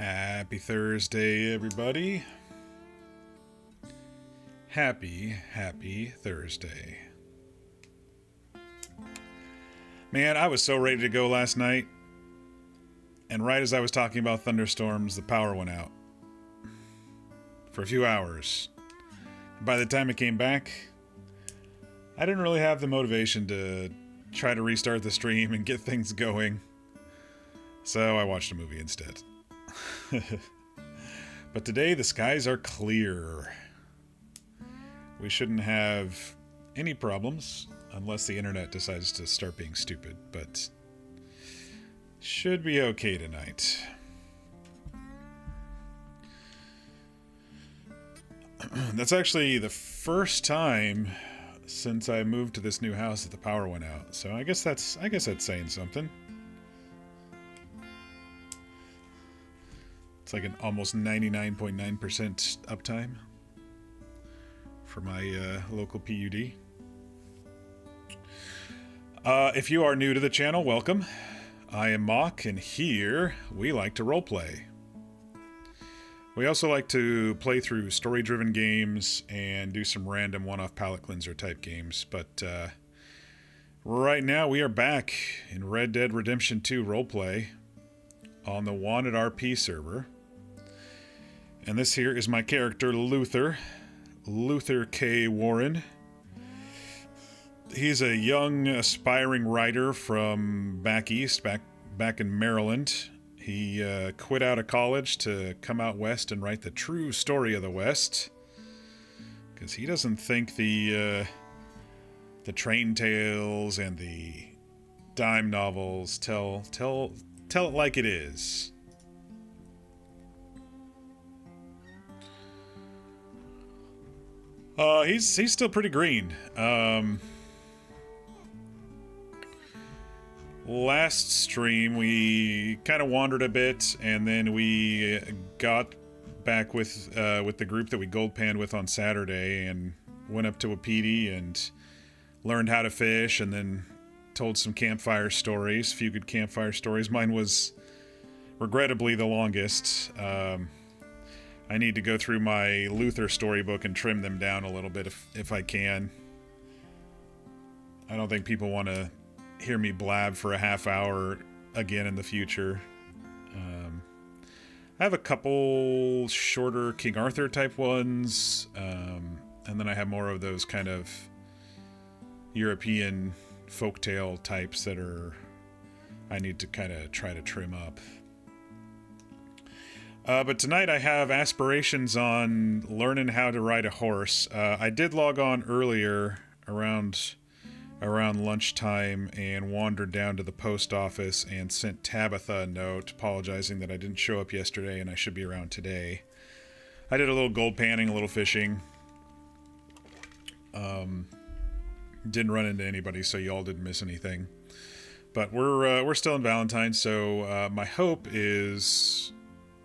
Happy Thursday, everybody. Happy Thursday. Man, I was so ready to go last night, and right as I was talking about thunderstorms, the power went out. For a few hours. By the time it came back, I didn't really have the motivation to try to restart the stream and get things going. So I watched a movie instead. But today the skies are clear. We shouldn't have any problems unless the internet decides to start being stupid, but should be okay tonight. That's actually the first time since I moved to this new house that the power went out. So I guess that's saying something. It's like an almost 99.9% uptime for my local PUD. If you are new to the channel, welcome. I am Mock, and here we like to roleplay. We also like to play through story-driven games and do some random one-off palate cleanser type games, but right now we are back in Red Dead Redemption 2 roleplay on the WantedRP server. And this here is my character, Luther K. Warren. He's a young, aspiring writer from back east, back in Maryland. He quit out of college to come out west and write the true story of the West, because he doesn't think the train tales and the dime novels tell it like it is. He's still pretty green. Last stream we kind of wandered a bit, and then we got back with the group that we gold panned with on Saturday, and went up to a PD and learned how to fish, and then told some campfire stories, a few good campfire stories. Mine was regrettably the longest. I need to go through my Luther storybook and trim them down a little bit if I can. I don't think people want to hear me blab for a half hour again in the future. I have a couple shorter King Arthur type ones, and then I have more of those kind of European folktale types that I need to kind of try to trim up. But tonight I have aspirations on learning how to ride a horse. I did log on earlier around lunchtime and wandered down to the post office and sent Tabitha a note apologizing that I didn't show up yesterday and I should be around today. I did a little gold panning, a little fishing. Didn't run into anybody, so y'all didn't miss anything. But we're still in Valentine's, so my hope is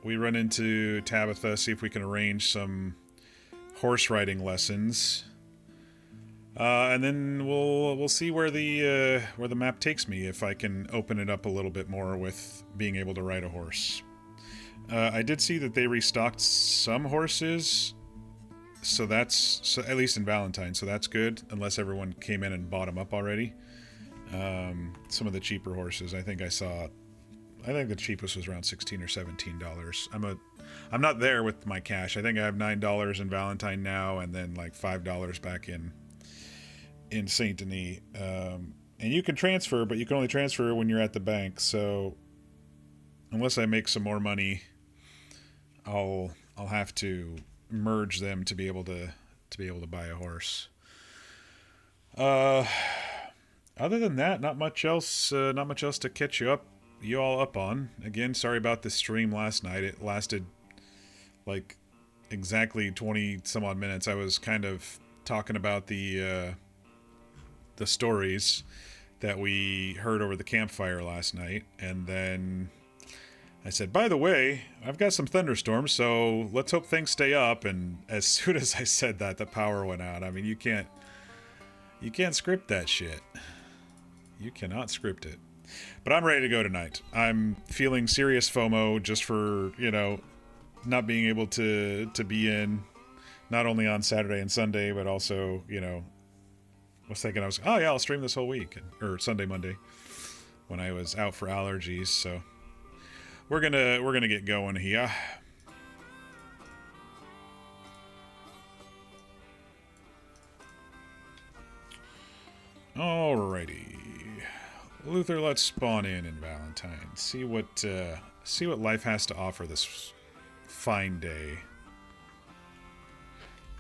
we run into Tabitha, see if we can arrange some horse riding lessons. And then we'll see where the map takes me, if I can open it up a little bit more with being able to ride a horse. I did see that they restocked some horses, so at least in Valentine, so that's good, unless everyone came in and bought them up already. Some of the cheaper horses, I think the cheapest was around $16 or $17. I'm not there with my cash. I think I have $9 in Valentine now, and then like $5 back in Saint Denis. And you can transfer, but you can only transfer when you're at the bank. So unless I make some more money, I'll have to merge them to be able to buy a horse. Other than that, not much else to catch you all up on. Again, sorry about the stream last night. It lasted like exactly 20 some odd minutes. I was kind of talking about the stories that we heard over the campfire last night, and then I said, by the way, I've got some thunderstorms, so let's hope things stay up. And as soon as I said that, the power went out. I mean, you can't script that shit. You cannot script it. But I'm ready to go tonight. I'm feeling serious FOMO just for, you know, not being able to be in not only on Saturday and Sunday, but also, you know, was thinking oh yeah, I'll stream this whole week, or Sunday, Monday, when I was out for allergies. So we're gonna get going here. Alrighty, Luther, let's spawn in Valentine. See what life has to offer this fine day.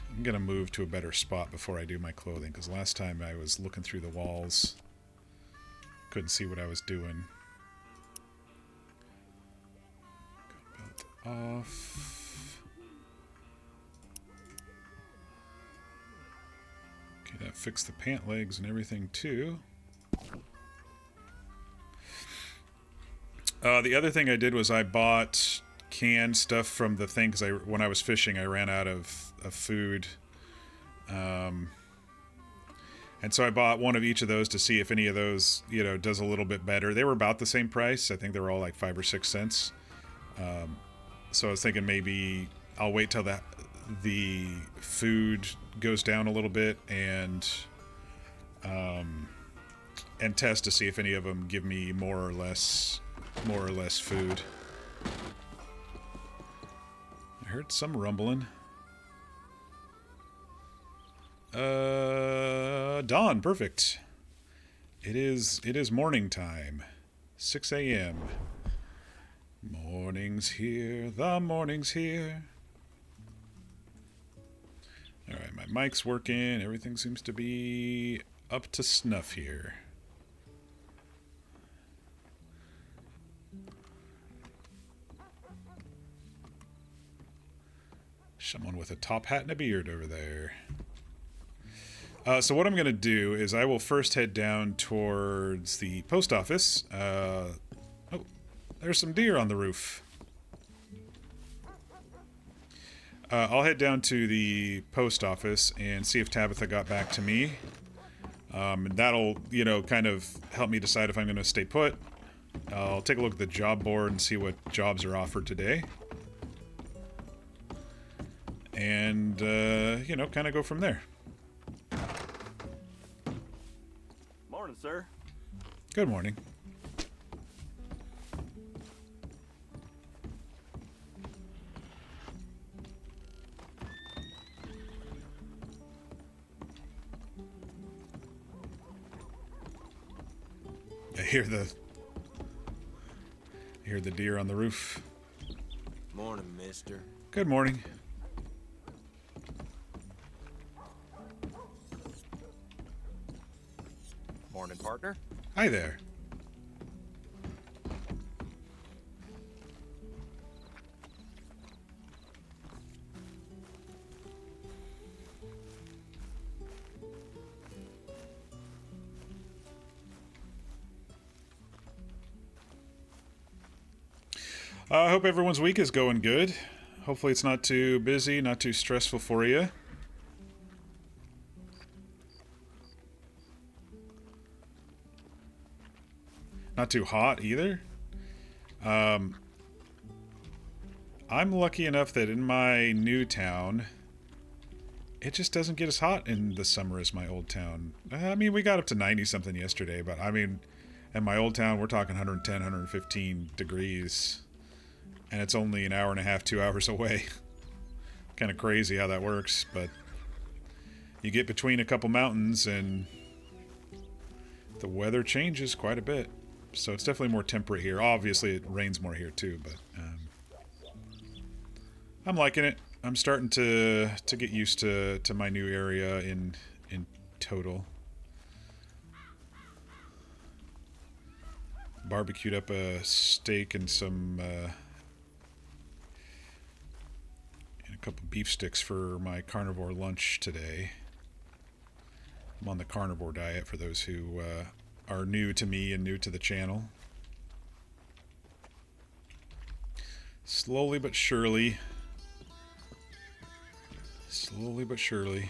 I'm gonna move to a better spot before I do my clothing, because last time I was looking through the walls, couldn't see what I was doing. Belt off. Okay, that fixed the pant legs and everything too. The other thing I did was I bought canned stuff from the thing, because when I was fishing I ran out of food, and so I bought one of each of those to see if any of those, you know, does a little bit better. They were about the same price. I think they were all like 5 or 6 cents. So I was thinking maybe I'll wait till the food goes down a little bit and test to see if any of them give me more or less food. I heard some rumbling. Dawn, perfect. It is morning time. 6 a.m. Morning's here, the morning's here. Alright, my mic's working, everything seems to be up to snuff here. Someone with a top hat and a beard over there. So what I'm going to do is I will first head down towards the post office. Oh, there's some deer on the roof. I'll head down to the post office and see if Tabitha got back to me. And that'll, you know, kind of help me decide if I'm going to stay put. I'll take a look at the job board and see what jobs are offered today. And, you know, kind of go from there. Morning, sir. Good morning. I hear the deer on the roof. Morning, mister. Good morning. Morning, partner. Hi there. I hope everyone's week is going good. Hopefully it's not too busy, not too stressful for you. Not too hot either. I'm lucky enough that in my new town, it just doesn't get as hot in the summer as my old town. I mean, we got up to 90-something yesterday, but I mean, in my old town, we're talking 110, 115 degrees. And it's only an hour and a half, 2 hours away. Kind of crazy how that works, but you get between a couple mountains and the weather changes quite a bit. So it's definitely more temperate here. Obviously, it rains more here too, but I'm liking it. I'm starting to get used to my new area in total. Barbecued up a steak and some and a couple beef sticks for my carnivore lunch today. I'm on the carnivore diet for those who are new to me and new to the channel. Slowly but surely. Slowly but surely.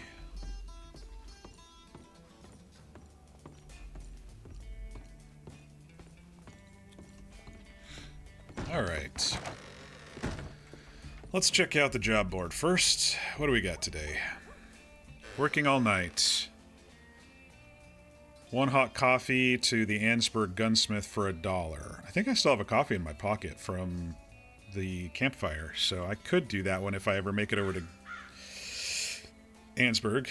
Alright. Let's check out the job board first. What do we got today? Working all night. 1 hot coffee to the Ansberg gunsmith for $1. I think I still have a coffee in my pocket from the campfire, so I could do that one if I ever make it over to Ansberg.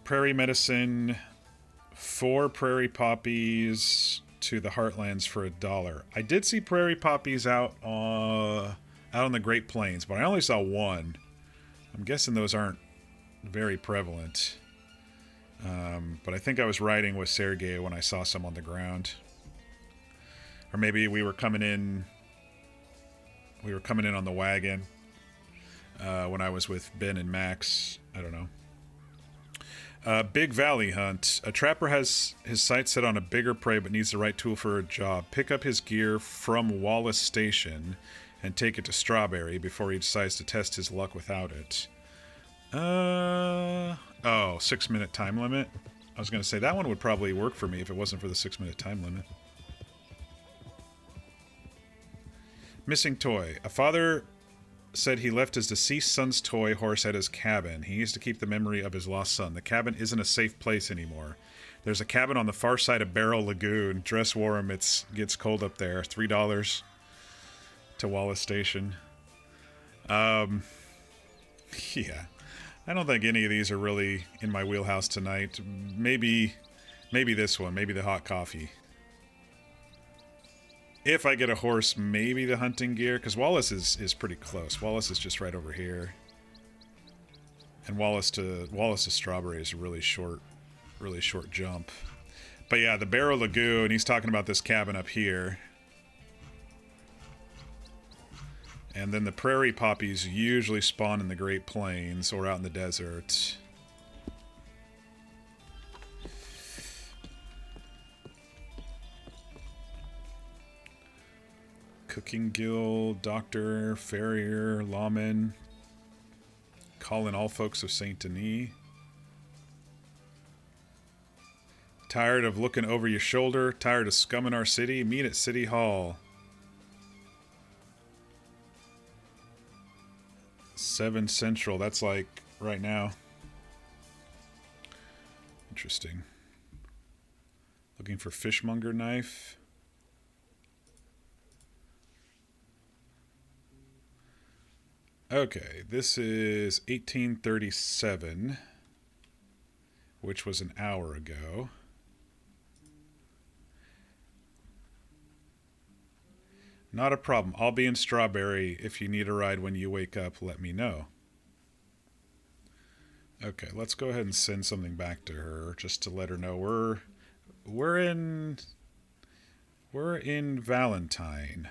Prairie medicine, 4 prairie poppies to the Heartlands for $1. I did see prairie poppies out on the Great Plains, but I only saw 1. I'm guessing those aren't very prevalent. But I think I was riding with Sergei when I saw some on the ground. Or maybe we were coming in on the wagon when I was with Ben and Max. I don't know. Big Valley Hunt. A trapper has his sights set on a bigger prey but needs the right tool for a job. Pick up his gear from Wallace Station and take it to Strawberry before he decides to test his luck without it. Oh, 6-minute time limit. I was going to say that one would probably work for me if it wasn't for the 6-minute time limit. Missing toy. A father said he left his deceased son's toy horse at his cabin. He needs to keep the memory of his lost son. The cabin isn't a safe place anymore. There's a cabin on the far side of Barrel Lagoon. Dress warm. It gets cold up there. $3 to Wallace Station. Yeah. I don't think any of these are really in my wheelhouse tonight. Maybe this one. Maybe the hot coffee. If I get a horse, maybe the hunting gear, because Wallace is pretty close. Wallace is just right over here. And Wallace to Strawberry is a really short jump. But yeah, the Barrow Lagoon, he's talking about this cabin up here. And then the prairie poppies usually spawn in the Great Plains or out in the desert. Cooking Guild, Doctor, Farrier, Lawman. Calling all folks of Saint Denis. Tired of looking over your shoulder? Tired of scumming our city? Meet at City Hall. 7 Central. That's like right now. Interesting. Looking for fishmonger knife. Okay, this is 1837, which was an hour ago. Not a problem. I'll be in Strawberry. If you need a ride when you wake up, let me know. Okay, let's go ahead and send something back to her just to let her know we're in Valentine.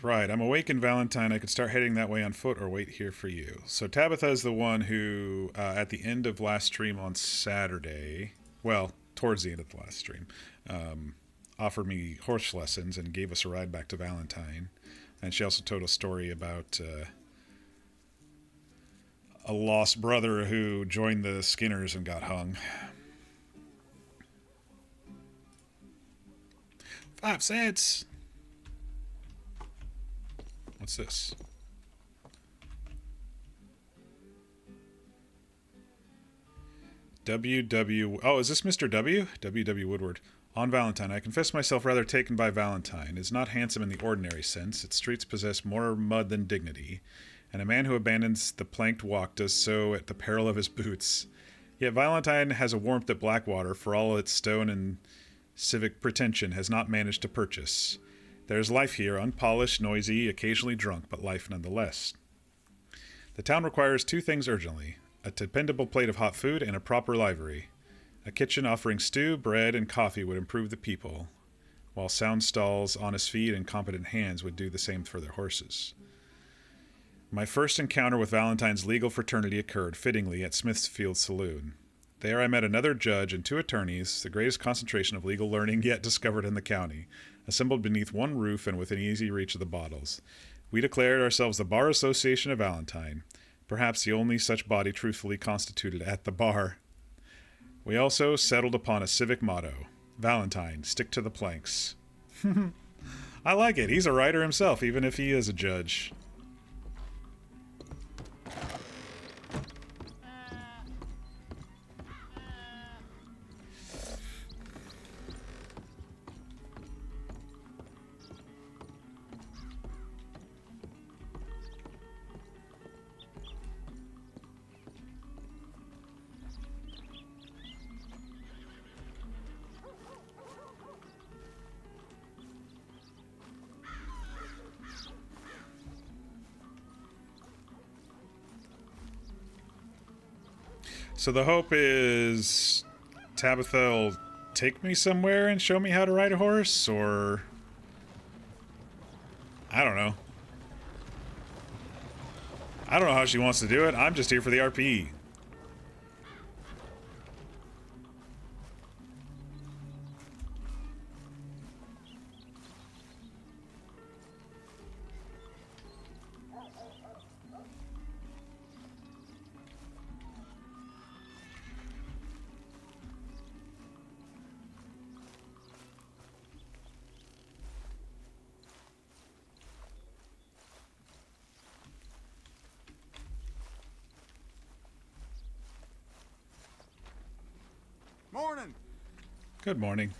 Right. I'm awake in Valentine. I could start heading that way on foot or wait here for you. So Tabitha is the one who, at the end of last stream on Saturday, well, towards the end of the last stream, offered me horse lessons and gave us a ride back to Valentine. And she also told a story about a lost brother who joined the Skinners and got hung. 5 cents! What's this? WW... Oh, is this Mr. W? WW Woodward. On Valentine, I confess myself rather taken by Valentine. It is not handsome in the ordinary sense. Its streets possess more mud than dignity, and a man who abandons the planked walk does so at the peril of his boots. Yet Valentine has a warmth that Blackwater, for all its stone and civic pretension, has not managed to purchase. There is life here, unpolished, noisy, occasionally drunk, but life nonetheless. The town requires 2 things urgently: a dependable plate of hot food and a proper livery. A kitchen offering stew, bread, and coffee would improve the people. while sound stalls, honest feet, and competent hands would do the same for their horses. My first encounter with Valentine's legal fraternity occurred, fittingly, at Smithfield Saloon. There I met another judge and 2 attorneys, the greatest concentration of legal learning yet discovered in the county, assembled beneath one roof and within easy reach of the bottles. We declared ourselves the Bar Association of Valentine, perhaps the only such body truthfully constituted at the bar. We also settled upon a civic motto: Valentine, stick to the planks. I like it. He's a writer himself, even if he is a judge. So the hope is Tabitha will take me somewhere and show me how to ride a horse, or I don't know. I don't know how she wants to do it. I'm just here for the RPE. Morning. Good morning.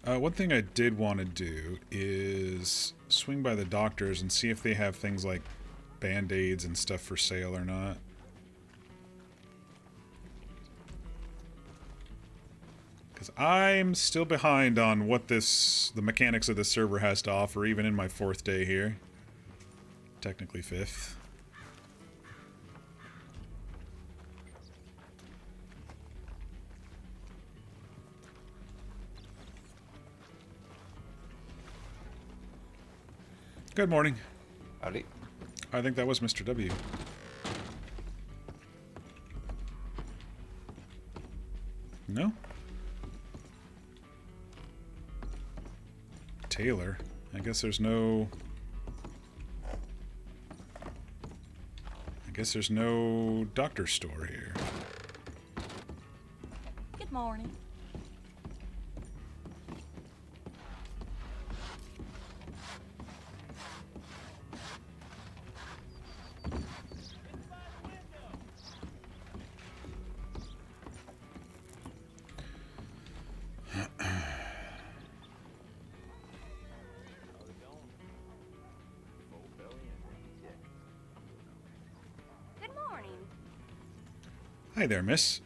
One thing I did want to do is swing by the doctors and see if they have things like Band-Aids and stuff for sale or not. Because I'm still behind on what the mechanics of this server has to offer, even in my 4th day here. Technically 5th. Good morning. Howdy. I think that was Mr. W. No? Taylor. I guess there's no... doctor store here. Good morning. Hi there, miss.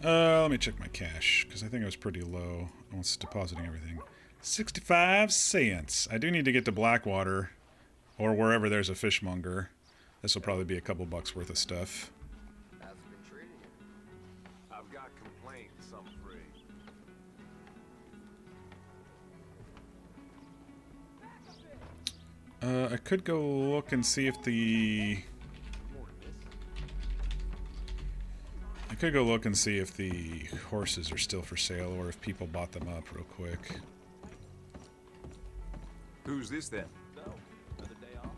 Let me check my cash, because I think I was pretty low once depositing everything. 65 cents. I do need to get to Blackwater, or wherever there's a fishmonger. This will probably be a couple bucks worth of stuff. How's it been treating you? I've got complaints, I'm afraid. I could go look and see if the... I could go look and see if the horses are still for sale, or if people bought them up real quick. Who's this then? So, another day off?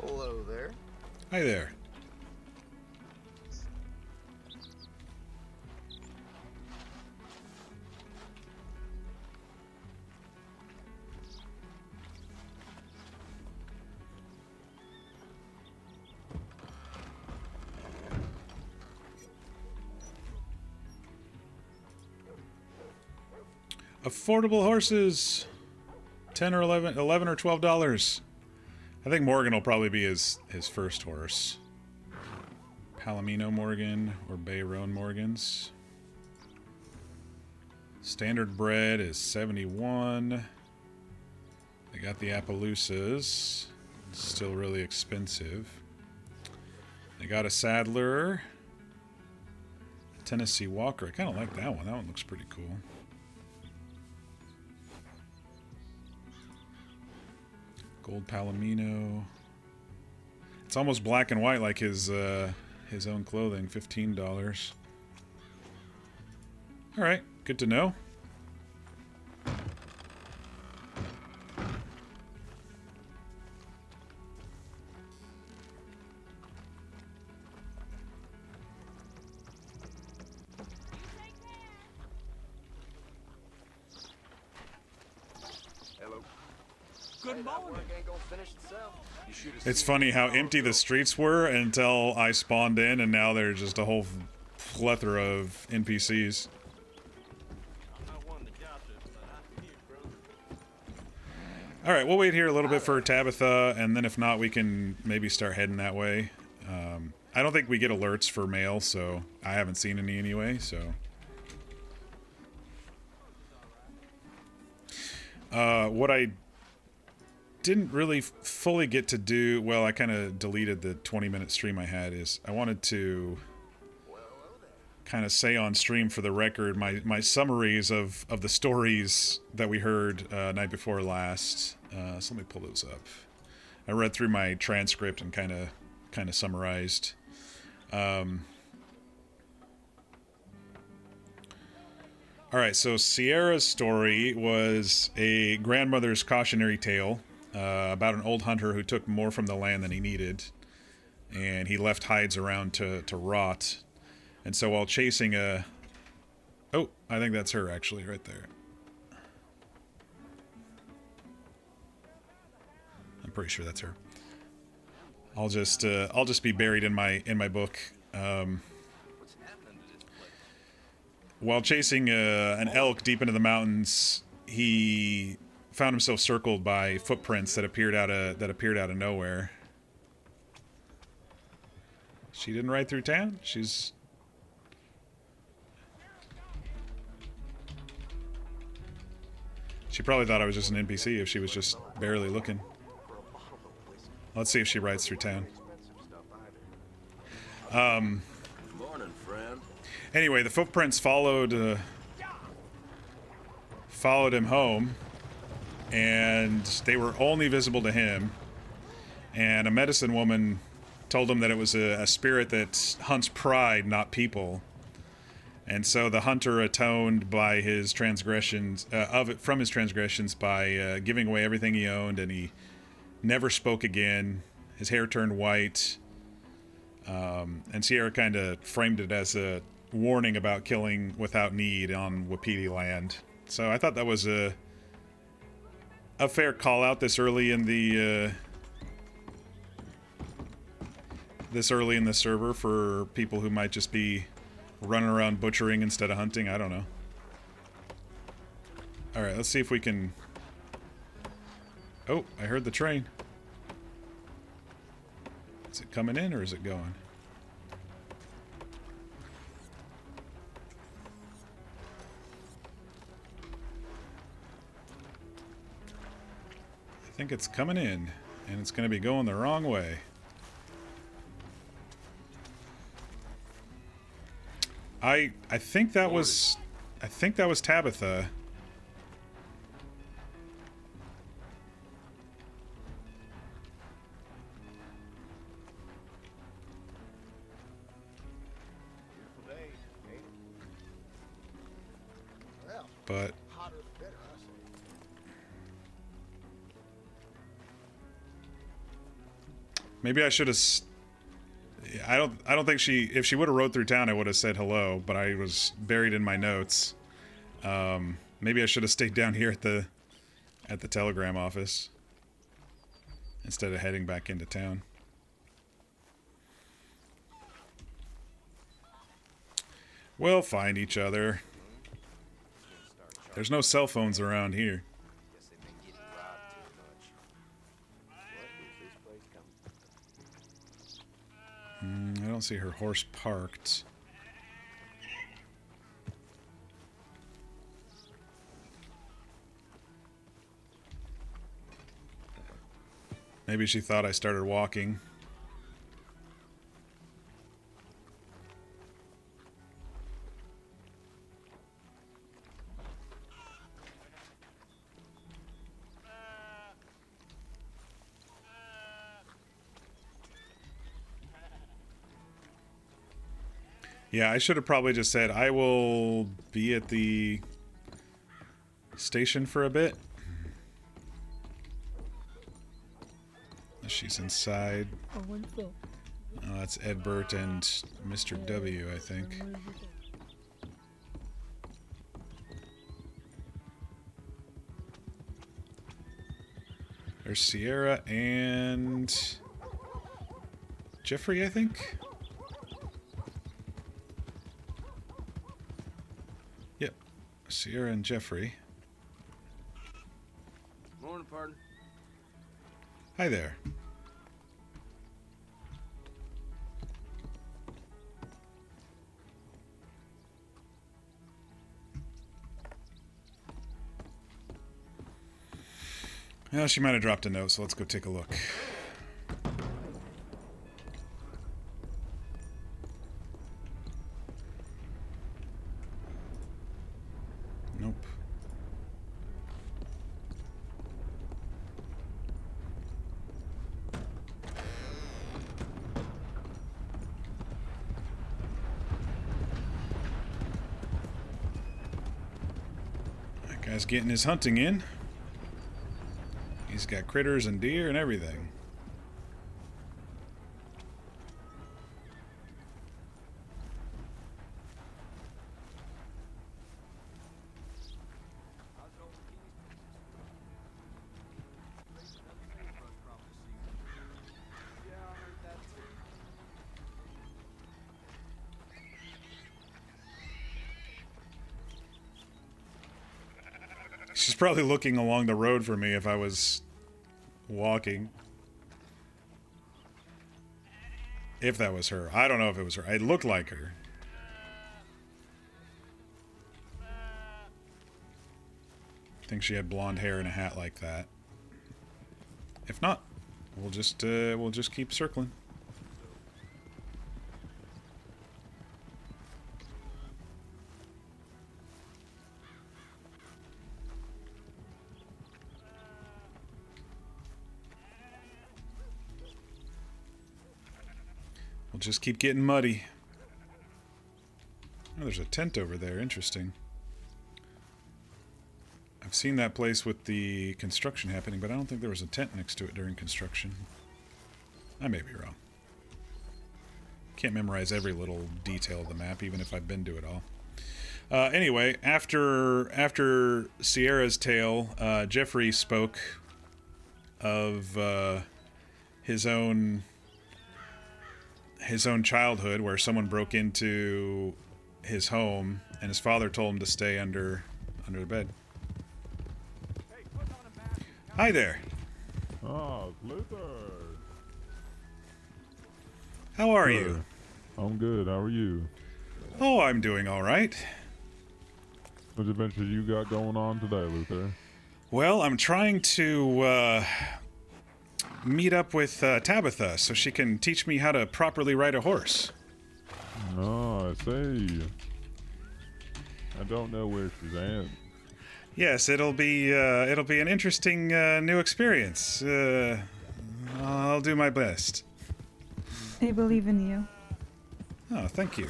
Hello there. Hi there. Affordable horses. 10 or 11 or $12. I think Morgan will probably be his first horse. Palomino Morgan or Bayronne Morgans. Standard bred is 71. They got the Appaloosas. Still really expensive. They got a Saddler. Tennessee Walker. I kind of like that one. That one looks pretty cool. Gold Palomino. It's almost black and white like his own clothing. $15. All right, good to know. Good morning. It's funny how empty the streets were until I spawned in, and now there's just a whole plethora of NPCs. Alright, we'll wait here a little bit for Tabitha, and then if not, we can maybe start heading that way. I don't think we get alerts for mail, so I haven't seen any anyway, so... what I didn't really fully get to do, well, I kind of deleted the 20-minute stream I had, is I wanted to kind of say on stream for the record my summaries of the stories that we heard night before last. So let me pull those up. I read through my transcript and kind of summarized. Alright, so Sierra's story was a grandmother's cautionary tale about an old hunter who took more from the land than he needed, and he left hides around to rot. And so while chasing a... Oh, I think that's her, actually, right there. I'm pretty sure that's her. I'll just be buried in my book. While chasing an elk deep into the mountains, he found himself circled by footprints that appeared out of nowhere. She didn't ride through town. She probably thought I was just an NPC if she was just barely looking. Let's see if she rides through town. Morning, friend. Anyway, the footprints followed him home, and they were only visible to him. And a medicine woman told him that it was a spirit that hunts pride, not people. And so the hunter atoned by his transgressions from his transgressions by giving away everything he owned, and he never spoke again. His hair turned white, and Sierra kind of framed it as a warning about killing without need on Wapiti land. So I thought that was a fair call out this early in the server for people who might just be running around butchering instead of hunting. I don't know. Alright, let's see if we can... Oh, I heard the train. Is it coming in or is it going? I think it's coming in, and it's going to be going the wrong way. I think that was Tabitha. But maybe I should have. I don't think she. If she would have rode through town, I would have said hello. But I was buried in my notes. Maybe I should have stayed down here at the telegram office instead of heading back into town. We'll find each other. There's no cell phones around here. I don't see her horse parked. Maybe she thought I started walking. Yeah, I should have probably just said, I will be at the station for a bit. She's inside. Oh, that's Edbert and Mr. W, I think. There's Sierra and Jeffrey, I think. Yep, Sierra and Jeffrey. Morning, pardon. Hi there. Well, she might have dropped a note, so let's go take a look. Nope. That guy's getting his hunting in. He's got critters and deer and everything. She's probably looking along the road for me if I was walking. If that was her. I don't know if it was her. It looked like her. I think she had blonde hair and a hat like that. If not, we'll just keep circling. We'll just keep getting muddy. Oh, there's a tent over there. Interesting. I've seen that place with the construction happening, but I don't think there was a tent next to it during construction. I may be wrong. Can't memorize every little detail of the map, even if I've been to it all. Anyway, after Sierra's tale, Jeffrey spoke of his own childhood, where someone broke into his home and his father told him to stay under the bed. Hi there. Oh, Luther. How are you? I'm good. How are you? Oh, I'm doing all right. What adventure you got going on today, Luther? Well, I'm trying to meet up with Tabitha so she can teach me how to properly ride a horse. Oh, I see. I don't know where she's at. Yes, it'll be an interesting new experience. I'll do my best. I believe in you. Oh, thank you.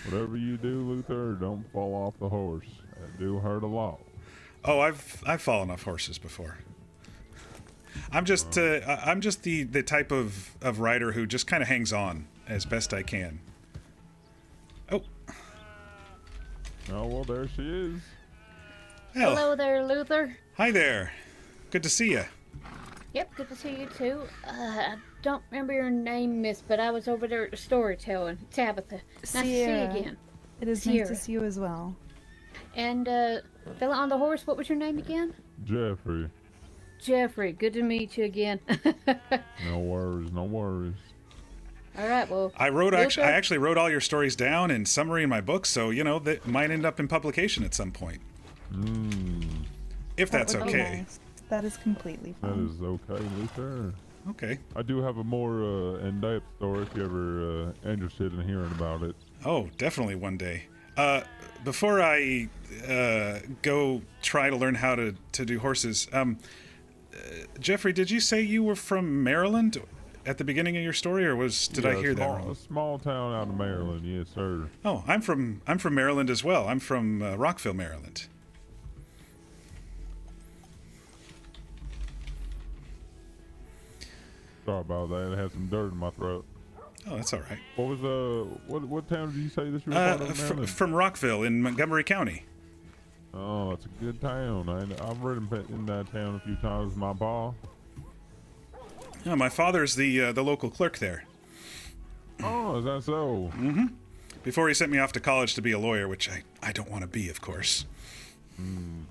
Whatever you do, Luther, don't fall off the horse. That do hurt a lot. Oh, I've fallen off horses before. I'm just the type of rider who just kind of hangs on as best I can. Oh. Oh, well, there she is. Well, Hello there, Luther. hi there. Good to see you. Yep, good to see you too. I don't remember your name, miss, but I was over there at the storytelling. Tabitha. Nice to see you Sierra. again. It is nice to see you as well. And, fella on the horse, what was your name again? Jeffrey. Jeffrey, good to meet you again. No worries, no worries. All right, well, I Luther? actually wrote all your stories down in summary in my book, so you know that might end up in publication at some point. If that's That would be okay. nice. That is completely That fine. is okay, Luther. Okay. I do have a more in-depth story if you're ever interested in hearing about it. Oh, definitely one day. Before I go try to learn how to do horses, Jeffrey, did you say you were from Maryland at the beginning of your story, or did I hear that wrong? A small town out of Maryland, yes, sir. Oh, I'm from Maryland as well. I'm from Rockville, Maryland. Sorry about that. I had some dirt in my throat. Oh, that's all right. What was what town did you say this you were part of Maryland? From Rockville in Montgomery County. Oh, it's a good town. I've ridden in that town a few times with my pa. Oh, my father's the local clerk there. Oh, is that so? Mm-hmm. Before he sent me off to college to be a lawyer, which I don't want to be, of course. You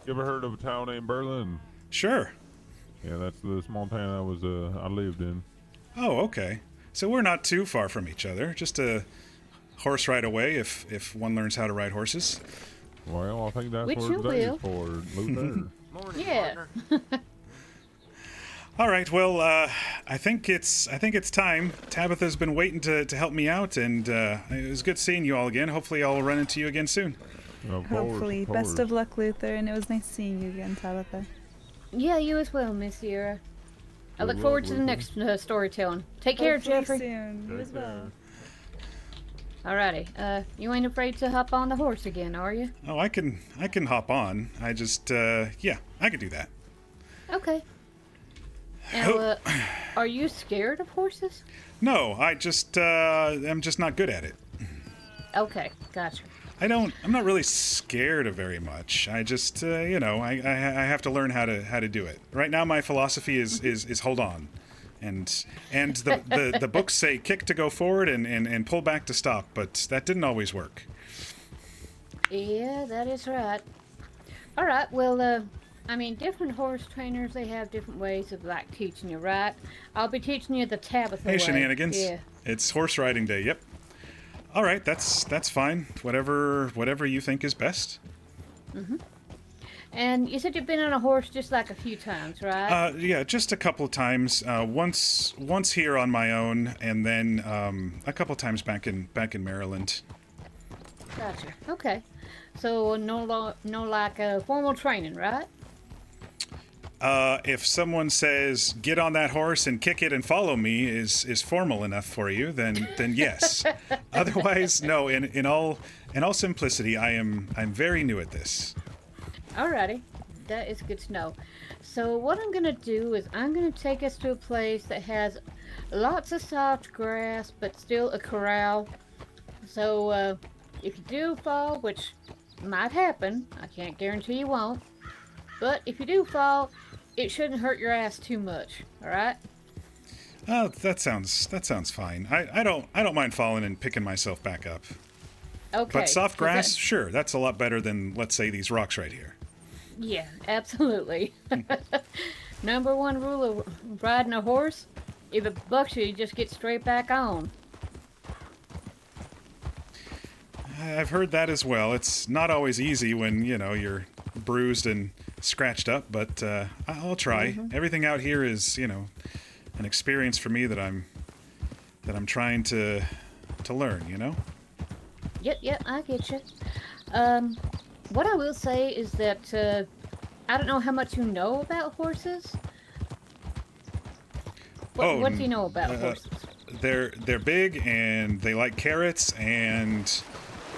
ever heard of a town named Berlin? Sure. Yeah, that's the small town I lived in. Oh, okay. So we're not too far from each other. Just a horse ride away if one learns how to ride horses. Well, I think that's Which what you today will. is for, Luther. Morning, Yeah. partner. All right. Well, I think it's time. Tabitha's been waiting to help me out, and it was good seeing you all again. Hopefully, I'll run into you again soon. Of course, Hopefully. of course. Best of luck, Luther, and it was nice seeing you again, Tabitha. Yeah, you as well, Miss Sierra. I Good look luck, forward to the Luther. next storytelling. Take care, Hopefully Jeffrey. soon. You Take as well. care. Alrighty. You ain't afraid to hop on the horse again, are you? Oh, I can hop on. I just yeah, I could do that. Okay. Now, are you scared of horses? No, I'm just not good at it. Okay, gotcha. I'm not really scared of very much. I just I have to learn how to do it. Right now my philosophy is hold on. And the books say kick to go forward and pull back to stop, but that didn't always work. Yeah, that is right. Alright, well, I mean, different horse trainers, they have different ways of, like, teaching you, right? I'll be teaching you the Tabitha way. Hey, shenanigans. Yeah. It's horse riding day. Yep. All right, that's fine. Whatever you think is best. And you said you've been on a horse just like a few times, right? Yeah, just a couple of times. Once here on my own, and then a couple of times back in Maryland. Gotcha. Okay. So no like formal training, right? If someone says get on that horse and kick it and follow me is formal enough for you, then yes. Otherwise, no. In all simplicity, I'm very new at this. Alrighty. That is good to know. So what I'm gonna do is I'm gonna take us to a place that has lots of soft grass, but still a corral. So if you do fall, which might happen, I can't guarantee you won't, but if you do fall, it shouldn't hurt your ass too much. All right? Oh, that sounds fine. I don't mind falling and picking myself back up. Okay. But soft 'cause grass, sure, that's a lot better than, let's say, these rocks right here. Yeah, absolutely. Number one rule of riding a horse: if it bucks you, you just get straight back on. I've heard that as well. It's not always easy when, you're bruised and scratched up, but I'll try. Everything out here is, an experience for me that I'm trying to learn, Yep, I get you. What I will say is that I don't know how much you know about horses. What do you know about horses? They're big and they like carrots and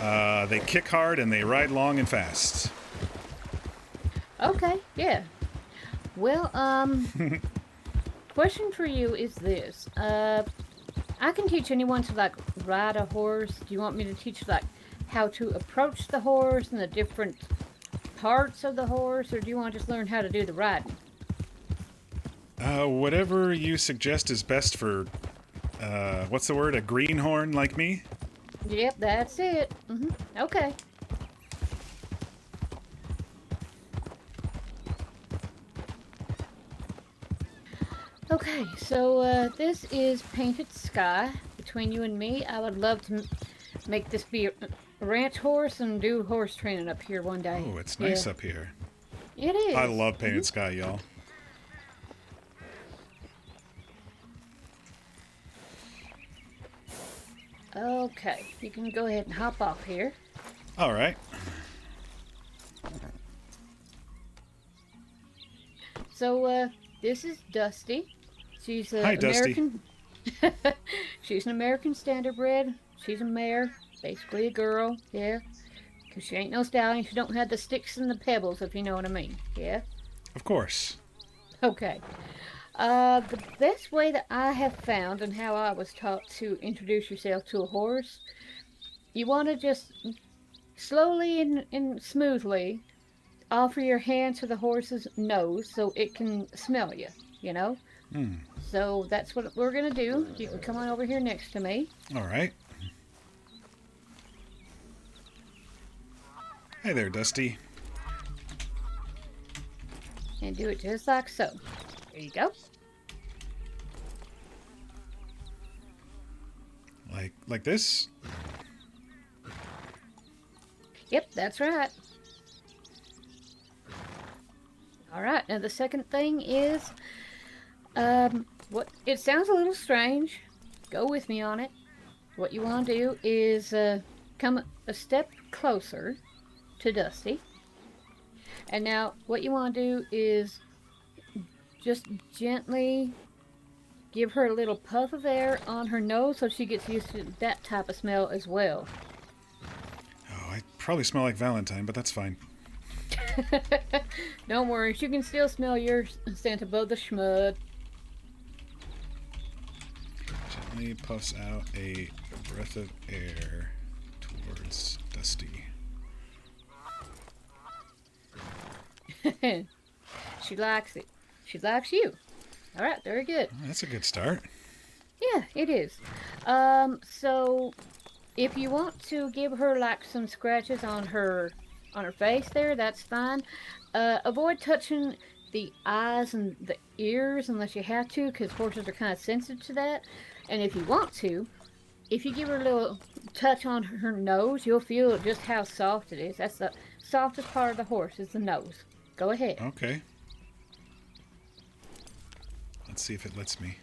they kick hard and they ride long and fast. Okay, yeah. Well, question for you is this. I can teach anyone to, like, ride a horse. Do you want me to teach, like, how to approach the horse and the different parts of the horse, or do you want to just learn how to do the riding? Whatever you suggest is best for, what's the word, a greenhorn like me? Yep, that's it. Okay. Okay, so this is Painted Sky. Between you and me, I would love to make this be a ranch horse and do horse training up here one day. Oh, it's nice up here. It is. I love Painted Sky, y'all. Okay, you can go ahead and hop off here. All right. So, this is Dusty. She's Hi, Dusty. American. She's an American standardbred. She's a mare, basically a girl. Yeah, because she ain't no stallion. She don't have the sticks and the pebbles, if you know what I mean. Yeah. Of course. Okay. The best way that I have found and how I was taught to introduce yourself to a horse, you want to just slowly and smoothly offer your hand to the horse's nose so it can smell you, you know? Hmm. So that's what we're going to do. You can come on over here next to me. All right. Hey there, Dusty. And do it just like so. There you go. Like this? Yep, that's right. All right, now the second thing is, what it sounds a little strange. Go with me on it. What you want to do is come a step closer to Dusty. And now what you want to do is just gently give her a little puff of air on her nose so she gets used to that type of smell as well. Oh, I probably smell like Valentine, but that's fine. Don't worry, she can still smell your scent above the schmud. Gently puffs out a breath of air towards Dusty. She likes it. She likes you. All right, very good. Oh, that's a good start. Yeah, it is. So if you want to give her like some scratches on her face there, that's fine. Avoid touching the eyes and the ears unless you have to, because horses are kind of sensitive to that. And if you want to, if you give her a little touch on her nose, you'll feel just how soft it is. That's the softest part of the horse, is the nose. Go ahead. Okay. Let's see if it lets me.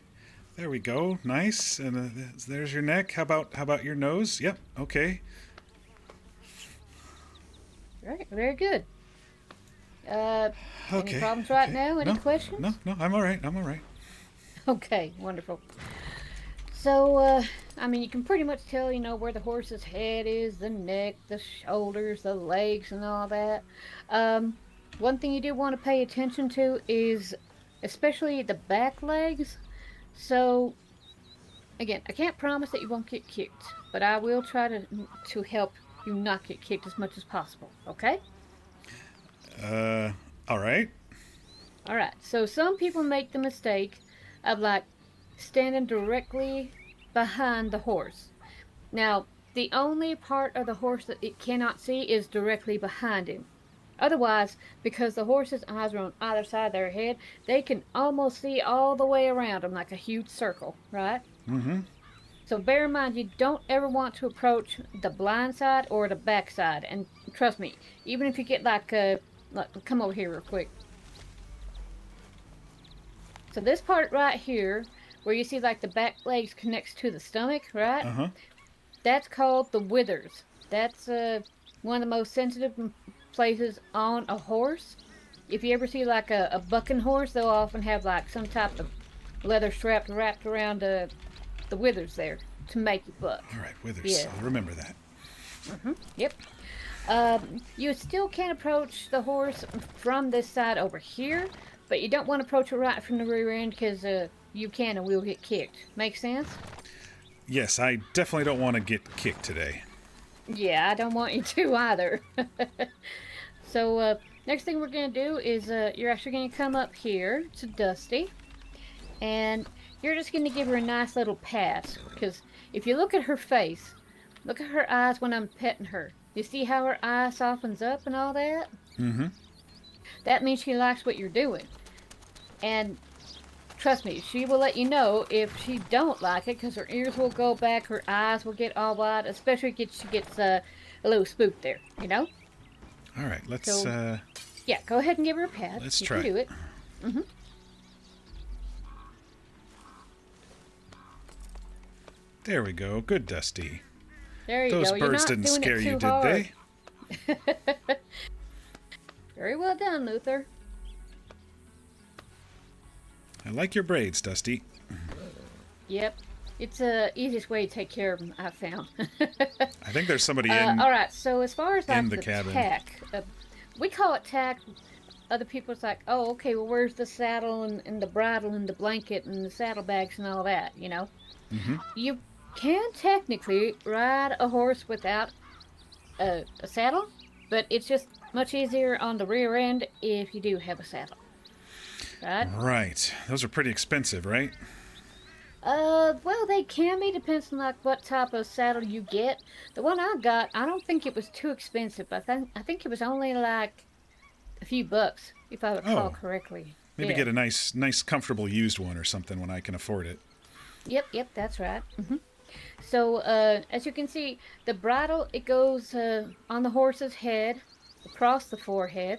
There we go. Nice. And there's your neck. How about your nose? Yep. Okay. Right, very good. Okay. Any problems right now? Any No, questions? No, I'm all right. I'm all right. Okay, wonderful. So, I mean, you can pretty much tell, you know, where the horse's head is, the neck, the shoulders, the legs, and all that. One thing you do want to pay attention to is especially the back legs. So, again, I can't promise that you won't get kicked, but I will try to help you not get kicked as much as possible, okay? All right. Alright, so some people make the mistake of, like, standing directly behind the horse. Now, the only part of the horse that it cannot see is directly behind him. Otherwise, because the horse's eyes are on either side of their head, they can almost see all the way around them like a huge circle, right? Mm-hmm. So bear in mind, you don't ever want to approach the blind side or the back side. And trust me, even if you get like come over here real quick. So this part right here, where you see like the back legs connects to the stomach, right? Uh-huh. That's called the withers. That's one of the most sensitive places on a horse. If you ever see like a bucking horse, they'll often have like some type of leather strap wrapped around the withers there to make you buck. All right, withers. Yeah. I'll remember that. Yep. You still can't approach the horse from this side over here, but you don't want to approach it right from the rear end because you can and will get kicked. Make sense? Yes, I definitely don't want to get kicked today. Yeah, I don't want you to either. So, next thing we're going to do is you're actually going to come up here to Dusty, and you're just going to give her a nice little pat, because if you look at her face, look at her eyes when I'm petting her. You see how her eye softens up and all that? Mm-hmm. That means she likes what you're doing. And trust me, she will let you know if she don't like it, because her ears will go back, her eyes will get all wide, especially if she gets a little spooked there, you know? All right, let's So- Yeah, go ahead and give her a pat. Let's you try. can do it. There we go. Good, Dusty. There you Those go. You're birds not didn't doing scare it you, too did hard. they? Very well done, Luther. I like your braids, Dusty. Yep. It's the easiest way to take care of them, I've found. I think there's somebody in. All right, so as far as like in the the cabin. tack, we call it tack. Other people's like, oh, okay, well, where's the saddle and the bridle and the blanket and the saddlebags and all that, you know? Mm-hmm. You can technically ride a horse without a saddle, but it's just much easier on the rear end if you do have a saddle. Right? Right. Those are pretty expensive, right? Well, they can be, depends on like what type of saddle you get. The one I got, I don't think it was too expensive. I think it was only like a few bucks, if I recall correctly. Maybe Yeah. get a nice, comfortable used one or something when I can afford it. Yep, that's right. So, as you can see, the bridle, it goes on the horse's head, across the forehead,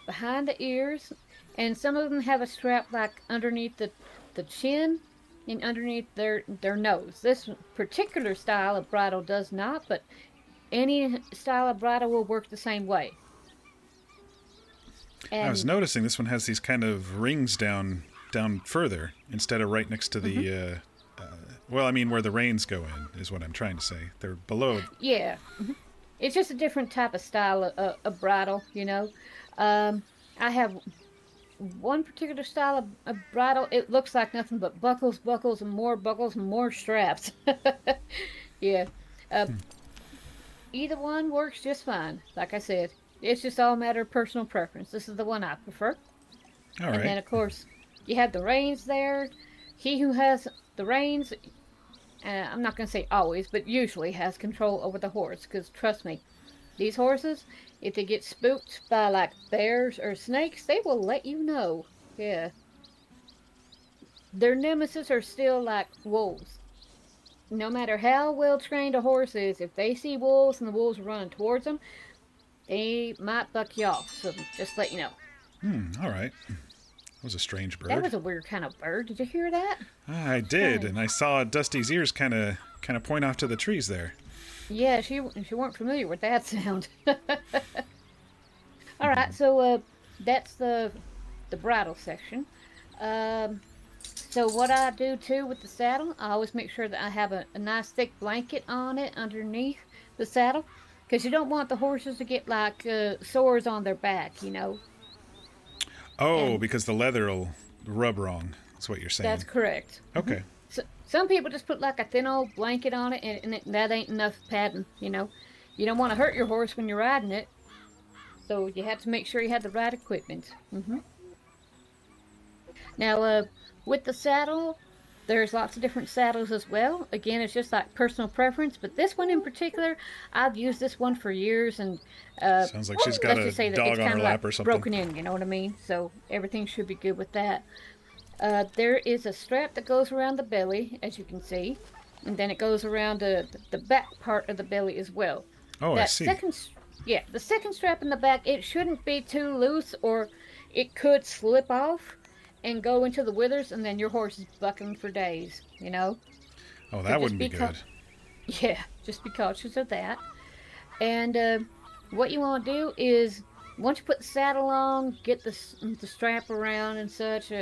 behind the ears, and some of them have a strap like underneath the chin and underneath their nose. This particular style of bridle does not, but any style of bridle will work the same way. And I was noticing this one has these kind of rings down further instead of right next to the. Well, I mean where the reins go in is what I'm trying to say. They're below. Yeah. It's just a different type of style of bridle, you know. I have one particular style of bridle. It looks like nothing but buckles, and more straps. Yeah. Either one works just fine. Like I said, it's just all a matter of personal preference. This is the one I prefer. All And then, right. of course, you have the reins there. He who has the reins, I'm not going to say always, but usually has control over the horse. Because trust me, these horses, if they get spooked by like bears or snakes, they will let you know. Yeah. Their nemesis are still like wolves. No matter how well trained a horse is, if they see wolves and the wolves are running towards them, they might buck you off. So just let you know. All right. That was a strange bird. That was a weird kind of bird. Did you hear that? I did, and I saw Dusty's ears kind of point off to the trees there. Yeah, she weren't familiar with that sound. All right, so that's the bridle section. So what I do too with the saddle, I always make sure that I have a nice thick blanket on it underneath the saddle, because you don't want the horses to get like sores on their back, you know. Oh, because the leather will rub wrong. That's what you're saying. That's correct. Okay. So, some people just put like a thin old blanket on it, and that ain't enough padding, you know. You don't want to hurt your horse when you're riding it, so you have to make sure you have the right equipment. Now, with the saddle, there's lots of different saddles as well. Again, it's just like personal preference, but this one in particular, I've used this one for years, and Sounds like she's got let's a just say that dog it's on kind her of lap like or something. broken in, you know what I mean? So everything should be good with that. There is a strap that goes around the belly, as you can see, and then it goes around the back part of the belly as well. Oh, I That see. the second strap in the back, it shouldn't be too loose, or it could slip off and go into the withers, and then your horse is bucking for days, you know? Oh, So that just wouldn't be be good. Yeah, just be cautious of that. And what you want to do is, once you put the saddle on, get the strap around and such,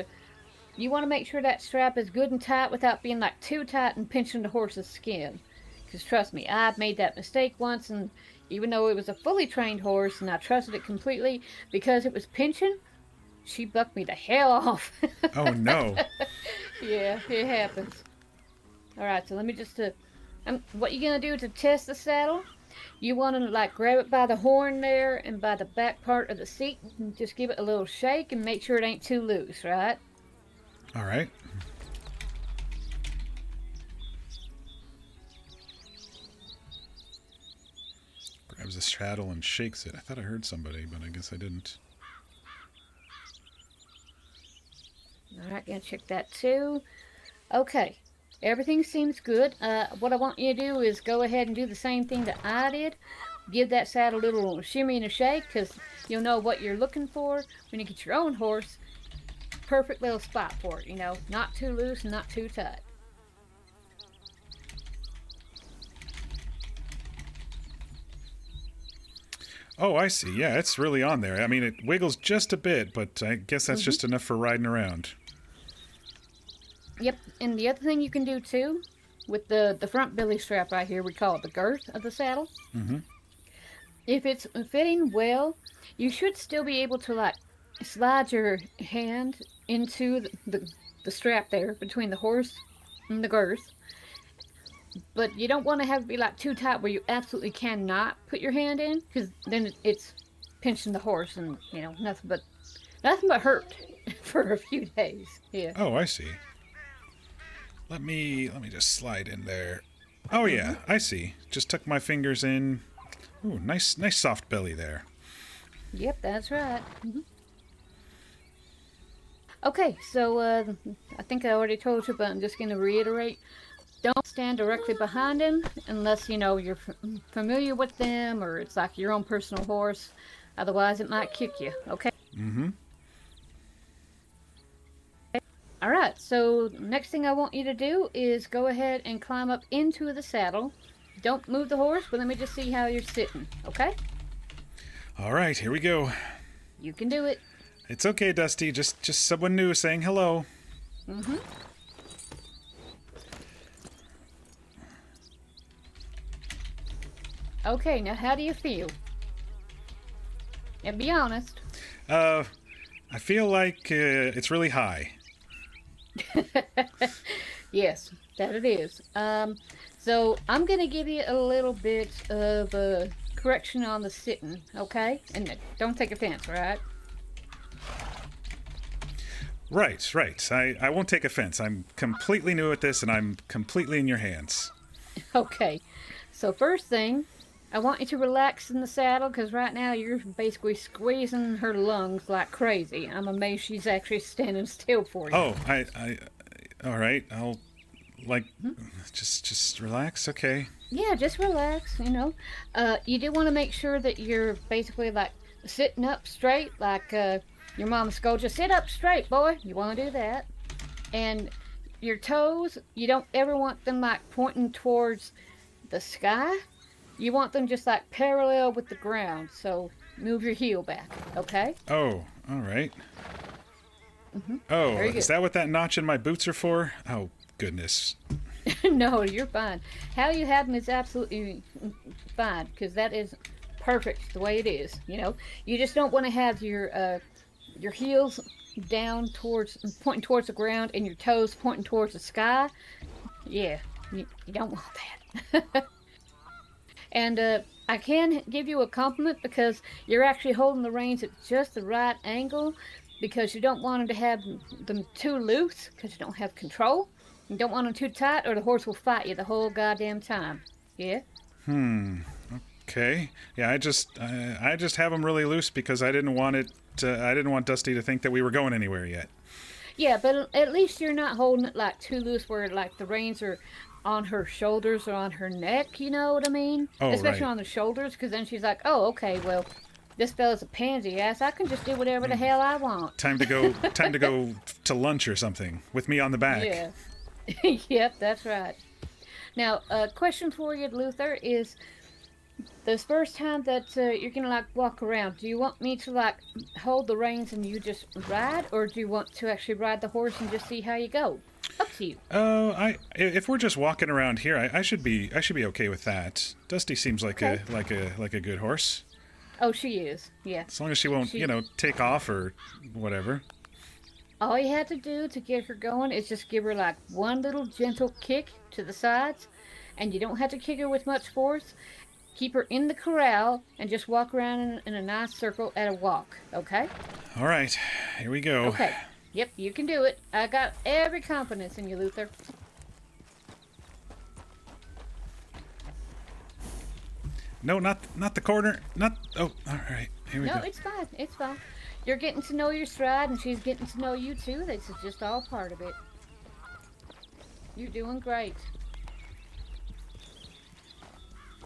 you want to make sure that strap is good and tight without being like too tight and pinching the horse's skin. Because trust me, I've made that mistake once, and even though it was a fully trained horse and I trusted it completely, because it was pinching, she bucked me the hell off. Oh, no. Yeah, it happens. Alright, so let me just, what you're going to do to test the saddle, you want to like grab it by the horn there and by the back part of the seat, and just give it a little shake and make sure it ain't too loose, right? All right. Grabs the saddle and shakes it. I thought I heard somebody, but I guess I didn't. Alright, gonna check that too. Okay, everything seems good. What I want you to do is go ahead and do the same thing that I did. Give that saddle a little shimmy and a shake, because you'll know what you're looking for when you get your own horse. Perfect little spot for it, you know. Not too loose and not too tight. Oh, I see. Yeah, it's really on there. I mean, it wiggles just a bit, but I guess that's just enough for riding around. Yep, and the other thing you can do too, with the front belly strap right here, we call it the girth of the saddle. Mm-hmm. If it's fitting well, you should still be able to like slide your hand into the strap there between the horse and the girth. But you don't want to have it be like too tight where you absolutely cannot put your hand in, because then it's pinching the horse and nothing but hurt for a few days. Yeah. Oh, I see. Let me just slide in there. Oh yeah, I see. Just tuck my fingers in. Ooh, nice soft belly there. Yep, that's right. Okay, so I think I already told you, but I'm just going to reiterate. Don't stand directly behind him unless you're familiar with them or it's like your own personal horse. Otherwise, it might kick you. Okay. Mm-hmm. All right. So next thing I want you to do is go ahead and climb up into the saddle. Don't move the horse, but let me just see how you're sitting. Okay. All right, here we go. You can do it. It's okay, Dusty. Just someone new saying hello. Mm-hmm. Okay, now how do you feel? And be honest. I feel like it's really high. Yes, that it is. So I'm gonna give you a little bit of a correction on the sitting, okay? And don't take offense, right? Right. I won't take offense. I'm completely new at this, and I'm completely in your hands. Okay. So first thing, I want you to relax in the saddle, because right now you're basically squeezing her lungs like crazy. I'm amazed she's actually standing still for you. Oh, all right. I'll just relax. Okay. Yeah, just relax, You do want to make sure that you're basically like sitting up straight, like your mama scolds you. Sit up straight, boy. You want to do that. And your toes, you don't ever want them like pointing towards the sky. You want them just like parallel with the ground. So move your heel back, okay? Oh, all right. Mm-hmm. Oh, Very good. is that what that notch in my boots are for? Oh, goodness. No, you're fine. How you have them is absolutely fine, because that is perfect the way it is. You just don't want to have your heels down pointing towards the ground and your toes pointing towards the sky. Yeah, you don't want that. And I can give you a compliment, because you're actually holding the reins at just the right angle, because you don't want them to have them too loose, because you don't have control. You don't want them too tight, or the horse will fight you the whole goddamn time. Yeah? Okay. Yeah, I just have them really loose because I didn't want Dusty to think that we were going anywhere yet. Yeah, but at least you're not holding it like too loose where like the reins are on her shoulders or on her neck, you know what I mean? Oh, especially right. on the shoulders, because then she's like, oh, okay, well, this fella's a pansy ass. I can just do whatever the hell I want. Time to go to lunch or something with me on the back. Yeah. Yep, that's right. Now, a question for you, Luther, is this first time that you're gonna like walk around, do you want me to like hold the reins and you just ride, or do you want to actually ride the horse and just see how you go? Up to you. If we're just walking around here, I should be okay with that. Dusty seems like Okay. a good horse. Oh, she is. Yeah. As long as she won't, take off or whatever. All you have to do to get her going is just give her like one little gentle kick to the sides, and you don't have to kick her with much force. Keep her in the corral and just walk around in a nice circle at a walk, okay? All right, here we go. Okay. Yep, you can do it. I got every confidence in you, Luther. No, not the corner. Oh, all right. Here we No, go. it's fine. It's fine. You're getting to know your stride, and she's getting to know you too. This is just all part of it. You're doing great.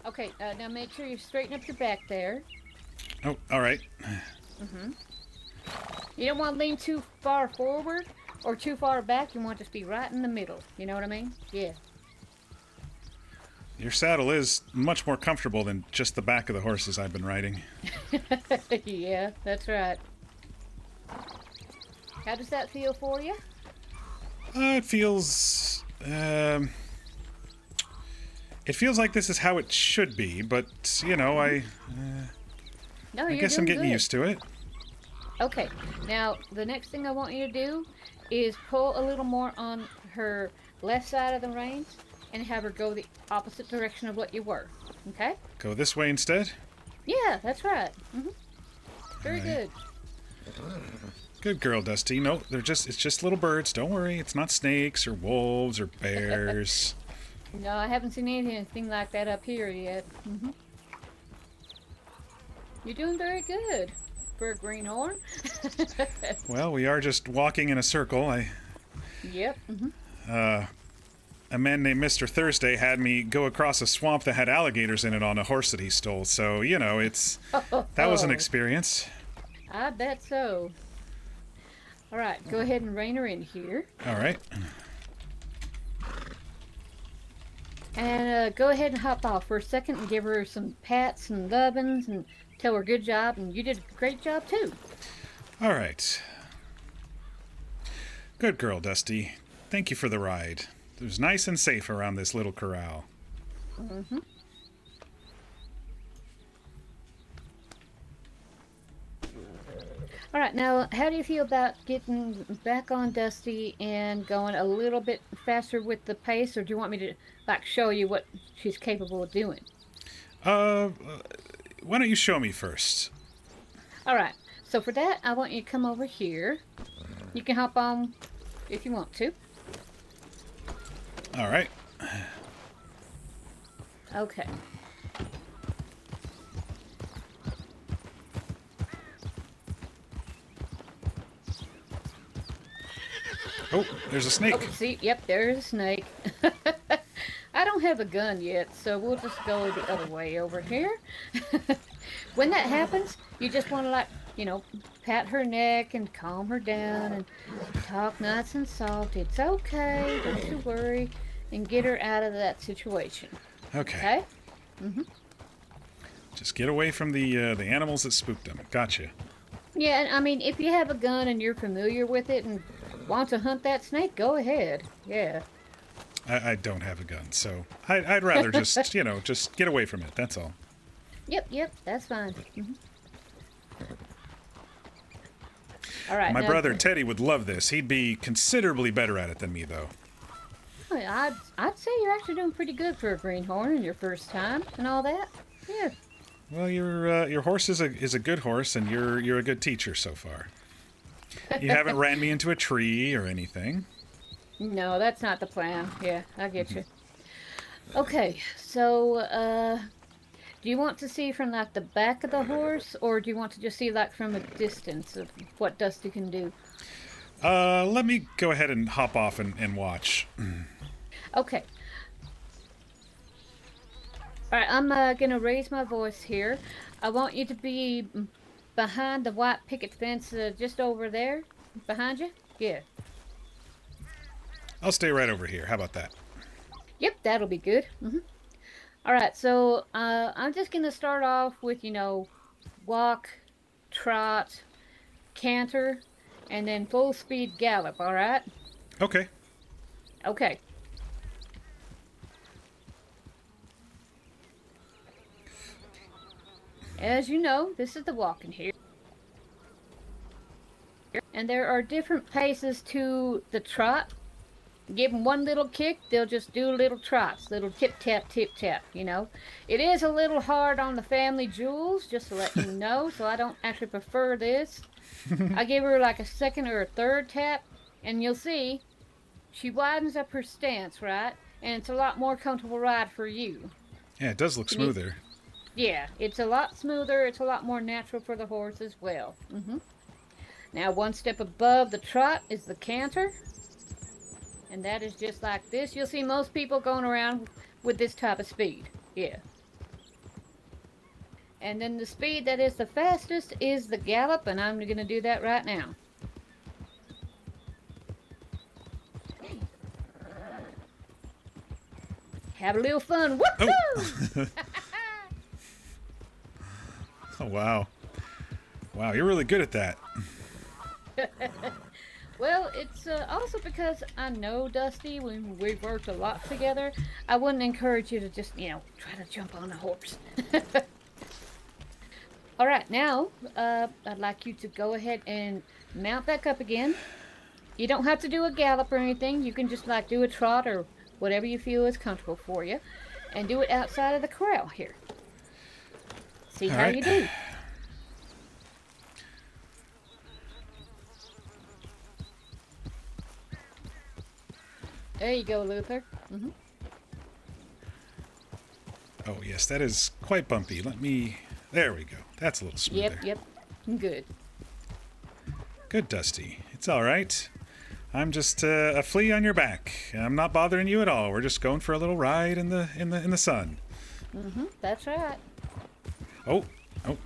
Okay, now make sure you straighten up your back there. Oh, all right. You don't want to lean too far forward or too far back. You want to just be right in the middle. You know what I mean? Yeah. Your saddle is much more comfortable than just the back of the horses I've been riding. Yeah, that's right. How does that feel for you? It feels... it feels like this is how it should be, but, you know, No, I you're guess I'm doing getting good. used to it. Okay, now the next thing I want you to do is pull a little more on her left side of the reins and have her go the opposite direction of what you were. Okay? Go this way instead? Yeah, that's right. Very Alright. good. Good girl, Dusty. No, it's just little birds. Don't worry. It's not snakes or wolves or bears. No, I haven't seen anything like that up here yet. You're doing very good for a greenhorn. Well, we are just walking in a circle. Yep. A man named Mr. Thursday had me go across a swamp that had alligators in it on a horse that he stole. So, you know, that was an experience. I bet so. All right, go ahead and rein her in here. All right. And go ahead and hop off for a second and give her some pats and lovin's and tell her good job. And you did a great job, too. All right. Good girl, Dusty. Thank you for the ride. It was nice and safe around this little corral. All right, now, how do you feel about getting back on Dusty and going a little bit faster with the pace, or do you want me to, like, show you what she's capable of doing? Why don't you show me first? All right, so for that, I want you to come over here. You can hop on if you want to. All right. Okay. Oh, there's a snake. Oh, see, yep, there's a snake. I don't have a gun yet, so we'll just go the other way over here. When that happens, you just want to, like, you know, pat her neck and calm her down and talk nice and soft. It's okay, don't you worry, and get her out of that situation. Okay. Okay? Just get away from the animals that spooked them. Gotcha. Yeah, and I mean, if you have a gun and you're familiar with it and want to hunt that snake, go ahead. Yeah. I don't have a gun, so I'd rather just, you know, just get away from it. That's all. Yep, that's fine. All right. My now- brother Teddy would love this. He'd be considerably better at it than me, though. I'd say you're actually doing pretty good for a greenhorn in your first time and all that. Yeah. Well, your horse is a good horse, and you're a good teacher so far. You haven't ran me into a tree or anything. No, that's not the plan. Yeah, I get you. Okay, so do you want to see from like the back of the horse, or do you want to just see like from a distance of what Dusty can do? Let me go ahead and hop off and watch. Okay. All right, I'm gonna raise my voice here. I want you to be behind the white picket fence, just over there, behind you. Yeah. I'll stay right over here. How about that? Yep, that'll be good. All right, so I'm just gonna start off with, you know, walk, trot, canter, and then full speed gallop. All right. Okay. Okay. As you know, this is the walking here. And there are different paces to the trot. Give them one little kick, they'll just do little trots, little tip-tap, you know. It is a little hard on the family jewels, just to let you know, so I don't actually prefer this. I give her like a second or a third tap, and you'll see she widens up her stance, right? And it's a lot more comfortable ride for you. Yeah, it does look smoother. Yeah, it's a lot smoother. It's a lot more natural for the horse as well. Now, one step above the trot is the canter. And that is just like this. You'll see most people going around with this type of speed. Yeah. And then the speed that is the fastest is the gallop, and I'm going to do that right now. have a little fun. Woohoo! Oh. Oh, wow. Wow, you're really good at that. Well, it's also because I know Dusty, when we've worked a lot together, I wouldn't encourage you to just, try to jump on a horse. All right, now, I'd like you to go ahead and mount back up again. You don't have to do a gallop or anything. You can just, do a trot or whatever you feel is comfortable for you. And do it outside of the corral here. See how you do. There you go, Luther. Mm-hmm. Oh, yes, that is quite bumpy. There we go. That's a little smoother. Yep. Good. Good, Dusty. It's all right. I'm just a flea on your back. I'm not bothering you at all. We're just going for a little ride in the sun. Mm-hmm. That's right. Oh, all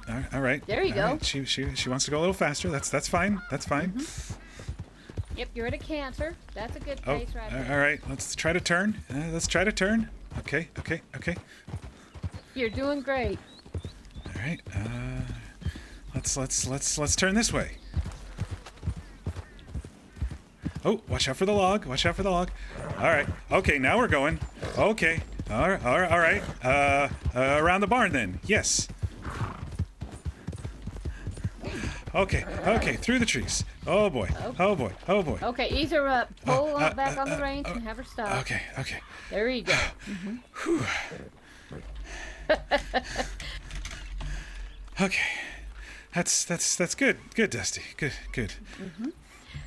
right. There you go. Right. She wants to go a little faster. That's fine. That's fine. Mm-hmm. Yep, you're at a canter. That's a good pace right there. All right. Let's try to turn. Okay. You're doing great. All right. Let's turn this way. Oh, watch out for the log. All right. Okay, now we're going. Okay. All right. Around the barn then. Yes. Okay, through the trees. Oh boy. Okay, ease her up. Pull back on the reins and have her stop. Okay. There you go. Okay. That's good. Good, Dusty. Good.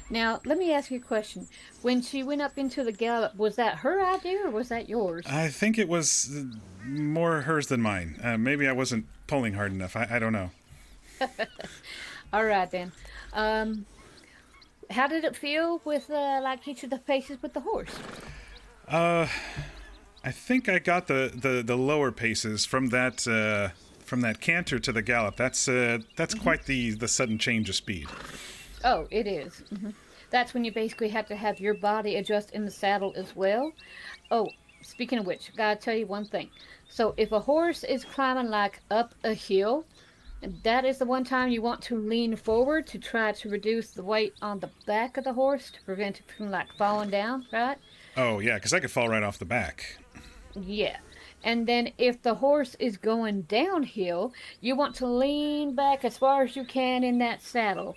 Now, let me ask you a question. When she went up into the gallop, was that her idea or was that yours? I think it was more hers than mine. Maybe I wasn't pulling hard enough. I don't know. All right, then. How did it feel with, each of the paces with the horse? I think I got the lower paces from that canter to the gallop. That's quite the sudden change of speed. Oh, it is. Mm-hmm. That's when you basically have to have your body adjust in the saddle as well. Oh, speaking of which, I gotta tell you one thing. So if a horse is climbing up a hill, that is the one time you want to lean forward to try to reduce the weight on the back of the horse to prevent it from falling down, right? Oh yeah, because I could fall right off the back. Yeah. And then if the horse is going downhill, you want to lean back as far as you can in that saddle,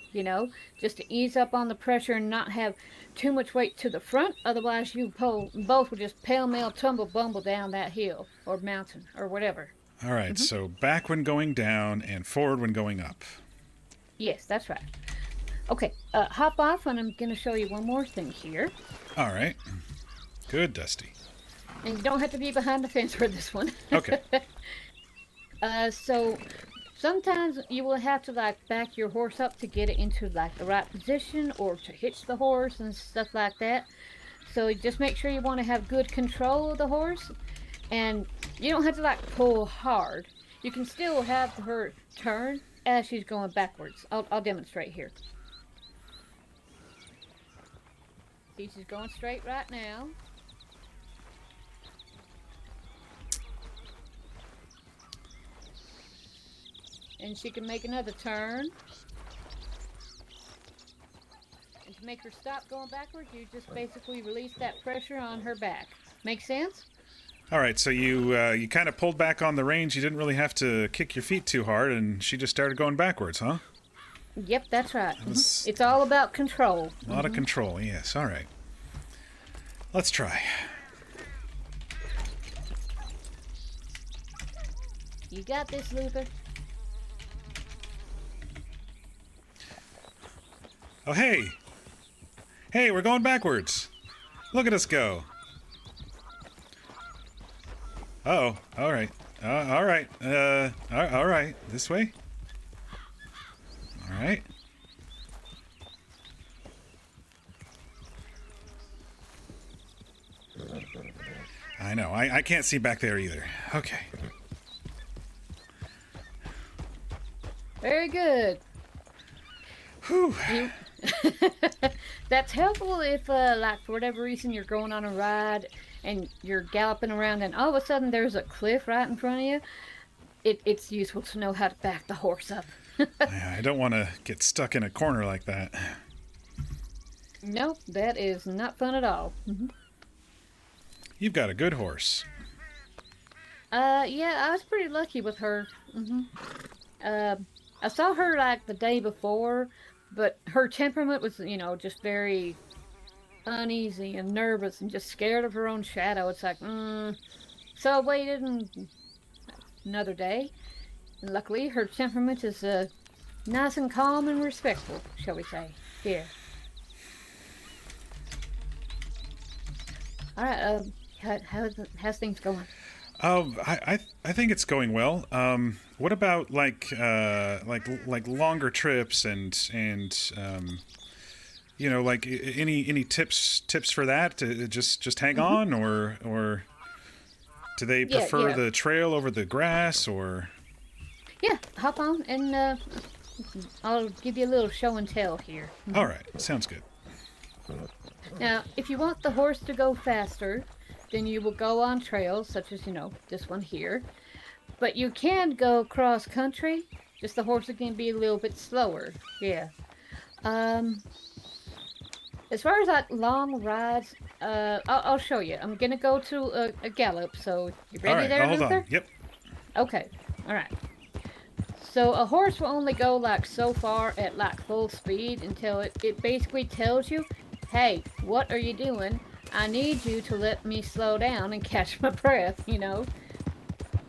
just to ease up on the pressure and not have too much weight to the front. Otherwise, you both will just pell-mell bumble down that hill or mountain or whatever. All right, so back when going down and forward when going up. Yes, that's right. Okay, hop off and I'm going to show you one more thing here. All right. Good, Dusty. And you don't have to be behind the fence for this one. Okay. So sometimes you will have to back your horse up to get it into the right position or to hitch the horse and stuff like that. So just make sure you want to have good control of the horse, and you don't have to pull hard. You can still have her turn as she's going backwards. I'll demonstrate here. See, she's going straight right now. And she can make another turn. And to make her stop going backwards, you just basically release that pressure on her back. Make sense? All right, so you kind of pulled back on the reins. You didn't really have to kick your feet too hard, and she just started going backwards, huh? Yep, that's right. It's all about control. A lot of control, yes. All right. Let's try. You got this, Luther. Oh, hey! Hey, we're going backwards. Look at us go. Oh, all right. All right. All right. This way. All right. I know. I can't see back there either. Okay. Very good. Whew. That's helpful if, like, for whatever reason you're going on a ride and you're galloping around and all of a sudden there's a cliff right in front of you. It's useful to know how to back the horse up. Yeah, I don't want to get stuck in a corner like that. No, that is not fun at all. You've got a good horse. Yeah, I was pretty lucky with her. I saw her like the day before, but her temperament was, just very uneasy and nervous and just scared of her own shadow. It's like, So I waited another day, and luckily her temperament is nice and calm and respectful, shall we say. Here. All right. How's things going? I think it's going well. What about like longer trips and like any tips for that? Just hang on, or do they prefer the trail over the grass, or? Yeah, hop on and I'll give you a little show and tell here. All right, sounds good. Now, if you want the horse to go faster, then you will go on trails such as, this one here. But you can go cross country, just the horse can be a little bit slower. Yeah. As far as like long rides, I'll show you. I'm gonna go to a gallop, so you ready? All right, there, hold Luther? on. Yep. Okay, all right. So a horse will only go like so far at like full speed until it basically tells you, hey, what are you doing? I need you to let me slow down and catch my breath,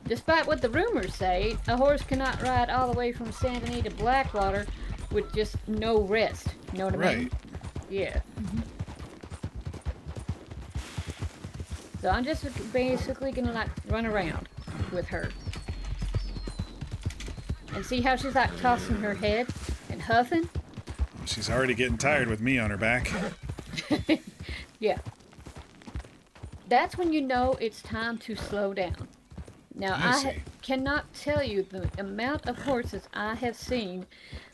Despite what the rumors say, a horse cannot ride all the way from Saint Denis to Blackwater with just no rest. You know what I mean? Right. Yeah. So I'm just basically gonna like run around with her. And see how she's like tossing her head and huffing? She's already getting tired with me on her back. Yeah. That's when you know it's time to slow down. Now, I see. cannot tell you the amount of horses I have seen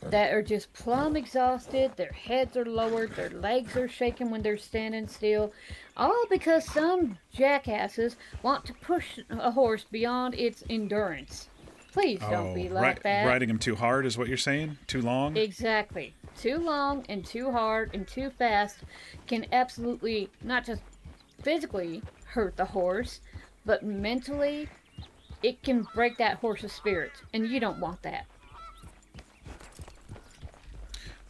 that are just plumb exhausted, their heads are lowered, their legs are shaking when they're standing still, all because some jackasses want to push a horse beyond its endurance. Please don't be like that. Riding him too hard is what you're saying? Too long? Exactly. Too long and too hard and too fast can absolutely not just physically hurt the horse, but mentally it can break that horse's spirit, and you don't want that.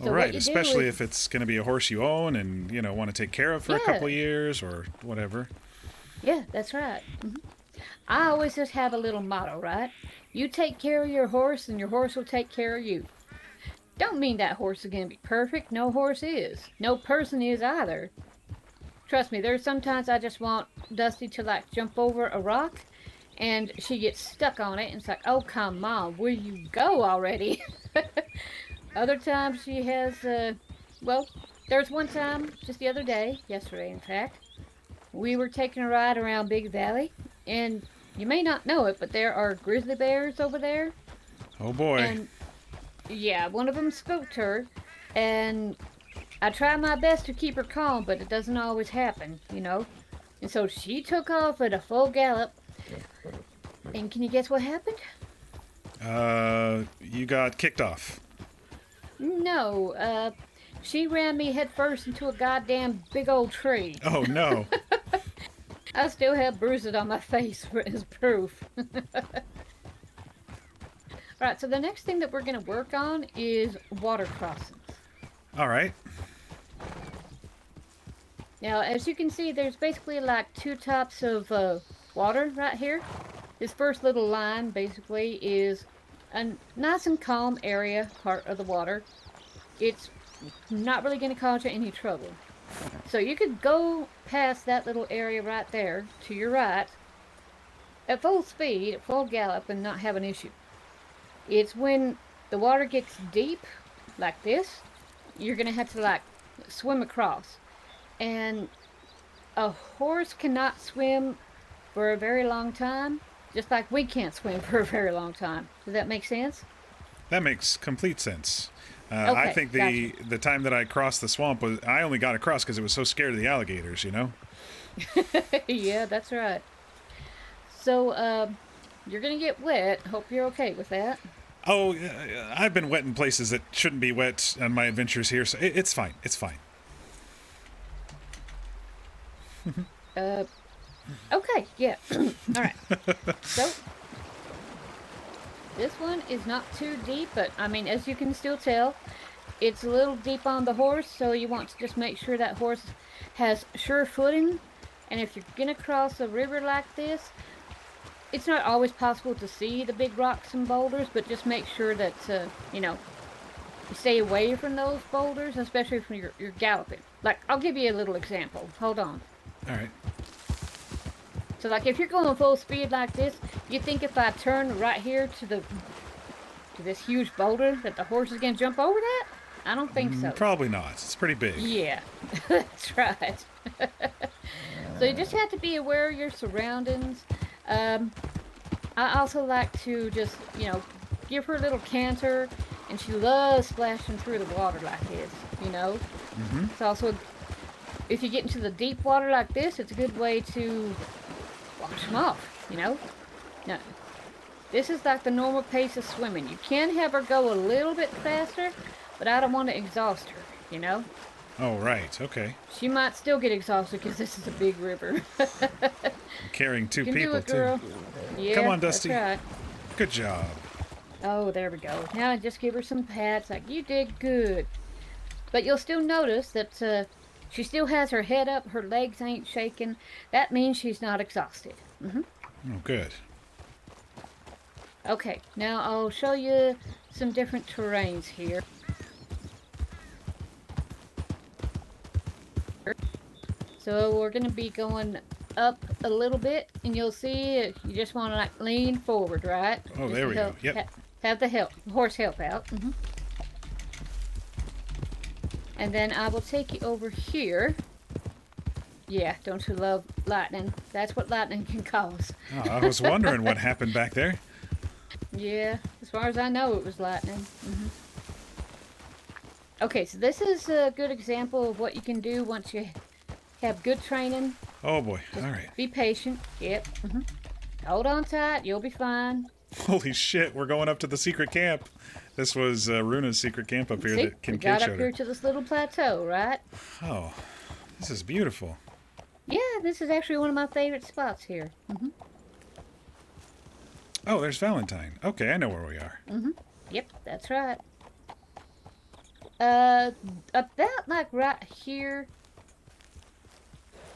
All right, especially if it's going to be a horse you own and, want to take care of for a couple of years or whatever. Yeah, that's right. I always just have a little motto, right? You take care of your horse and your horse will take care of you. Don't mean that horse is going to be perfect. No horse is. No person is either. Trust me, there's sometimes I just want Dusty to like jump over a rock and she gets stuck on it and it's like, oh, come on, will you go already? Other times she has, there's one time, just the other day, yesterday in fact, we were taking a ride around Big Valley, and you may not know it, but there are grizzly bears over there. Oh boy. And yeah, one of them spooked her, and I try my best to keep her calm, but it doesn't always happen, And so she took off at a full gallop, and can you guess what happened? You got kicked off. No, she ran me headfirst into a goddamn big old tree. Oh, no. I still have bruises on my face as proof. Alright, so the next thing that we're going to work on is water crossings. All right. Now, as you can see, there's basically like two tops of water right here. This first little line basically is a nice and calm area, part of the water. It's not really going to cause you any trouble. So you could go past that little area right there to your right at full speed, at full gallop, and not have an issue. It's when the water gets deep, like this, you're going to have to like swim across. And a horse cannot swim for a very long time, just like we can't swim for a very long time. Does that make sense? That makes complete sense. I Okay, think the time that I crossed the swamp was I only got across because it was so scared of the alligators. You know. Yeah, that's right. So, you're gonna get wet. Hope you're okay with that. Oh, I've been wet in places that shouldn't be wet on my adventures here, so it's fine. It's fine. Okay, yeah. All right. So, this one is not too deep, but I mean, as you can still tell, it's a little deep on the horse, so you want to just make sure that horse has sure footing. And if you're gonna cross a river like this, it's not always possible to see the big rocks and boulders, but just make sure that, you know, you stay away from those boulders, especially if you're galloping. Like, I'll give you a little example. Hold on. All right. So, like, if you're going full speed like this, you think if I turn right here to this huge boulder that the horse is going to jump over that? I don't think so. Probably not. It's pretty big. Yeah, that's right. So you just have to be aware of your surroundings. I also like to just, you know, give her a little canter, and she loves splashing through the water like this, you know. Mm-hmm. It's also, if you get into the deep water like this, it's a good way to wash them off, you know. Now, this is like the normal pace of swimming. You can have her go a little bit faster, but I don't want to exhaust her, you know. Oh, right. Okay. She might still get exhausted because this is a big river. Carrying two You can people, do it, girl. too. Yeah, Come on, Dusty. That's Good job. right. Oh, there we go. Now just give her some pats, like, you did good. But you'll still notice that she still has her head up, her legs ain't shaking. That means she's not exhausted. Mm-hmm. Oh, good. Okay, now I'll show you some different terrains here. So we're going to be going up a little bit, and you'll see you just want to like lean forward, right? Oh, Just there to we go. help- Yep. have the horse help out. Mm-hmm. And then I will take you over here. Yeah, don't you love lightning? That's what lightning can cause. Oh, I was wondering what happened back there. Yeah, as far as I know, it was lightning. Mm-hmm. Okay, so this is a good example of what you can do once you have good training. Oh, boy. All right. Be patient. Yep. Mm-hmm. Hold on tight. You'll be fine. Holy shit, we're going up to the secret camp. This was Runa's secret camp up here See, that we Kincaid got up showed here her. to this little plateau, right? Oh, this is beautiful. Yeah, this is actually one of my favorite spots here. Mm-hmm. Oh, there's Valentine. Okay, I know where we are. Mm-hmm. Yep, that's right. About like right here.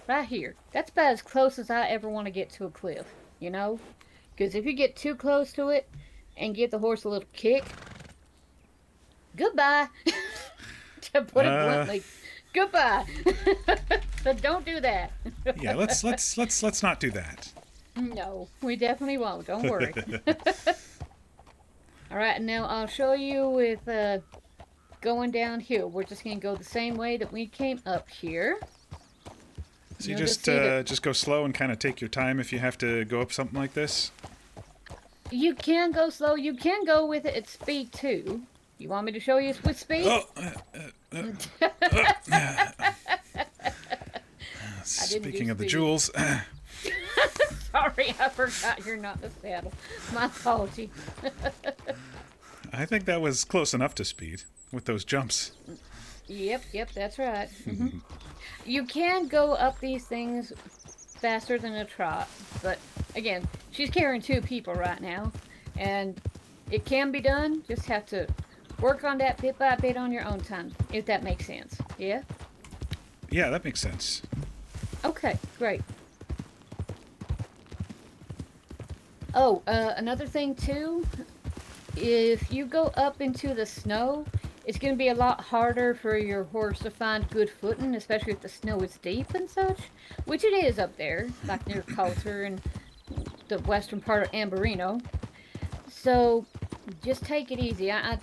Right here. That's about as close as I ever want to get to a cliff, you know? Because if you get too close to it and give the horse a little kick, goodbye. To put it bluntly, goodbye. So don't do that. Yeah, let's not do that. No, we definitely won't. Don't worry. All right, now I'll show you with going downhill. We're just going to go the same way that we came up here. So you You'll just see that- just go slow and kind of take your time if you have to go up something like this. You can go slow. You can go with it at speed too. You want me to show you with speed? Oh. Speaking of the speed. jewels, Sorry, I forgot you're not in the saddle. My apology. I think that was close enough to speed with those jumps. Yep, that's right. Mm-hmm. You can go up these things faster than a trot, but again, she's carrying two people right now, and it can be done. Just have to work on that bit by bit on your own time, if that makes sense. Yeah? Yeah, that makes sense. Okay, great. Oh, another thing too, if you go up into the snow, it's going to be a lot harder for your horse to find good footing, especially if the snow is deep and such, which it is up there, like near Coulter and the western part of Amberino. So just take it easy. I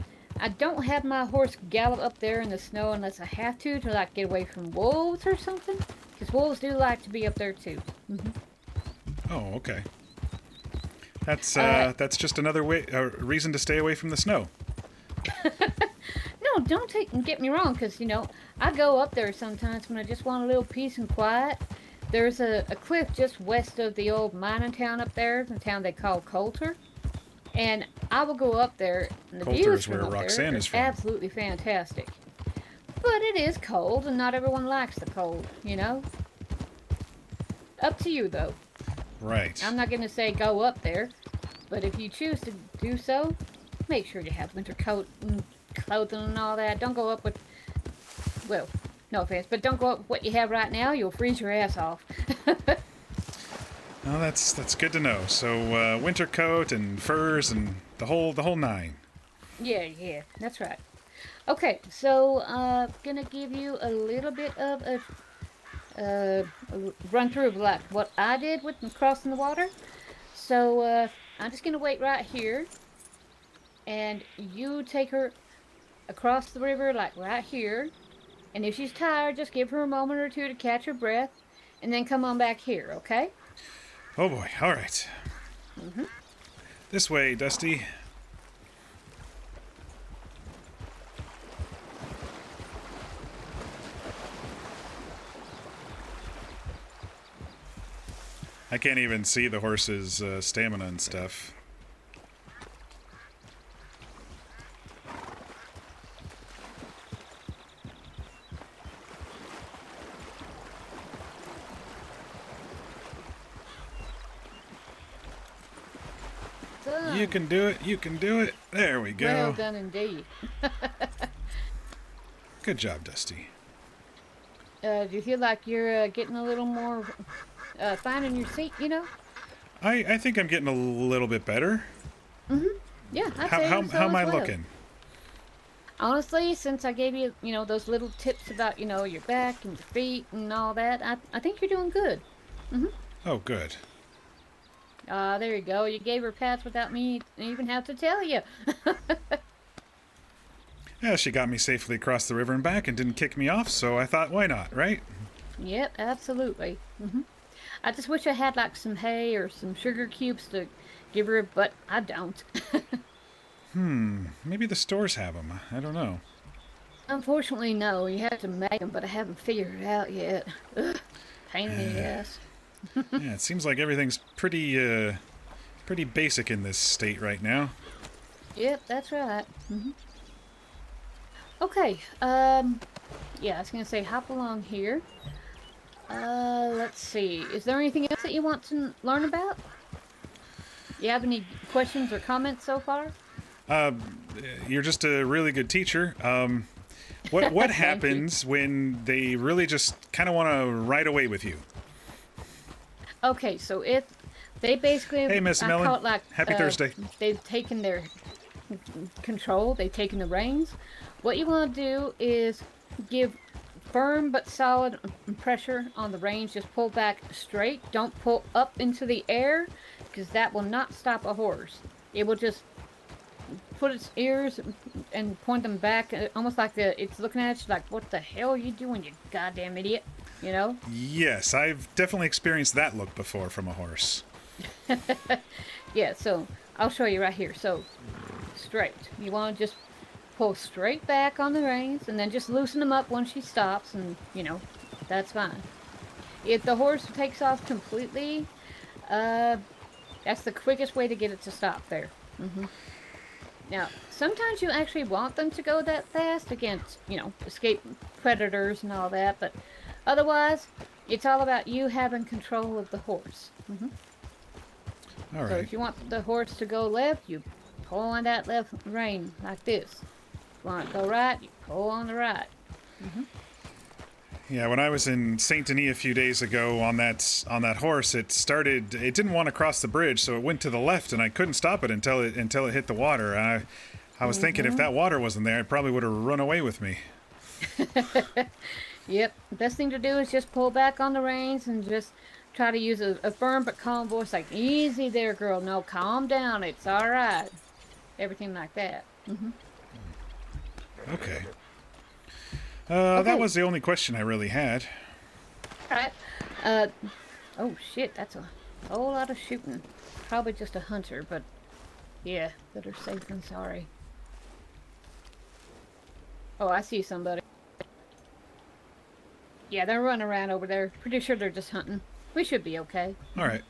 don't have my horse gallop up there in the snow unless I have to like get away from wolves or something, because wolves do like to be up there too. Mm-hmm. Oh, okay. That's just another reason to stay away from the snow. No, get me wrong, because, you know, I go up there sometimes when I just want a little peace and quiet. There's a cliff just west of the old mining town up there, the town they call Coulter. And I will go up there, and the Coulter views is where from up Roxanne there is are from. absolutely fantastic. But it is cold, and not everyone likes the cold, you know? Up to you, though. Right. I'm not going to say go up there, but if you choose to do so, make sure you have winter coat and clothing and all that. Don't go up with, well, no offense, but don't go up with what you have right now. You'll freeze your ass off. Well, that's good to know. So winter coat and furs and the whole nine. Yeah, that's right. Okay, so gonna give you a little bit of a run through of like what I did with crossing the water. So I'm just gonna wait right here, and you take her across the river like right here. And if she's tired, just give her a moment or two to catch her breath, and then come on back here, okay? Oh boy. All right. This way, Dusty. I can't even see the horse's stamina and stuff. Done. You can do it. You can do it. There we go. Well done indeed. Good job, Dusty. Do you feel like you're getting a little more fine in your seat, you know? I think I'm getting a little bit better. Yeah, I'd How say how, so how am as I well. looking? Honestly, since I gave you, you know, those little tips about, you know, your back and your feet and all that, I think you're doing good. Oh, good. There you go. You gave her pats without me even have to tell you. Yeah, she got me safely across the river and back and didn't kick me off, so I thought, why not, right? Yep, absolutely. I just wish I had like some hay or some sugar cubes to give her, but I don't. Maybe the stores have them. I don't know. Unfortunately, no. You have to make them, but I haven't figured it out yet. Ugh, pain in the ass. Yeah, it seems like everything's pretty basic in this state right now. Yep, that's right. Okay, yeah, I was gonna say hop along here. Let's see. Is there anything else that you want to learn about? You have any questions or comments so far? You're just a really good teacher. What Thank you. happens when they really just kind of want to ride away with you? Okay, so if they basically, Hey, Miss I Mellon. call it like Happy Thursday. They've taken their control. They've taken the reins. What you want to do is give firm but solid pressure on the reins. Just pull back straight. Don't pull up into the air, because that will not stop a horse. It will just put its ears and point them back, almost like it's looking at you like, what the hell are you doing, you goddamn idiot? You know? Yes, I've definitely experienced that look before from a horse. Yeah, so I'll show you right here. So straight. You want to just pull straight back on the reins and then just loosen them up when she stops, and you know, that's fine. If the horse takes off completely, that's the quickest way to get it to stop there. Now, sometimes you actually want them to go that fast against, you know, escape predators and all that, but otherwise, it's all about you having control of the horse. All So right. if you want the horse to go left, you pull on that left rein like this. If you want it to go right, you pull on the right. Yeah, when I was in Saint Denis a few days ago on that horse, it didn't want to cross the bridge, so it went to the left, and I couldn't stop it until it hit the water. I was thinking if that water wasn't there, it probably would have run away with me. Yep. The best thing to do is just pull back on the reins and just try to use a firm but calm voice, like, easy there, girl. No, calm down. It's all right. Everything like that. Okay. Okay. That was the only question I really had. All right. Oh, shit. That's a whole lot of shooting. Probably just a hunter, but yeah, better safe than sorry. Oh, I see somebody. Yeah, they're running around over there. Pretty sure they're just hunting. We should be okay. All right.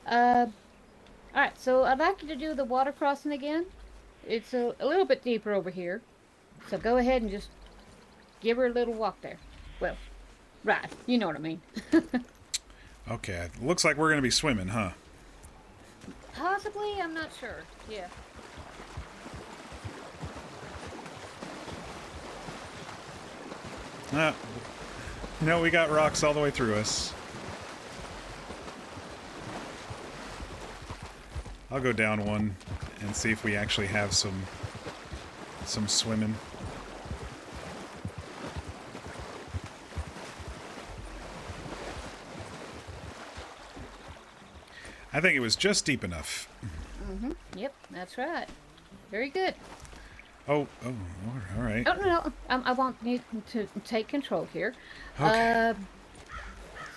Alright, so I'd like you to do the water crossing again. It's a little bit deeper over here. So go ahead and just give her a little walk there. Well, right, you know what I mean. Okay. Looks like we're going to be swimming, huh? Possibly, I'm not sure. Yeah. No, we got rocks all the way through us. I'll go down one and see if we actually have some swimming. I think it was just deep enough. Yep, that's right. Very good. Oh, all right. Oh, no. I want you to take control here. Okay.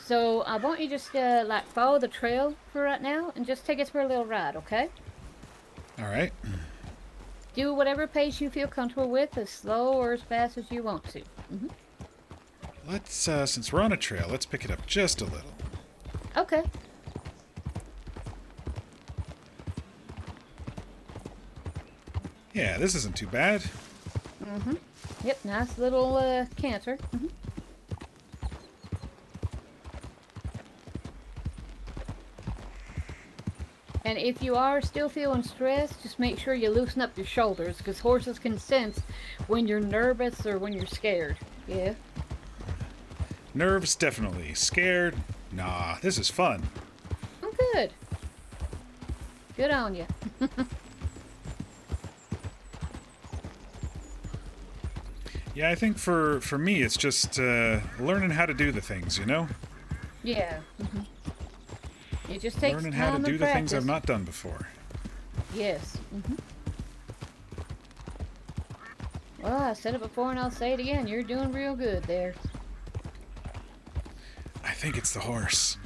So I want you just like follow the trail for right now and just take us for a little ride, okay? All right. Do whatever pace you feel comfortable with, as slow or as fast as you want to. Let's, since we're on a trail, let's pick it up just a little. Okay. Yeah, this isn't too bad. Yep, nice little canter. And if you are still feeling stressed, just make sure you loosen up your shoulders, because horses can sense when you're nervous or when you're scared. Yeah? Nerves, definitely. Scared? Nah, this is fun. I'm good. Good on you. Yeah, I think for me, it's just learning how to do the things, you know? Yeah. It just takes Learning time how to and do the things practice. I've not done before. Yes. Well, I said it before and I'll say it again. You're doing real good there. I think it's the horse.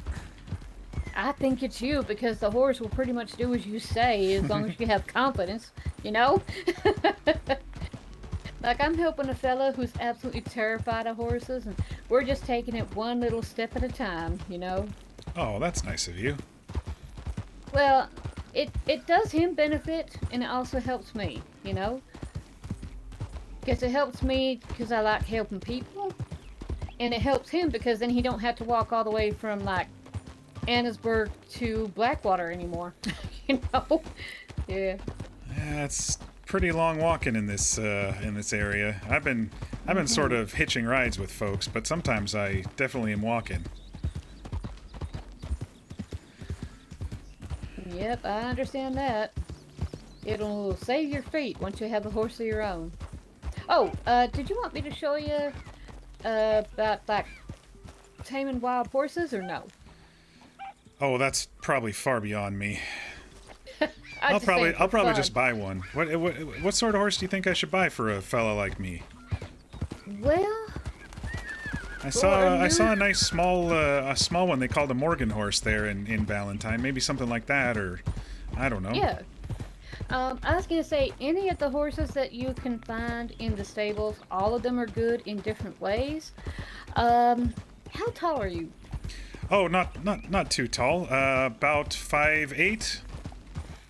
I think it's you, because the horse will pretty much do as you say as long as you have confidence, you know? Like, I'm helping a fella who's absolutely terrified of horses, and we're just taking it one little step at a time, you know? Oh, that's nice of you. Well, it does him benefit, and it also helps me, you know? Because it helps me because I like helping people, and it helps him because then he don't have to walk all the way from, like, Annisburg to Blackwater anymore, you know? Yeah. Yeah, it's pretty long walking in this area. I've been sort of hitching rides with folks, but sometimes I definitely am walking. Yep, I understand that. It'll save your feet once you have a horse of your own. Oh, did you want me to show you about, like, taming wild horses, or no? Oh, that's probably far beyond me. I'll just saying for probably fun. just buy one. What sort of horse do you think I should buy for a fella like me? Well, I saw a nice small one they called a Morgan horse there in Valentine. Maybe something like that, or I don't know. yeah. I was gonna say, any of the horses that you can find in the stables, all of them are good in different ways. How tall are you? Oh, not too tall. About 5'8",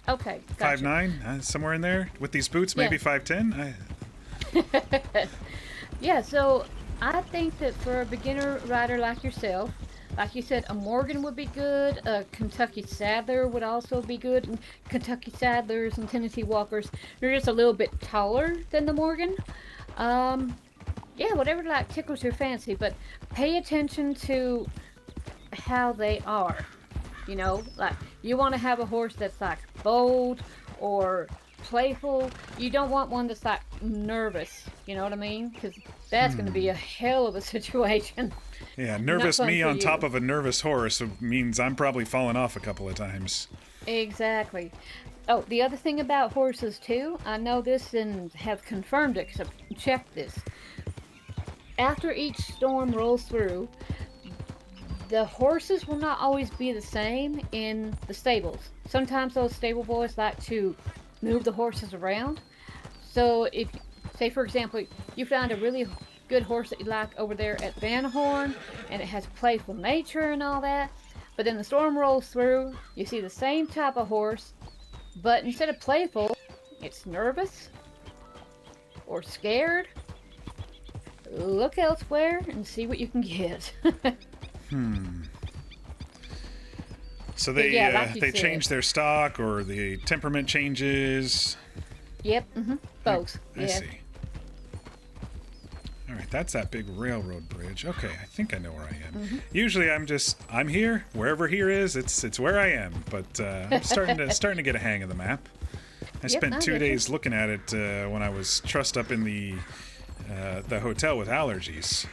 Okay, gotcha. 5'9", somewhere in there. With these boots, maybe Yeah. 5'10". Yeah, so I think that for a beginner rider like yourself, like you said, a Morgan would be good. A Kentucky Saddler would also be good. And Kentucky Saddlers and Tennessee Walkers, they're just a little bit taller than the Morgan. Yeah, whatever like tickles your fancy, but pay attention to how they are. You know, like you want to have a horse that's like bold or playful. You don't want one that's like nervous. You know what I mean? Because that's going to be a hell of a situation. Yeah, nervous fun me for on you. top of a nervous horse means I'm probably falling off a couple of times. Exactly. Oh, the other thing about horses too, I know this and have confirmed it, because I've checked this. After each storm rolls through, the horses will not always be the same in the stables. Sometimes those stable boys like to move the horses around. So say for example, you found a really good horse that you like over there at Van Horn, and it has playful nature and all that. But then the storm rolls through, you see the same type of horse, but instead of playful, it's nervous or scared. Look elsewhere and see what you can get. So they yeah, like you they said. change their stock, or the temperament changes. Yep, both. I see. All right, that's that big railroad bridge. Okay, I think I know where I am. Usually, I'm here. Wherever here is, it's where I am. But I'm starting to get a hang of the map. I spent I 2 get days looking at it when I was trussed up in the hotel with allergies.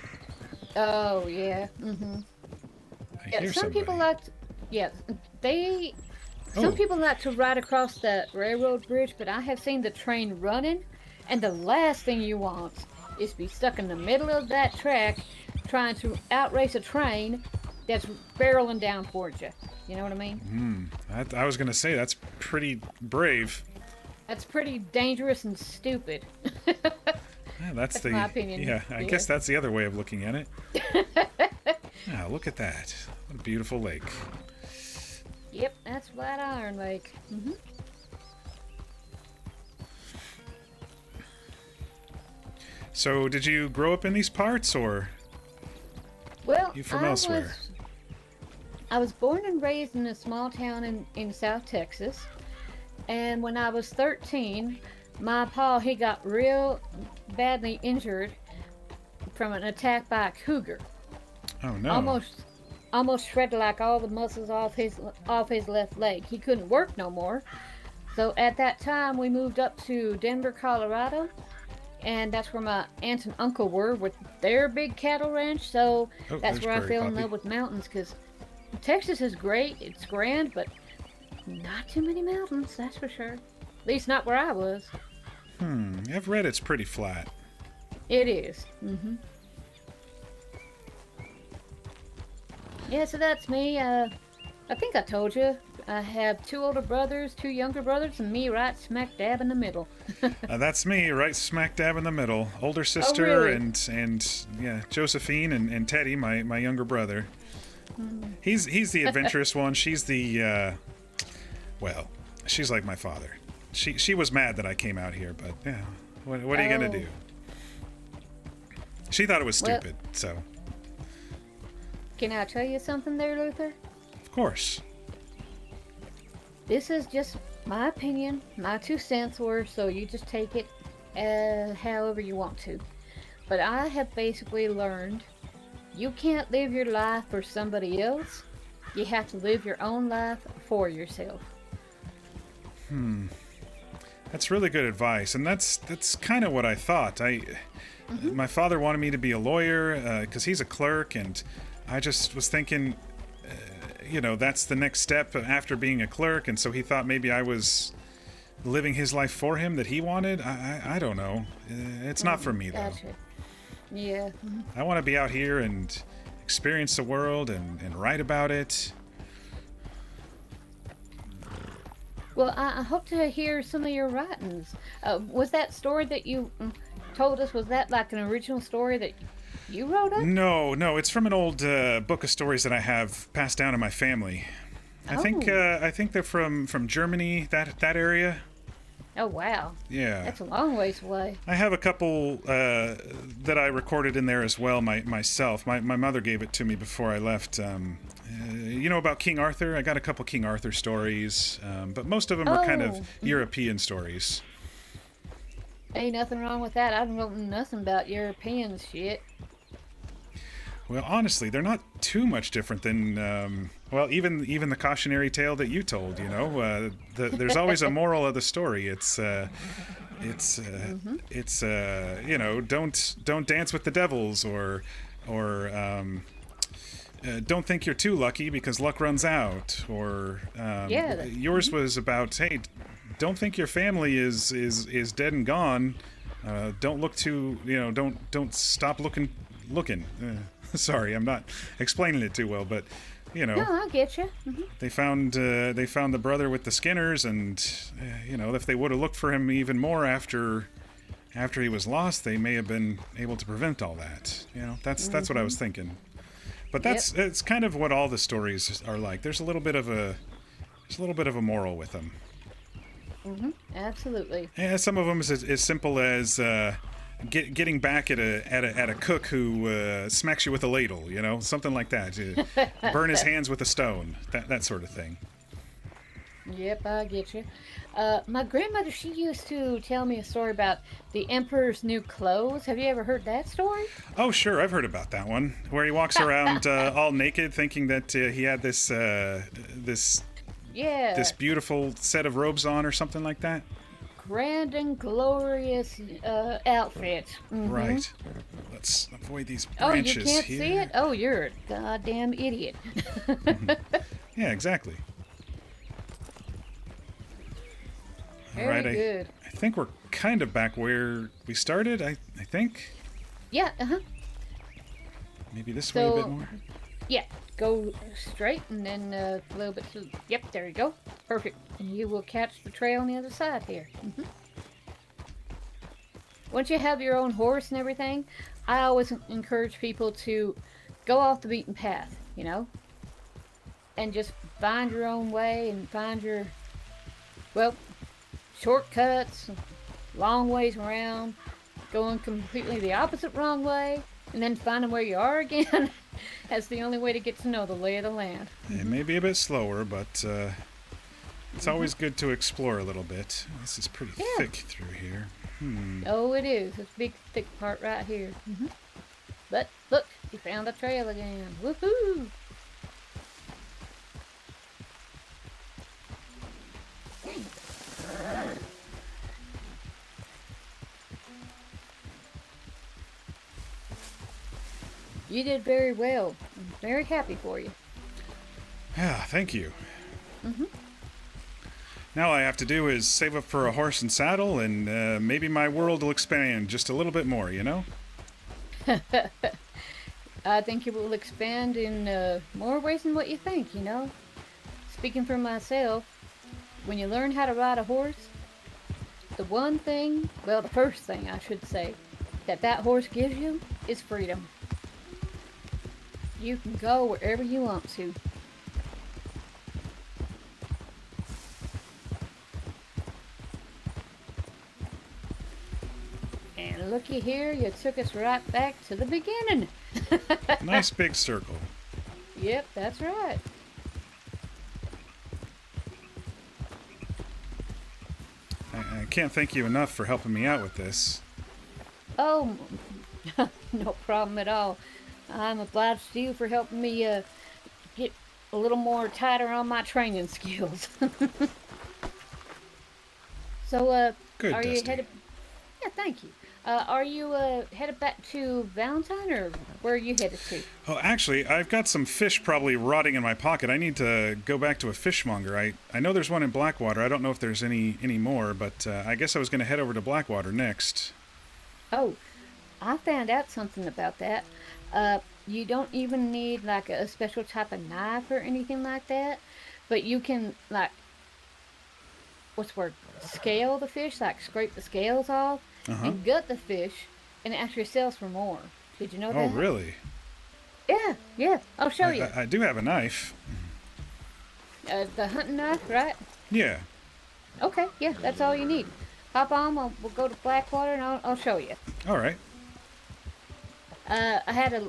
Oh yeah. I Yeah, hear some somebody. people like, some people like to ride across the railroad bridge, but I have seen the train running, and the last thing you want is to be stuck in the middle of that track trying to outrace a train that's barreling down towards you. You know what I mean? I was gonna say that's pretty brave. That's pretty dangerous and stupid. Yeah, that's my opinion. Yeah, I Yeah. guess that's the other way of looking at it. Look at that. What a beautiful lake. Yep, that's Flatiron Lake. So, did you grow up in these parts, or Well, you from elsewhere? I was born and raised in a small town in South Texas. And when I was 13, my pa, he got real badly injured from an attack by a cougar. Oh no! Almost shredded like all the muscles off his left leg. He couldn't work no more. So at that time, we moved up to Denver, Colorado. And that's where my aunt and uncle were with their big cattle ranch. So Oh, that's there's where I Prairie fell in Puppy. love with mountains, because Texas is great. It's grand, but not too many mountains, that's for sure. At least not where I was. I've read it's pretty flat. It is. Yeah, so that's me. I think I told you. I have 2 older brothers, 2 younger brothers, and me right smack dab in the middle. That's me, right smack dab in the middle. Older sister really? and yeah, Josephine and Teddy, my younger brother. He's the adventurous one. She's the well, she's like my father. She was mad that I came out here, but yeah, what are you gonna Oh. do? She thought it was Well- stupid, so Can I tell you something there, Luther? of course. This is just my opinion, my 2 cents worth, so you just take it however you want to. But I have basically learned you can't live your life for somebody else. You have to live your own life for yourself. That's really good advice, and that's kind of what I thought. My father wanted me to be a lawyer because he's a clerk, and I just was thinking, that's the next step after being a clerk, and so he thought maybe I was living his life for him that he wanted. I don't know. It's not for me, though. Gotcha. Yeah. I want to be out here and experience the world and write about it. Well, I hope to hear some of your writings. Was that story that you told us, was that like an original story that you wrote up? No, it's from an old book of stories that I have passed down in my family. I think they're from Germany, that area. Oh, wow. Yeah. That's a long ways away. I have a couple that I recorded in there as well myself. My mother gave it to me before I left. You know about King Arthur? I got a couple King Arthur stories, but most of them are kind of European stories. Ain't nothing wrong with that. I don't know nothing about European shit. Well, honestly, they're not too much different than, even the cautionary tale that you told. There's always a moral of the story. It's don't dance with the devils, or don't think you're too lucky because luck runs out. Or yours was about, hey, don't think your family is dead and gone. Don't look too, don't stop looking. Sorry, I'm not explaining it too well, but No, I get you. they found the brother with the Skinners, and if they would have looked for him even more after after he was lost, they may have been able to prevent all that. You know, that's what I was thinking. But it's kind of what all the stories are like. There's a little bit of a moral with them. Absolutely. Yeah, some of them is as simple as getting back at a cook who smacks you with a ladle. You know, something like that. Burn his hands with a stone. That sort of thing. Yep, I get you. My grandmother, she used to tell me a story about the Emperor's new clothes. Have you ever heard that story? Oh, sure, I've heard about that one, where he walks around all naked, thinking that he had this beautiful set of robes on, or something like that. Grand and glorious outfit. Right. Let's avoid these Oh, branches you can't here. see it? Oh, you're a goddamn idiot. Yeah, exactly. Very All right, good. I think we're kind of back where we started. I think Yeah, maybe this way a bit So- more. Yeah, go straight and then a little bit to... Yep, there you go. Perfect. And you will catch the trail on the other side here. Once you have your own horse and everything, I always encourage people to go off the beaten path, you know? And just find your own way and find your, well, shortcuts, long ways around, going completely the opposite wrong way, and then finding where you are again. That's the only way to get to know the lay of the land. It may be a bit slower, but it's always good to explore a little bit. This is pretty thick through here. Oh, it is. This big, thick part right here. But, look, you found the trail again. Woohoo! You did very well. I'm very happy for you. Yeah, thank you. Now all I have to do is save up for a horse and saddle, and maybe my world will expand just a little bit more, you know? I think it will expand in more ways than what you think, you know? Speaking for myself, when you learn how to ride a horse, the one thing, well, the first thing I should say, that horse gives you is freedom. You can go wherever you want to. And looky here, you took us right back to the beginning. Nice big circle. Yep, that's right. I can't thank you enough for helping me out with this. Oh, no problem at all. I'm obliged to you for helping me get a little more tighter on my training skills. So, Good, are you Dusty. headed? Yeah, thank you. Are you headed back to Valentine, or where are you headed to? Oh, actually, I've got some fish probably rotting in my pocket. I need to go back to a fishmonger. I know there's one in Blackwater. I don't know if there's any more, but I guess I was going to head over to Blackwater next. Oh, I found out something about that. You don't even need like a special type of knife or anything like that, but you can like, what's the word? Scale the fish, like scrape the scales off and gut the fish, and it actually sells for more. Did you know that? Oh, really? Yeah. I'll show you. I do have a knife. The hunting knife, right? Yeah. Okay, yeah, that's all you need. Hop on, we'll go to Blackwater, and I'll show you. All right. I had a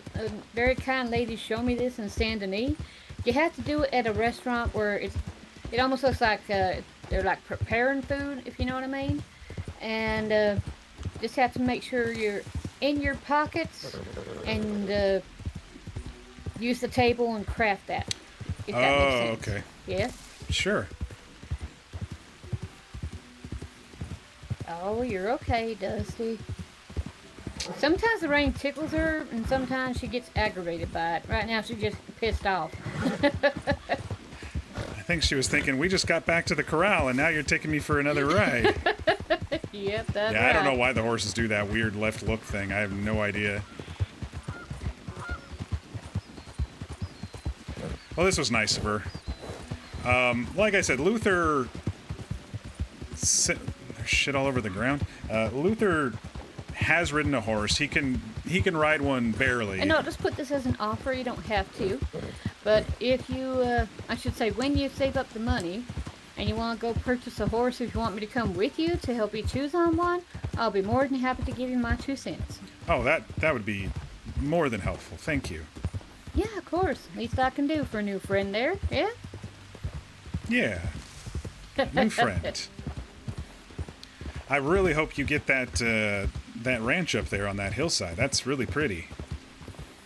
very kind lady show me this in Saint Denis. You have to do it at a restaurant where it almost looks like they're like preparing food, if you know what I mean. And just have to make sure you're in your pockets and use the table and craft that. If that makes sense. Okay. Yeah. Sure. Oh, you're okay, Dusty. Sometimes the rain tickles her, and sometimes she gets aggravated by it. Right now, she's just pissed off. I think she was thinking, we just got back to the corral, and now you're taking me for another ride. Yep, that's Yeah, right. I don't know why the horses do that weird left look thing. I have no idea. Well, this was nice of her. Like I said, Luther... There's shit all over the ground. Luther has ridden a horse. He can ride one barely. And no, just put this as an offer. You don't have to. But if you, I should say, when you save up the money and you want to go purchase a horse, if you want me to come with you to help you choose on one, I'll be more than happy to give you my 2 cents. Oh, that would be more than helpful. Thank you. Yeah, of course. Least I can do for a new friend there, yeah? Yeah. New friend. I really hope you get that ranch up there on that hillside. That's really pretty.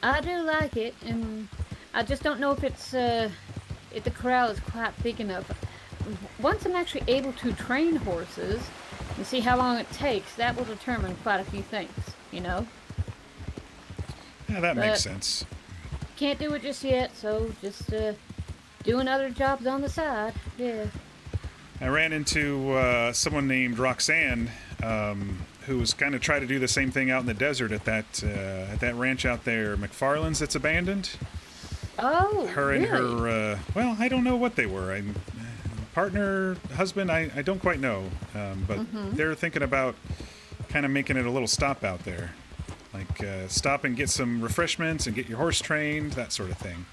I do like it, and I just don't know if it's, if the corral is quite big enough. Once I'm actually able to train horses and see how long it takes, that will determine quite a few things, you know? Yeah, that makes sense. Can't do it just yet, so just doing other jobs on the side. Yeah. I ran into someone named Roxanne, who was kind of trying to do the same thing out in the desert at that ranch out there, McFarland's, that's abandoned. Oh, Her and her, well, I don't know what they were. Partner, husband, I don't quite know. But they're thinking about kind of making it a little stop out there. Like, stop and get some refreshments and get your horse trained, that sort of thing.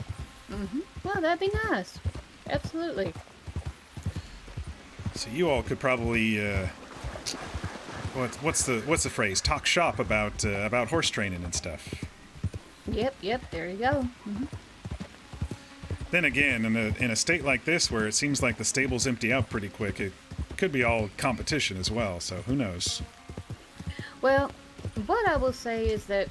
Well, that'd be nice. Absolutely. So you all could probably, what's the phrase? Talk shop about horse training and stuff. Yep, there you go. Then again, in a state like this where it seems like the stables empty out pretty quick, it could be all competition as well, so who knows? Well, what I will say is that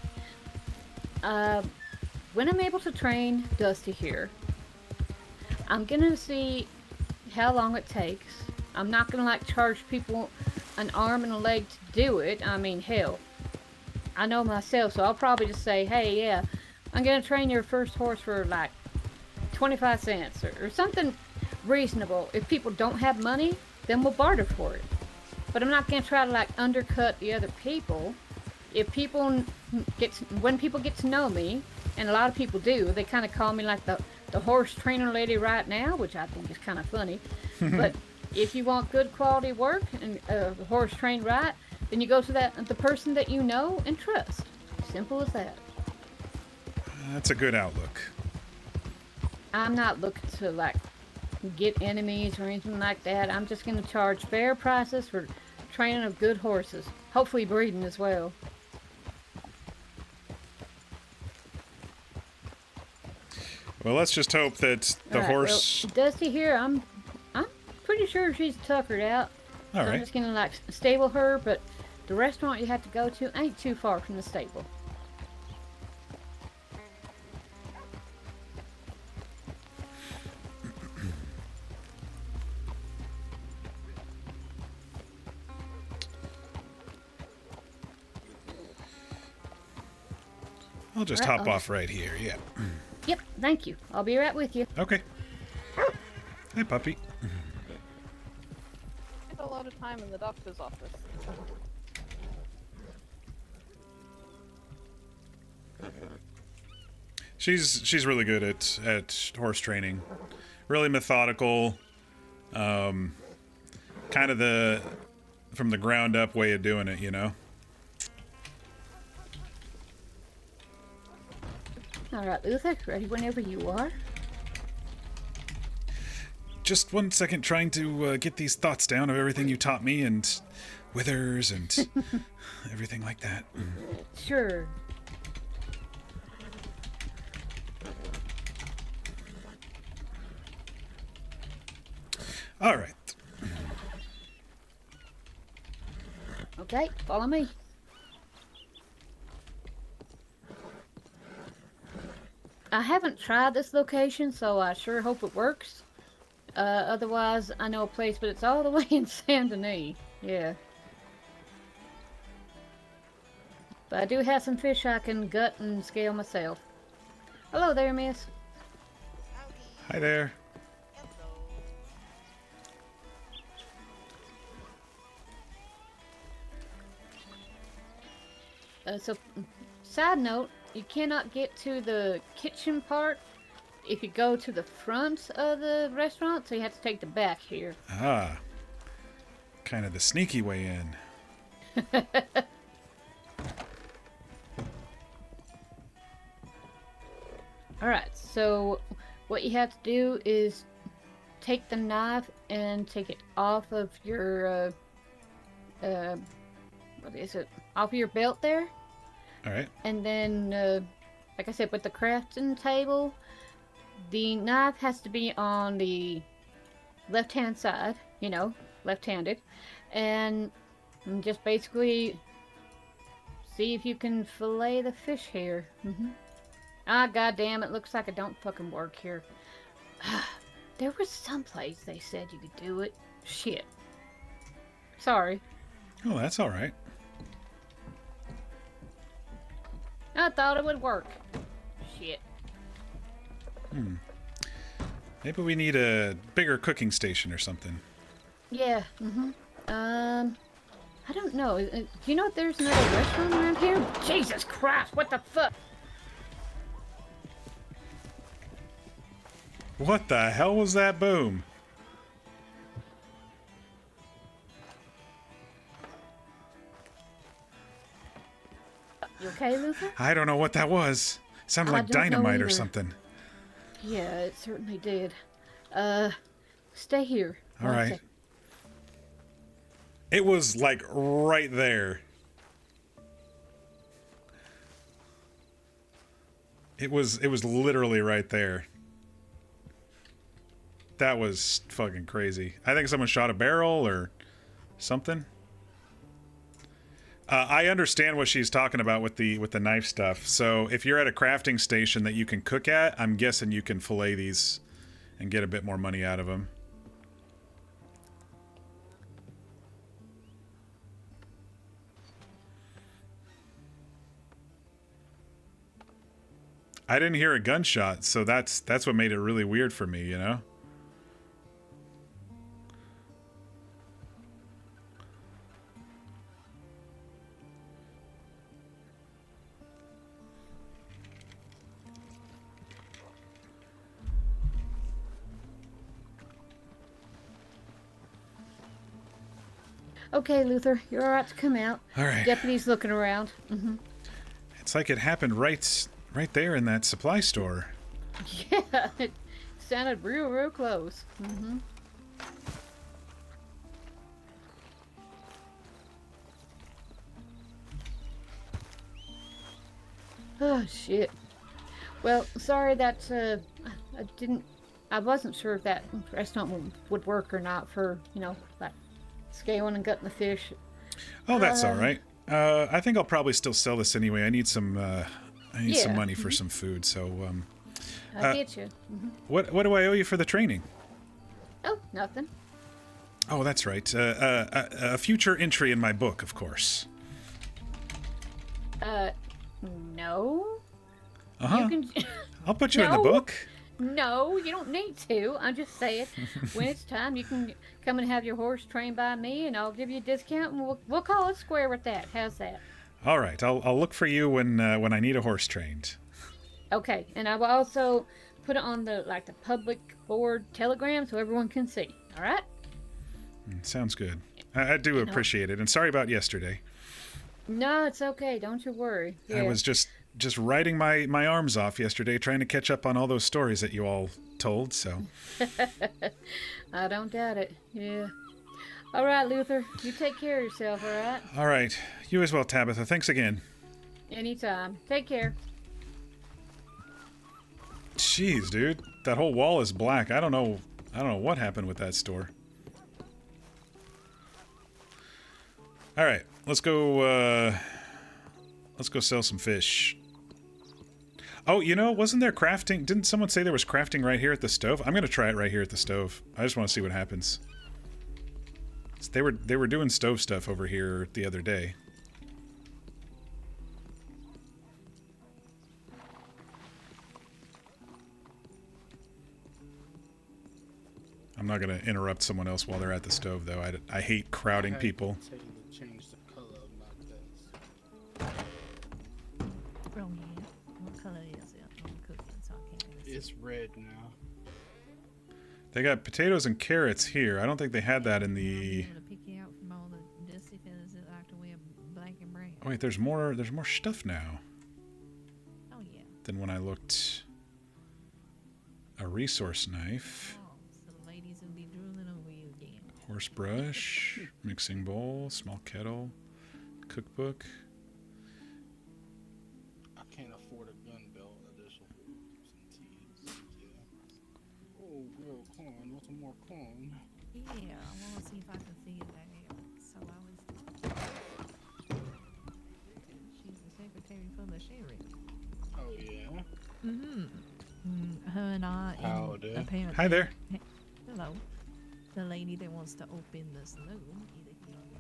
when I'm able to train Dusty here, I'm gonna see how long it takes. I'm not gonna like charge people an arm and a leg to do it. I mean, hell, I know myself, so I'll probably just say, hey, yeah, I'm gonna train your first horse for like 25 cents or something reasonable. If people don't have money, then we'll barter for it. But I'm not gonna try to like undercut the other people. If people when people get to know me, and a lot of people do, they kind of call me like the horse trainer lady right now, which I think is kind of funny. But if you want good quality work and the horse trained right, then you go to the person that you know and trust. Simple as that. That's a good outlook. I'm not looking to like get enemies or anything like that. I'm just going to charge fair prices for training of good horses. Hopefully breeding as well. Well, let's just hope that the horse... Well, Dusty here, I'm pretty sure she's tuckered out. All right. I'm just gonna like stable her, but the restaurant you have to go to ain't too far from the stable. I'll just hop off right here, yeah. Yep, thank you. I'll be right with you. Okay. Hey, puppy. A lot of time in the doctor's office. She's really good at horse training. Really methodical. Kind of the from the ground up way of doing it, you know. All right, Luther, ready whenever you are. Just 1 second, trying to get these thoughts down of everything you taught me and withers and everything like that. Sure. All right. Okay, follow me. I haven't tried this location, so I sure hope it works. Otherwise, I know a place, but it's all the way in Saint Denis. Yeah. But I do have some fish I can gut and scale myself. Hello there, miss. Hi there. So, side note, you cannot get to the kitchen part if you go to the front of the restaurant, so you have to take the back here. Ah. Kind of the sneaky way in. Alright, so what you have to do is take the knife and take it off of your, what is it? Off of your belt there. Alright. And then, like I said, with the crafting table, the knife has to be on the left-hand side, you know, left-handed. And just basically see if you can fillet the fish here. Ah, goddamn, it looks like it don't fucking work here. There was some place they said you could do it. Shit. Sorry. Oh, that's alright. I thought it would work. Shit. Maybe we need a bigger cooking station or something. Yeah, I don't know. Do you know if there's another restaurant around here? Jesus Christ, what the fuck? What the hell was that boom? You okay, Luther? I don't know what that was. It sounded I like don't know dynamite or either. something. Yeah, it certainly did. Stay here. All One right. sec. It was like right there. It was literally right there. That was fucking crazy. I think someone shot a barrel or something. I understand what she's talking about with the knife stuff. So if you're at a crafting station that you can cook at, I'm guessing you can fillet these and get a bit more money out of them. I didn't hear a gunshot, so that's what made it really weird for me, you know? Okay, Luther, you're alright to come out. All right. Deputy's looking around. It's like it happened right there in that supply store. Yeah, it sounded real close. Oh, shit. Well, sorry that, I wasn't sure if that restaurant would work or not for, you know, like, scaling and gutting the fish. Oh, that's all right. I think I'll probably still sell this anyway. I need some Yeah. money for some food. So, I get you. what do I owe you for the training? Oh, nothing. Oh, that's right. A future entry in my book, of course. No. Uh-huh. You can... I'll put you in the No. book. No, you don't need to. I'm just saying, when it's time, you can come and have your horse trained by me, and I'll give you a discount, and we'll call it square with that. How's that? All right. I'll look for you when I need a horse trained. Okay, and I will also put it on the public board telegram so everyone can see. All right? Sounds good. I do appreciate it. And sorry about yesterday. No, it's okay. Don't you worry. I was just riding my arms off yesterday trying to catch up on all those stories that you all told, so. I don't doubt it. Yeah. All right, Luther. You take care of yourself, all right? All right. You as well, Tabitha. Thanks again. Anytime. Take care. Jeez, dude. That whole wall is black. I don't know what happened with that store. All right. Let's go sell some fish. Oh, you know, wasn't there crafting? Didn't someone say there was crafting right here at the stove? I'm going to try it right here at the stove. I just want to see what happens. They were doing stove stuff over here the other day. I'm not going to interrupt someone else while they're at the stove, though. I hate crowding people. Tell you to change the color of my vest. Oh yeah. What color is it? I'm cooking, so I can't really see. It's red now. They got potatoes and carrots here. I don't think they had that in the... I'm able to pick you out from all the dusty fellas that like to wear black and brown. Oh, wait, there's more stuff now Oh yeah. than when I looked A resource knife. Oh, so the ladies will be drooling over you again. Horse brush. Mixing bowl. Small kettle. Cookbook. I can't afford a gun belt. Additional some teas. Yeah. Oh, girl, corn. Want some more corn? Yeah, I want to see if I can figure that out. So I was. She's the secretary for the sheriff. Oh, yeah. Her and I. Howdy. Apparently. Hi there. Hello. The lady that wants to open the saloon. Either here or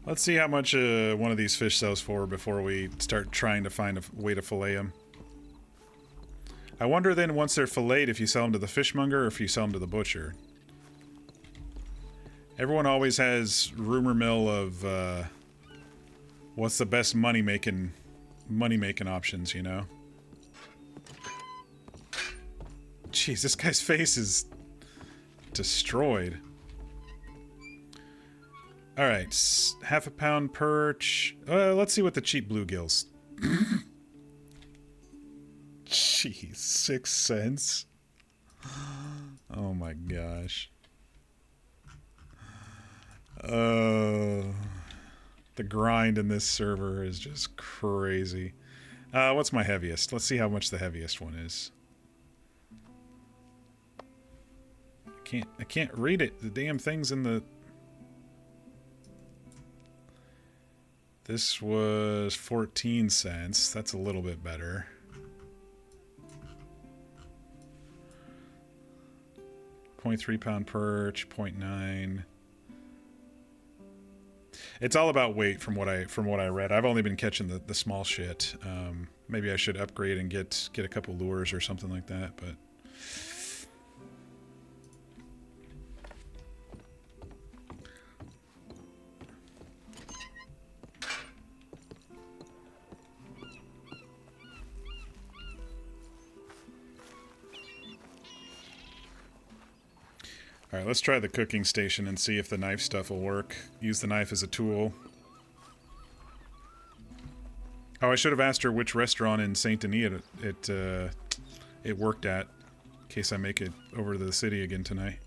Let's see how much one of these fish sells for before we start trying to find a way to fillet them. I wonder then, once they're filleted, if you sell them to the fishmonger or if you sell them to the butcher. Everyone always has rumor mill of what's the best money making options, you know? Jeez, this guy's face is destroyed. All right, half a pound perch. Let's see what the cheap bluegills. Jeez, 6 cents. Oh my gosh. The grind in this server is just crazy. What's my heaviest? Let's see how much the heaviest one is. I can't read it. The damn thing's in the... This was 14 cents. That's a little bit better. .3 pound perch, 0.9. It's all about weight from what I read. I've only been catching the small shit. Maybe I should upgrade and get a couple lures or something like that, but all right, let's try the cooking station and see if the knife stuff will work. Use the knife as a tool. Oh, I should have asked her which restaurant in Saint Denis it worked at, in case I make it over to the city again tonight.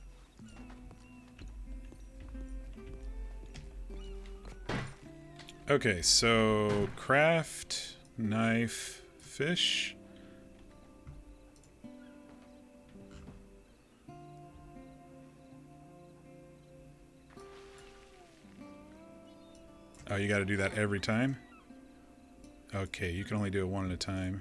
Okay, so craft, knife, fish. Oh, you got to do that every time? Okay, you can only do it one at a time.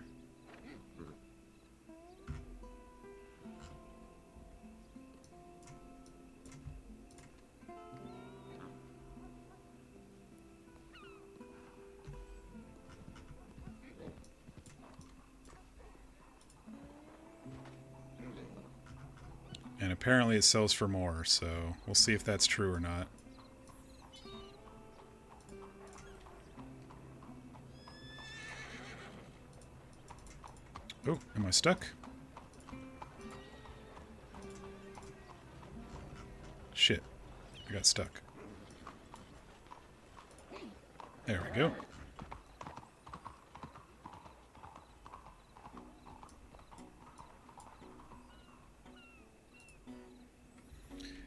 And apparently it sells for more, so we'll see if that's true or not. Oh, am I stuck? Shit. I got stuck. There we go.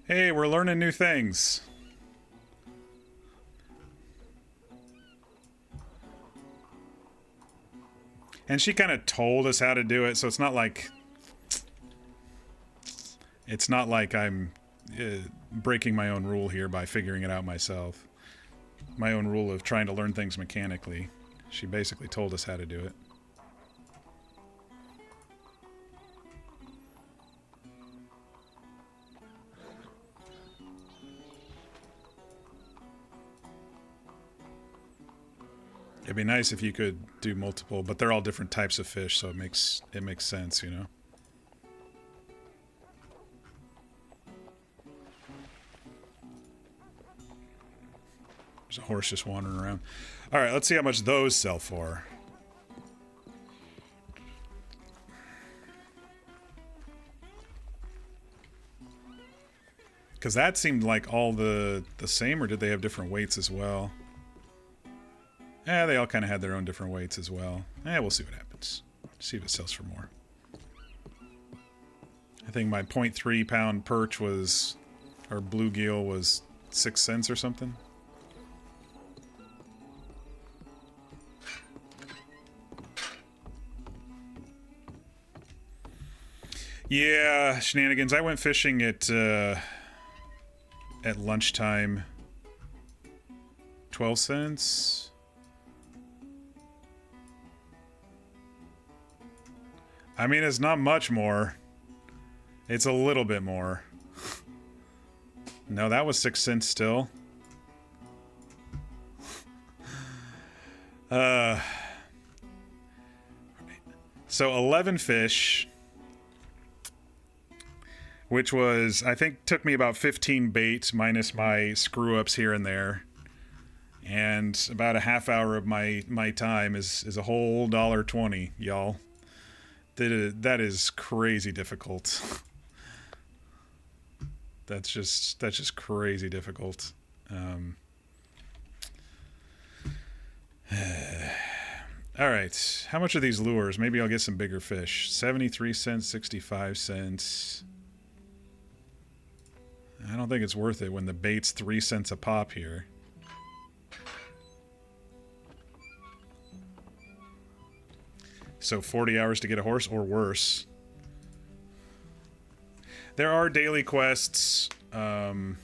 Hey, we're learning new things. And she kind of told us how to do it, so it's not like I'm breaking my own rule here by figuring it out myself. My own rule of trying to learn things mechanically. She basically told us how to do it. It'd be nice if you could do multiple, but they're all different types of fish, so it makes sense, you know. There's a horse just wandering around. All right, let's see how much those sell for. Because that seemed like all the same, or did they have different weights as well? Yeah, they all kind of had their own different weights as well. We'll see what happens. See if it sells for more. I think my 0.3 pound perch was, or bluegill was 6 cents or something. Yeah, shenanigans. I went fishing at lunchtime. 12 cents. I mean, it's not much more. It's a little bit more. No, that was 6 cents still. So 11 fish, which was, I think, took me about 15 baits minus my screw-ups here and there. And about a half hour of my time is a whole $1.20, y'all. That is crazy difficult. That's just crazy difficult. All right, how much are these lures? Maybe I'll get some bigger fish. 73 cents, 65 cents. I don't think it's worth it when the bait's 3 cents a pop here. So 40 hours to get a horse or worse. There are daily quests. Hi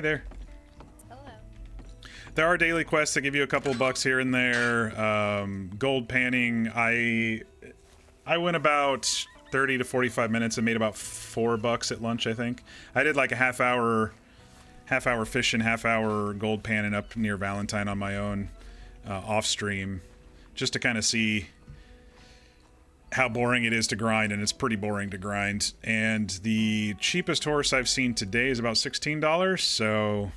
there. Hello. There are daily quests that give you a couple bucks here and there. Gold panning. I went about 30 to 45 minutes and made about $4 at lunch, I think. I did like a half hour fishing, half hour gold panning up near Valentine on my own, off stream, just to kind of see how boring it is to grind, and it's pretty boring to grind. And the cheapest horse I've seen today is about $16, so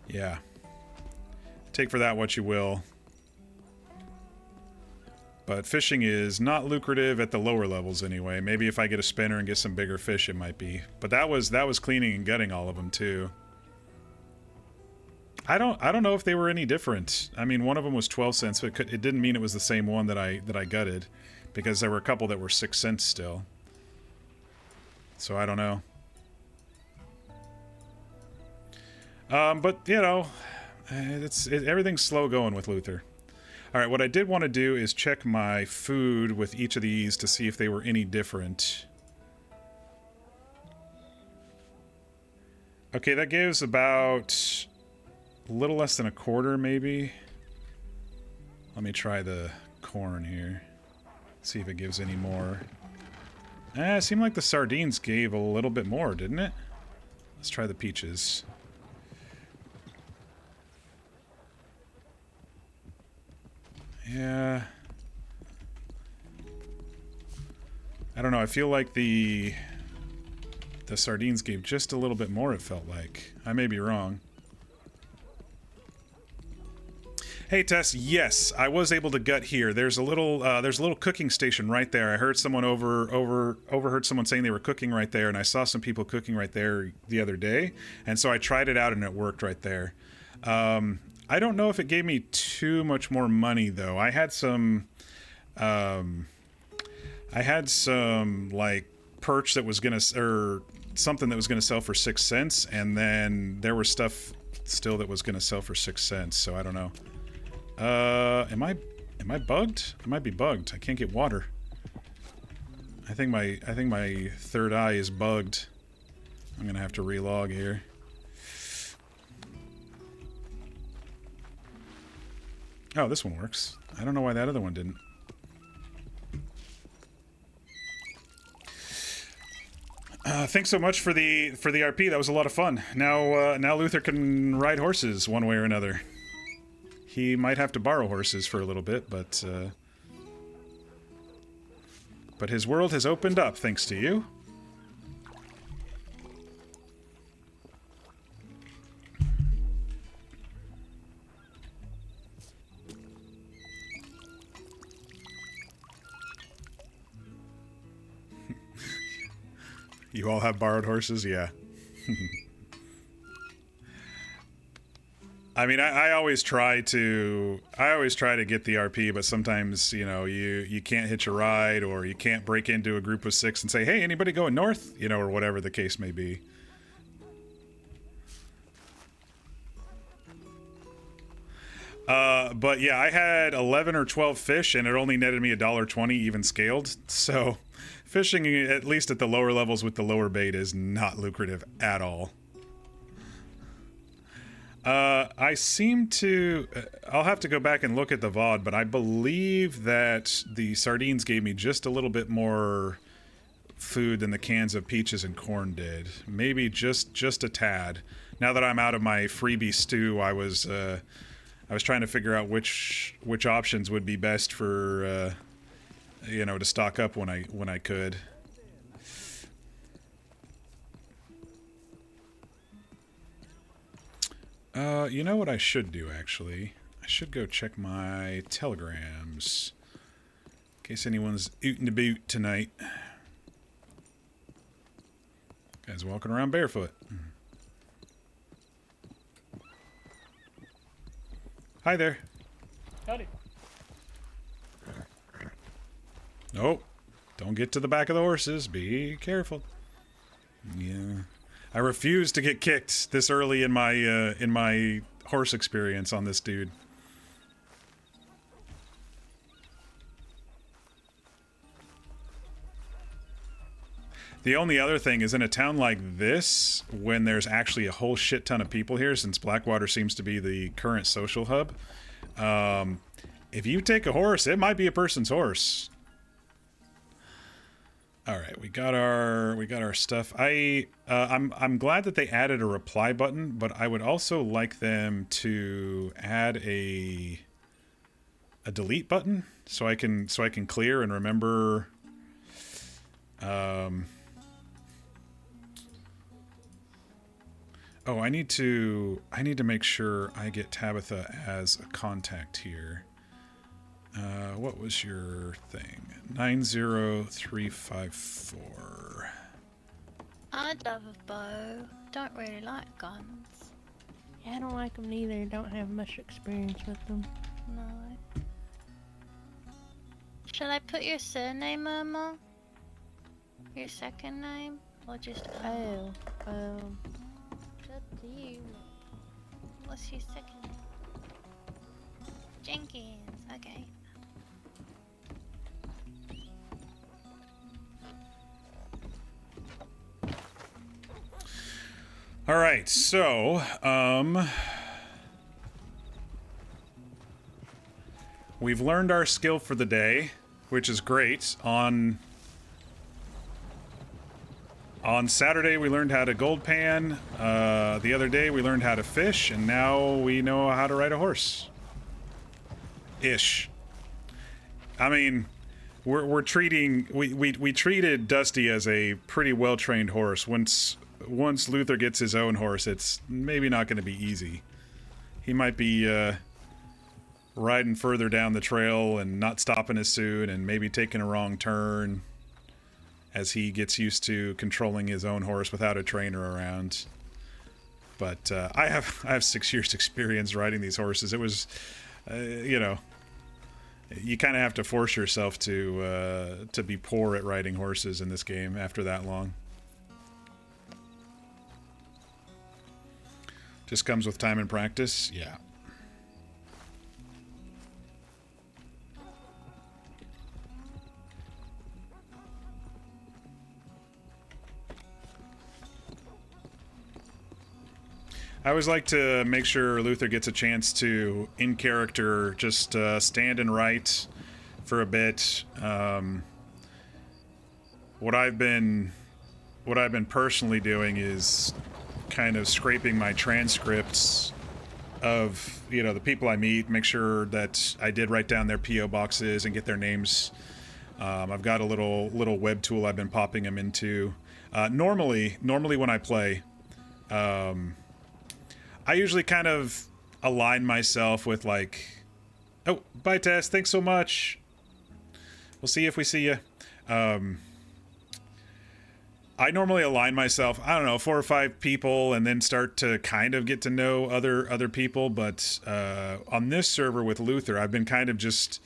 yeah. Take for that what you will. But fishing is not lucrative at the lower levels anyway. Maybe if I get a spinner and get some bigger fish, it might be. But that was cleaning and gutting all of them too. I don't know if they were any different. I mean, one of them was 12 cents, but it didn't mean it was the same one that I gutted, because there were a couple that were 6 cents still. So I don't know. But you know, everything's slow going with Luther. All right, what I did want to do is check my food with each of these to see if they were any different. Okay, that gives about a little less than a quarter, maybe. Let me try the corn here. See if it gives any more. It seemed like the sardines gave a little bit more, didn't it? Let's try the peaches. Yeah. I don't know, I feel like the sardines gave just a little bit more, it felt like. I may be wrong. Hey Tess, yes, I was able to gut here. There's a little cooking station right there. I heard someone overheard someone saying they were cooking right there, and I saw some people cooking right there the other day, and so I tried it out and it worked right there. I don't know if it gave me too much more money though. I had some like perch that was gonna, or something that was gonna sell for 6 cents, and then there was stuff still that was gonna sell for 6 cents. So I don't know. Am I bugged? I might be bugged. I can't get water. I think my third eye is bugged. I'm gonna have to relog here. Oh, this one works. I don't know why that other one didn't. Thanks so much for the RP. That was a lot of fun. Now Luther can ride horses one way or another. He might have to borrow horses for a little bit, but his world has opened up thanks to you. You all have borrowed horses? Yeah. I mean, I always try to get the RP, but sometimes, you know, you can't hitch a ride, or you can't break into a group of 6 and say, hey, anybody going north? You know, or whatever the case may be. But yeah, I had 11 or 12 fish, and it only netted me $1.20 even scaled. So fishing, at least at the lower levels with the lower bait, is not lucrative at all. I seem to... I'll have to go back and look at the VOD, but I believe that the sardines gave me just a little bit more food than the cans of peaches and corn did. Maybe just a tad. Now that I'm out of my freebie stew, I was trying to figure out which options would be best for, you know, to stock up when I could. You know what I should do, actually? I should go check my telegrams. In case anyone's ootin' the boot tonight. Guys walking around barefoot. Hi there. Howdy. Oh, don't get to the back of the horses. Be careful. Yeah. I refuse to get kicked this early in my horse experience on this dude. The only other thing is, in a town like this, when there's actually a whole shit ton of people here, since Blackwater seems to be the current social hub, if you take a horse, it might be a person's horse. All right, we got our stuff. I'm glad that they added a reply button, but I would also like them to add a delete button so I can clear and remember. Oh, I need to make sure I get Tabitha as a contact here. What was your thing? 90354. I'd love a bow. Don't really like guns. Yeah, I don't like them neither. Don't have much experience with them. No. Should I put your surname, Irma? Your second name? Or just Irma? It's up to you. What's your second name? Jenkins. Okay. All right, so we've learned our skill for the day, which is great. On Saturday we learned how to gold pan. The other day we learned how to fish, and now we know how to ride a horse. Ish. I mean, we treated Dusty as a pretty well trained horse. Once Luther gets his own horse, it's maybe not going to be easy. He might be riding further down the trail and not stopping as soon, and maybe taking a wrong turn as he gets used to controlling his own horse without a trainer around. But I have 6 years experience riding these horses. It was, you know, you kind of have to force yourself to be poor at riding horses in this game after that long. Just comes with time and practice? Yeah. I always like to make sure Luther gets a chance to, in character, just stand and write for a bit. What I've been personally doing is kind of scraping my transcripts of, you know, the people I meet, make sure that I did write down their PO boxes and get their names. I've got a little web tool I've been popping them into. Normally when I play, I usually kind of align myself with, like, oh, bye Tess, thanks so much. We'll see you if we see you. I normally align myself, I don't know, 4 or 5 people, and then start to kind of get to know other people. But on this server with Luther, I've been kind of just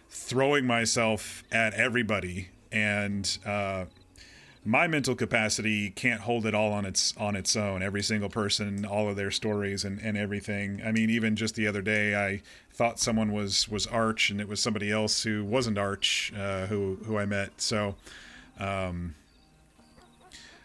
throwing myself at everybody, and my mental capacity can't hold it all on its own. Every single person, all of their stories and everything. I mean, even just the other day, I thought someone was Arch, and it was somebody else who wasn't Arch, who I met. So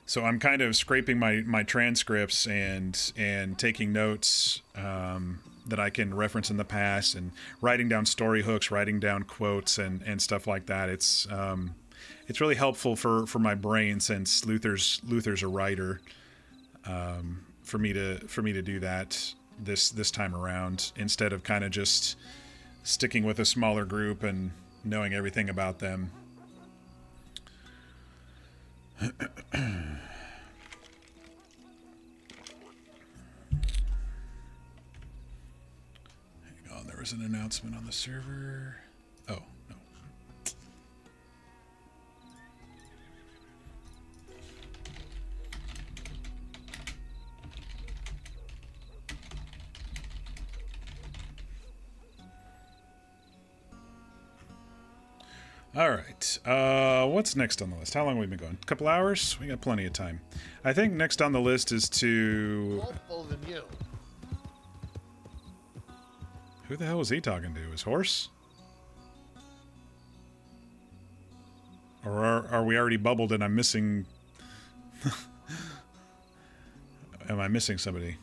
so I'm kind of scraping my transcripts and taking notes that I can reference in the past, and writing down story hooks, writing down quotes and stuff like that. It's really helpful for my brain, since Luther's a writer, for me to do that this time around, instead of kind of just sticking with a smaller group and knowing everything about them. Hang on, there was an announcement on the server. Oh, no. All right. What's next on the list? How long have we been going? A couple hours? We got plenty of time. I think next on the list is to... Than you. Who the hell was he talking to? His horse? Or are we already bubbled and I'm missing... Am I missing somebody?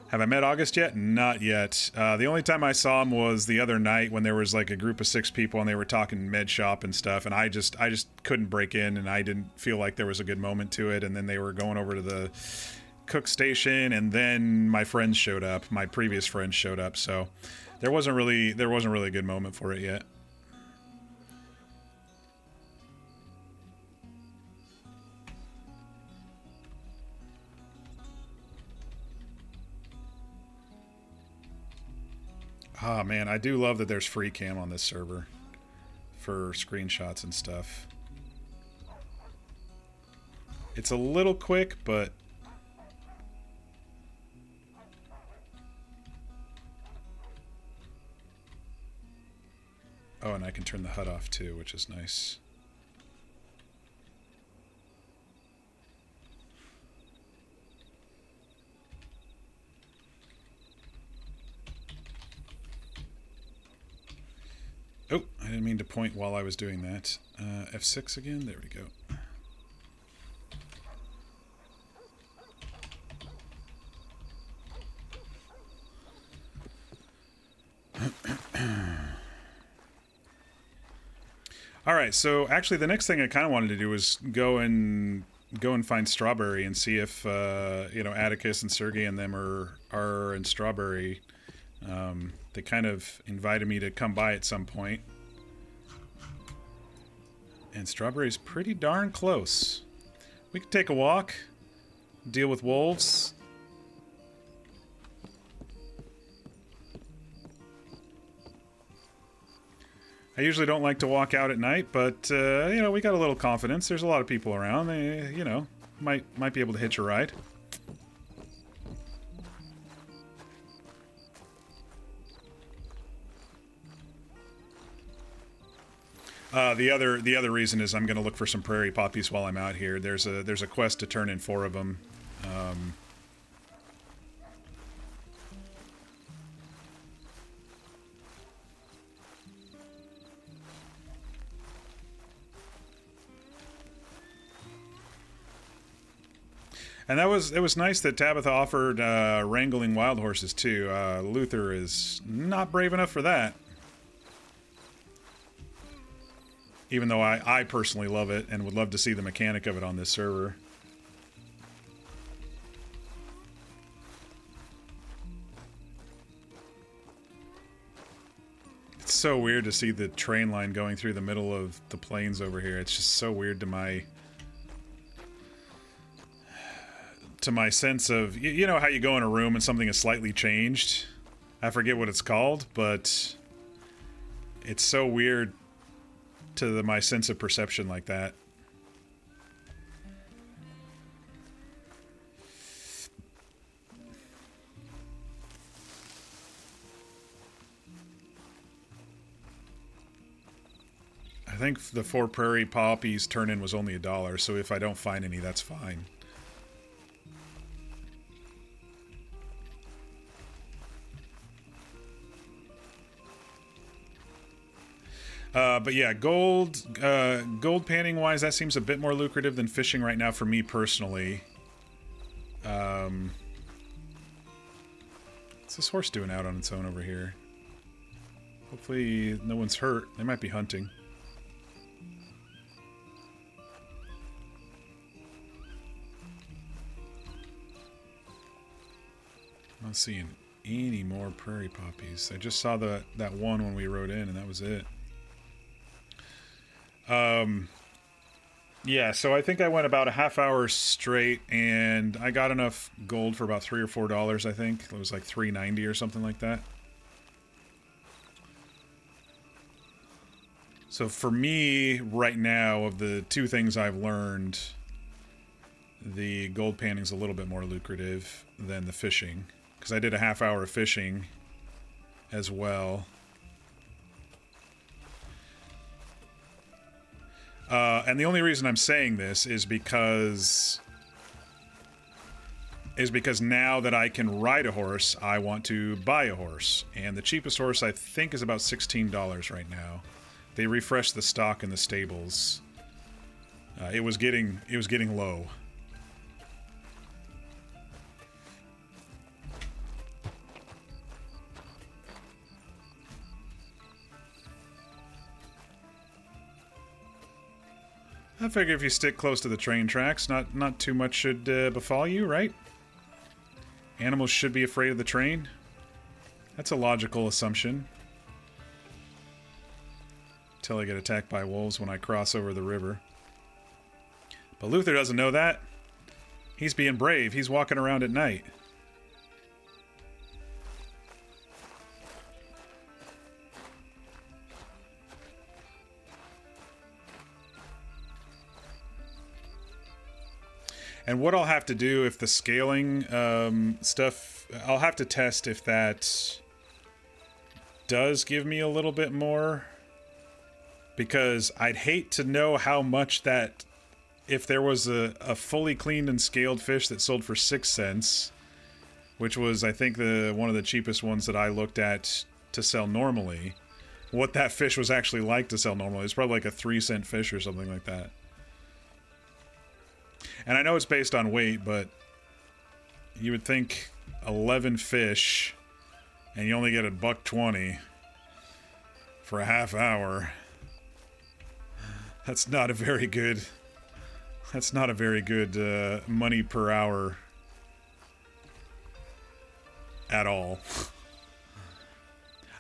Have I met August yet? Not yet. The only time I saw him was the other night, when there was like a group of 6 people and they were talking med shop and stuff, and I just couldn't break in, and I didn't feel like there was a good moment to it. And then they were going over to the cook station, and then my friends showed up. My previous friends showed up, so there wasn't really a good moment for it yet. Ah, man, I do love that there's free cam on this server for screenshots and stuff. It's a little quick, but... Oh, and I can turn the HUD off too, which is nice. Oh, I didn't mean to point while I was doing that. F6 again? There we go. All right, so actually the next thing I kind of wanted to do was go and find Strawberry and see if you know, Atticus and Sergei and them are in Strawberry. They kind of invited me to come by at some point. And Strawberry's pretty darn close. We could take a walk, deal with wolves. I usually don't like to walk out at night, but, you know, we got a little confidence. There's a lot of people around. They, you know, might be able to hitch a ride. The other reason is I'm going to look for some prairie poppies while I'm out here. There's a quest to turn in 4 of them. And it was nice that Tabitha offered wrangling wild horses too. Luther is not brave enough for that. Even though I personally love it and would love to see the mechanic of it on this server. It's so weird to see the train line going through the middle of the plains over here. It's just so weird to my sense of, you know how you go in a room and something is slightly changed? I forget what it's called, but it's so weird to my sense of perception like that. think the 4 prairie poppies turn-in was only $1, so if I don't find any, that's fine. But yeah, gold panning wise, that seems a bit more lucrative than fishing right now for me personally. What's this horse doing out on its own over here? Hopefully no one's hurt. They might be hunting. I'm not seeing any more prairie poppies. I just saw that one when we rode in, and that was it. Yeah, so I think I went about a half hour straight, and I got enough gold for about $3 or $4, I think. It was like $3.90 or something like that. So for me, right now, of the two things I've learned, the gold panning's a little bit more lucrative than the fishing. Because I did a half hour of fishing as well. And the only reason I'm saying this is because now that I can ride a horse, I want to buy a horse. And the cheapest horse I think is about $16 right now. They refreshed the stock in the stables. It was getting low. I figure if you stick close to the train tracks, not too much should befall you, right? Animals should be afraid of the train. That's a logical assumption. Until I get attacked by wolves when I cross over the river. But Luther doesn't know that. He's being brave. He's walking around at night. And what I'll have to do if the scaling stuff, I'll have to test if that does give me a little bit more. Because I'd hate to know how much that, if there was a fully cleaned and scaled fish that sold for 6 cents, which was, I think, one of the cheapest ones that I looked at to sell normally, what that fish was actually like to sell normally. It's probably like a 3-cent fish or something like that. And I know it's based on weight, but you would think 11 fish and you only get $1.20 for a half hour. That's not a very good money per hour at all.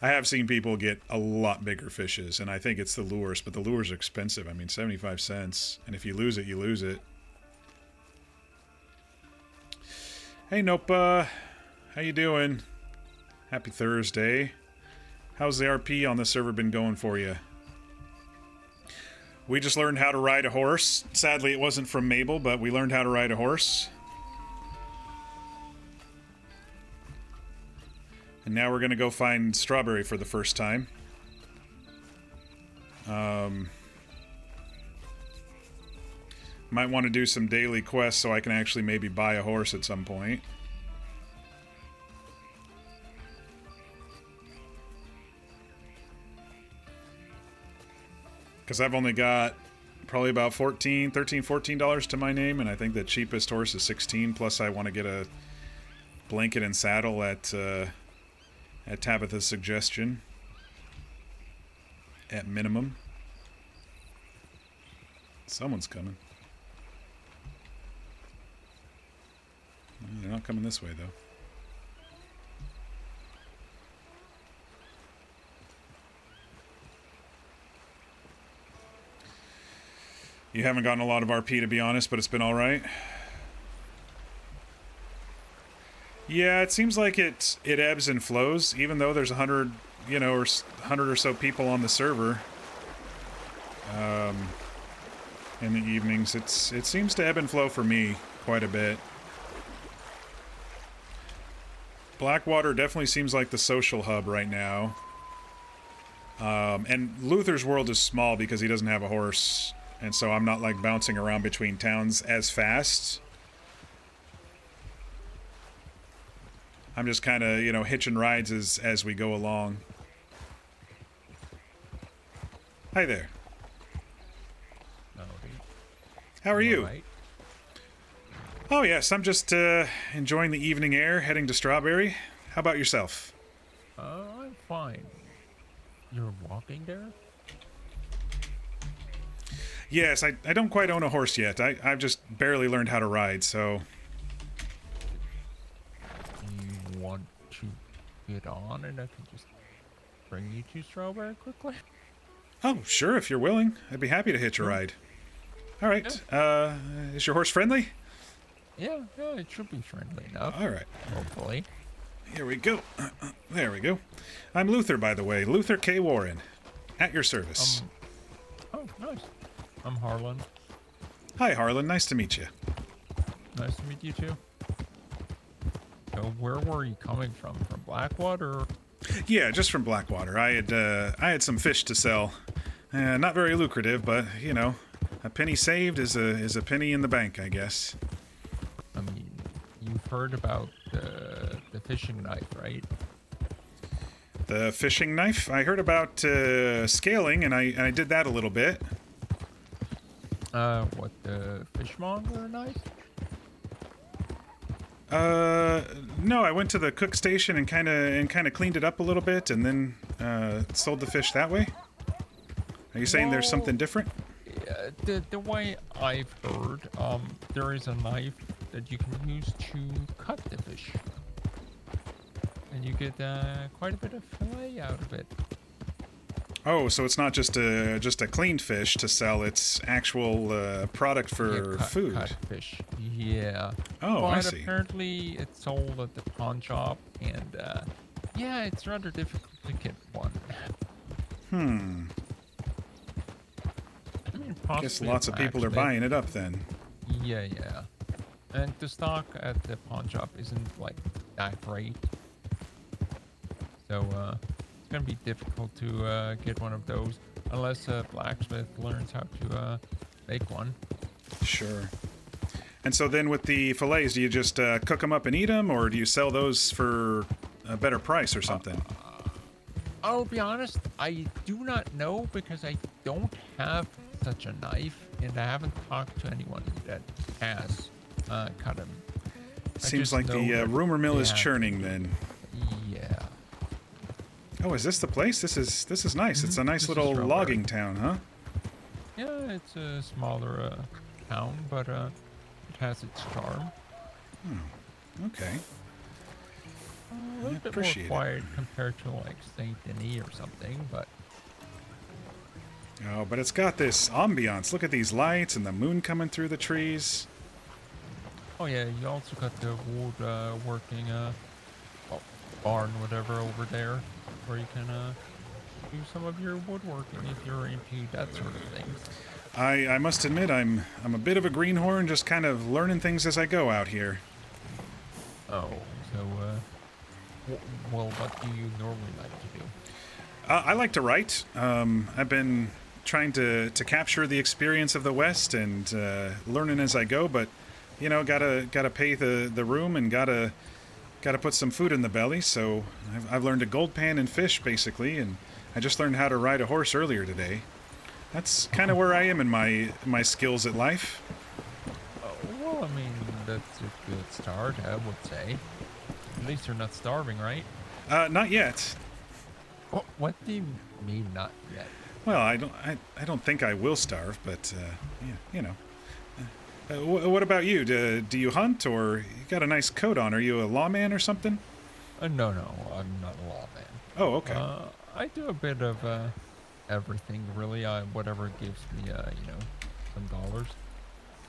I have seen people get a lot bigger fishes, and I think it's the lures, but the lures are expensive. I mean, 75 cents, and if you lose it, you lose it. Hey, Nopa. How you doing? Happy Thursday. How's the RP on the server been going for you? We just learned how to ride a horse. Sadly, it wasn't from Mabel, but we learned how to ride a horse. And now we're going to go find Strawberry for the first time. Might want to do some daily quests so I can actually maybe buy a horse at some point. Because I've only got probably about $14 to my name, and I think the cheapest horse is $16, plus I want to get a blanket and saddle at Tabitha's suggestion. At minimum. Someone's coming. They're not coming this way, though. You haven't gotten a lot of RP, to be honest, but it's been alright. Yeah, it seems like it ebbs and flows, even though there's 100, or 100 or so people on the server. In the evenings, it seems to ebb and flow for me quite a bit. Blackwater definitely seems like the social hub right now. And Luther's world is small because he doesn't have a horse, and so I'm not like bouncing around between towns as fast. I'm just kind of, you know, hitching rides as we go along. Hi there. How are you? Right. Oh yes, I'm just enjoying the evening air, heading to Strawberry. How about yourself? I'm fine. You're walking there? Yes, I don't quite own a horse yet. I've just barely learned how to ride, so... You want to get on and I can just bring you to Strawberry quickly? Oh, sure, if you're willing. I'd be happy to hitch a ride. All right. Is your horse friendly? Yeah, it should be friendly enough. All right. Hopefully. Here we go. There we go. I'm Luther, by the way. Luther K. Warren. At your service. Oh, nice. I'm Harlan. Hi, Harlan. Nice to meet you. Nice to meet you too. So where were you coming from? From Blackwater? Yeah, just from Blackwater. I had some fish to sell. Not very lucrative, but, you know, a penny saved is a penny in the bank, I guess. I mean, you've heard about the fishing knife, right? The fishing knife? I heard about scaling, and I did that a little bit. What, the fishmonger knife? No, I went to the cook station and kind of cleaned it up a little bit, and then sold the fish that way. Are you saying there's something different? The way I've heard, there is a knife that you can use to cut the fish, and you get quite a bit of fillet out of it. Oh, so it's not just a cleaned fish to sell; it's actual product for food. Cut fish. Yeah. Oh, but I see. Apparently, it's sold at the pawn shop, and yeah, it's rather difficult to get one. I mean, I guess possibly lots of people are buying it up then. Yeah. And the stock at the pawn shop isn't like that great, so it's gonna be difficult to get one of those unless a blacksmith learns how to make one. Sure. And so then with the fillets, do you just cook them up and eat them, or do you sell those for a better price or something? I'll be honest, I do not know because I don't have such a knife, and I haven't talked to anyone that has cut them. Seems like the rumor mill is churning then. Yeah. Oh, is this the place? This is nice. It's a nice little logging town, huh? Yeah, it's a smaller town, but it has its charm. Okay. A little bit more quiet compared to like Saint Denis or something, but. Oh, but it's got this ambiance. Look at these lights and the moon coming through the trees. Oh yeah, you also got the wood working barn, whatever, over there, where you can do some of your woodworking if you're into that sort of things. I must admit I'm a bit of a greenhorn, just kind of learning things as I go out here. Oh, so well, what do you normally like to do? I like to write. I've been trying to capture the experience of the West and learning as I go, but you know, gotta pay the room and gotta put some food in the belly. So I've learned a gold pan and fish basically, and I just learned how to ride a horse earlier today. That's kind of where I am in my skills at life. Well, I mean, that's a good start, I would say. At least you're not starving, right? Not yet. What do you mean, not yet? Well, I don't think I will starve, but yeah, you know. What about you? Do you hunt, or you got a nice coat on? Are you a lawman or something? No, I'm not a lawman. Oh, okay. I do a bit of everything, really. Whatever gives me, you know, some dollars.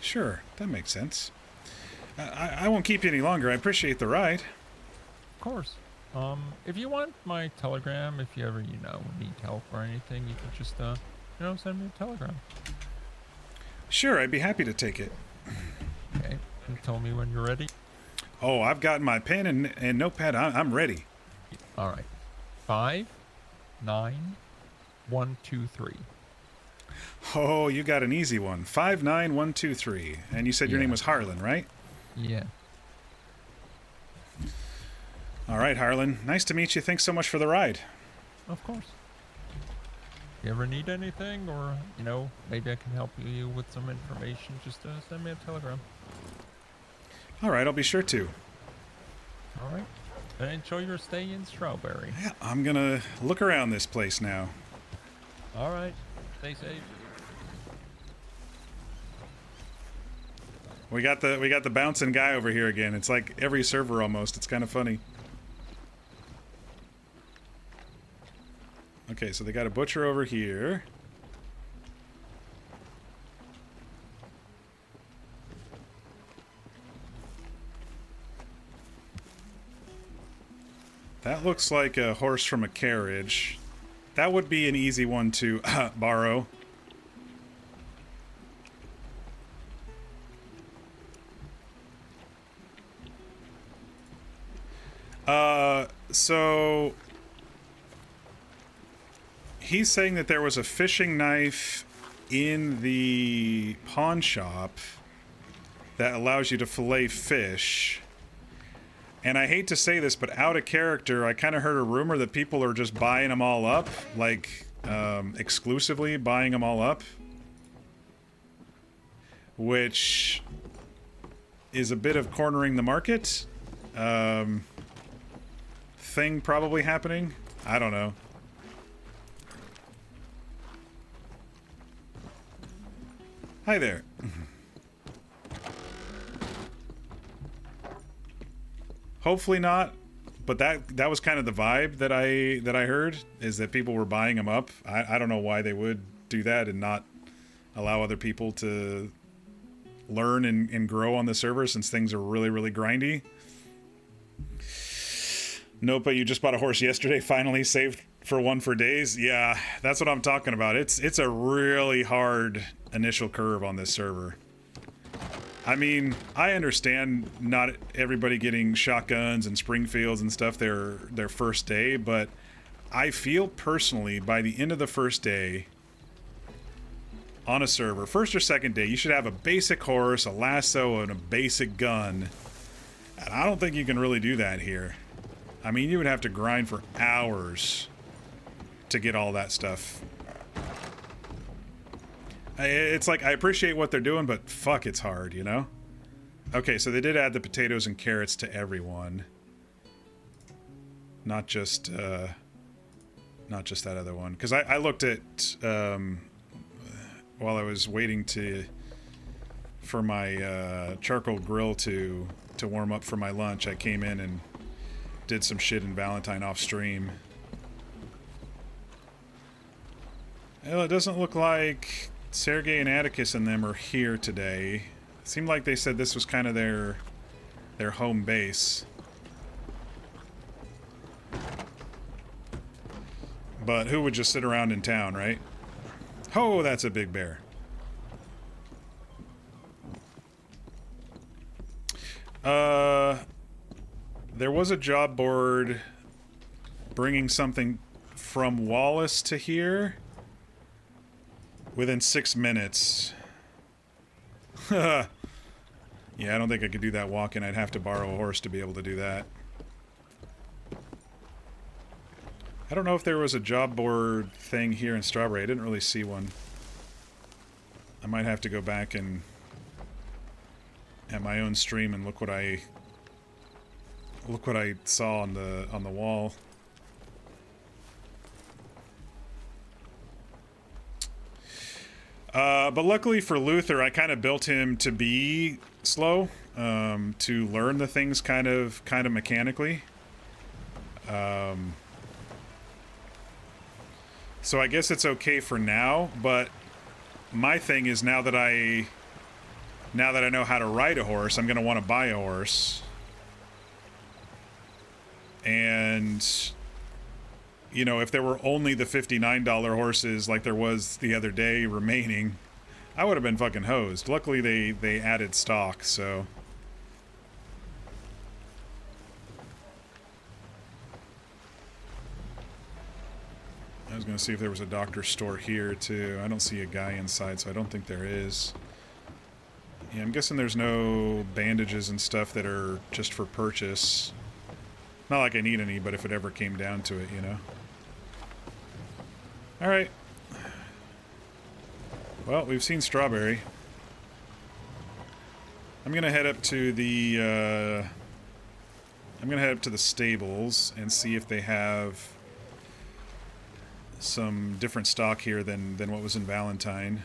Sure, that makes sense. I won't keep you any longer. I appreciate the ride. Of course. If you want my telegram, if you ever, you know, need help or anything, you can just, you know, send me a telegram. Sure, I'd be happy to take it. Okay, you tell me when you're ready. Oh, I've got my pen and notepad. I'm ready. All right. 5, 9, 59123. Oh, you got an easy one. 59123. And you said your Yeah. name was Harlan, right? Yeah. All right, Harlan. Nice to meet you. Thanks so much for the ride. Of course. You ever need anything, or, you know, maybe I can help you with some information, just send me a telegram. All right, I'll be sure to. All right. Enjoy your stay in Strawberry. Yeah, I'm gonna look around this place now. All right. Stay safe. We got the bouncing guy over here again. It's like every server almost. It's kind of funny. Okay, so they got a butcher over here. That looks like a horse from a carriage. That would be an easy one to borrow. So he's saying that there was a fishing knife in the pawn shop that allows you to fillet fish. And I hate to say this, but out of character, I kind of heard a rumor that people are just buying them all up, like exclusively buying them all up, which is a bit of cornering the market thing probably happening. I don't know. Hi there. Hopefully not, but that was kind of the vibe that I heard, is that people were buying them up. I don't know why they would do that and not allow other people to learn and grow on the server, since things are really, really grindy. Nope, but you just bought a horse yesterday, finally saved for one for days. Yeah, that's what I'm talking about. It's a really hard initial curve on this server. I mean, I understand not everybody getting shotguns and Springfields and stuff their first day, but I feel personally by the end of the first day on a server, first or second day, you should have a basic horse, a lasso, and a basic gun. And I don't think you can really do that here. I mean, you would have to grind for hours to get all that stuff. It's like, I appreciate what they're doing, but fuck, it's hard, you know? Okay, so they did add the potatoes and carrots to everyone. Not just that other one. Because I looked at, while I was waiting for my charcoal grill to warm up for my lunch, I came in and did some shit in Valentine off stream. Well, it doesn't look like Sergei and Atticus and them are here today. It seemed like they said this was kind of their home base. But who would just sit around in town, right? Oh, that's a big bear. There was a job board bringing something from Wallace to here within 6 minutes. Yeah, I don't think I could do that walking. I'd have to borrow a horse to be able to do that. I don't know if there was a job board thing here in Strawberry. I didn't really see one. I might have to go back and at my own stream and look what I saw on the wall. But luckily for Luther, I kind of built him to be slow, to learn the things kind of mechanically. So I guess it's okay for now, but my thing is now that I know how to ride a horse, I'm going to want to buy a horse. And, you know, if there were only the $59 horses like there was the other day remaining, I would have been fucking hosed. Luckily, they added stock, so... was going to see if there was a doctor store here, too. I don't see a guy inside, so I don't think there is. Yeah, I'm guessing there's no bandages and stuff that are just for purchase. Not like I need any, but if it ever came down to it, you know. Alright. Well, we've seen Strawberry. I'm going to head up to the, I'm going to head up to the stables and see if they have some different stock here than what was in Valentine.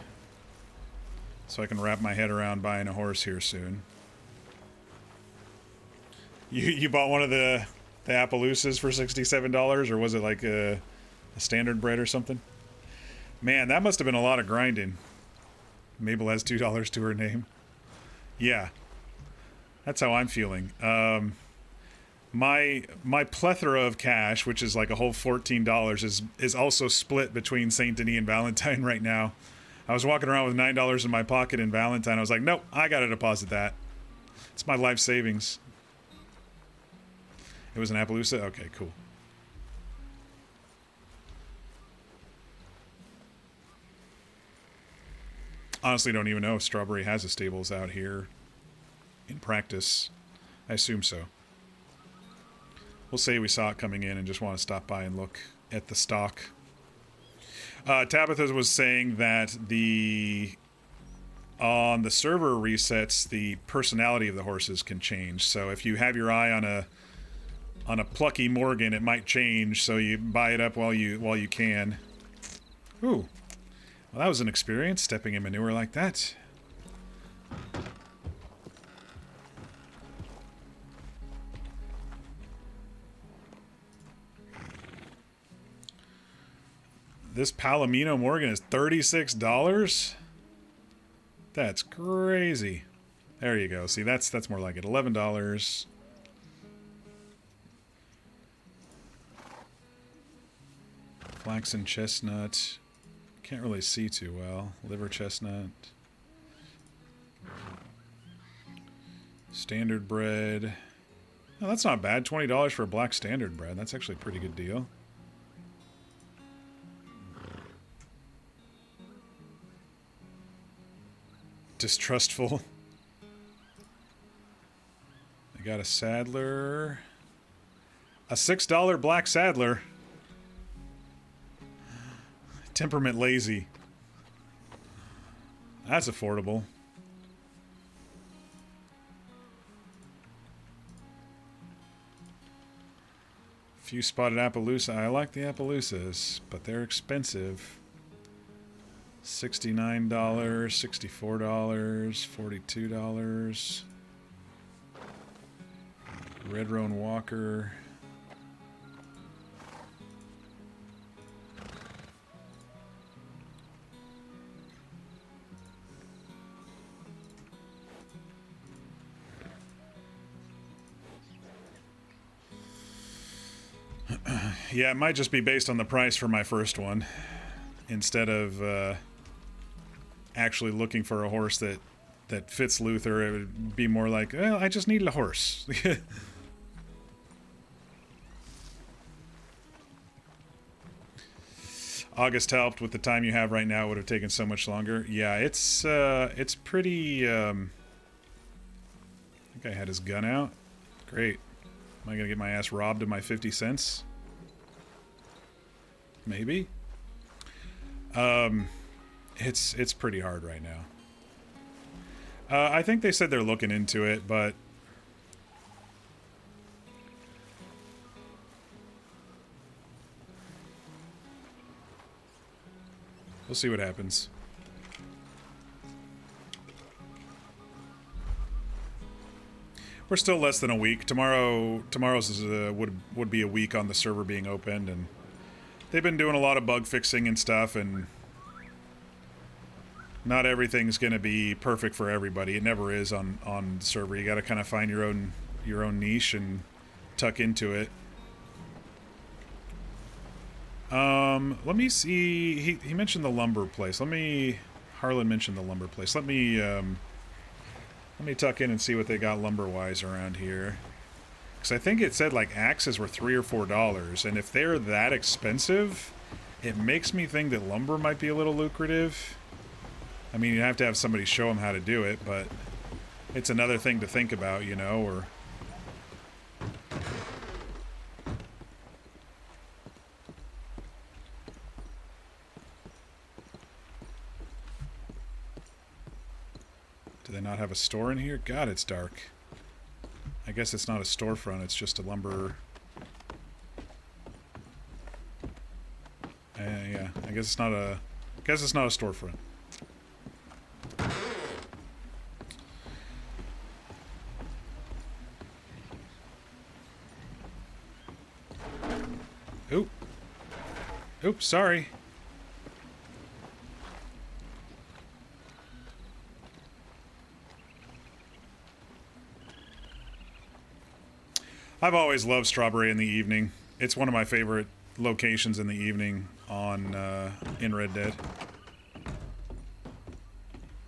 So I can wrap my head around buying a horse here soon. You bought one of the Appaloosas for $67, or was it like a standard bred or something? Man, that must have been a lot of grinding. Mabel has $2 to her name. Yeah. That's how I'm feeling. My plethora of cash, which is like a whole $14, is also split between Saint Denis and Valentine right now. I was walking around with $9 in my pocket in Valentine. I was like, nope, I gotta deposit that. It's my life savings. It was an Appaloosa? Okay, cool. Honestly, don't even know if Strawberry has a stables out here in practice. I assume so. We'll say we saw it coming in and just want to stop by and look at the stock. Tabitha was saying that on the server resets, the personality of the horses can change. So if you have your eye on a plucky Morgan, it might change. So you buy it up while you can. Ooh, well, that was an experience, stepping in manure like that. This Palomino Morgan is $36? That's crazy. There you go. See, that's more like it. $11. Flaxen chestnut. Can't really see too well. Liver chestnut. Standard bread. Oh, that's not bad. $20 for a black standard bread. That's actually a pretty good deal. Distrustful. I got a saddler. A $6 black saddler. Temperament lazy. That's affordable. Few spotted Appaloosa. I like the Appaloosas, but they're expensive. $69, $64, $42. Red Roan Walker. Yeah, it might just be based on the price for my first one, instead of actually looking for a horse that fits Luther. It would be more like, well, I just needed a horse. August helped. With the time you have right now, it would have taken so much longer. Yeah, it's pretty. I think I had his gun out. Great. Am I gonna get my ass robbed of my 50 cents? Maybe. It's pretty hard right now. I think they said they're looking into it, but we'll see what happens. We're still less than a week. Tomorrow's is would be a week on the server being opened, and they've been doing a lot of bug fixing and stuff, and not everything's going to be perfect for everybody. It never is on the server. You got to kind of find your own niche and tuck into it. Let me see. He mentioned the lumber place. Harlan mentioned the lumber place. Let me tuck in and see what they got lumber-wise around here. Because I think it said, like, axes were $3 or $4. And if they're that expensive, it makes me think that lumber might be a little lucrative. I mean, you have to have somebody show them how to do it, but it's another thing to think about, you know, or... Do they not have a store in here? God, it's dark. I guess it's not a storefront, it's just a lumber... yeah, I guess it's not a storefront. Oop. Oops, sorry. I've always loved Strawberry in the evening. It's one of my favorite locations in the evening on in Red Dead.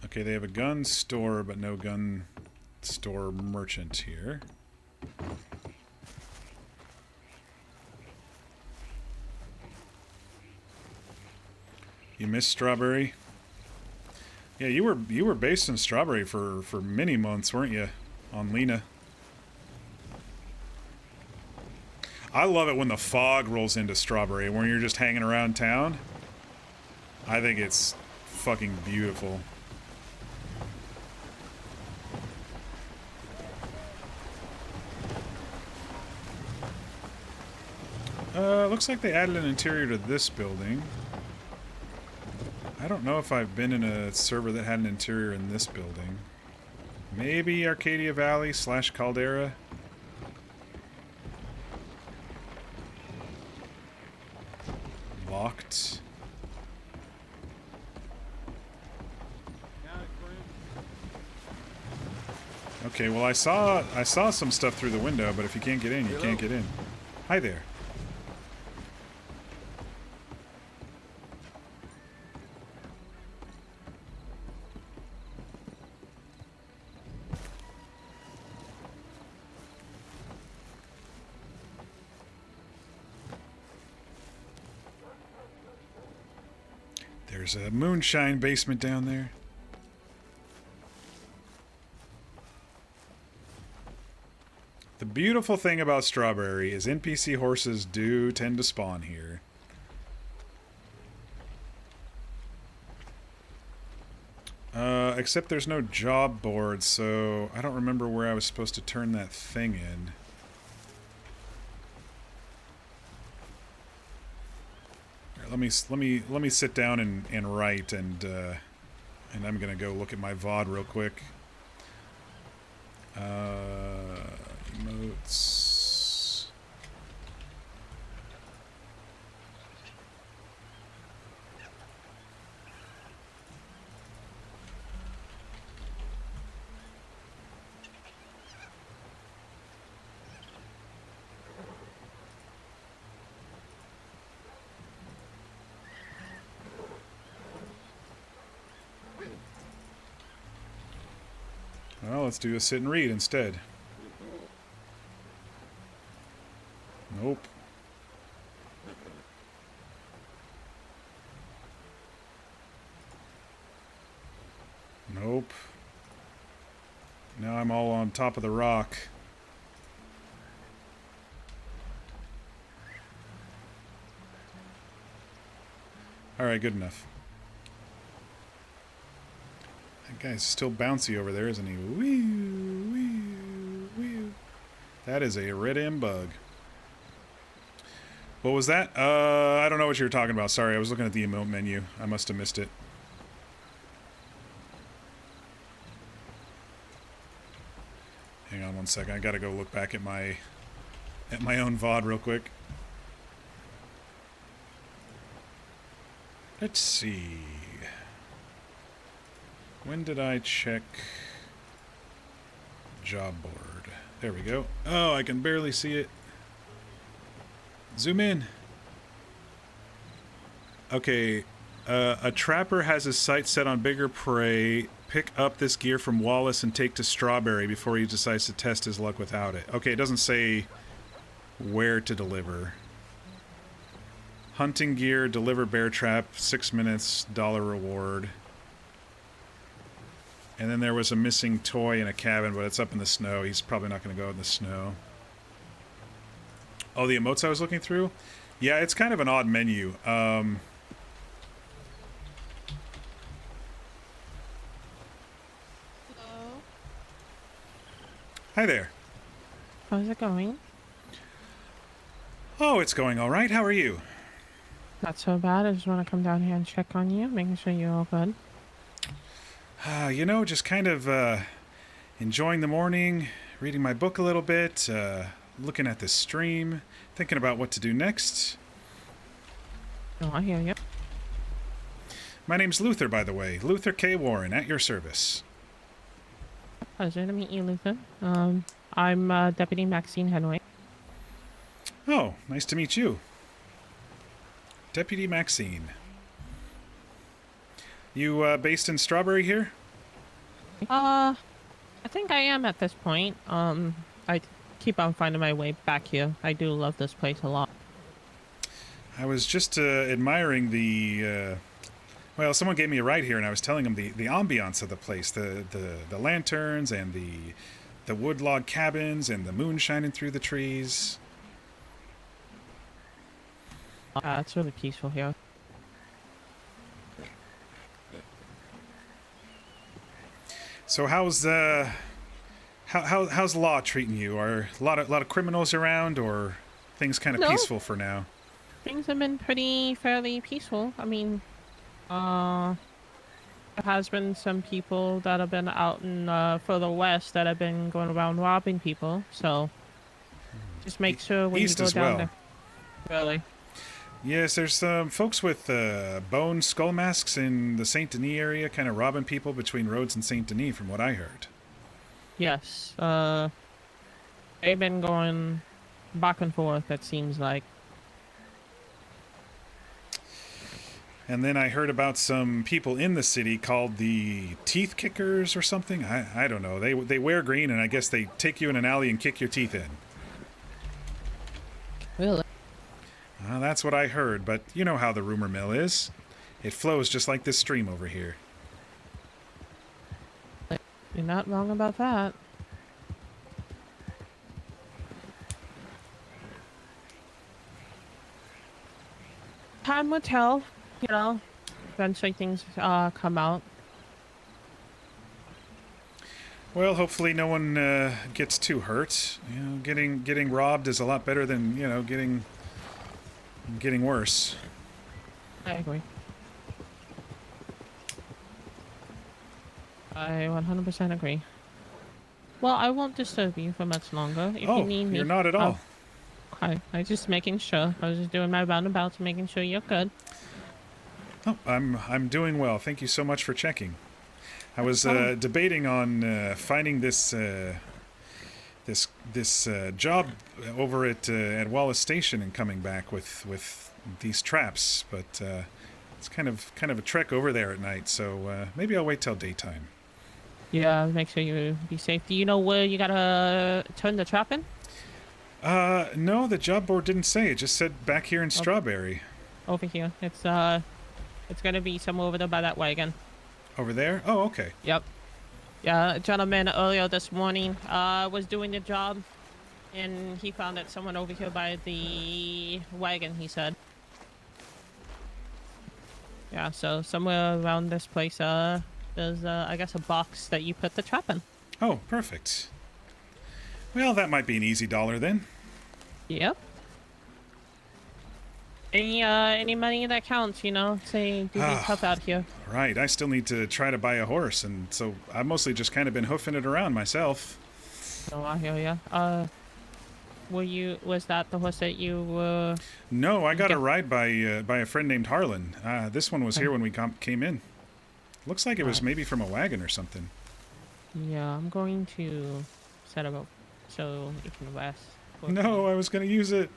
Okay, they have a gun store, but no gun store merchant here. You missed Strawberry? Yeah, you were based in Strawberry for many months, weren't you? On Lena. I love it when the fog rolls into Strawberry, when you're just hanging around town. I think it's fucking beautiful. Looks like they added an interior to this building. I don't know if I've been in a server that had an interior in this building. Maybe Arcadia Valley / Caldera. Locked. Okay, well I saw some stuff through the window, but if you can't get in, you can't get in. Hi there. There's a moonshine basement down there. The beautiful thing about Strawberry is NPC horses do tend to spawn here. Except there's no job board, so I don't remember where I was supposed to turn that thing in. Let me sit down and write, and I'm gonna go look at my VOD real quick. Emotes. Well, let's do a sit and read instead. Nope. Nope. Now I'm all on top of the rock. Alright, good enough. That guy's still bouncy over there, isn't he? Wee, wee, wee. That is a red M bug. What was that? I don't know what you were talking about. Sorry, I was looking at the emote menu. I must have missed it. Hang on one second. I gotta go look back at my own VOD real quick. Let's see. When did I check job board? There we go. Oh, I can barely see it. Zoom in. Okay, a trapper has his sights set on bigger prey. Pick up this gear from Wallace and take to Strawberry before he decides to test his luck without it. Okay, it doesn't say where to deliver. Hunting gear, deliver bear trap, 6 minutes, dollar reward. And then there was a missing toy in a cabin, but it's up in the snow. He's probably not going to go in the snow. Oh, the emotes I was looking through? Yeah, it's kind of an odd menu. Hello. Hi there. How's it going? Oh, it's going all right. How are you? Not so bad. I just want to come down here and check on you, making sure you're all good. You know, just kind of enjoying the morning, reading my book a little bit, looking at the stream, thinking about what to do next. Oh, I hear you. My name's Luther, by the way. Luther K. Warren, at your service. Pleasure to meet you, Luther. I'm Deputy Maxine Henway. Oh, nice to meet you. Deputy Maxine. You based in Strawberry here? I think I am at this point. I keep on finding my way back here. I do love this place a lot. I was just admiring the... well, someone gave me a ride here, and I was telling them the ambiance of the place. The lanterns and the wood log cabins and the moon shining through the trees. It's really peaceful here. So how's law treating you? Are a lot of criminals around, or things kind of peaceful for now? Things have been fairly peaceful. I mean, there has been some people that have been out in further west that have been going around robbing people. So just make sure when East you go as down well. there. Really? Yes, there's some folks with bone skull masks in the Saint Denis area, kind of robbing people between Rhodes and Saint Denis, from what I heard. Yes. They've been going back and forth, it seems like. And then I heard about some people in the city called the Teeth Kickers or something. I don't know. They wear green, and I guess they take you in an alley and kick your teeth in. Really? That's what I heard, but you know how the rumor mill is. It flows just like this stream over here. You're not wrong about that. Time will tell, you know. Eventually things come out. Well, hopefully no one gets too hurt. You know, getting robbed is a lot better than, you know, getting worse. I agree. I 100% agree. Well, I won't disturb you for much longer. If you need me, you're not at all. Okay, I was just making sure. I was just doing my roundabouts, making sure you're good. Oh, I'm doing well. Thank you so much for checking. I was debating on finding this job over at Wallace Station and coming back with these traps, but it's kind of a trek over there at night. So maybe I'll wait till daytime. Yeah, make sure you be safe. Do you know where you gotta turn the trap in? No, the job board didn't say. It just said back here in Strawberry. Over here. It's gonna be somewhere over there by that wagon. Over there? Oh, okay. Yep. Yeah, a gentleman earlier this morning was doing the job, and he found it someone over here by the wagon, he said. Yeah, so somewhere around this place, there's, I guess, a box that you put the trap in. Oh, perfect. Well, that might be an easy dollar then. Yep. Any money that counts, you know? Say, do be tough out here. Right, I still need to try to buy a horse, and so I've mostly just kind of been hoofing it around myself. Oh, I hear ya. Was that the horse that you were... No, I got a ride by a friend named Harlan. This one was here when we came in. Looks like it was maybe from a wagon or something. Yeah, I'm going to set it up so you can rest. No, I was going to use it.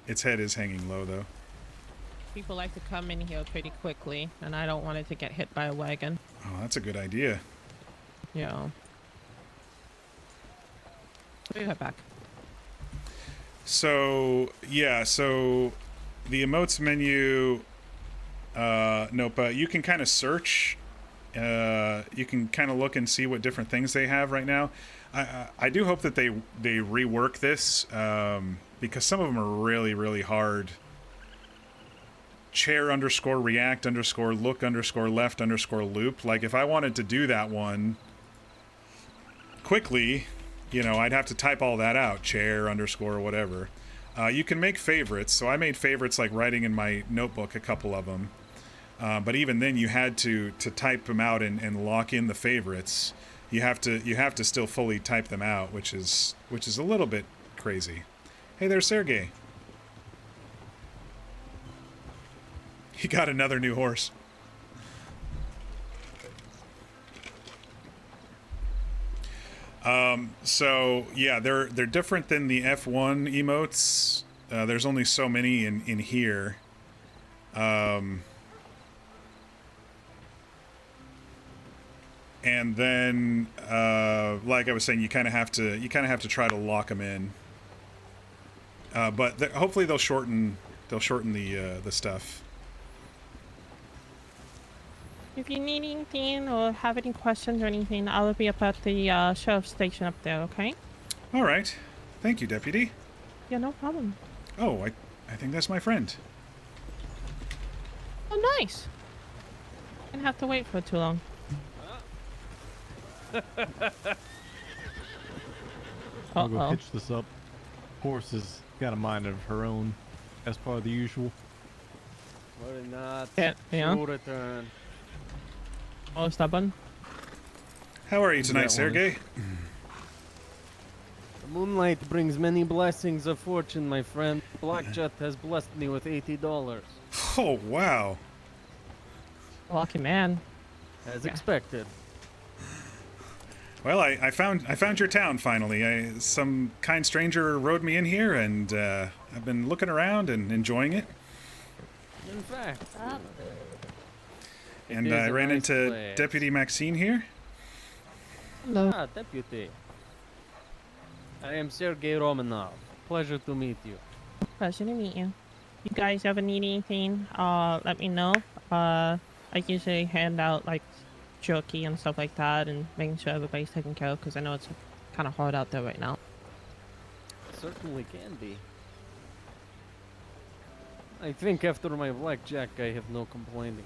Its head is hanging low, though. People like to come in here pretty quickly, and I don't want it to get hit by a wagon. Oh, that's a good idea. Yeah. We'll be right back. So, yeah, so the emotes menu, nope, you can kind of search. You can kind of look and see what different things they have right now. I do hope that they rework this, because some of them are really, really hard. Chair _ react _ look _ left _ loop. Like, if I wanted to do that one quickly, you know, I'd have to type all that out. Chair _ whatever. You can make favorites. So I made favorites, like writing in my notebook, a couple of them. But even then, you had to type them out and lock in the favorites. You have to still fully type them out, which is a little bit crazy. Hey there, Sergei. He got another new horse. So yeah, they're different than the F1 emotes. There's only so many in here. And then, like I was saying, you kind of have to try to lock them in. But hopefully they'll shorten the stuff. If you need anything or have any questions or anything, I'll be up at the sheriff station up there, okay? All right. Thank you, Deputy. Yeah, no problem. Oh, I think that's my friend. Oh, nice. Didn't have to wait for too long. I'll go hitch this up. Horse has got a mind of her own, as part of the usual. Worry not. Yeah. Full return. Oh, stubborn. How are you tonight, Sergei? The moonlight brings many blessings of fortune, my friend. Blackjet has blessed me with $80. Oh, wow. Lucky man. As expected. Well, I found your town finally. Some kind stranger rode me in here, and I've been looking around and enjoying it. In fact. And I ran into Deputy Maxine here. Hello. Ah, Deputy. I am Sergei Romanov. Pleasure to meet you. Pleasure to meet you. You guys ever need anything, let me know. I usually hand out, like, jerky and stuff like that, and making sure everybody's taken care of, because I know it's kind of hard out there right now. Certainly can be. I think after my blackjack, I have no complaining.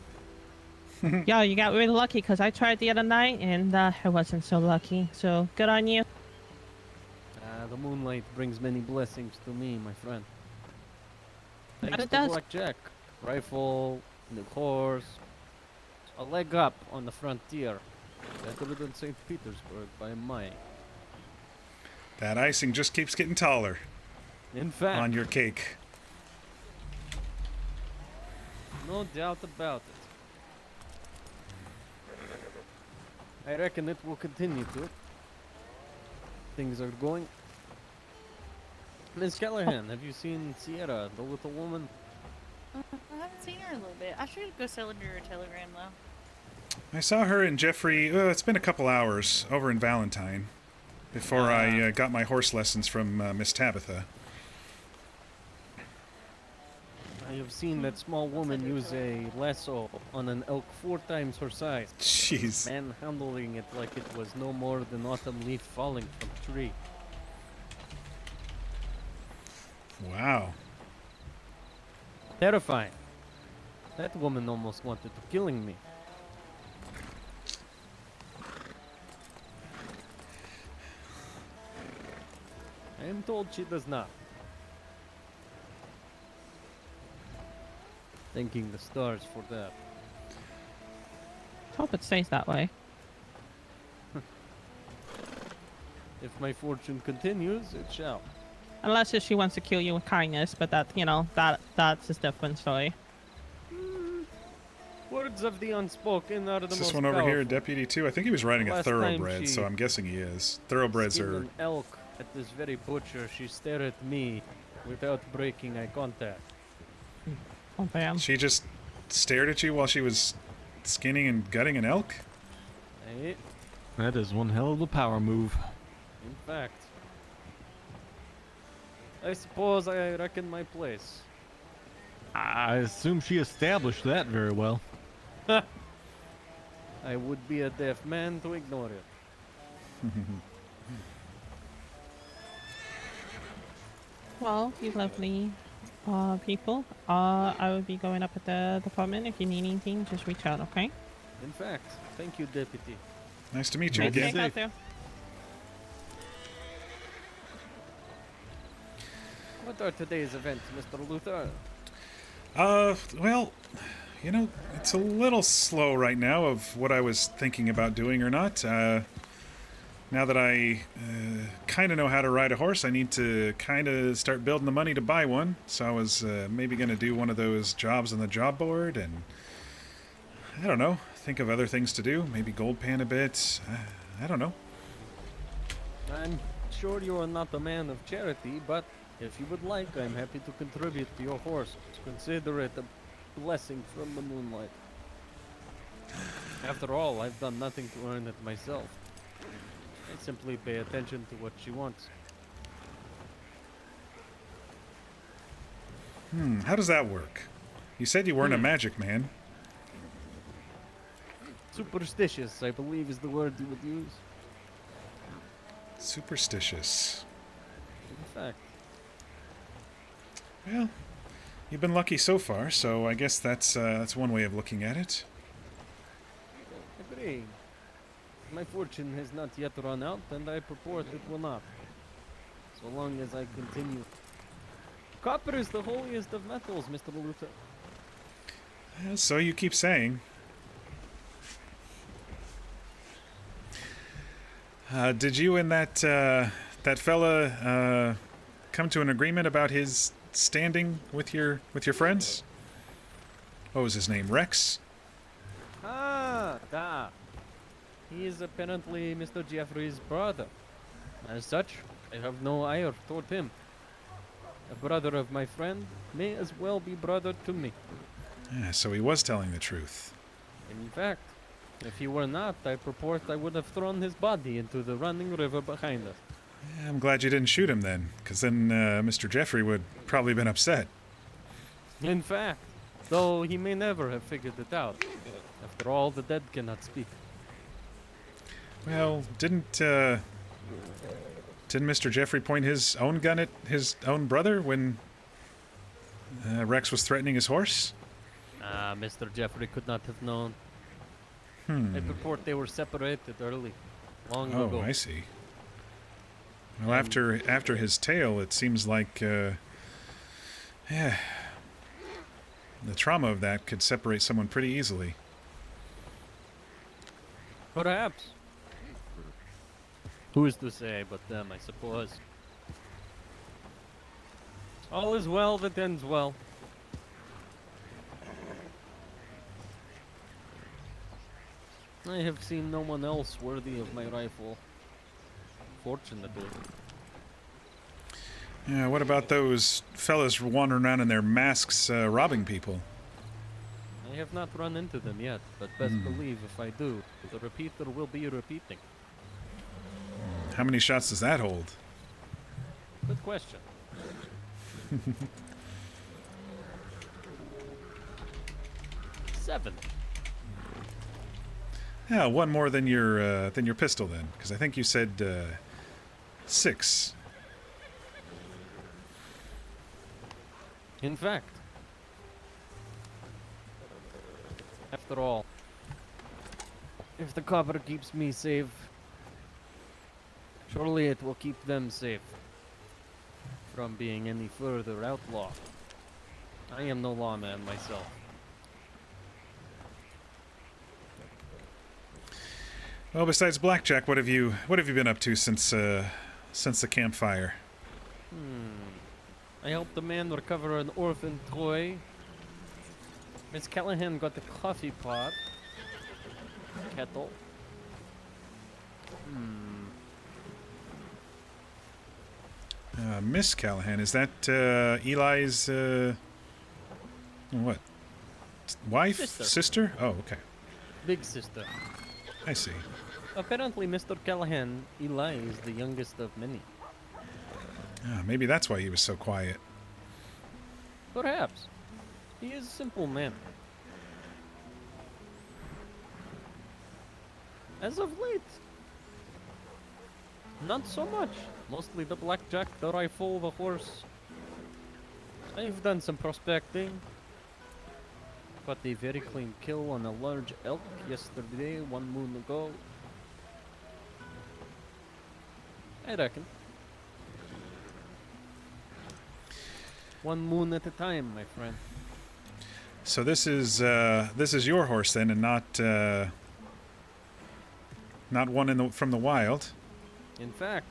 Yeah, you got really lucky, because I tried the other night, and I wasn't so lucky. So, good on you. The moonlight brings many blessings to me, my friend. Thanks it to does. blackjack, rifle, new horse, a leg up on the frontier. Better than St. Petersburg by a mile. That icing just keeps getting taller. In fact. On your cake. No doubt about it. I reckon it will continue to. Things are going. Miss Callahan, have you seen Sierra, the little woman? I haven't seen her in a little bit. I should go send her a telegram though. I saw her and Jeffrey, it's been a couple hours, over in Valentine, before I got my horse lessons from Miss Tabitha. I have seen that small woman use a lasso on an elk 4 times her size. Jeez. Manhandling it like it was no more than autumn leaf falling from a tree. Wow. Terrifying. That woman almost wanted to killing me. I am told she does not. Thanking the stars for that. Hope it stays that way. If my fortune continues, it shall. Unless if she wants to kill you with kindness, but that, you know, that's a different story. Words of the unspoken are the Is most this one over powerful. here, Deputy, too? I think he was riding a Last time thoroughbred, so she I'm guessing he is. Thoroughbreds skinned are... an elk at this very butcher. She stared at me without breaking eye contact. Oh, damn. She just stared at you while she was skinning and gutting an elk? Hey, That is one hell of a power move. in fact. I suppose I reckon my place. I assume she established that very well. I would be a deaf man to ignore it. Well, you lovely people. I will be going up at the department. If you need anything, just reach out, okay? In fact, thank you, Deputy. Nice to meet you Nice again. to meet you. What are today's events, Mr. Luther? Well, you know, it's a little slow right now of what I was thinking about doing or not. Now that I kind of know how to ride a horse, I need to kind of start building the money to buy one. So I was maybe going to do one of those jobs on the job board and, I don't know, think of other things to do. Maybe gold pan a bit. I don't know. I'm sure you are not a man of charity, but if you would like, I'm happy to contribute to your horse. Consider it a blessing from the moonlight. After all, I've done nothing to earn it myself. I simply pay attention to what she wants. How does that work? You said you weren't a magic man. Superstitious, I believe, is the word you would use. Superstitious. In fact. Well, you've been lucky so far, so I guess that's one way of looking at it. Agree. My fortune has not yet run out, and I purport it will not. So long as I continue. Copper is the holiest of metals, Mr. Luther. So you keep saying. Did you and that fella come to an agreement about his standing with your friends? What was his name? Rex? Da. He is apparently Mr. Jeffrey's brother. As such, I have no ire toward him. A brother of my friend may as well be brother to me. Yeah, so he was telling the truth. In fact, if he were not, I purport I would have thrown his body into the running river behind us. Yeah, I'm glad you didn't shoot him then, because then Mr. Jeffrey would probably been upset. In fact, though he may never have figured it out. After all, the dead cannot speak. Well, didn't Mr. Jeffrey point his own gun at his own brother when Rex was threatening his horse? Mr. Jeffrey could not have known. I purport they were separated early, long ago. Oh, I see. Well, after his tale, it seems like, the trauma of that could separate someone pretty easily. Perhaps. Who is to say but them, I suppose. All is well that ends well. I have seen no one else worthy of my rifle. Fortunately. Yeah, what about those fellas wandering around in their masks robbing people? I have not run into them yet, but best believe if I do, the repeater will be repeating. How many shots does that hold? Good question. Seven. Yeah, one more than your pistol then, because I think you said 6. In fact. After all, if the copper keeps me safe, surely it will keep them safe from being any further outlaw. I am no lawman myself. Well, besides blackjack, what have you been up to since the campfire? I helped a man recover an orphan toy. Miss Callahan got the coffee pot. Kettle. Miss Callahan, is that Eli's what? Wife? Sister? Oh, okay. Big sister. I see. Apparently, Mr. Callahan, Eli is the youngest of many. Maybe that's why he was so quiet. Perhaps. He is a simple man. As of late, not so much. Mostly the blackjack, the rifle, the horse. I've done some prospecting. Got a very clean kill on a large elk yesterday, 1 moon ago. I reckon. 1 moon at a time, my friend. So this is your horse then, and not one from the wild. In fact,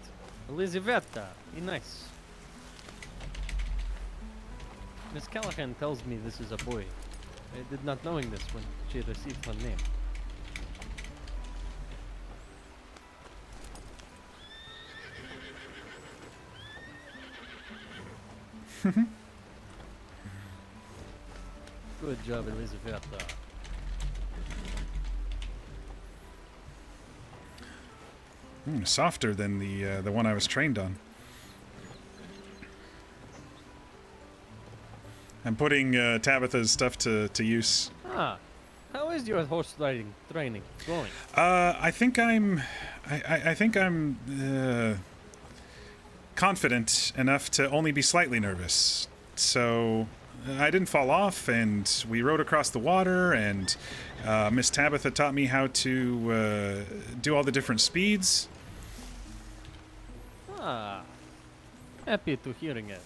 Elizaveta, be nice. Miss Callahan tells me this is a boy. I did not knowing this when she received her name. Good job, Elizaveta. Softer than the one I was trained on. I'm putting Tabitha's stuff to use. Ah, how is your horse riding training going? I think I'm confident enough to only be slightly nervous. So I didn't fall off, and we rode across the water, and Miss Tabitha taught me how to do all the different speeds. Ah, happy to hearing it.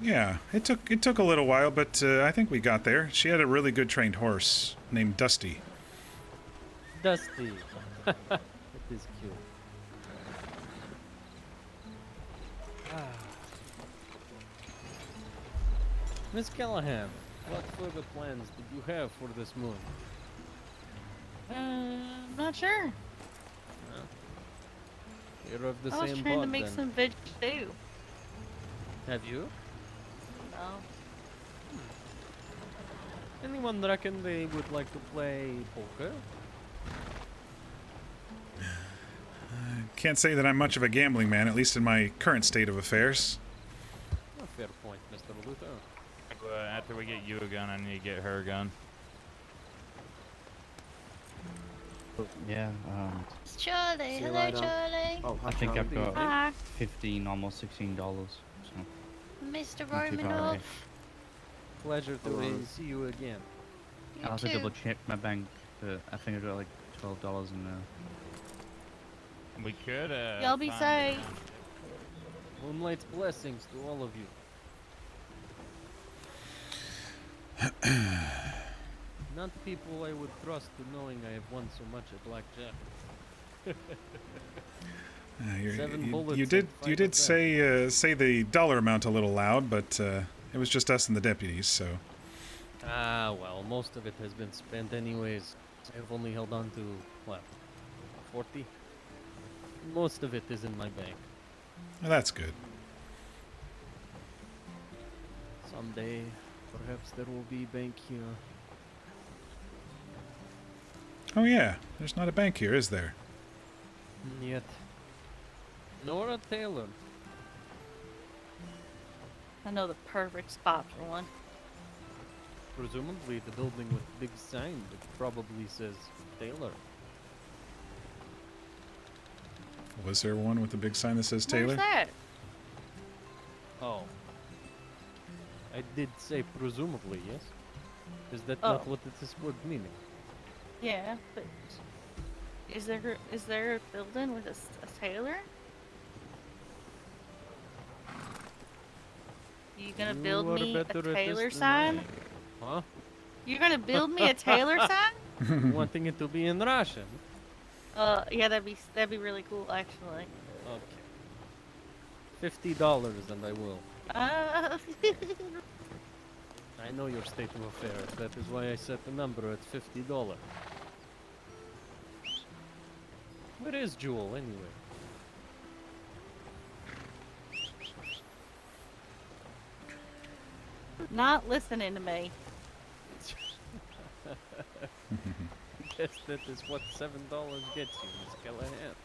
Yeah, it took a little while, but I think we got there. She had a really good trained horse named Dusty. Dusty. It is cute. Ah. Miss Callahan, what further plans did you have for this moon? Not sure. You're of the I was same trying to boat, make then. some veg stew. Have you? No. Anyone reckon they would like to play poker? Can't say that I'm much of a gambling man, at least in my current state of affairs. A fair point, Mr. Luther. After we get you a gun, I need to get her a gun. Yeah, Charlie, See you hello later. Charlie. oh, I think I've got Hi. 15, almost $16. So Mr. not too Romanov. far away. Pleasure to see you again. I'll have to too. double check my bank, but I think I've got like $12 in there. We could, Y'all be find safe. Moonlight's blessings to all of you. Not people I would trust to knowing I have won so much at blackjack. Seven bullets You and did 5 say the dollar amount a little loud, but it was just us and the deputies, so. Ah, well, most of it has been spent anyways. I've only held on to, what, 40? Most of it is in my bank. Well, that's good. Someday, perhaps there will be bank here. Oh yeah, there's not a bank here, is there? Yet. Nor a tailor. I know the perfect spot for one. Presumably the building with big sign that probably says tailor. Was there one with a big sign that says Taylor? Where's that? Oh. I did say presumably, yes? Is that Oh. not what it is word meaning? Yeah, but is there a building with a tailor? You gonna build You are me a better at this tailor than sign? I. Huh? You're gonna build me a tailor sign? Wanting it to be in Russian? Yeah, that'd be really cool, actually. Okay. $50 and I will. Uh, I know your state of affairs. That is why I set the number at $50. Where is Jewel, anyway? not listening to me. Yes, that is what $7 gets you, Miss Callahan.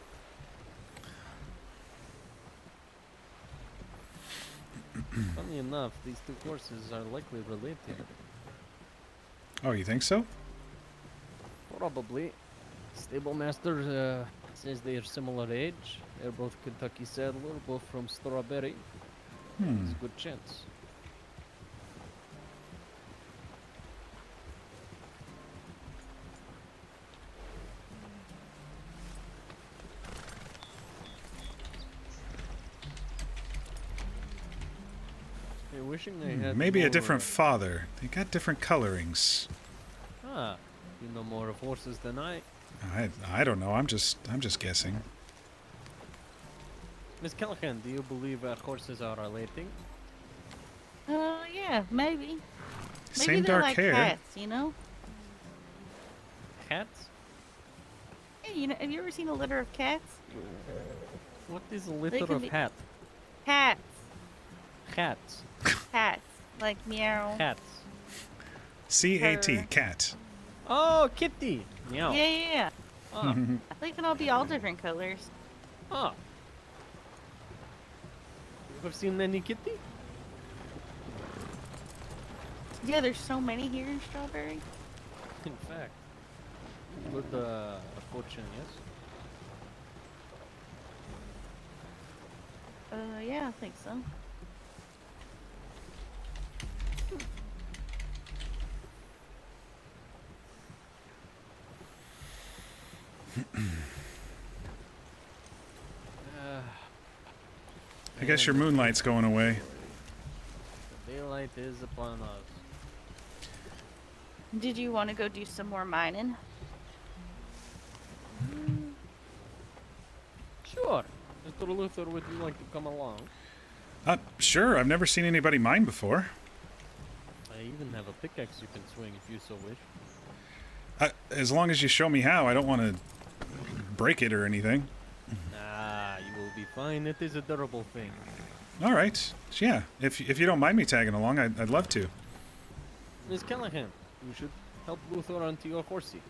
Funny enough, these two horses are likely related. Oh, you think so? Probably. Stable master says they are similar age. They're both Kentucky Saddler, both from Strawberry. There's a good chance. They're wishing they had Maybe more, a different father. They got different colorings. Ah, you know more of horses than I. I don't know. I'm just guessing. Miss Callahan, do you believe horses are relating? Yeah, maybe. Same Maybe they're dark like hair. cats, you know? Cats? Yeah, you know, have you ever seen a litter of cats? What is a They litter can of be- hat? Cats. Cats. Cats. Like meow. Cats. C-A-T, Her. cat. Oh, kitty. Meow. Yeah. Oh. They can all be all different colors. Oh. You ever seen any kitty? Yeah, there's so many here in Strawberry. In fact. Good fortune, yes? Yeah, I think so. I guess your moonlight's going away. The daylight is upon us. Did you want to go do some more mining? Sure. Mr. Luther, would you like to come along? Sure. I've never seen anybody mine before. I even have a pickaxe you can swing if you so wish. As long as you show me how, I don't want to break it or anything. Ah, you will be fine. It is a durable thing. All right. Yeah. If you don't mind me tagging along, I'd love to. Miss Callahan, you should help Luther onto your horsey.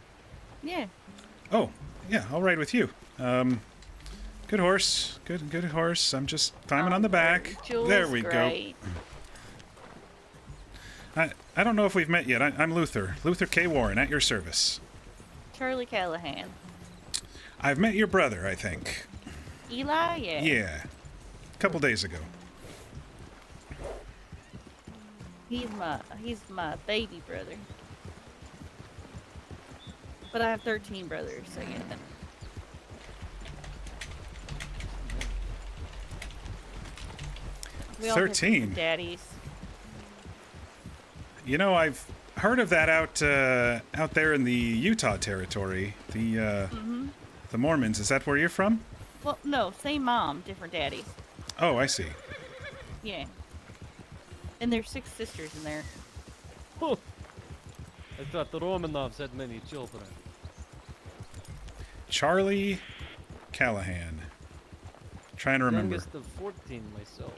Yeah. Oh, yeah. I'll ride with you. Good horse. Good horse. I'm just climbing on the back. Jules, There we great. go. I don't know if we've met yet. I'm Luther. Luther K. Warren, at your service. Charlie Callahan. I've met your brother, I think. Eli? Yeah. Yeah. A couple days ago. He's my baby brother. But I have 13 brothers, so yeah. We all have 13? different daddies. You know, I've heard of that out there in the Utah territory. The Mormons. Is that where you're from? Well, no, same mom, different daddies. Oh, I see. Yeah. And there's 6 sisters in there. Oh. I thought the Romanovs had many children. Charlie Callahan. Trying to remember. Youngest of 14 myself.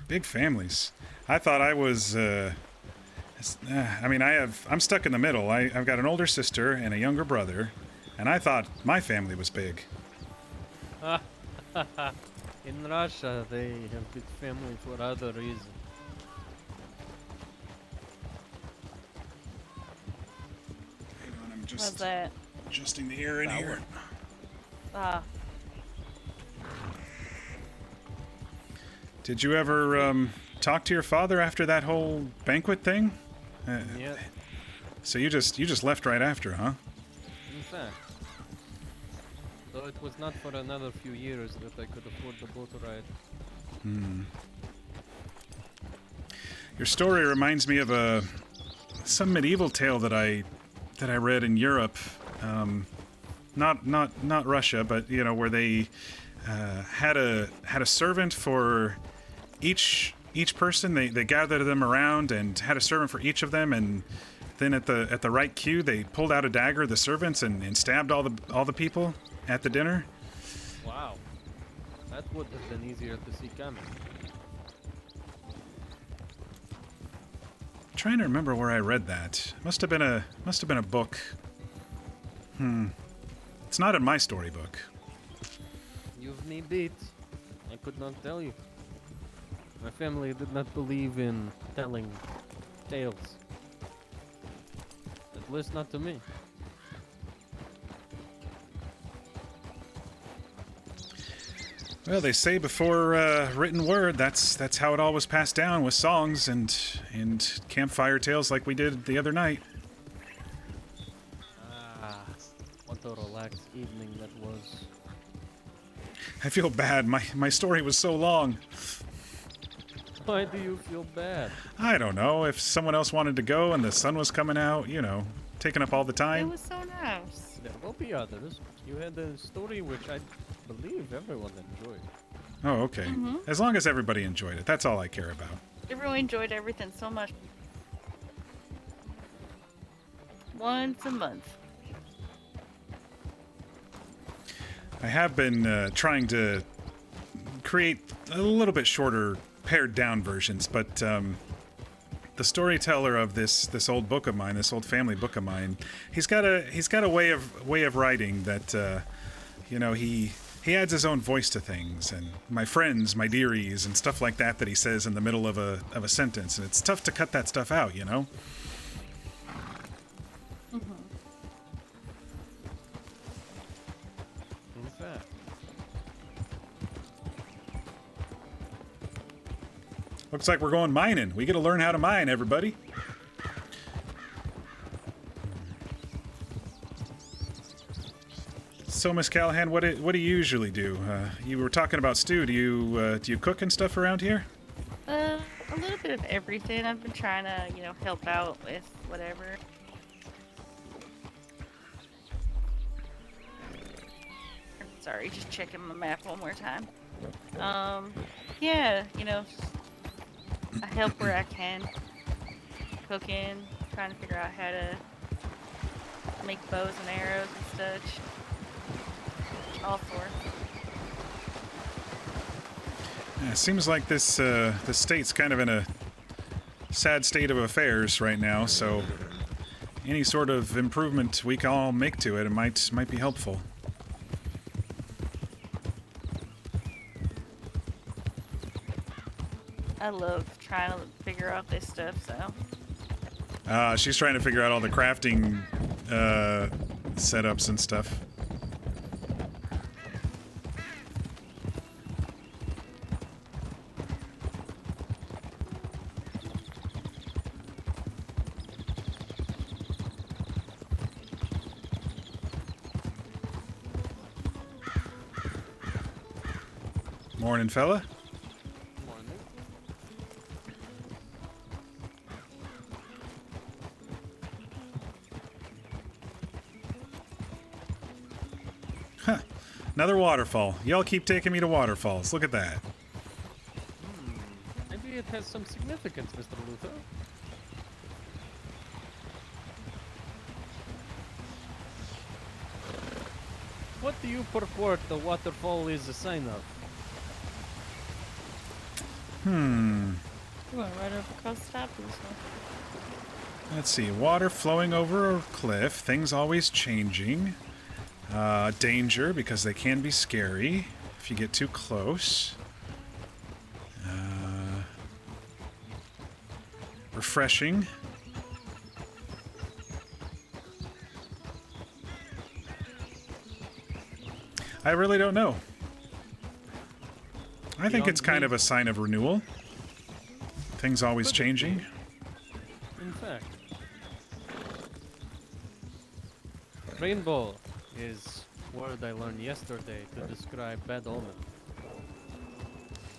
Big families. I thought I was. I'm stuck in the middle. I've got an older sister and a younger brother, and I thought my family was big. In Russia, they have big family for other reasons. I'm What's just that? adjusting the air in here. Did you ever talk to your father after that whole banquet thing? Yeah. So you just left right after, huh? In fact. Though it was not for another few years that I could afford the boat ride. Your story reminds me of some medieval tale that I read in Europe. Not Russia, but where they had a servant for each person. They gathered them around and had a servant for each of them, and then at the right cue they pulled out a dagger, the servants, and stabbed all the people at the dinner. Wow. That would have been easier to see coming. I'm trying to remember where I read that. Must have been a book. It's not in my storybook. You've me beat. I could not tell you. My family did not believe in telling tales. At least not to me. Well, they say before written word, that's how it all was passed down, with songs and campfire tales like we did the other night. Ah, what a relaxed evening that was. I feel bad. My story was so long. Why do you feel bad? I don't know. If someone else wanted to go and the sun was coming out, you know, taking up all the It time. was so nice. There will be others. You had a story which I believe everyone enjoyed. Oh, okay. As long as everybody enjoyed it, that's all I care about. Everyone enjoyed everything so much. Once a month. I have been trying to create a little bit shorter, pared down versions, but the storyteller of this old book of mine, this old family book of mine, he's got a way of writing that you know, he adds his own voice to things, and my friends, my dearies, and stuff like that he says in the middle of a sentence, and it's tough to cut that stuff out, you know. In fact. Looks like we're going mining. We get to learn how to mine, everybody. So, Miss Callahan, what do you usually do? You were talking about stew. Do you cook and stuff around here? A little bit of everything. I've been trying to, you know, help out with whatever. Sorry, just checking my map one more time. Yeah, you know, I help where I can. Cooking, trying to figure out how to make bows and arrows and such. All for. Yeah, it seems like the state's kind of in a sad state of affairs right now, so any sort of improvement we can all make to it, might be helpful. I love trying to figure out this stuff, so. She's trying to figure out all the crafting setups and stuff. Morning, fella. Morning. Huh. Another waterfall. Y'all keep taking me to waterfalls. Look at that. Maybe it has some significance, Mr. Luther. What do you purport the waterfall is a sign of? You went right over across the top of this one. Let's see. Water flowing over a cliff. Things always changing. Danger, because they can be scary if you get too close. Refreshing. I really don't know. I think it's kind of a sign of renewal. Things always changing. In fact. Rainbow is word I learned yesterday to describe bad omen.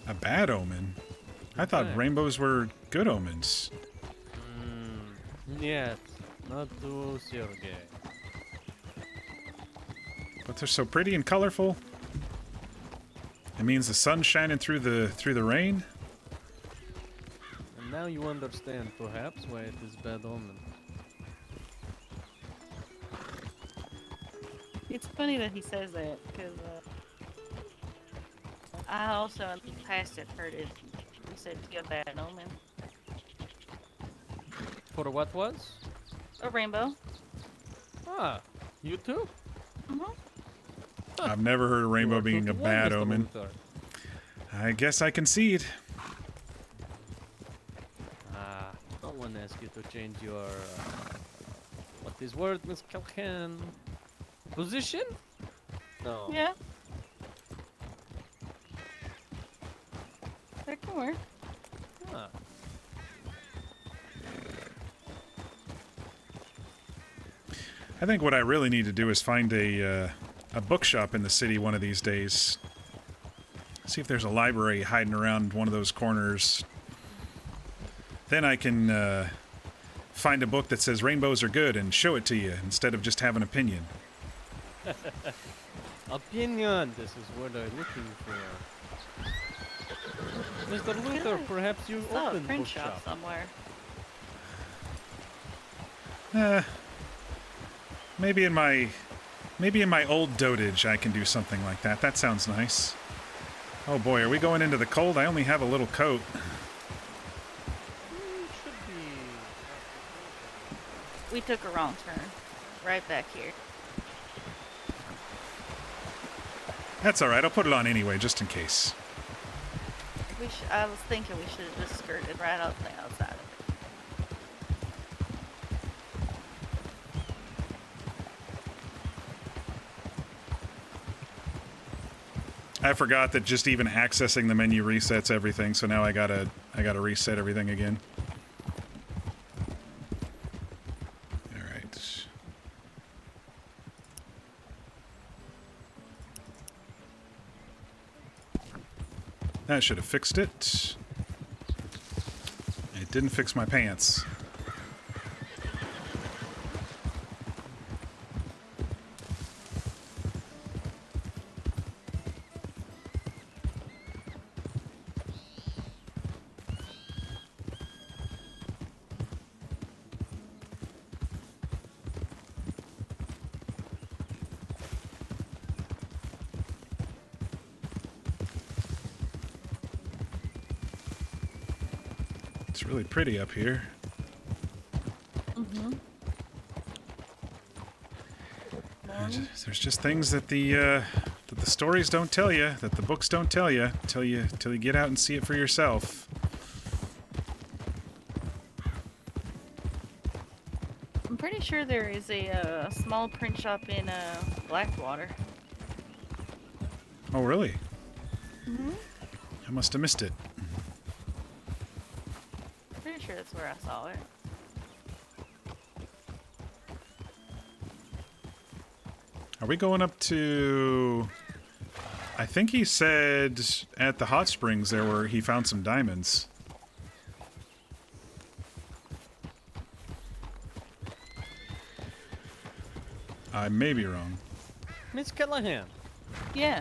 A bad omen? I thought rainbows were good omens. Yes, not too Sergei. But they're so pretty and colorful. It means the sun's shining through the rain. And now you understand, perhaps, why it is bad omen. It's funny that he says that, because I also in the past have heard it. He said to get bad omen. For what was? A rainbow. Ah, you too? I've never heard a rainbow being a bad omen. I guess I concede. someone ask you to change your what is word, Miss Calcan? Position? No. Yeah. That can work. Ah. I think what I really need to do is find a bookshop in the city one of these days. See if there's a library hiding around one of those corners. Then I can find a book that says rainbows are good and show it to you instead of just have an opinion. Opinion. This is what I'm looking for. Mr. Luther, perhaps you Saw a open print bookshop. shop somewhere. Maybe in my old dotage I can do something like that. That sounds nice. Oh boy, are we going into the cold? I only have a little coat. We took a wrong turn. Right back here. That's alright, I'll put it on anyway, just in case. I was thinking we should have just skirted right up the outside of it. I forgot that just even accessing the menu resets everything, so now I gotta reset everything again. Alright. That should have fixed it. It didn't fix my pants. It's really pretty up here. Mm-hmm. There's just things that the stories don't tell you, that the books don't tell you, till you get out and see it for yourself. I'm pretty sure there is a small print shop in Blackwater. Oh, really? Mm-hmm. I must have missed it. Pretty sure that's where I saw it. Are we going up to... I think he said at the hot springs he found some diamonds. I may be wrong. Miss Callahan. Yeah.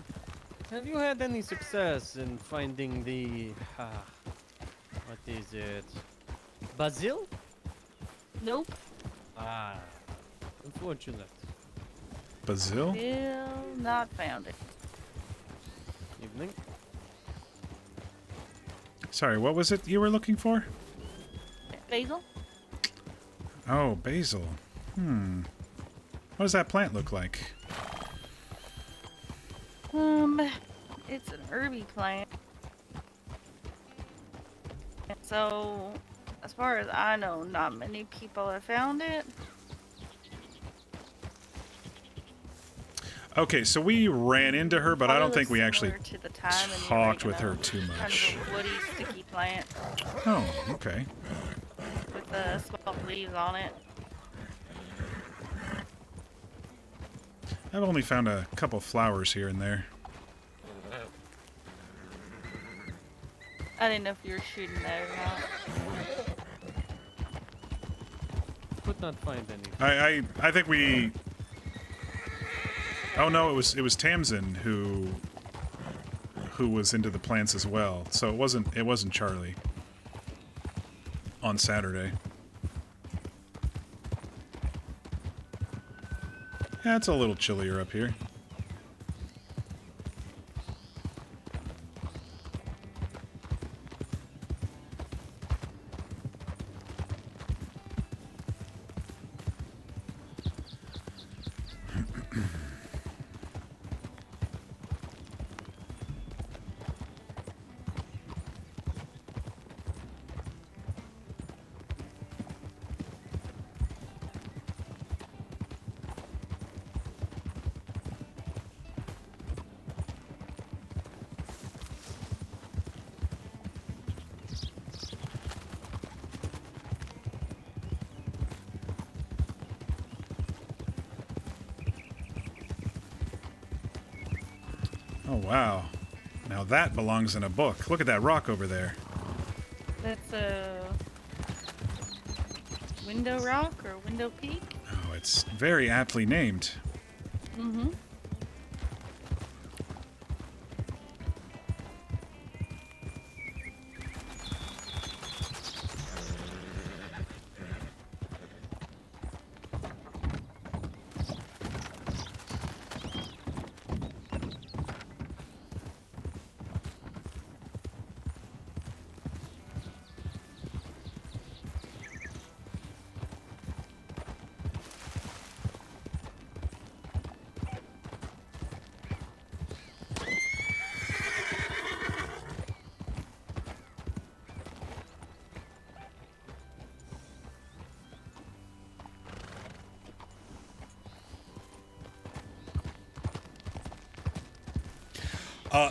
Have you had any success in finding the what is it? Basil? Nope. Ah, unfortunate. Basil? Still not found it. Evening. Sorry, what was it you were looking for? Basil? Oh, basil. What does that plant look like? It's an herby plant. So, as far as I know, not many people have found it. Okay, so we ran into her, but I don't think we actually To the time and talked with her too much. Kind of a woody, sticky plant Oh, okay. with the small leaves on it. I've only found a couple flowers here and there. I didn't know if you were shooting that or not. Could not find any. I think we... Oh no, it was Tamsin who was into the plants as well. So it wasn't Charlie on Saturday. Yeah, it's a little chillier up here. Oh, wow. Now that belongs in a book. Look at that rock over there. That's a window rock or window peak. Oh, it's very aptly named. Mm-hmm.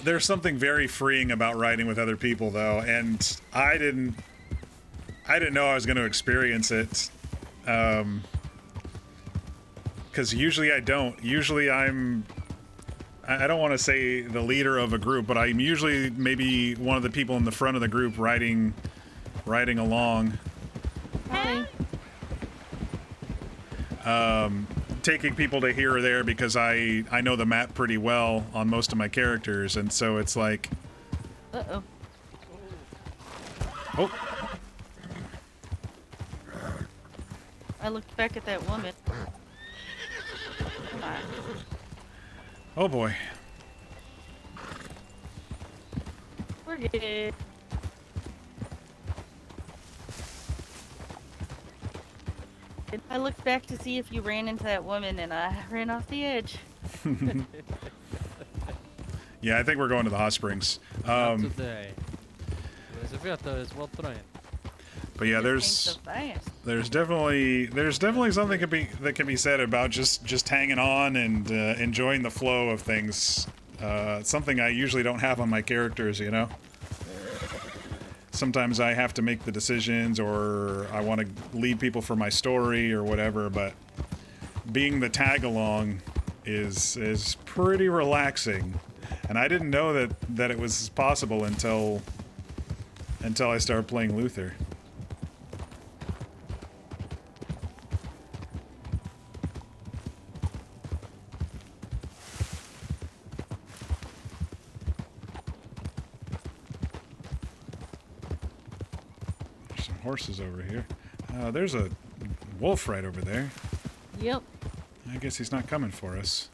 There's something very freeing about riding with other people, though, and I didn't know I was going to experience it, because usually I don't. Usually I don't want to say the leader of a group, but I'm usually maybe one of the people in the front of the group riding along. Hey. Taking people to here or there because I know the map pretty well on most of my characters, and so it's like... Uh-oh. Oh. I looked back at that woman. Come on. Oh boy. We're good. I looked back to see if you ran into that woman, and I ran off the edge. Yeah, I think we're going to the hot springs. Not today. Elizaveta is well trained. But yeah, there's definitely something that can be said about just hanging on and enjoying the flow of things. Something I usually don't have on my characters, you know. Sometimes I have to make the decisions, or I want to lead people for my story or whatever, but being the tag-along is pretty relaxing. And I didn't know that it was possible until I started playing Luther. Horses over here. There's a wolf right over there. Yep. I guess he's not coming for us.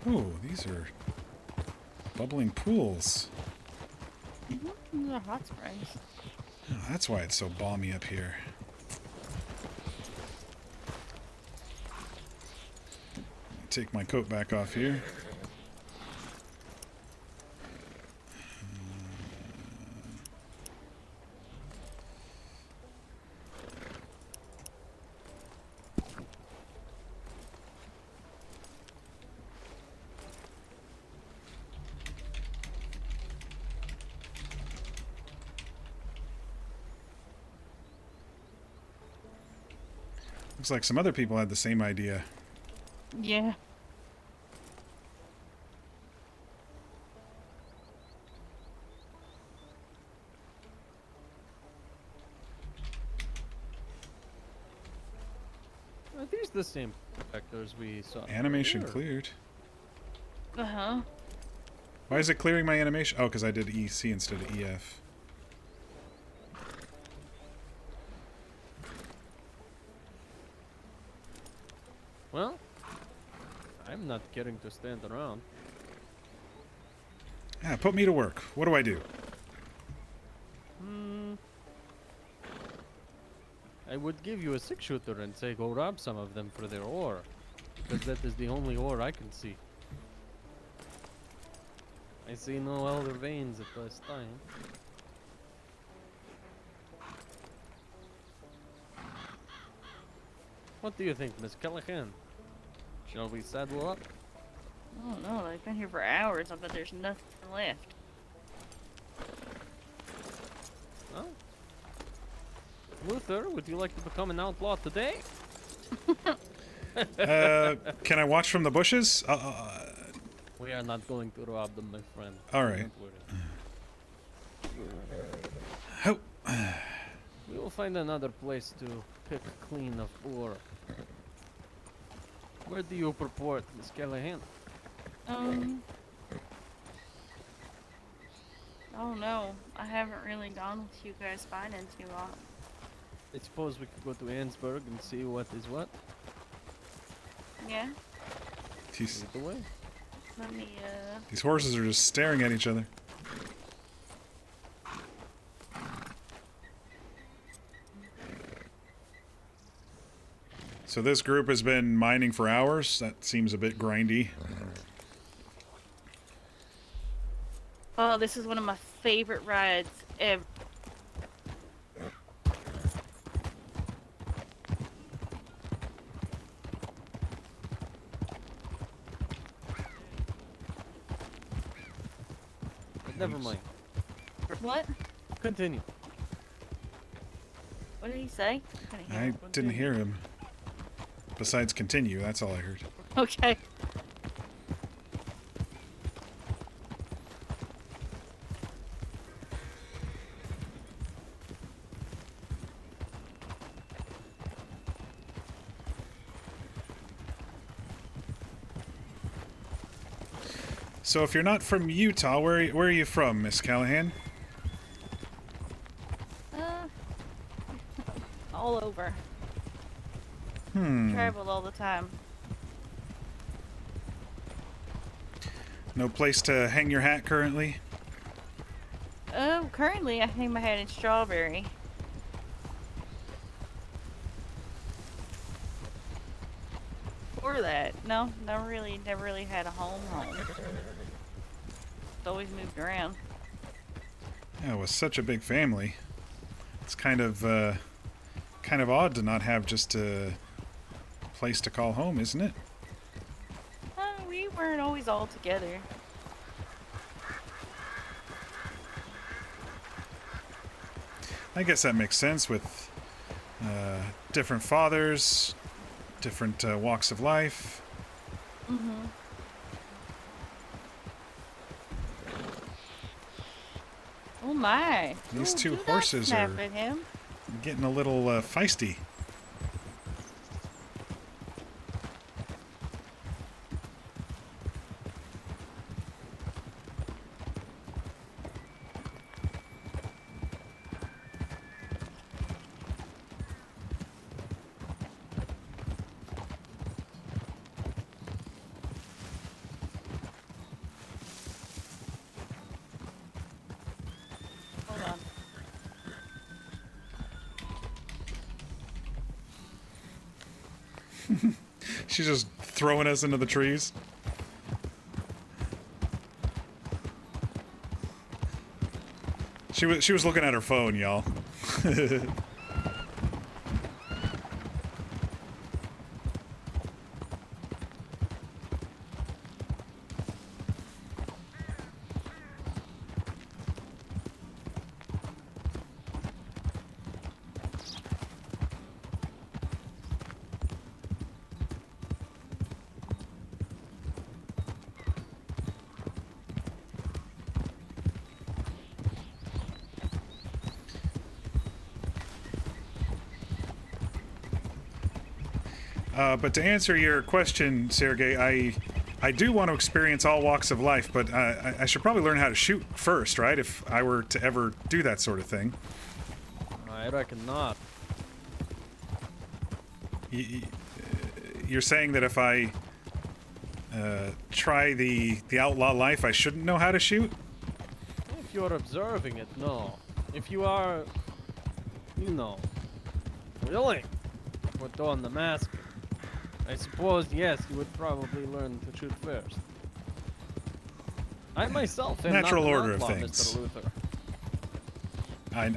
Oh, these are bubbling pools. Mm-hmm. They're hot springs. Oh, that's why it's so balmy up here. Take my coat back off here. Looks like some other people had the same idea. Yeah. Are these the same vectors we saw? Animation earlier? cleared. Uh-huh. Why is it clearing my animation? Oh, because I did EC instead of EF. Well, I'm not getting to stand around. Yeah, put me to work. What do I do? I would give you a 6-shooter and say go rob some of them for their ore. Because that is the only ore I can see. I see no elder veins at this time. What do you think, Miss Callahan? Shall we saddle up? I don't know. I've been here for hours. I bet there's nothing left. Well, Luther, would you like to become an outlaw today? Can I watch from the bushes? We are not going to rob them, my friend. All right. Don't worry. We will find another place to pick clean of ore. Where do you purport, Miss Callahan? Oh no, I haven't really gone with you guys finding too long. I suppose we could go to Annesburg and see what is what. Yeah. Jeez. Lead the way. Let me These horses are just staring at each other. So this group has been mining for hours. That seems a bit grindy. Oh, this is one of my favorite rides ever. But never mind. What? Continue. What did he say? I didn't hear him. Besides continue, that's all I heard. Okay. So if you're not from Utah, where are you from, Miss Callahan? All over. Travel all the time. No place to hang your hat currently? Currently I hang my hat in Strawberry. Before that, no, never really had a home. It's always moved around. Yeah, with such a big family, it's kind of odd to not have just a place to call home, isn't it? We weren't always all together. I guess that makes sense with different fathers, different walks of life. Mm-hmm. Oh my! These Ooh, two do not horses snap are at him. getting a little feisty. Hold on. She's just throwing us into the trees. She was looking at her phone, y'all. But to answer your question, Sergei, I do want to experience all walks of life, but I should probably learn how to shoot first, right? If I were to ever do that sort of thing. I reckon not. You're saying that if I try the outlaw life, I shouldn't know how to shoot? If you're observing it, no. If you are, you know, willing to put on the mask, I suppose, yes, you would probably learn to shoot first. I myself am Natural not an order of outlaw, things. Mr. Luther.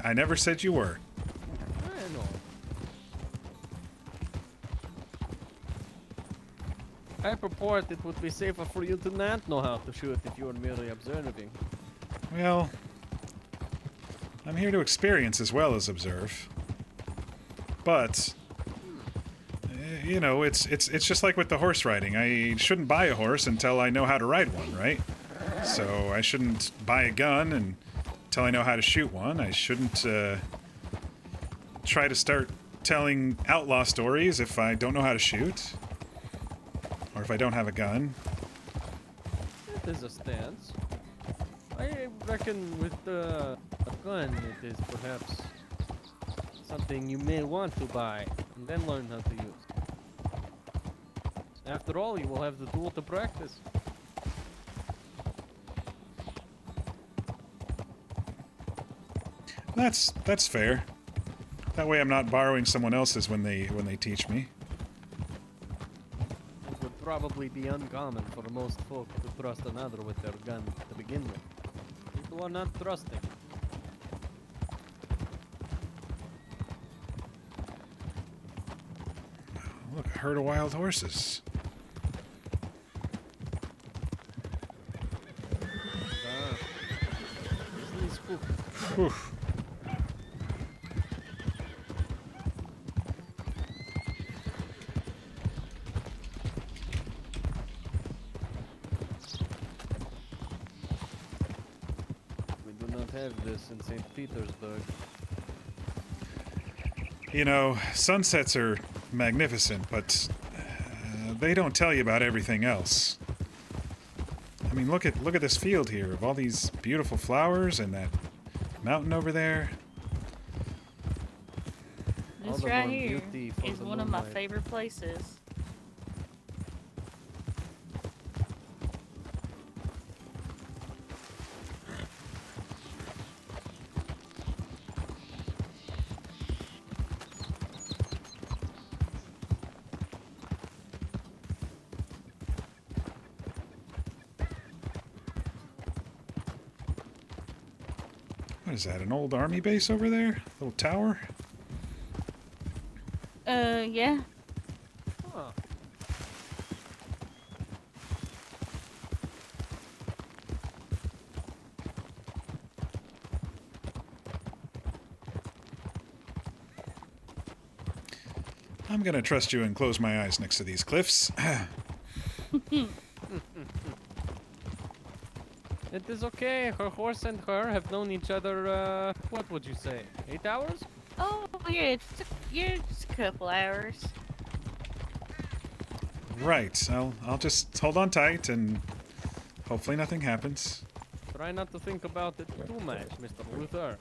I never said you were. I know. I purport it would be safer for you to not know how to shoot if you were merely observing. Well, I'm here to experience as well as observe. But you know, it's just like with the horse riding. I shouldn't buy a horse until I know how to ride one, right? So I shouldn't buy a gun until I know how to shoot one. I shouldn't try to start telling outlaw stories if I don't know how to shoot. Or if I don't have a gun. It is a stance. I reckon with a gun, it is perhaps something you may want to buy and then learn how to use. After all, you will have the tool to practice. That's fair. That way I'm not borrowing someone else's when they teach me. It would probably be uncommon for most folk to trust another with their gun to begin with. People are not trusting. Look, a herd of wild horses. Easily spooked. Whew. We do not have this in St. Petersburg. You know, sunsets are magnificent, but they don't tell you about everything else. I mean, look at this field here of all these beautiful flowers and that mountain over there. This right here is one of my favorite places. What is that, an old army base over there? Little tower? Yeah. Huh. I'm gonna trust you and close my eyes next to these cliffs. It is okay. Her horse and her have known each other, what would you say, 8 hours? Oh, yeah, it's a couple hours. Right, I'll just hold on tight and hopefully nothing happens. Try not to think about it too much, Mr. Luther.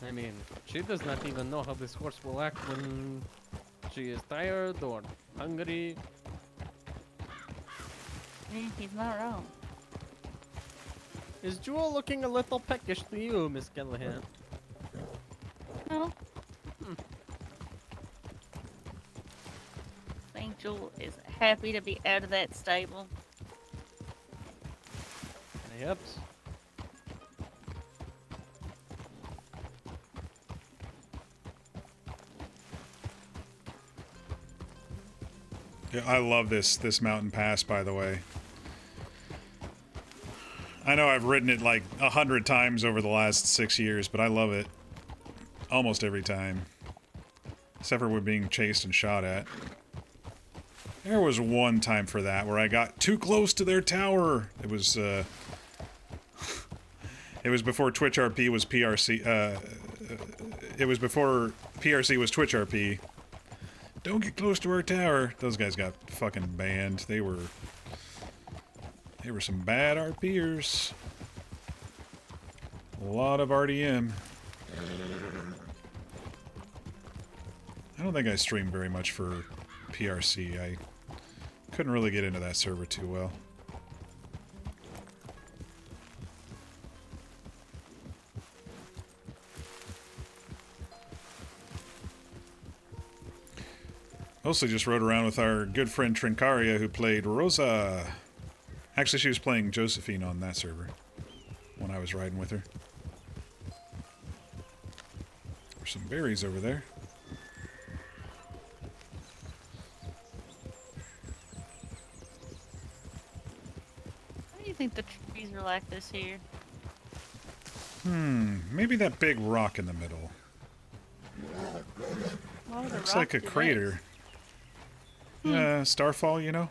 I mean, she does not even know how this horse will act when she is tired or hungry. He's not wrong. Is Jewel looking a little peckish to you, Miss Callahan? No. Angel is happy to be out of that stable. Yep. Yeah, I love this mountain pass, by the way. I know I've written it like 100 times over the last 6 years, but I love it almost every time. Except for when being chased and shot at. There was one time for that where I got too close to their tower. It was before TwitchRP was PRC. It was before PRC was TwitchRP. Don't get close to our tower. Those guys got fucking banned. They were some bad RPers. A lot of RDM. I don't think I streamed very much for PRC. I couldn't really get into that server too well. Mostly just rode around with our good friend Trincaria, who played Rosa. Actually, she was playing Josephine on that server when I was riding with her. There's some berries over there. Why do you think the trees are like this here? Maybe that big rock in the middle. Why would a Looks rock like a do this? crater. Starfall, you know?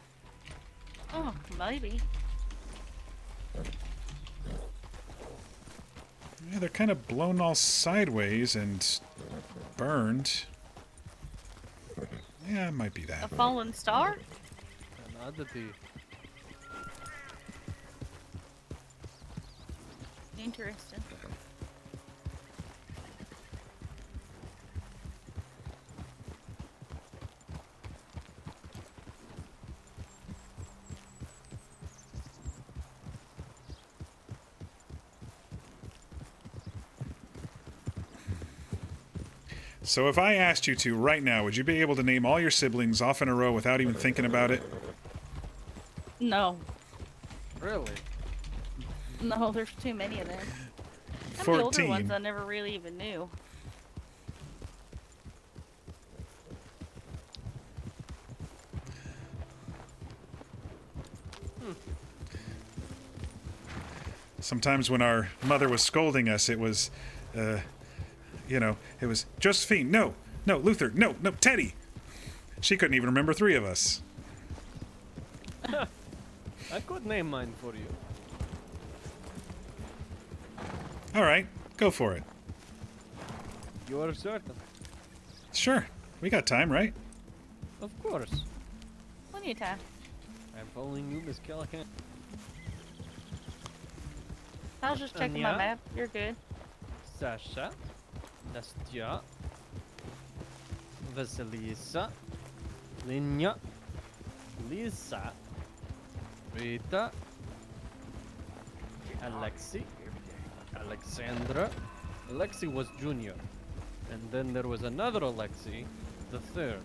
Oh, maybe. Yeah, they're kind of blown all sideways and burned. Yeah, it might be that. A fallen star? An oddity. Interesting. So if I asked you to right now, would you be able to name all your siblings off in a row without even thinking about it? No. Really? No, there's too many of them. Some of the 14. older ones I never really even knew. Sometimes when our mother was scolding us, it was, you know, it was Josephine, no, Luther, no, Teddy. She couldn't even remember 3 of us. I could name mine for you. All right, go for it. You are certain? Sure, we got time, right? Of course. Plenty of time. I'm following you, Miss Callahan. I was just checking my Anya? map. You're good. Sasha, Nastya, Vasilisa, Linya, Lisa, Rita, Alexi, Alexandra. Alexi was junior. And then there was another Alexi, the 3rd.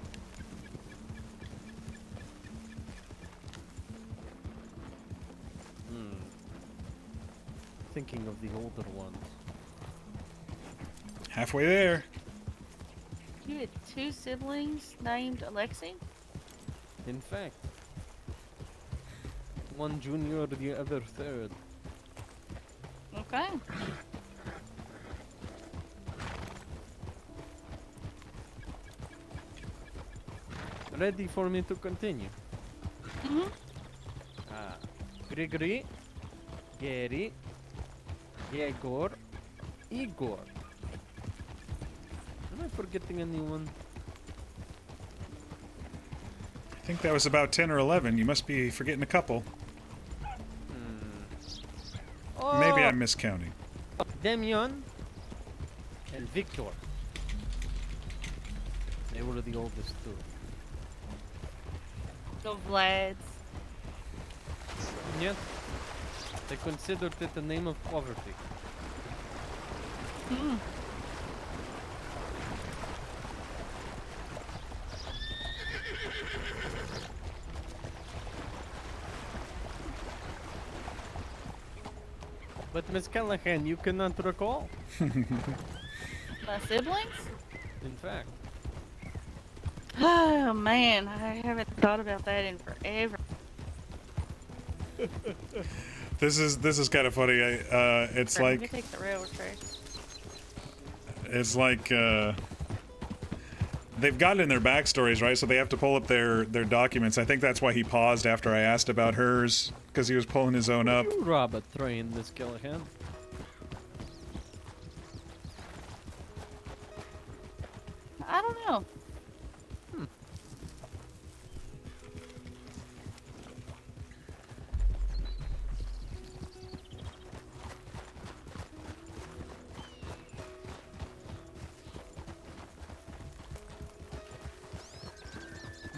Thinking of the older ones. Halfway there. You had 2 siblings named Alexi? In fact, one junior, the other 3rd. Okay. Ready for me to continue? Mm-hmm. Grigory, Gary, Yegor, Igor. Am I forgetting anyone? I think that was about 10 or 11. You must be forgetting a couple. Maybe I'm miscounting. Demian and Victor. They were the oldest 2. The Vlads. Yes. They considered it a name of poverty. Hmm. But Miss Callahan, you cannot recall. My siblings? In fact. Oh man, I haven't thought about that in forever. This is kind of funny. It's Let me like take the railroad trace. it's like they've got it in their backstories, right? So they have to pull up their documents. I think that's why he paused after I asked about hers, because he was pulling his own up. You rob a train, Miss Callahan. I don't know.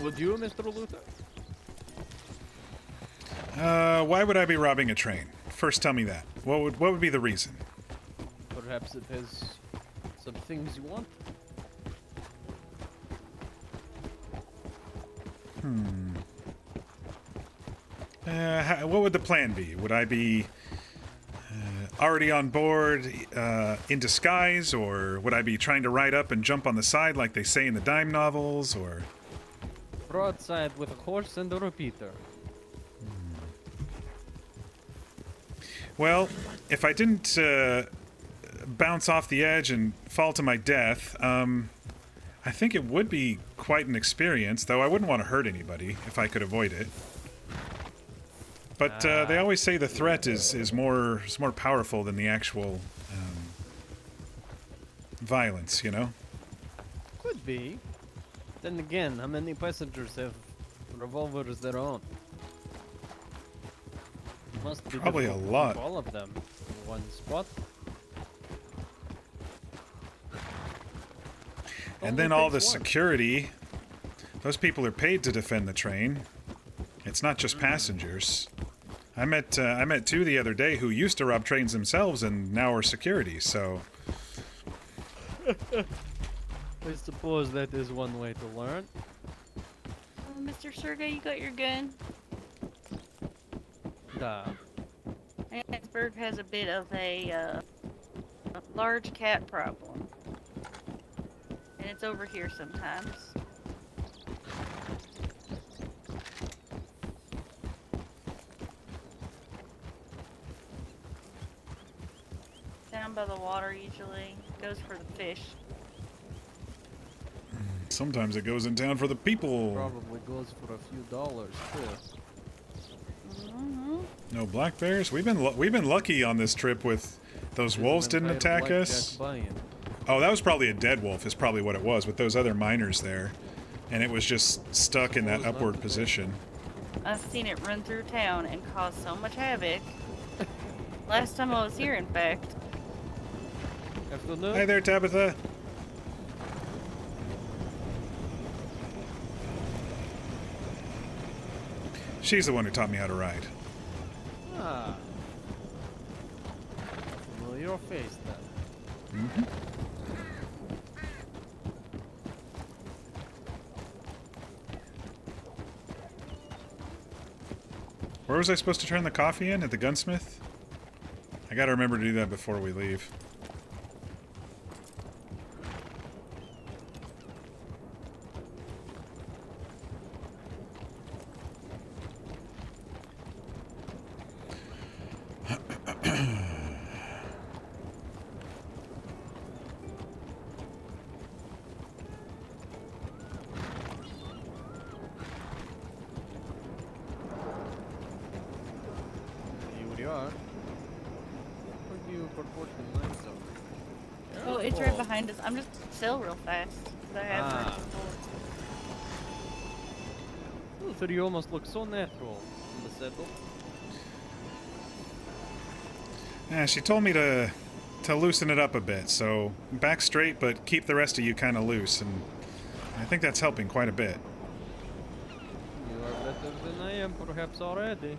Would you, Mr. Luther? Why would I be robbing a train? First, tell me that. What would be the reason? Perhaps it has some things you want. What would the plan be? Would I be already on board in disguise, or would I be trying to ride up and jump on the side like they say in the dime novels, or... Broadside with a horse and a repeater. Well, if I didn't bounce off the edge and fall to my death. I think it would be quite an experience, though I wouldn't want to hurt anybody if I could avoid it. But they always say the threat is more powerful than the actual violence, you know? Could be. Then again, how many passengers have revolvers their own? Must be Probably a difficult to lot. keep all of them in one spot. And then all the security. Those people are paid to defend the train. It's not just passengers. I met 2 the other day who used to rob trains themselves and now are security, so... I suppose that is one way to learn. Mr. Sergei, you got your gun? Duh. Pittsburgh has a bit of a large cat problem. And it's over here sometimes. Down by the water usually. Goes for the fish. Sometimes it goes in town for the people. Probably goes for a few dollars too. No black bears? We've been lucky on this trip with those wolves didn't attack us. Oh, that was probably a dead wolf is probably what it was with those other miners there. And it was just stuck in that upward position. I've seen it run through town and cause so much havoc. Last time I was here, in fact. Hi there, Tabitha. She's the one who taught me how to ride. Ah. Well, your face then. Mm-hmm. Where was I supposed to turn the coffee in? At the gunsmith? I gotta remember to do that before we leave. Oh, it's right behind us. I'm just still real fast. I have So you almost look so natural in the saddle. Yeah, she told me to loosen it up a bit, so back straight, but keep the rest of you kind of loose, and I think that's helping quite a bit. You are better than I am, perhaps already.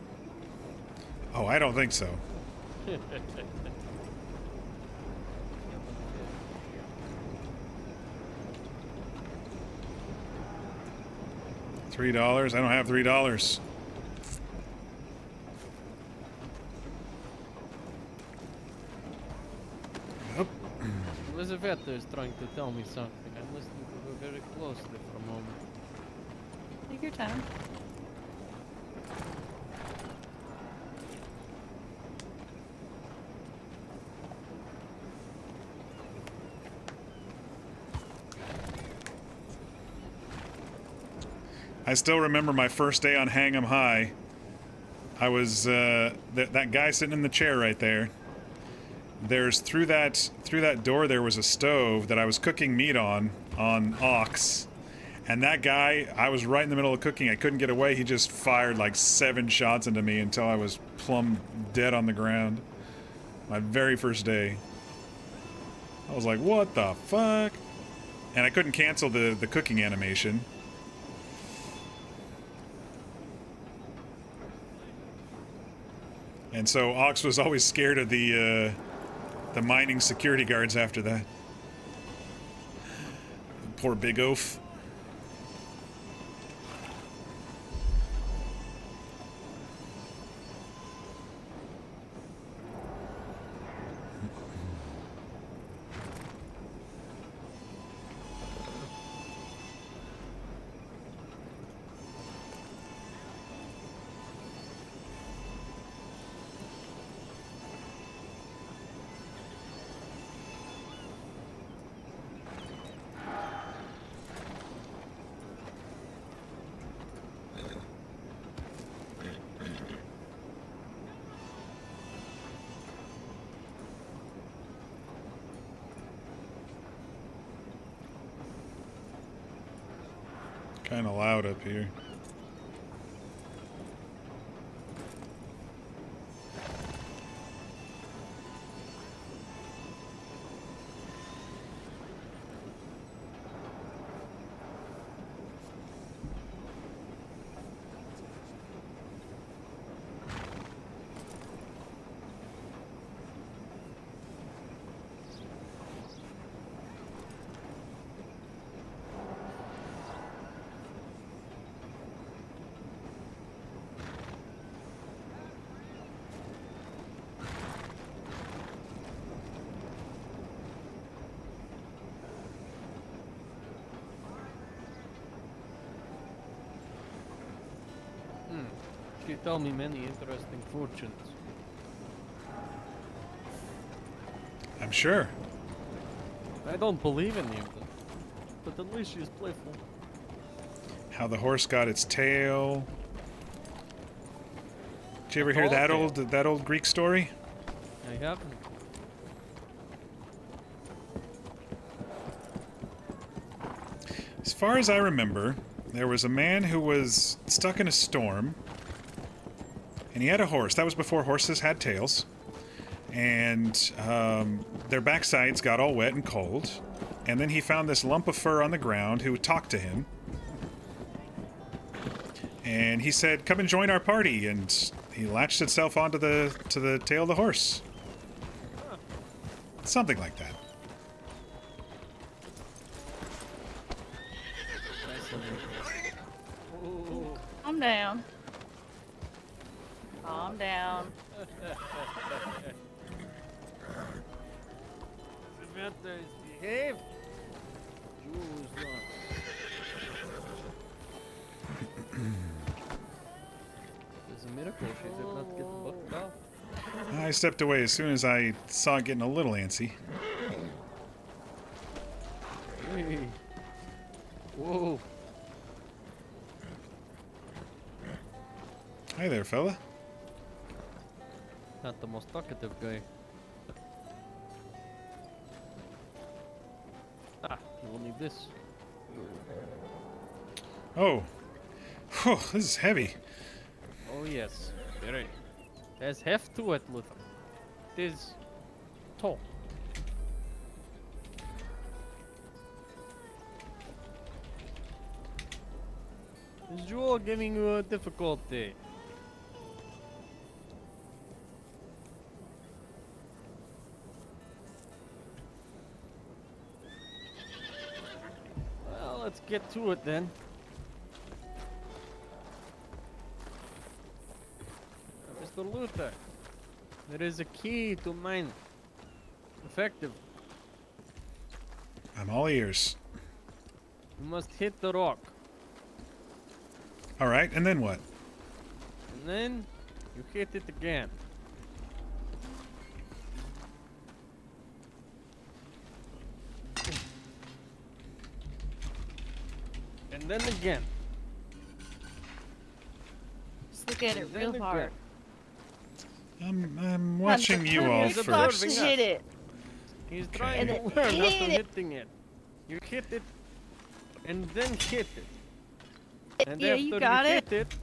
Oh, I don't think so. $3? I don't have $3. Yep. Elizabeth is trying to tell me something. I'm listening to her very closely for a moment. Take your time. I still remember my first day on Hang 'em High. I was that guy sitting in the chair right there. There's through that door there was a stove that I was cooking meat on ox, and that guy, I was right in the middle of cooking. I couldn't get away. He just fired like 7 shots into me until I was plumb dead on the ground. My very first day. I was like, what the fuck? And I couldn't cancel the cooking animation. And so Ox was always scared of the mining security guards after that. Poor Big Oaf. Kind of loud up here. She told me many interesting fortunes. I'm sure. I don't believe any of them, but at least she's playful. How the horse got its tail. Did you ever hear that old Greek story? I haven't. As far as I remember, there was a man who was stuck in a storm, and he had a horse. That was before horses had tails. And their backsides got all wet and cold. And then he found this lump of fur on the ground who talked to him. And he said, "Come and join our party." And he latched itself onto the tail of the horse. Something like that. Calm down. Calm down. Samantha is behave. Jules not. It's a miracle she did not get bucked off. I stepped away as soon as I saw it getting a little antsy. Hey. Whoa. Hi there, fella. Not the most talkative guy. Ah, you will need this. Oh. Whew, this is heavy. Oh yes, very. There's heft to it, Luther. It is tall. Is Jewel giving you a difficulty? Well, let's get to it then. Mr. Luther, there is a key to mine. Effective. I'm all ears. You must hit the rock. All right, and then what? And then you hit it again. And then again. Just look at it And then real again. hard. I'm watching you all You're supposed first. to hit it. He's trying And to then learn hit after it. hitting it. You hit it, and then hit it. And Yeah, after you got hit it.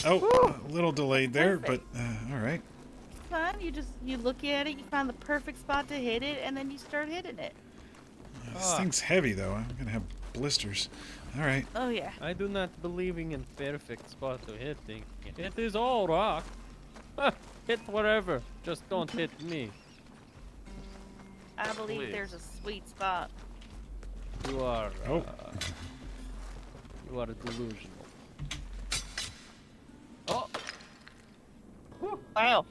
Oh, a little delayed there, but all right. Fun. You look at it, you find the perfect spot to hit it, and then you start hitting it. This thing's heavy, though. I'm gonna have blisters. All right. Oh yeah. I do not believing in perfect spot to hitting. It is all rock. Hit wherever, just don't hit me. I believe Please. there's a sweet spot. You are. Oh. You are delusional. Oh. Wow.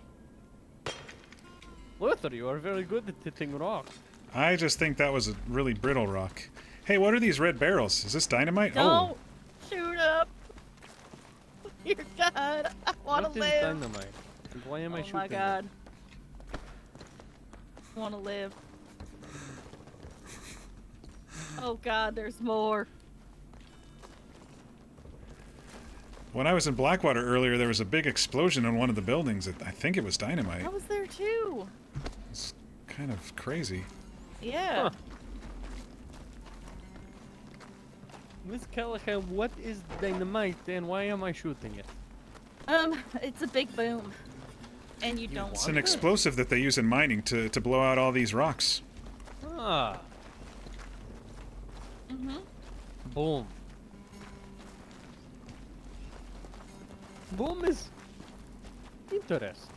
Luther, you are very good at hitting rock. I just think that was a really brittle rock. Hey, what are these red barrels? Is this dynamite? Don't shoot up. Dear God, I want What to is live. dynamite? And why am I shooting? Oh my God. I want to live. Oh God, there's more. When I was in Blackwater earlier, there was a big explosion in one of the buildings. I think it was dynamite. I was there too. It's kind of crazy. Yeah. Miss Callahan, what is dynamite and why am I shooting it? It's a big boom. And you don't It's want an it. explosive that they use in mining to blow out all these rocks. Ah. Mm-hmm. Boom. Boom is interesting.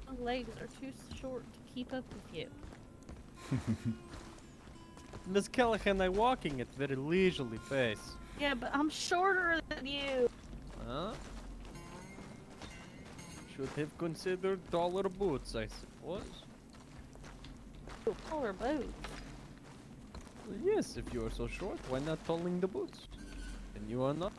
My legs are too short to keep up with you. Miss Callahan, I'm walking at very leisurely pace. Yeah, but I'm shorter than you. Huh? Should have considered taller boots, I suppose. Taller boots. Well, yes, if you are so short, why not tolling the boots? And you are not.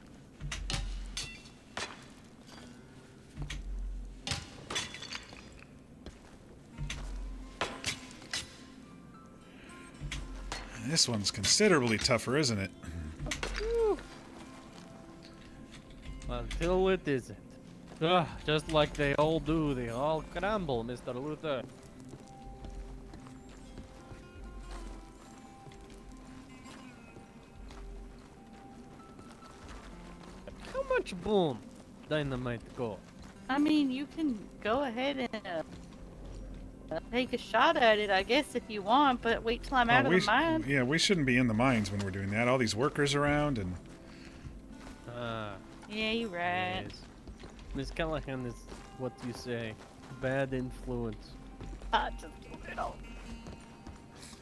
This one's considerably tougher, isn't it? Until it isn't. Ugh, just like they all do, they all crumble, Mr. Luther. How much boom dynamite go? I mean, you can go ahead and take a shot at it, I guess, if you want, but wait till I'm out of the mine. Yeah, we shouldn't be in the mines when we're doing that. All these workers around and... Yeah, you're right. Yes. Miss Callahan is what you say. Bad influence. Just a little.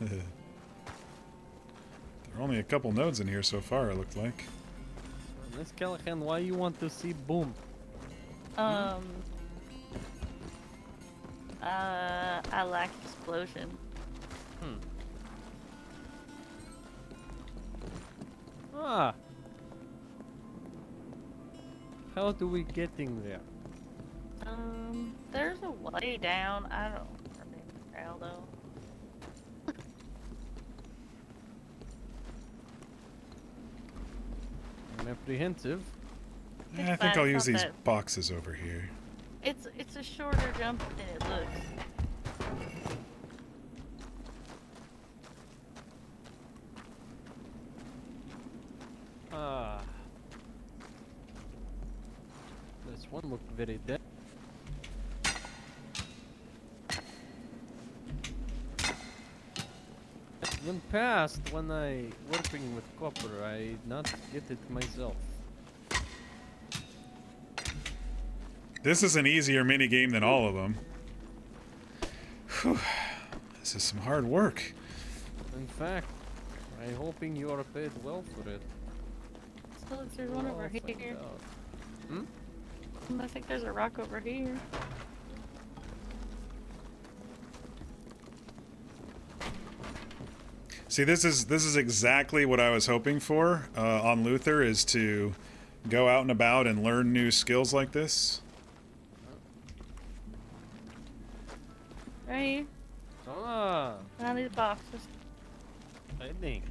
There are only a couple nodes in here so far, it looked like. Miss Callahan, why you want to see boom? I like explosion. Ah. How do we getting there? There's a way down. I don't remember how though. I'm apprehensive. Yeah, I think I'll use these boxes over here. It's a shorter jump than it looks. Ah. This one looked very dead. When past, when I working with copper, I not get it myself. This is an easier mini game than all of them. Whew. This is some hard work. In fact, I'm hoping you are paid well for it. So looks there's one over here. I think there's a rock over here. See, this is exactly what I was hoping for on Luther, is to go out and about and learn new skills like this. Right here. Ah. Found these boxes. I think.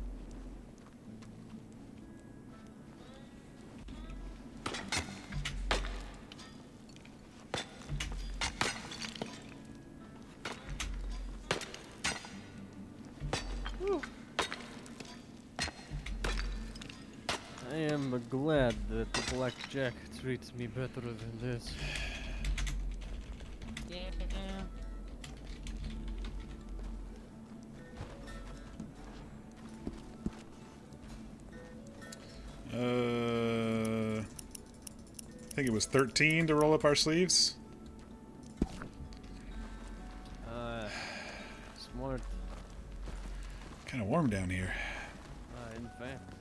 I am glad that the blackjack treats me better than this. Yeah. I think it was 13 to roll up our sleeves. Smart. Kind of warm down here. In fact.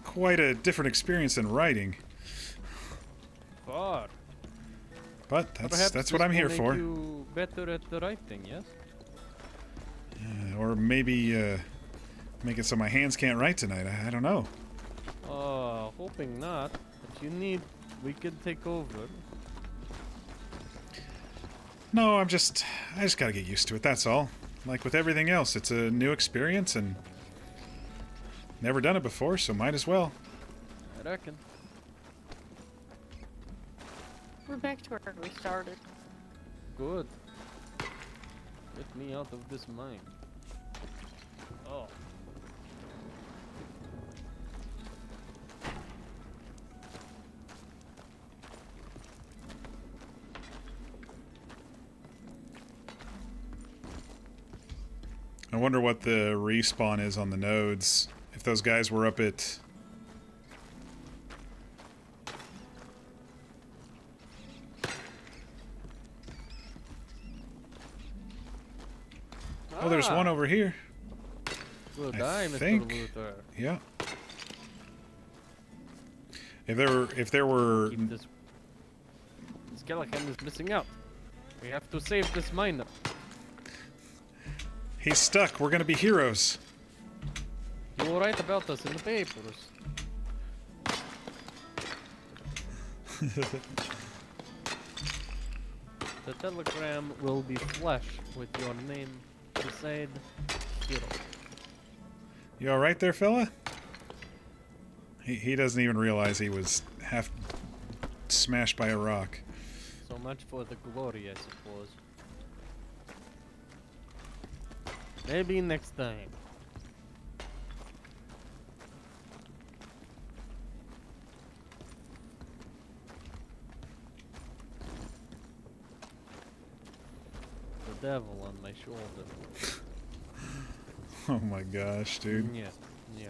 Quite a different experience than writing. Far. But Perhaps that's this what I'm will here make for. You better at the writing, yes? Or maybe make it so my hands can't write tonight. I don't know. Hoping not. If you need, we could take over. No, I just gotta get used to it, that's all. Like with everything else, it's a new experience and never done it before, so might as well. I reckon. We're back to where we started. good. Get me out of this mine. Oh. I wonder what the respawn is on the nodes. If those guys were up at... Oh, there's one over here. Good I eye, think. Mr. Luther. Yeah. If there were... Keep this. Skeleton is missing out. We have to save this miner. He's stuck. We're gonna be heroes. You will write about us in the papers. The telegram will be flesh with your name beside hero. You alright there, fella? He doesn't even realize he was half smashed by a rock. So much for the glory, I suppose. Maybe next time. The devil on my shoulder. Oh my gosh, dude. Yeah, yeah.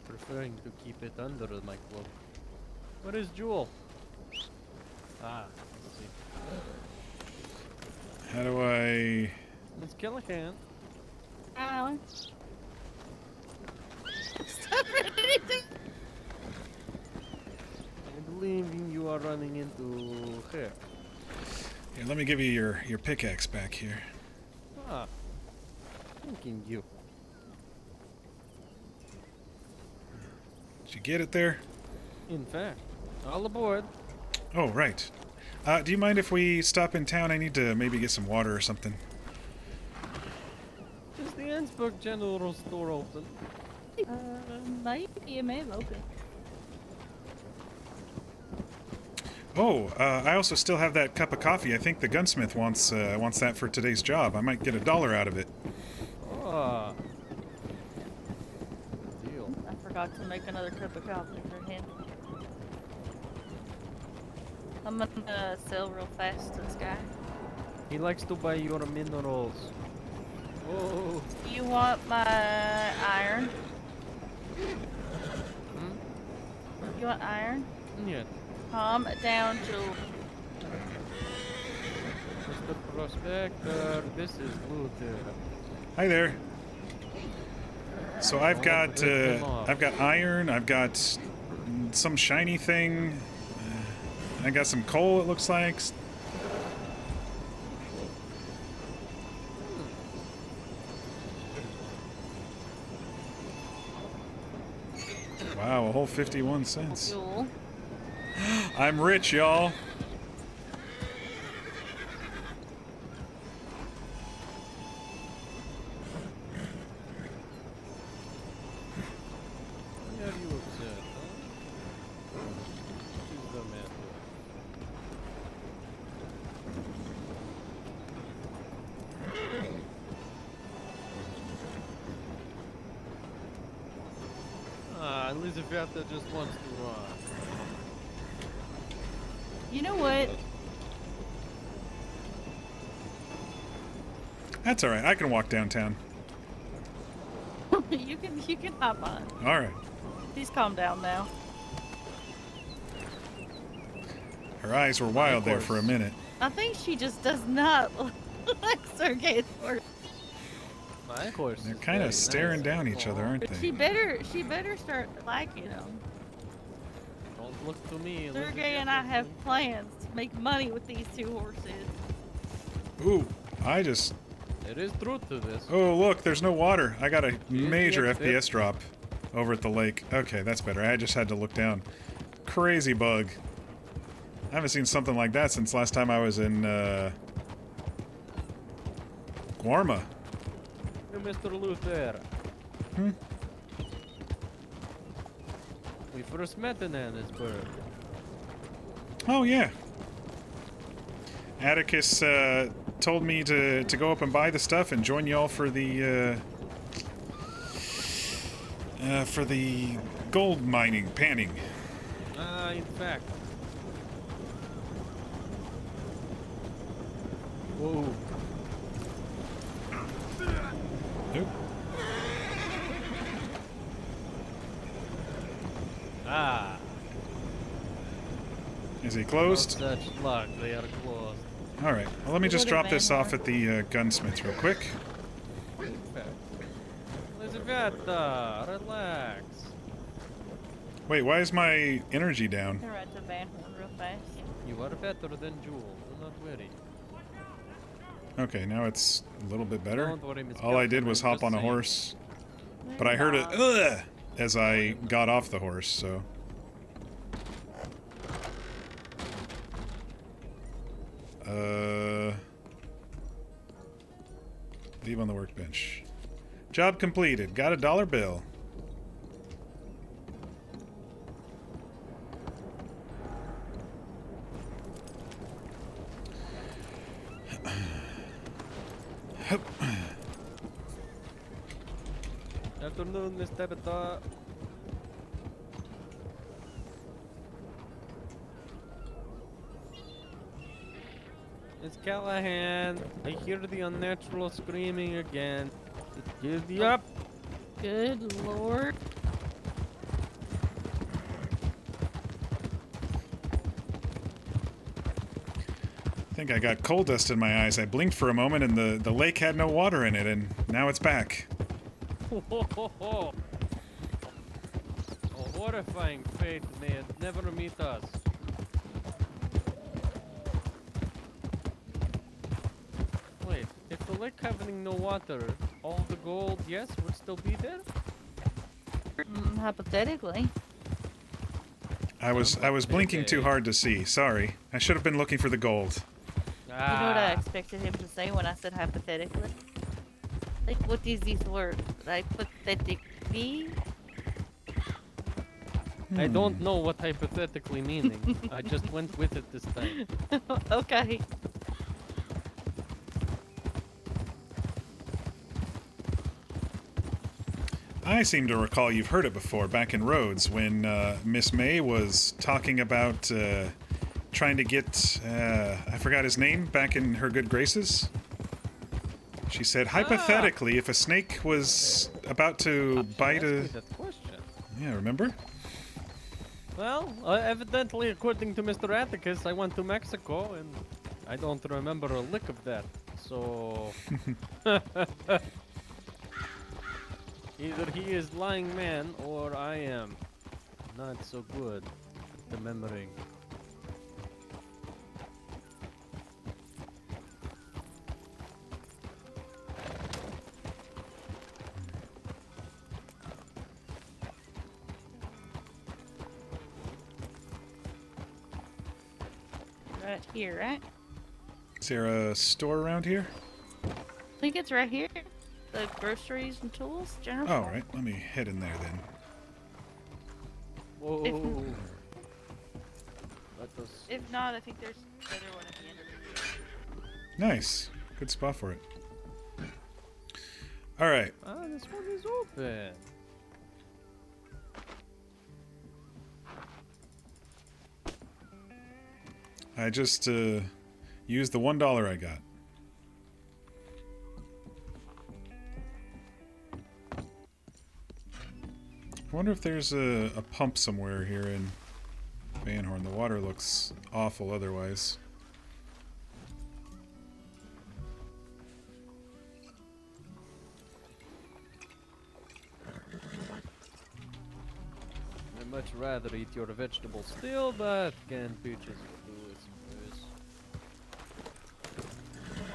Preferring to keep it under my cloak. Where is Jewel? Ah, let's see. How do I... Let's kill a can. Alan. Stop anything. I believe you are running into her. Here, let me give you your pickaxe back here. Ah, thanking you. Did you get it there? In fact, all aboard. Oh, right. Do you mind if we stop in town? I need to maybe get some water or something. Is the Ansburg General Store open? Maybe it may have opened. Oh, I also still have that cup of coffee. I think the gunsmith wants that for today's job. I might get $1 out of it. Ah. Deal. I forgot to make another cup of coffee for him. I'm gonna sell real fast to this guy. He likes to buy your minerals. Oh. You want my iron? Hmm? You want iron? Yeah. Calm down, Jewel. Mr. Prospector, this is Luther. Hi there. So I've got iron. I've got some shiny thing. I got some coal. It looks like. Wow, a whole 51 cents. Jewel. I'm rich, y'all. Why are you upset, huh? Who's the man? Ah, Elizabeth just wants to run. You know what? That's all right. I can walk downtown. you can hop on. All right. Please calm down now. Her eyes were wild there for a minute. I think she just does not like Sergei's horse. My horse. They're kind of staring down each other, aren't But they? she better start liking him. Don't look to me. Sergei and I have plans to make money with these two horses. Ooh, I just... There is truth to this. Oh, look, there's no water. I got a major the FPS drop over at the lake. Okay, that's better. I just had to look down. Crazy bug. I haven't seen something like that since last time I was in Guarma. Hey, Mr. Luther. Hmm? We first met in Annisburg. Oh, yeah. Atticus told me to go up and buy the stuff and join y'all for the gold mining, panning. Ah, in fact. Whoa. Nope. Ah. Is he closed? Not such luck, they are closed. Alright, well let me just drop this off at the gunsmith real quick. Elizaveta, relax. Wait, why is my energy down? Turn right to Van Horn real fast. You are better than Jewel, do not worry. Okay, now it's a little bit better. Don't worry, Miss All I did Catherine, was I'm hop just on a saying. horse. But I heard it ugh, as I got off the horse, so... Leave on the workbench. Job completed. Got a $1 bill. Afternoon, Miss Tabitha. It's Callahan. I hear the unnatural screaming again. Give me up. Good lord. I think I got coal dust in my eyes. I blinked for a moment and the lake had no water in it, and now it's back. A horrifying fate may it never meet us. Wait, if the lake having no water, all the gold, yes, would still be there? Hypothetically. I was blinking too hard to see. Sorry. I should have been looking for the gold. You know what I expected him to say when I said hypothetically? Like, what is these words? Hypothetically? I don't know what hypothetically meaning. I just went with it this time. Okay. I seem to recall you've heard it before back in Rhodes when Miss May was talking about trying to get, I forgot his name, back in her good graces. She said, hypothetically, if a snake was about to bite a... That question. Yeah, remember? Well, evidently, according to Mr. Atticus, I went to Mexico, and I don't remember a lick of that. So... Either he is lying man, or I am not so good at remembering. Right here, right? Is there a store around here? I think it's right here. The groceries and tools, general. Oh, right. Let me head in there then. Whoa. If not, I think there's another one at the end of the Nice. Good spot for it. All right. Ah, this one is open. I just used the $1 I got. I wonder if there's a pump somewhere here in Van Horn. The water looks awful otherwise. I'd much rather eat your vegetables still, but canned peaches will do, I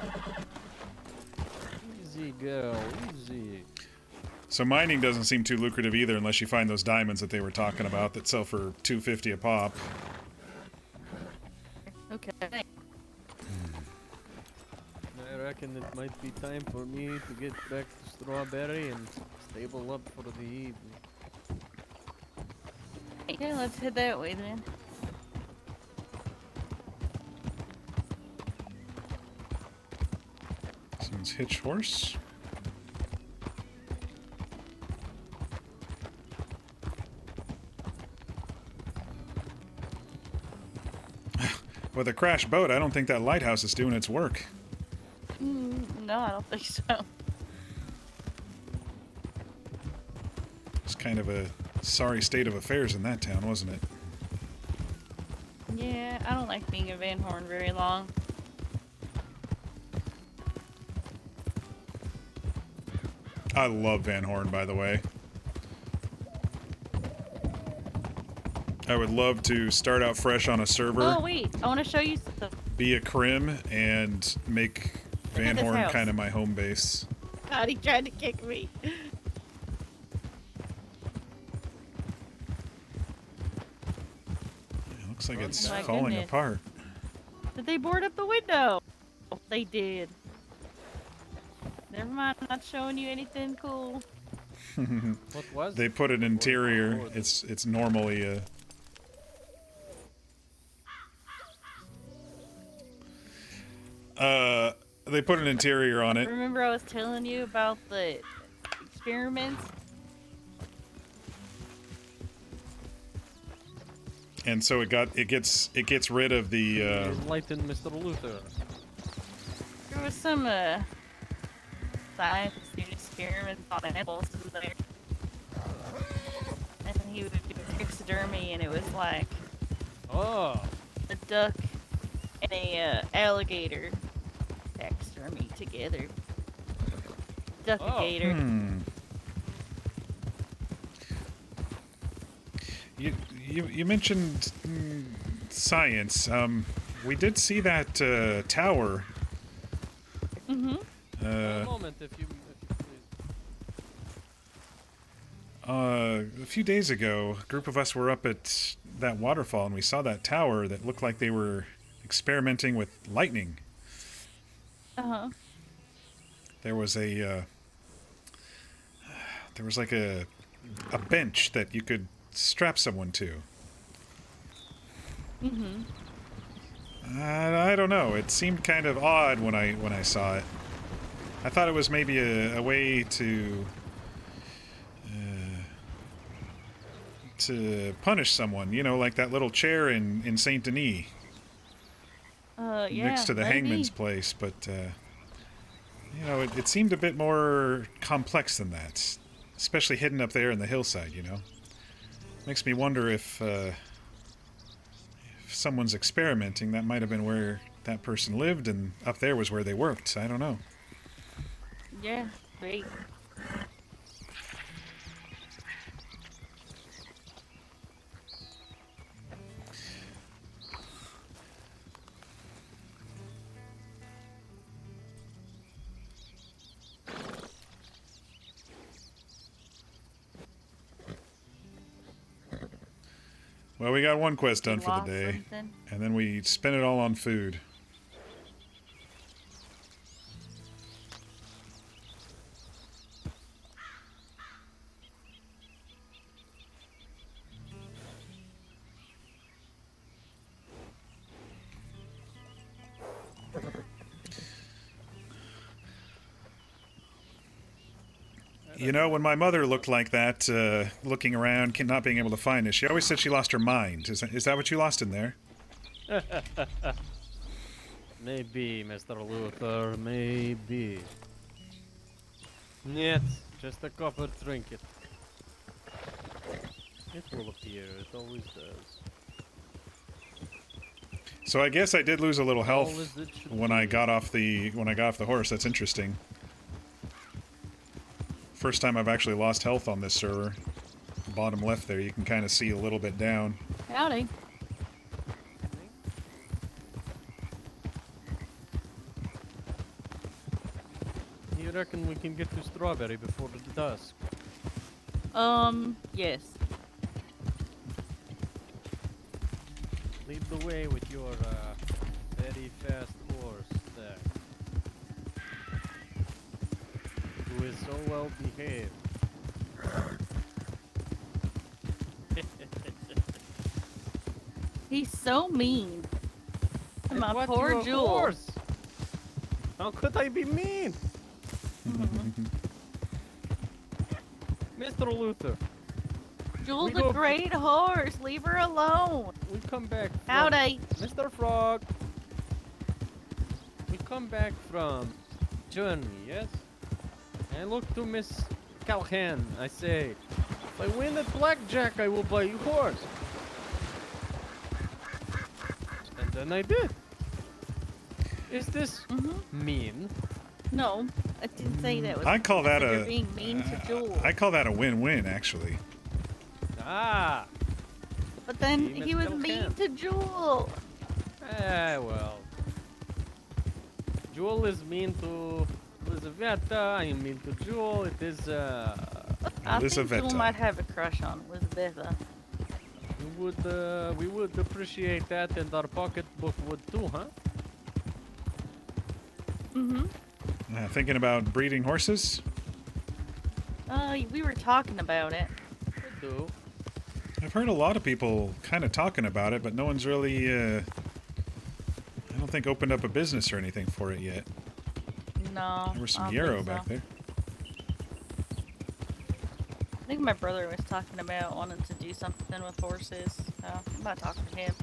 suppose. Easy, girl, easy. So mining doesn't seem too lucrative either unless you find those diamonds that they were talking about that sell for $250 a pop. reckon it might be time for me to get back to Strawberry and stable up for the evening. Yeah, let's head that way then. Someone's hitch horse. With a crashed boat, I don't think that lighthouse is doing its work. No, I don't think so. It's kind of a sorry state of affairs in that town, wasn't it? Yeah, I don't like being in Van Horn very long. I love Van Horn, by the way. I would love to start out fresh on a server. Oh wait, I want to show you something. Be a crim and make Van this Horn house. kind of my home base. God, he tried to kick me. It looks like it's my falling goodness. apart. Did they board up the window? They did. Never mind, I'm not showing you anything cool. What was They put an interior. It's normally a. They put an interior on it. Remember I was telling you about the experiments? And so it gets rid of the. Enlighten Mr. Luther. There was some scientists doing experiments on animals in there. And he would do taxidermy, and it was like a duck and a alligator taxidermy together. Duck-a-gator. You mentioned science. We did see that tower. Mm-hmm. A moment, if you please. A few days ago, a group of us were up at that waterfall and we saw that tower that looked like they were experimenting with lightning. Uh-huh. There was like a bench that you could strap someone to. Mm-hmm. I don't know. It seemed kind of odd when I saw it. I thought it was maybe a way to punish someone. You know, like that little chair in Saint Denis. Yeah. Next to the maybe. hangman's place, but you know, it seemed a bit more complex than that, especially hidden up there in the hillside. You know, makes me wonder if someone's experimenting. That might have been where that person lived, and up there was where they worked. I don't know. Yeah, great. Well, we got one quest done You for the lost day, something? and then we spent it all on food. You know, when my mother looked like that, looking around, not being able to find us, she always said she lost her mind. Is that what you lost in there? Maybe, Mr. Luther, maybe. Нет, just a copper trinket. It will appear, it always does. So I guess I did lose a little health Always it should when I got off the horse. That's interesting. First time I've actually lost health on this server. Bottom left there, you can kind of see a little bit down. Howdy. You reckon we can get to Strawberry before the dusk? Yes. Lead the way with your very fast horse there. is so well behaved. He's so mean. And My what, poor you're a Jewel. horse? How could I be mean? Mr. Luther. Jewel's We a go- great horse. Leave her alone. We come back from Howdy. Mr. Frog. We come back from journey, yes? And look to Miss Callahan. I say, if I win at blackjack, I will buy you horse. And then I did. Is this mean? No, I didn't say that. Was I call that you're a. being mean to Jewel. I call that a win-win, actually. Ah. But then See, he Miss was mean Callahan. to Jewel. Well. Jewel is mean to Elizaveta. I am mean to Jewel. It is, I think Jewel might have a crush on Elizabetha. we would appreciate that, and our pocketbook would too, huh? Thinking about breeding horses? We were talking about it. We do. I've heard a lot of people kind of talking about it, but no one's really, I don't think opened up a business or anything for it yet. No. There was I some don't yarrow think back so. there. I think my brother was talking about wanting to do something with horses. So I'm about to talk to him.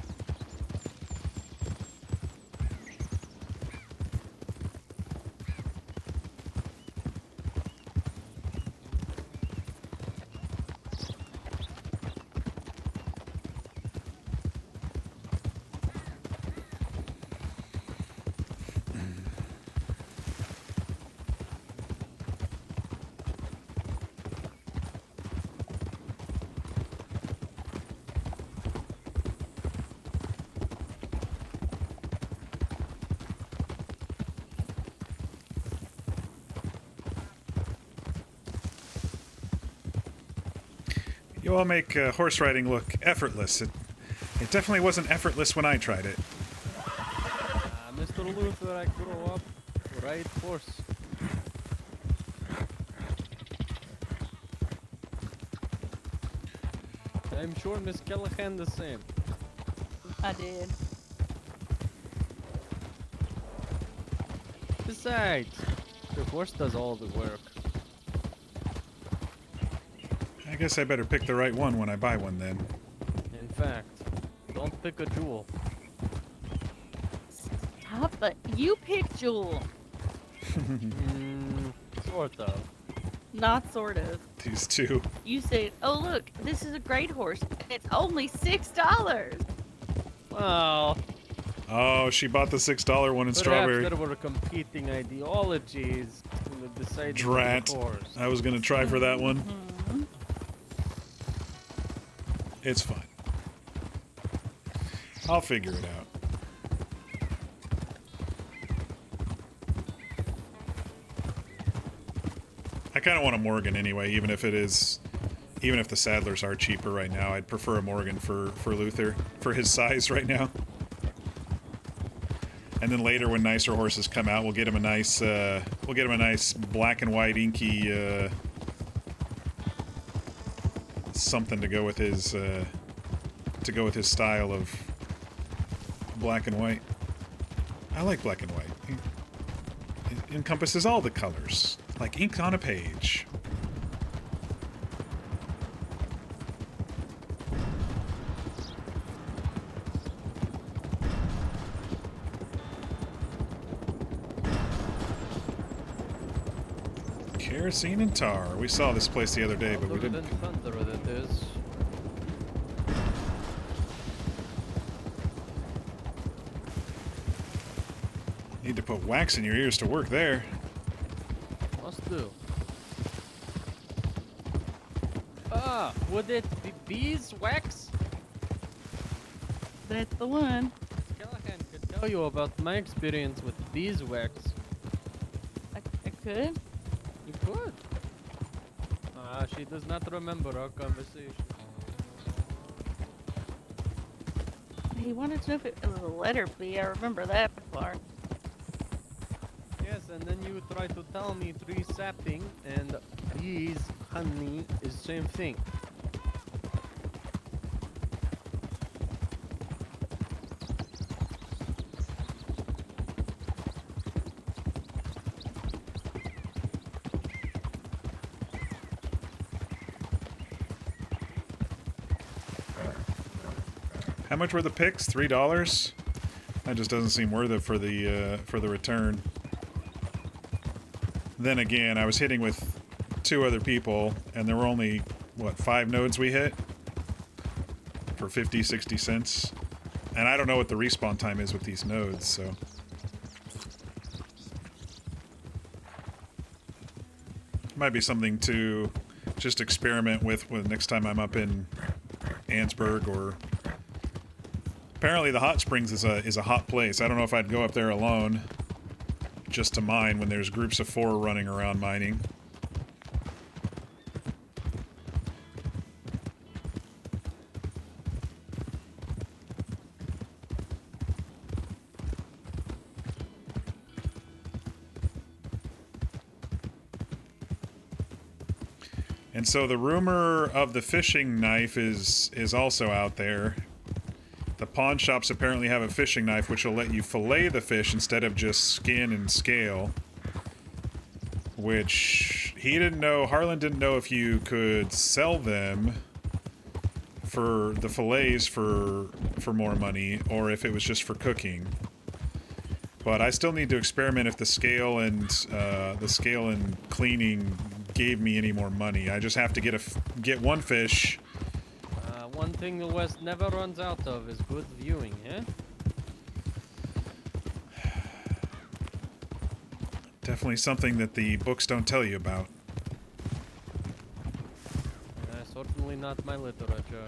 You all make horse riding look effortless. It definitely wasn't effortless when I tried it. Mr. Luther, I grew up to ride horse. I'm sure Miss Callahan the same. I did. Besides, the horse does all the work. I guess I better pick the right one when I buy one then. In fact, don't pick a jewel. Stop it. You pick Jewel. Sort of. Not sort of. These two. You said, oh look, this is a great horse. It's only $6. Well, Oh, she bought the $6 one in perhaps strawberry. there were competing ideologies in the deciding Drat. of the course. I was gonna try for that one. It's fine. I'll figure it out. I kind of want a Morgan anyway, even if the Saddlers are cheaper right now. I'd prefer a Morgan for Luther, for his size right now. And then later, when nicer horses come out, we'll get him a nice black and white inky something to go with his style of black and white. I like black and white. It encompasses all the colors, like ink on a page. Kerosene and tar. We saw this place the other day, but we Other didn't. than thunder, that is. Need to put wax in your ears to work there. Must do. Ah, would it be beeswax? That's the one. Callahan could tell you about my experience with beeswax. I could. You could. Ah, she does not remember our conversation. He wanted to know if it was a letter B. I remember that part. Yes, and then you try to tell me tree sapping and bees honey is same thing. How much were the picks? $3? That just doesn't seem worth it for the return. Then again, I was hitting with 2 other people, and there were only, what, 5 nodes we hit? For 50, 60 cents. And I don't know what the respawn time is with these nodes, so... Might be something to just experiment with next time I'm up in Annsburg, or... Apparently the hot springs is a hot place. I don't know if I'd go up there alone just to mine when there's groups of 4 running around mining. And so the rumor of the fishing knife is also out there. The pawn shops apparently have a fishing knife which will let you fillet the fish instead of just skin and scale. Which he didn't know, Harlan didn't know if you could sell them for the fillets for more money or if it was just for cooking. But I still need to experiment if the scale and cleaning gave me any more money. I just have to get one fish. One thing the West never runs out of is good viewing, eh? Definitely something that the books don't tell you about. Certainly not my literature.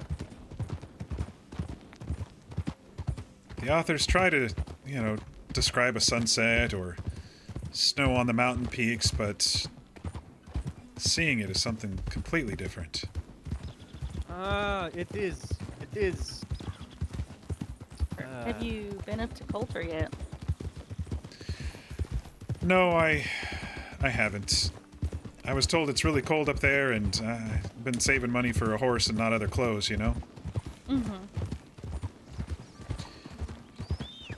The authors try to, you know, describe a sunset or snow on the mountain peaks, but seeing it is something completely different. It is. It is. Have you been up to Coulter yet? No, I haven't. I was told it's really cold up there, and I've been saving money for a horse and not other clothes, you know? Mm-hmm.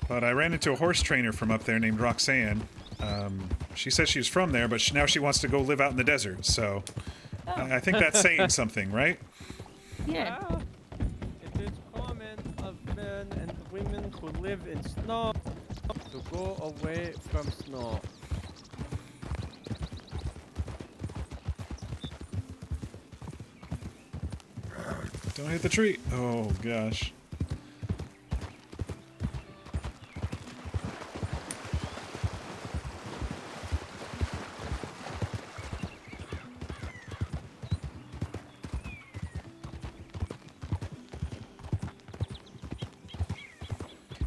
But I ran into a horse trainer from up there named Roxanne. She said she was from there, but now she wants to go live out in the desert, so... I think that's saying something, right? Yeah. It is common of men and women who live in snow to go away from snow. Don't hit the tree. Oh, gosh.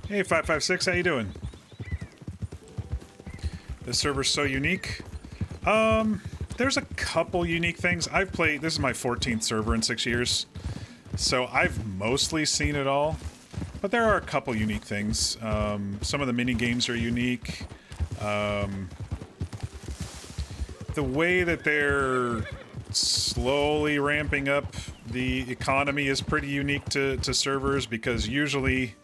Hey, 556, how you doing? This server's so unique. There's a couple unique things. I've played, this is my 14th server in 6 years, so I've mostly seen it all. But there are a couple unique things. Some of the mini games are unique. The way that they're slowly ramping up the economy is pretty unique to servers, because usually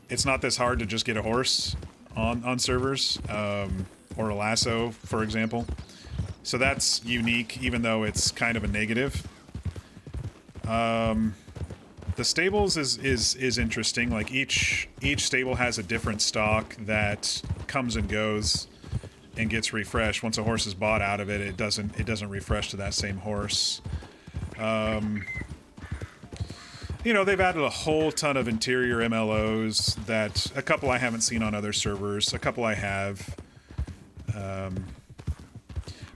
it's not this hard to just get a horse on servers, or a lasso, for example. So that's unique, even though it's kind of a negative. The stables is interesting. Like each stable has a different stock that comes and goes and gets refreshed. Once a horse is bought out of it, it doesn't refresh to that same horse. You know, they've added a whole ton of interior MLOs that a couple I haven't seen on other servers, a couple I have.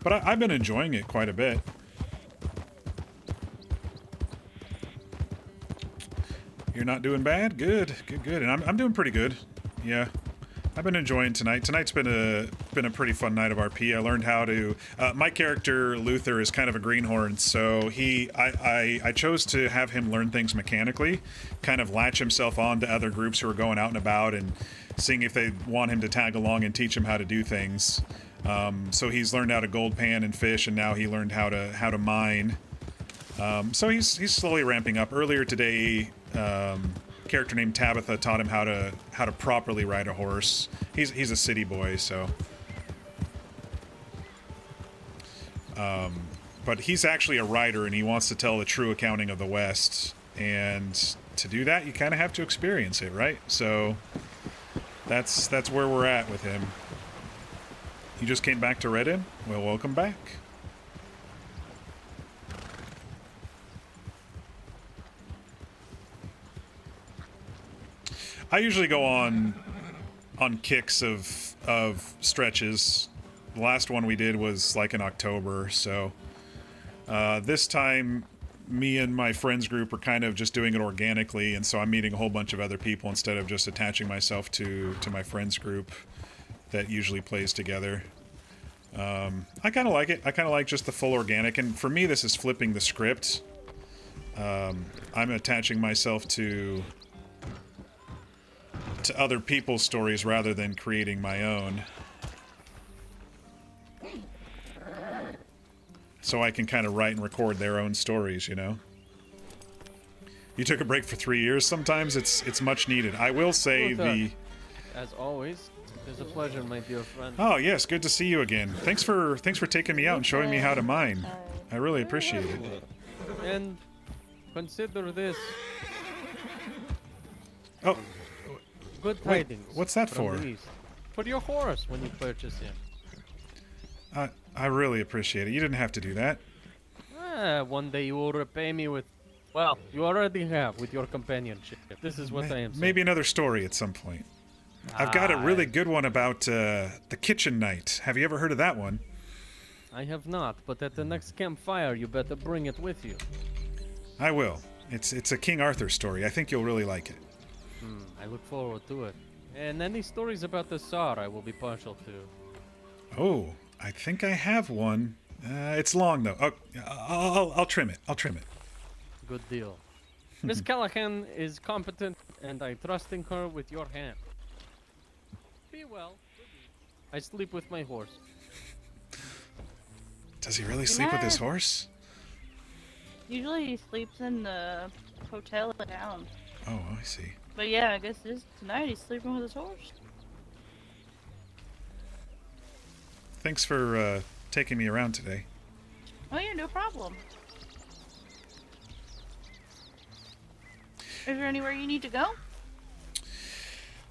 But I've been enjoying it quite a bit. You're not doing bad? Good, good, good. And I'm doing pretty good. Yeah. I've been enjoying tonight. Tonight's been a pretty fun night of RP. I learned how to. My character Luther is kind of a greenhorn, so I chose to have him learn things mechanically, kind of latch himself on to other groups who are going out and about and seeing if they want him to tag along and teach him how to do things. So he's learned how to gold pan and fish, and now he learned how to mine. So he's slowly ramping up. Earlier today, character named Tabitha taught him how to properly ride a horse. He's a city boy, so. But he's actually a writer, and he wants to tell the true accounting of the West. And to do that, you kind of have to experience it, right? So that's where we're at with him. You just came back to Reddit? Well, welcome back. I usually go on kicks of stretches. The last one we did was like in October, so this time me and my friends group are kind of just doing it organically, and so I'm meeting a whole bunch of other people instead of just attaching myself to my friends group that usually plays together. I kind of like it. I kind of like just the full organic, and for me this is flipping the script. I'm attaching myself to other people's stories rather than creating my own. So I can kind of write and record their own stories, you know? You took a break for 3 years. Sometimes it's much needed. I will say As always, it's a pleasure, my dear friend. Oh, yes, good to see you again. Thanks for taking me out and showing me how to mine. I really appreciate it. And consider this. Oh. Good Wait, tidings. what's that from for? the East. For your horse when you purchase him. I really appreciate it. You didn't have to do that. One day you will repay me with, well, you already have with your companionship. This is what I am saying. Maybe another story at some point. I've got a really good one about the kitchen night. Have you ever heard of that one? I have not, but at the next campfire you better bring it with you. I will. It's a King Arthur story. I think you'll really like it. I look forward to it. And any stories about the Tsar I will be partial to. Oh, I think I have one. It's long though. Oh, I'll trim it. I'll trim it. Good deal. Miss Callahan is competent, and I trust in her with your hand. Be well. I sleep with my horse. Does he really sleep with his horse? Usually he sleeps in the hotel in town. Oh, I see. But yeah, I guess tonight he's sleeping with his horse. Thanks for taking me around today. Oh yeah, no problem. Is there anywhere you need to go?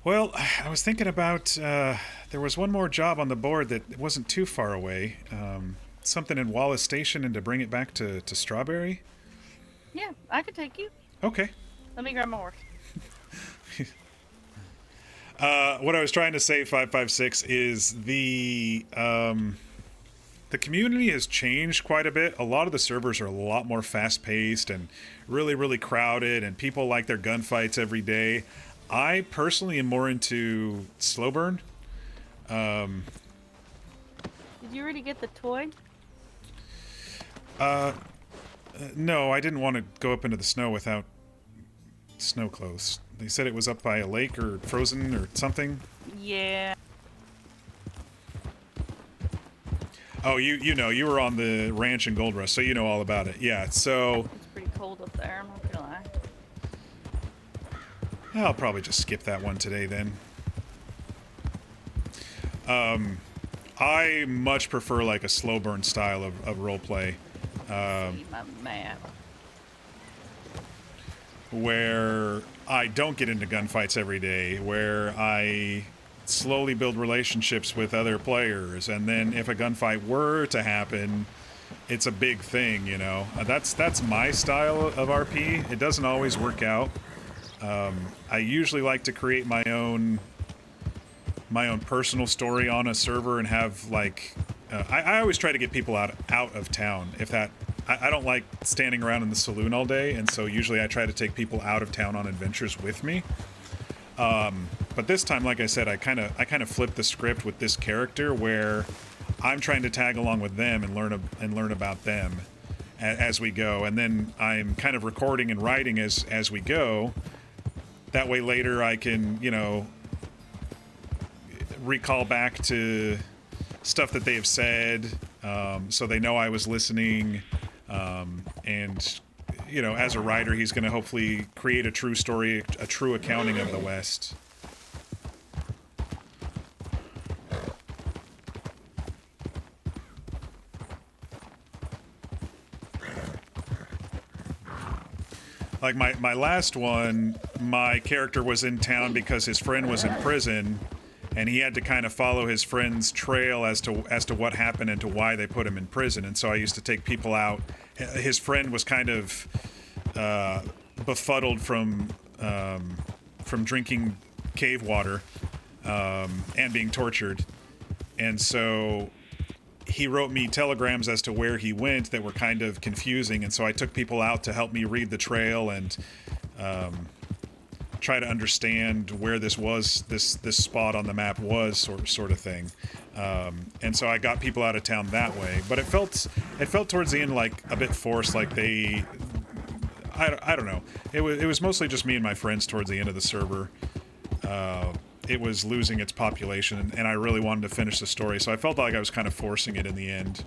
Well, I was thinking about, there was one more job on the board that wasn't too far away. Something in Wallace Station, and to bring it back to Strawberry. Yeah, I could take you. Okay. Let me grab my horse. What I was trying to say, 556, is the community has changed quite a bit. A lot of the servers are a lot more fast-paced and really, really crowded, and people like their gunfights every day. I personally am more into slow burn. Did you already get the toy? No, I didn't want to go up into the snow without snow clothes. They said it was up by a lake or frozen or something. Yeah. Oh, you know, you were on the ranch in Gold Rush, so you know all about it. Yeah, so It's pretty cold up there, I'm not gonna lie. I'll probably just skip that one today then. I much prefer like a slow burn style of roleplay. See my map. Where I don't get into gunfights every day, where I slowly build relationships with other players, and then if a gunfight were to happen, it's a big thing, you know. That's my style of RP. It doesn't always work out. I usually like to create my own personal story on a server and have like I always try to get people out of town. If that I don't like standing around in the saloon all day, and so usually I try to take people out of town on adventures with me. But this time, like I said, I kind of flipped the script with this character where I'm trying to tag along with them and learn about them as we go, and then I'm kind of recording and writing as we go. That way, later I can, you know, recall back to stuff that they have said, so they know I was listening, and you know, as a writer, he's going to hopefully create a true story, a true accounting of the West. Like my last one, my character was in town because his friend was in prison, and he had to kind of follow his friend's trail as to what happened and to why they put him in prison. And so I used to take people out. His friend was kind of befuddled from drinking cave water and being tortured, and so he wrote me telegrams as to where he went that were kind of confusing, and so I took people out to help me read the trail and try to understand where this spot on the map was, sort of thing. And so I got people out of town that way. But it felt towards the end like a bit forced, like they, I don't know. It was mostly just me and my friends towards the end of the server. It was losing its population, and I really wanted to finish the story, so I felt like I was kind of forcing it in the end.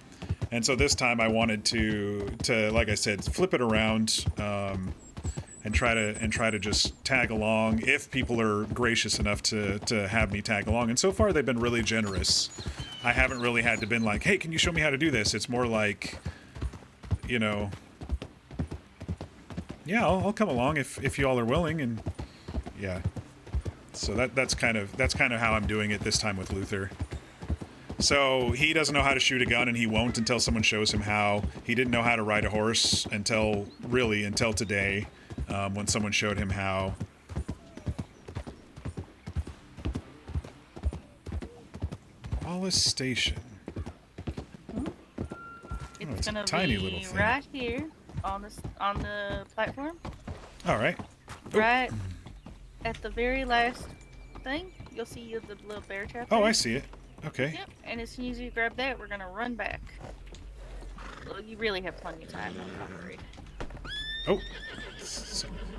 And so this time I wanted to like I said, flip it around, and try to just tag along if people are gracious enough to have me tag along. And so far they've been really generous. I haven't really had to been like, hey, can you show me how to do this? It's more like, you know, yeah, I'll come along if y'all are willing, and yeah. So that's kind of how I'm doing it this time with Luther. So he doesn't know how to shoot a gun, and he won't until someone shows him how. He didn't know how to ride a horse until today, when someone showed him how. Wallace Station. It's a gonna tiny be little thing. right here on the platform. All right. Right at the very last thing, you'll see the little bear trap. Oh, thing. I see it. Okay. Yep. And as soon as you grab that, we're gonna run back. Well, you really have plenty of time. I'm not worried. Oh,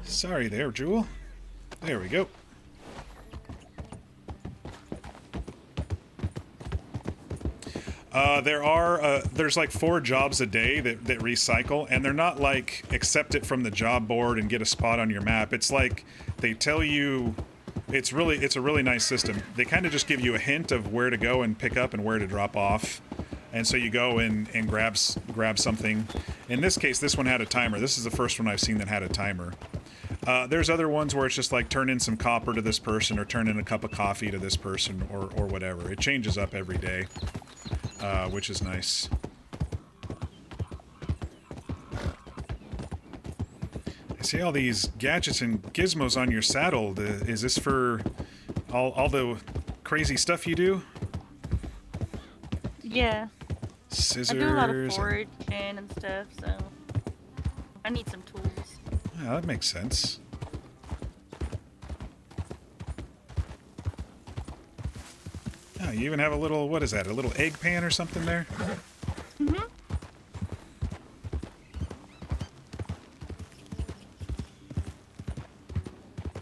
sorry there, Jewel. There we go. There's like 4 jobs a day that recycle, and they're not like accept it from the job board and get a spot on your map. It's like they tell you, it's a really nice system. They kind of just give you a hint of where to go and pick up and where to drop off. And so you go and grab something. In this case, this one had a timer. This is the first one I've seen that had a timer. There's other ones where it's just like turn in some copper to this person or turn in a cup of coffee to this person or whatever. It changes up every day, which is nice. I see all these gadgets and gizmos on your saddle. Is this for all the crazy stuff you do? Yeah. Scissors. I do a lot of foraging and stuff, so I need some tools. Yeah, that makes sense. Oh, you even have a little, what is that, a little egg pan or something there? Mm-hmm.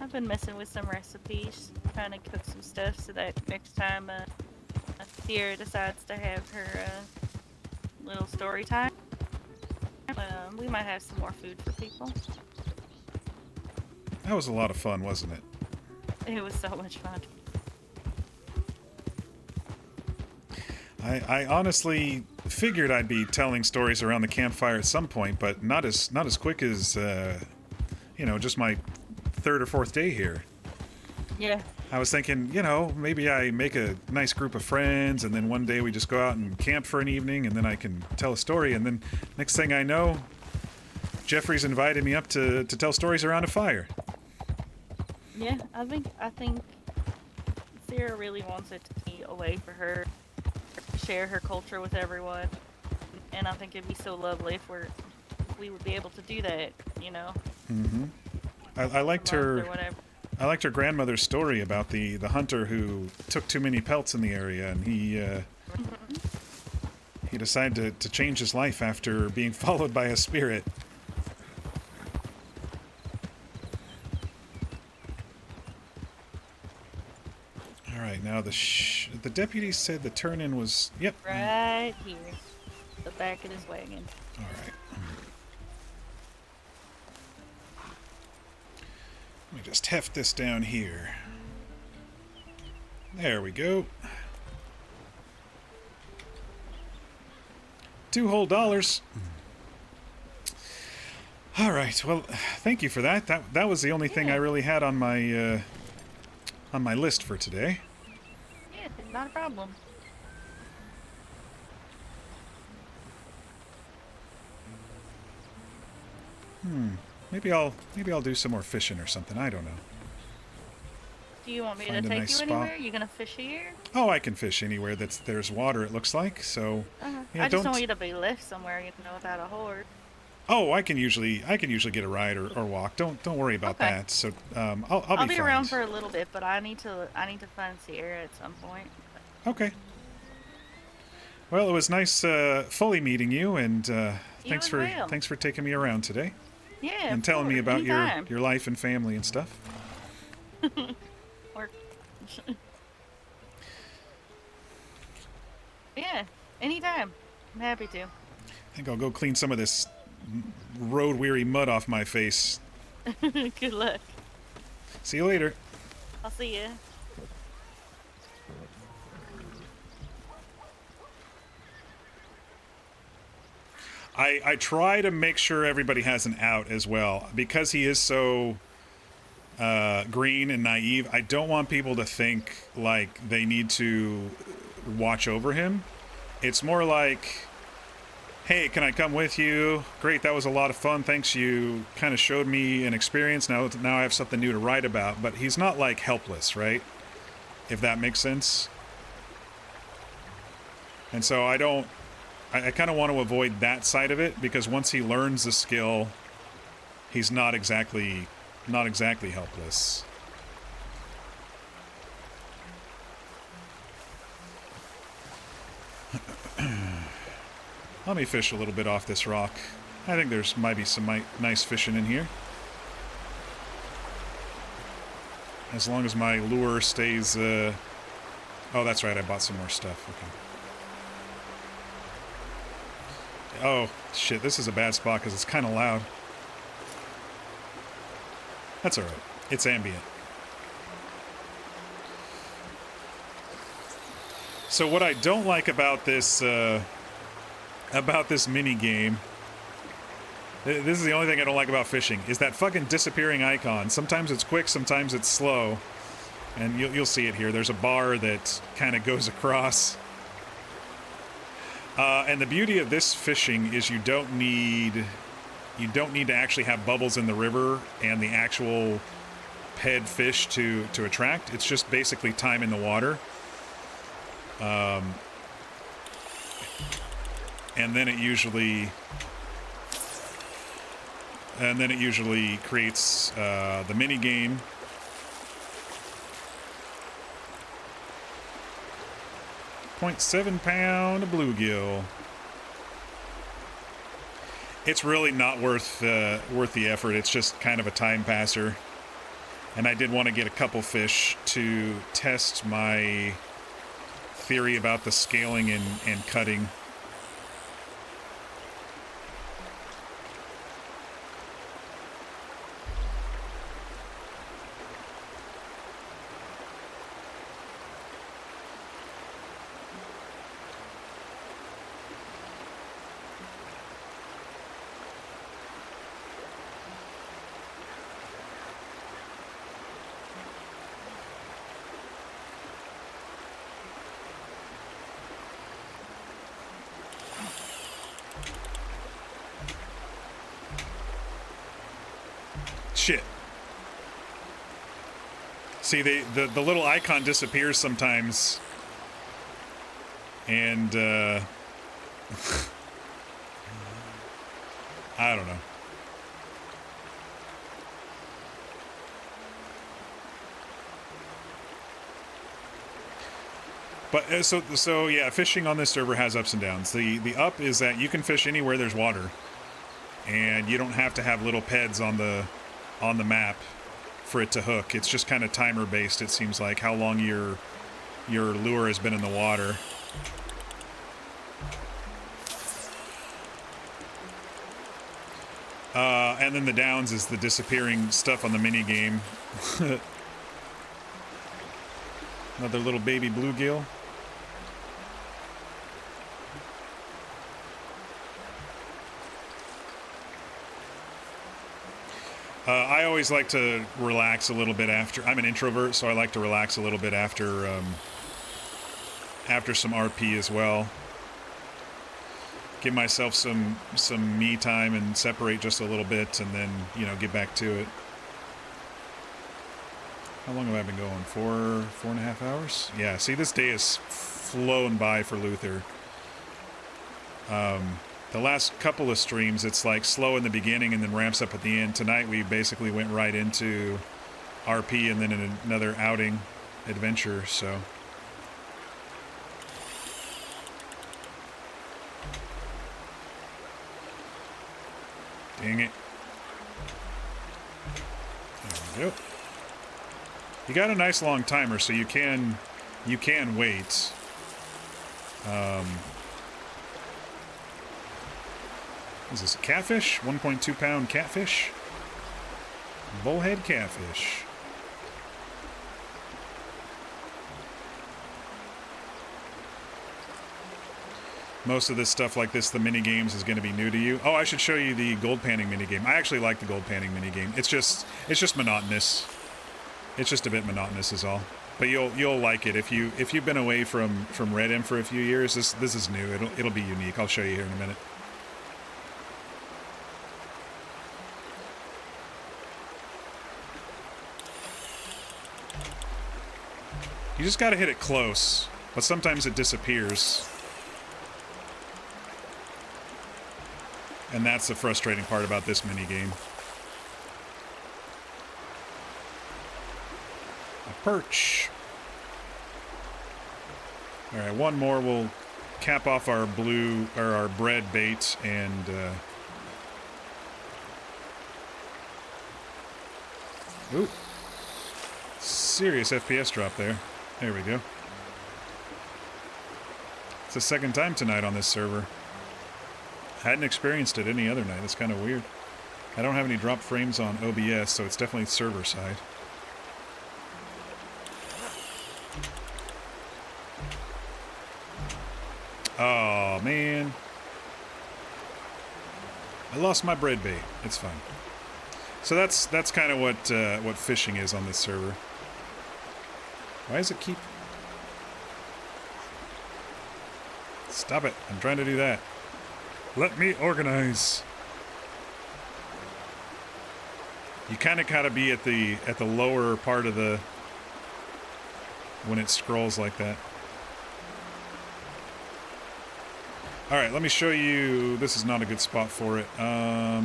I've been messing with some recipes, trying to cook some stuff so that next time Sierra decides to have her little story time, we might have some more food for people. That was a lot of fun, wasn't it? It was so much fun. I honestly figured I'd be telling stories around the campfire at some point, but not as quick as, you know, just my 3rd or 4th day here. Yeah. I was thinking, you know, maybe I make a nice group of friends, and then one day we just go out and camp for an evening, and then I can tell a story, and then next thing I know, Jeffrey's invited me up to tell stories around a fire. Yeah, I think Sarah really wants it to be a way for her to share her culture with everyone, and I think it'd be so lovely if we would be able to do that, you know. Mm-hmm. I liked her. I liked her grandmother's story about the hunter who took too many pelts in the area, and he decided to change his life after being followed by a spirit. All right, now the deputy said the turn-in was... Yep. Right here. The back of this wagon. All right. Let me just heft this down here. There we go. $2 whole. All right. Well, thank you for that. That was the only thing I really had on my list for today. Yeah, not a problem. Maybe I'll do some more fishing or something. I don't know. Do you want me Find to a take nice you spot. anywhere? You gonna fish here? Oh, I can fish anywhere there's water. It looks like so. Yeah, I just don't want you to be left somewhere, without a horde. Oh, I can usually get a ride or walk. Don't worry about Okay. that. So I'll be fine. around for a little bit, but I need to find Sierra at some point. Okay. Well, it was nice fully meeting you, and thanks as for well. thanks for taking me around today. Yeah, And of telling me course, about anytime. your life and family and stuff. Or yeah, anytime. I'm happy to. I think I'll go clean some of this road-weary mud off my face. Good luck. See you later. I'll see you. I try to make sure everybody has an out as well. Because he is so green and naive, I don't want people to think like they need to watch over him. It's more like, hey, can I come with you? Great, that was a lot of fun. Thanks, you kind of showed me an experience. Now I have something new to write about. But he's not like helpless, right? If that makes sense. And so I kind of want to avoid that side of it, because once he learns the skill, he's not exactly helpless. Let me fish a little bit off this rock. I think there's might be some nice fishing in here. As long as my lure stays... Oh, that's right, I bought some more stuff. Okay. Oh, shit, this is a bad spot because it's kind of loud. That's alright. It's ambient. So what I don't like about this mini game, this is the only thing I don't like about fishing, is that fucking disappearing icon. Sometimes it's quick, sometimes it's slow. And you'll see it here. There's a bar that kind of goes across. And the beauty of this fishing is you don't need to actually have bubbles in the river and the actual ped fish to attract. It's just basically time in the water. And then it usually creates the mini game. .7 pound bluegill. It's really not worth the effort. It's just kind of a time passer. And I did want to get a couple fish to test my theory about the scaling and cutting. Shit. See, the little icon disappears sometimes. And, I don't know. But so yeah, fishing on this server has ups and downs. The up is that you can fish anywhere there's water, and you don't have to have little peds on the map for it to hook. It's just kind of timer based. It seems like how long your lure has been in the water. And then the downs is the disappearing stuff on the mini game. Another little baby bluegill. I always like to relax a little bit after. I'm an introvert, so I like to relax a little bit after some RP as well. Give myself some me time and separate just a little bit, and then get back to it. How long have I been going? 4.5 hours? Yeah. See, this day has flown by for Luther. The last couple of streams, it's like slow in the beginning and then ramps up at the end. Tonight, we basically went right into RP and then in another outing adventure, so. Dang it. There we go. You got a nice long timer, so you can wait. Is this a catfish? 1.2 pound catfish? Bullhead catfish. Most of this stuff like this, the mini games, is going to be new to you. Oh, I should show you the gold panning mini game. I actually like the gold panning mini game. It's just monotonous. It's just a bit monotonous is all. But you'll like it if you've been away from Red M for a few years. This is new. It'll be unique. I'll show you here in a minute. You just got to hit it close, but sometimes it disappears. And that's the frustrating part about this mini game. A perch. All right, one more. We'll cap off our our bread bait and. Ooh, serious FPS drop there. There we go. It's the second time tonight on this server. Hadn't experienced it any other night. That's kind of weird. I don't have any drop frames on OBS, so it's definitely server side. Oh man, I lost my bread bait. It's fine. So that's kind of what fishing is on this server. Why does it keep? Stop it! I'm trying to do that. Let me organize. You kind of gotta be at the lower part of the when it scrolls like that. All right, let me show you. This is not a good spot for it. Let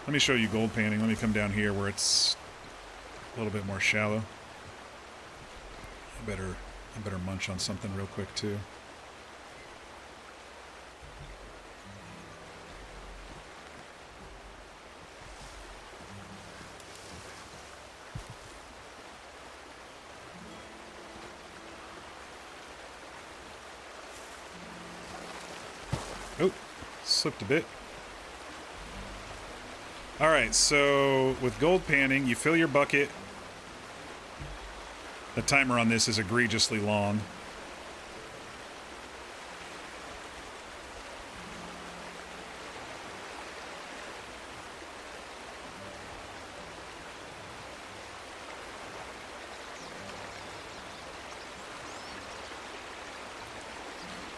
me show you gold panning. Let me come down here where it's a little bit more shallow. I better munch on something real quick too. Oh, slipped a bit. All right, so with gold panning, you fill your bucket. The timer on this is egregiously long.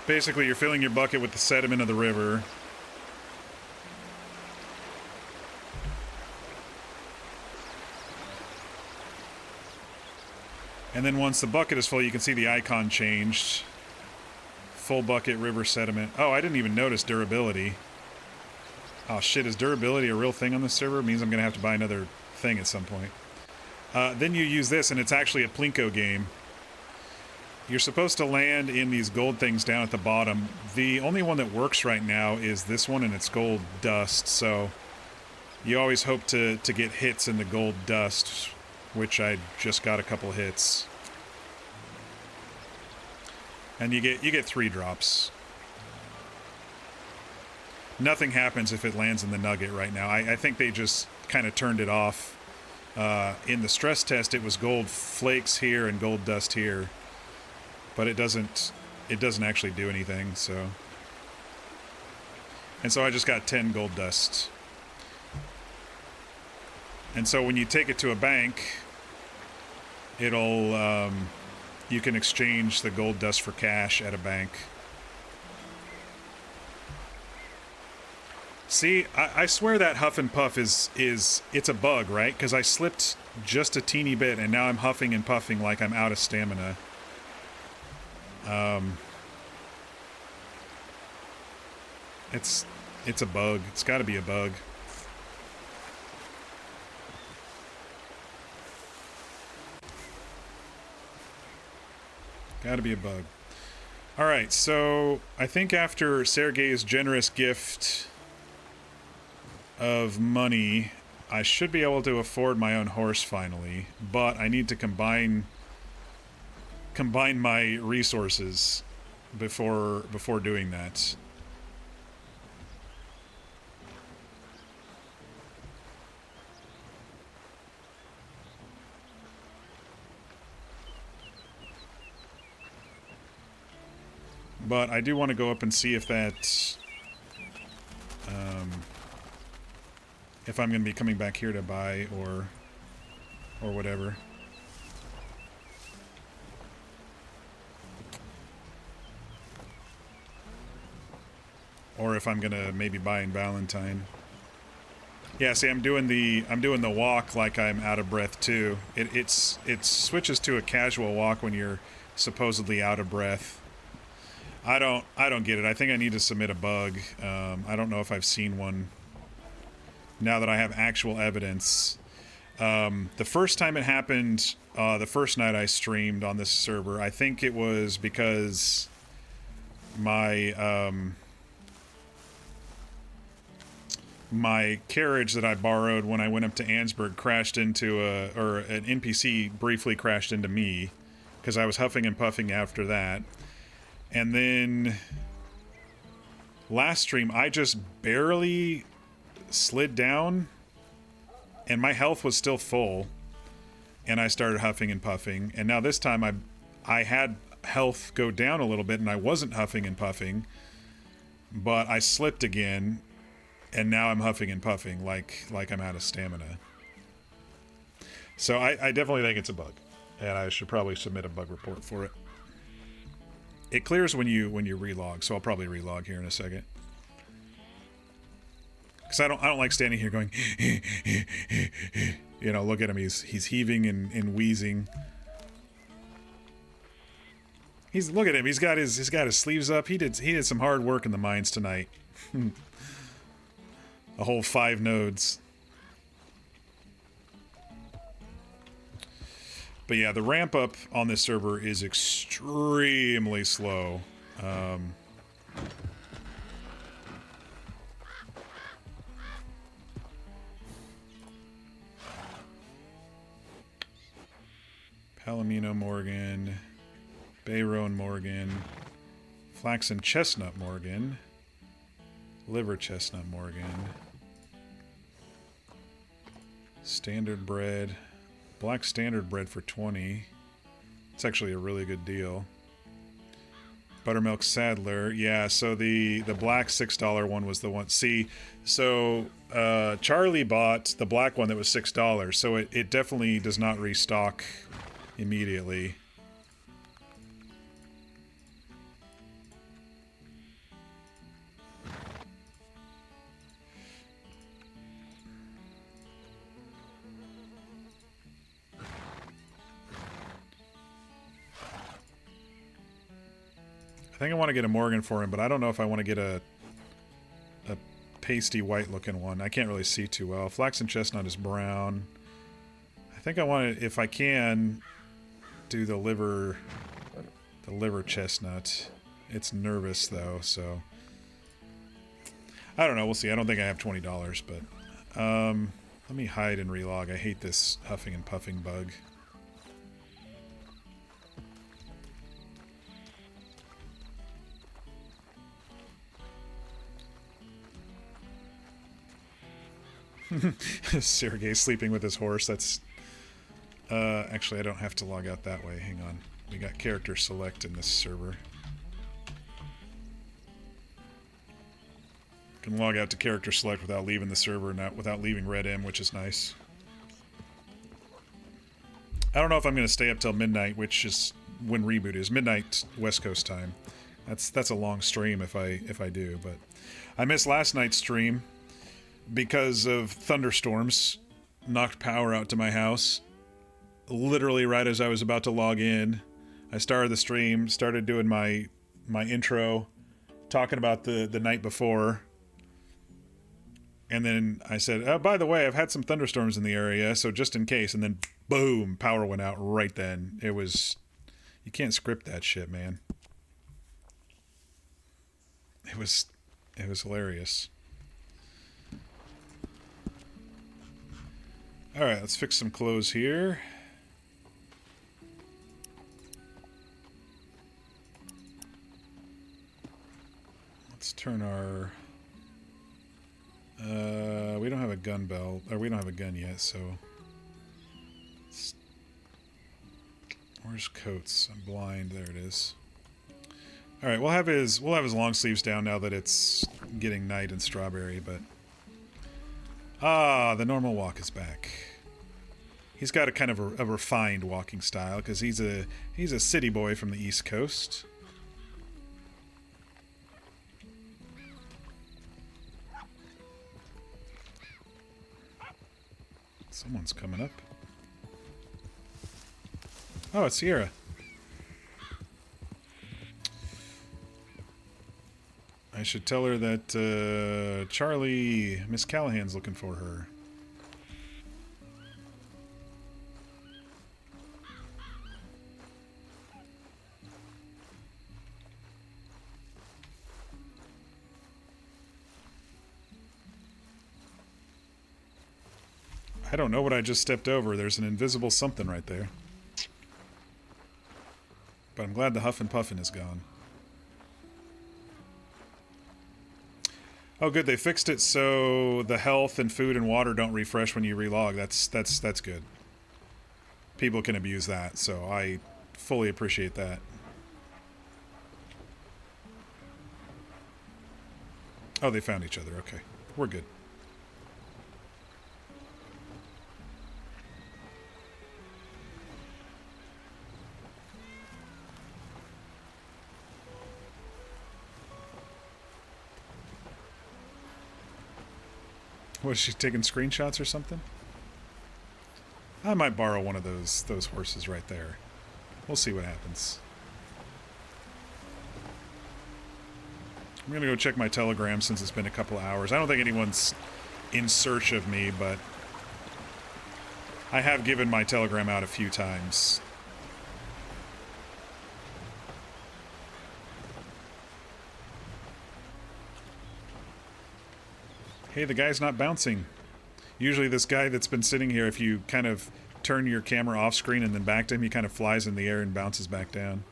Basically, you're filling your bucket with the sediment of the river. And then once the bucket is full, you can see the icon changed. Full bucket, river sediment. Oh, I didn't even notice durability. Oh shit, is durability a real thing on this server? It means I'm going to have to buy another thing at some point. then you use this, and it's actually a Plinko game. You're supposed to land in these gold things down at the bottom. The only one that works right now is this one, and it's gold dust, so you always hope to get hits in the gold dust, which I just got a couple hits. And you get 3 drops. Nothing happens if it lands in the nugget right now. I think they just kind of turned it off. In the stress test, it was gold flakes here and gold dust here. But it doesn't actually do anything, so. And so I just got 10 gold dust. And so when you take it to a bank, it'll, you can exchange the gold dust for cash at a bank. See, I swear that huff and puff is it's a bug, right? Because I slipped just a teeny bit, and now I'm huffing and puffing like I'm out of stamina. It's a bug. It's got to be a bug. Got to be a bug. All right, so I think after Sergei's generous gift of money, I should be able to afford my own horse finally, but I need to combine my resources before doing that. But I do want to go up and see if that if I'm going to be coming back here to buy or whatever. Or if I'm going to maybe buy in Valentine. Yeah, see, I'm doing the walk like I'm out of breath too. It switches to a casual walk when you're supposedly out of breath. I don't get it. I think I need to submit a bug. I don't know if I've seen one now that I have actual evidence. The first time it happened, the first night I streamed on this server, I think it was because my my carriage that I borrowed when I went up to Ansburg crashed into an NPC briefly crashed into me because I was huffing and puffing after that. And then last stream, I just barely slid down and my health was still full and I started huffing and puffing. And now this time I had health go down a little bit and I wasn't huffing and puffing, but I slipped again and now I'm huffing and puffing like I'm out of stamina. So I definitely think it's a bug and I should probably submit a bug report for it. It clears when you relog, so I'll probably relog here in a second. Because I don't like standing here going, you know, look at him, he's heaving and wheezing. Look at him, he's got his sleeves up. He did some hard work in the mines tonight. A whole 5 nodes. But yeah, the ramp up on this server is extremely slow. Palomino Morgan, Bayroan Morgan, Flaxen Chestnut Morgan, Liver Chestnut Morgan, Standard Bread. Black standard bread for 20. It's actually a really good deal. Buttermilk Sadler. Yeah, so the black $6 one was the one. See, so Charlie bought the black one that was $6, so it definitely does not restock immediately. I think I want to get a Morgan for him, but I don't know if I want to get a pasty white looking one. I can't really see too well. Flaxen Chestnut is brown. I think I want to, if I can, do the liver chestnut. It's nervous though, so I don't know. We'll see. I don't think I have $20, but let me hide and relog. I hate this huffing and puffing bug. Sergei sleeping with his horse. That's actually I don't have to log out that way. Hang on. We got character select in this server. Can log out to character select without leaving the server, not without leaving Red M, which is nice. I don't know if I'm going to stay up till midnight, which is when reboot is. Midnight West Coast time. That's a long stream if I do, but I missed last night's stream because of thunderstorms. Knocked power out to my house. Literally right as I was about to log in, I started the stream, started doing my intro, talking about the night before. And then I said, oh, by the way, I've had some thunderstorms in the area, so just in case. And then, boom, power went out right then. It was... You can't script that shit, man. It was hilarious. Alright, let's fix some clothes here. Let's turn our... we don't have a gun belt, or we don't have a gun yet, so... Where's coats? I'm blind. There it is. Alright, we'll have his long sleeves down now that it's getting night in Strawberry, but... Ah, the normal walk is back. He's got a kind of a refined walking style, because he's a city boy from the East Coast. Someone's coming up. Oh, it's Sierra. I should tell her that Charlie, Miss Callahan's looking for her. I don't know what I just stepped over. There's an invisible something right there. But I'm glad the huff and puffin is gone. Oh, good. They fixed it so the health and food and water don't refresh when you relog. That's good. People can abuse that, so I fully appreciate that. Oh, they found each other. Okay. We're good. Was she taking screenshots or something? I might borrow one of those horses right there. We'll see what happens. I'm gonna go check my Telegram since it's been a couple of hours. I don't think anyone's in search of me, but I have given my Telegram out a few times. Hey, the guy's not bouncing. Usually this guy that's been sitting here, if you kind of turn your camera off screen and then back to him, he kind of flies in the air and bounces back down.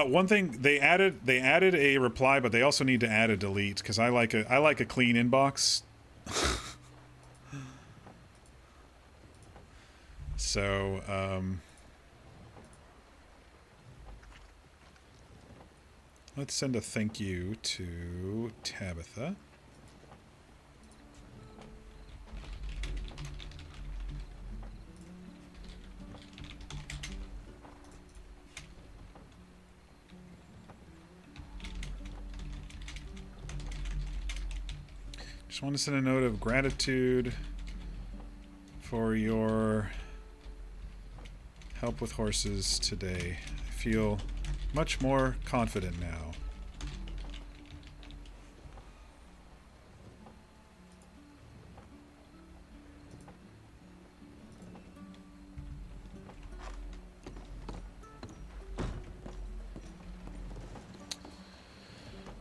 One thing they added a reply, but they also need to add a delete because I like a clean inbox. So let's send a thank you to Tabitha. Just want to send a note of gratitude for your help with horses today. I feel much more confident now.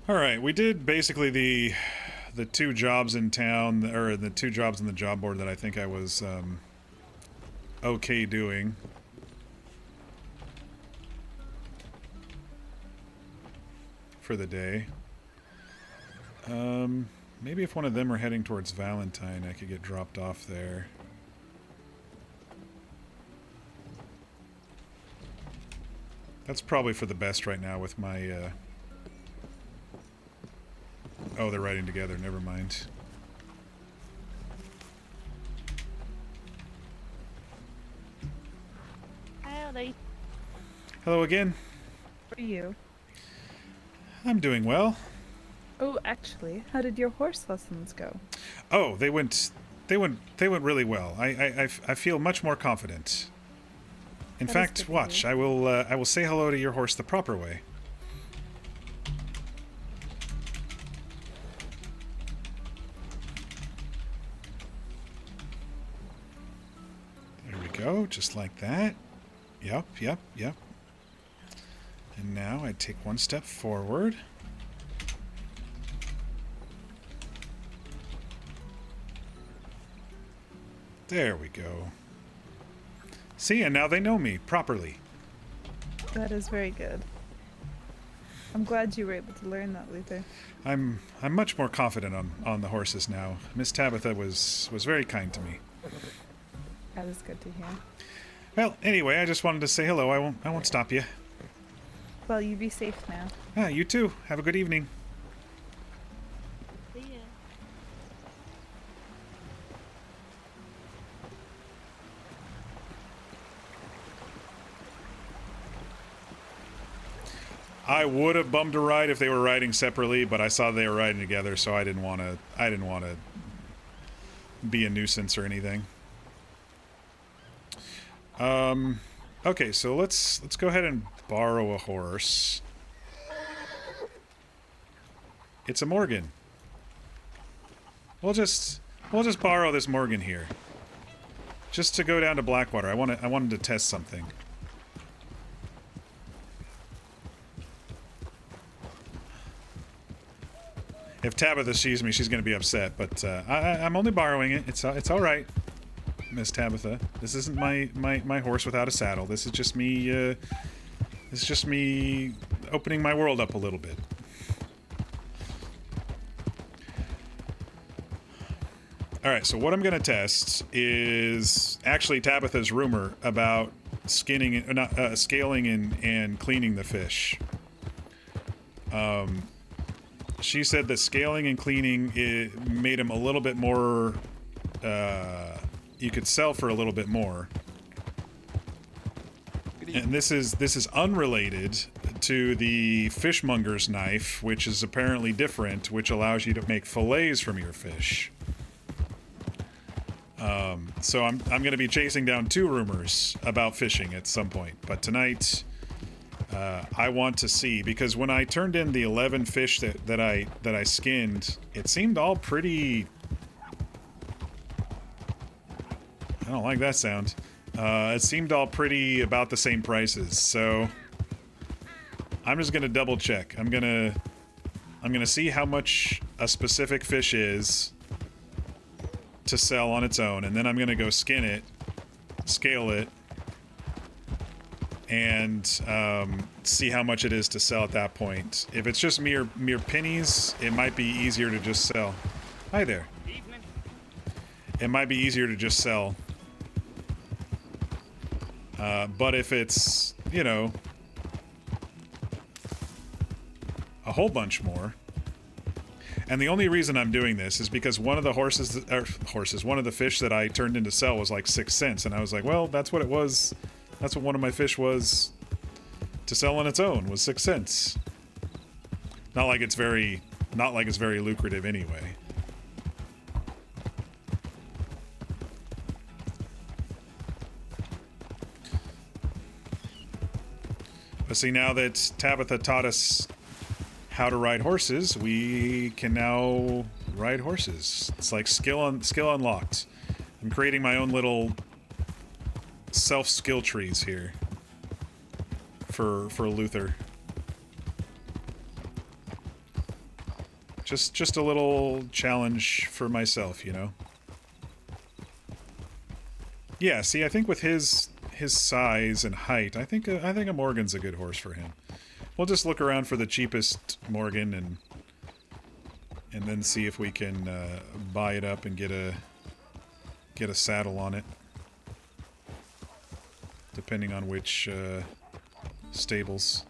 All right, we did basically the 2 jobs in town, or the 2 jobs in the job board that I think I was okay doing. For the day. Maybe if one of them are heading towards Valentine, I could get dropped off there. That's probably for the best right now with my, Oh, they're riding together. Never mind. Howdy. Hello again. How are you? I'm doing well. Oh, actually, how did your horse lessons go? Oh, they went really well. I feel much more confident. In fact, watch. I will say hello to your horse the proper way. There we go, just like that. Yep. And now I take one step forward. There we go. See, and now they know me properly. That is very good. I'm glad you were able to learn that, Luther. I'm much more confident on the horses now. Miss Tabitha was very kind to me. That is good to hear. Well, anyway, I just wanted to say hello. I won't stop you. Well, you be safe now. Ah, you too. Have a good evening. See ya. I would have bummed a ride if they were riding separately, but I saw they were riding together, so I didn't want to be a nuisance or anything. Okay, so let's go ahead and borrow a horse. It's a Morgan. We'll just borrow this Morgan here. Just to go down to Blackwater. I wanted to test something. If Tabitha sees me, she's going to be upset, but I'm only borrowing it. It's all right, Miss Tabitha. This isn't my horse without a saddle. This is just me. It's just me opening my world up a little bit. All right. So what I'm going to test is actually Tabitha's rumor about scaling and cleaning the fish. She said that scaling and cleaning made them a little bit more, you could sell for a little bit more. And this is unrelated to the fishmonger's knife, which is apparently different, which allows you to make fillets from your fish. So I'm going to be chasing down 2 rumors about fishing at some point, but tonight I want to see, because when I turned in the 11 fish that I skinned, it seemed all pretty. I don't like that sound. It seemed all pretty about the same prices, so I'm just gonna double check. I'm gonna see how much a specific fish is to sell on its own, and then I'm gonna go skin it, scale it, and see how much it is to sell at that point. If it's just mere pennies, it might be easier to just sell. Hi there. Evening. It might be easier to just sell. But if it's, you know, a whole bunch more. And the only reason I'm doing this is because one of the one of the fish that I turned in to sell was like 6 cents, and I was like, well, that's what it was. That's what one of my fish was to sell on its own, was 6 cents. Not like it's very lucrative anyway. But see, now that Tabitha taught us how to ride horses, we can now ride horses. It's like skill unlocked. I'm creating my own little self-skill trees here for Luther. Just a little challenge for myself, you know. Yeah, see, I think with his size and height, I think a Morgan's a good horse for him. We'll just look around for the cheapest Morgan and then see if we can buy it up and get a saddle on it, depending on which stables.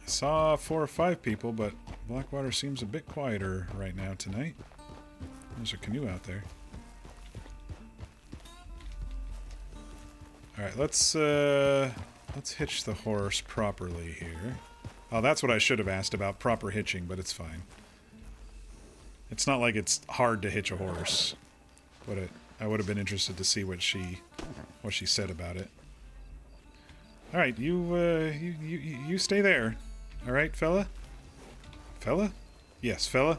Saw 4 or 5 people, but Blackwater seems a bit quieter right now tonight. There's a canoe out there. Alright, let's hitch the horse properly here. Oh, that's what I should have asked about, proper hitching, but it's fine. It's not like it's hard to hitch a horse. But I would have been interested to see what she said about it. Alright, you stay there. Alright, fella? Fella? Yes, fella.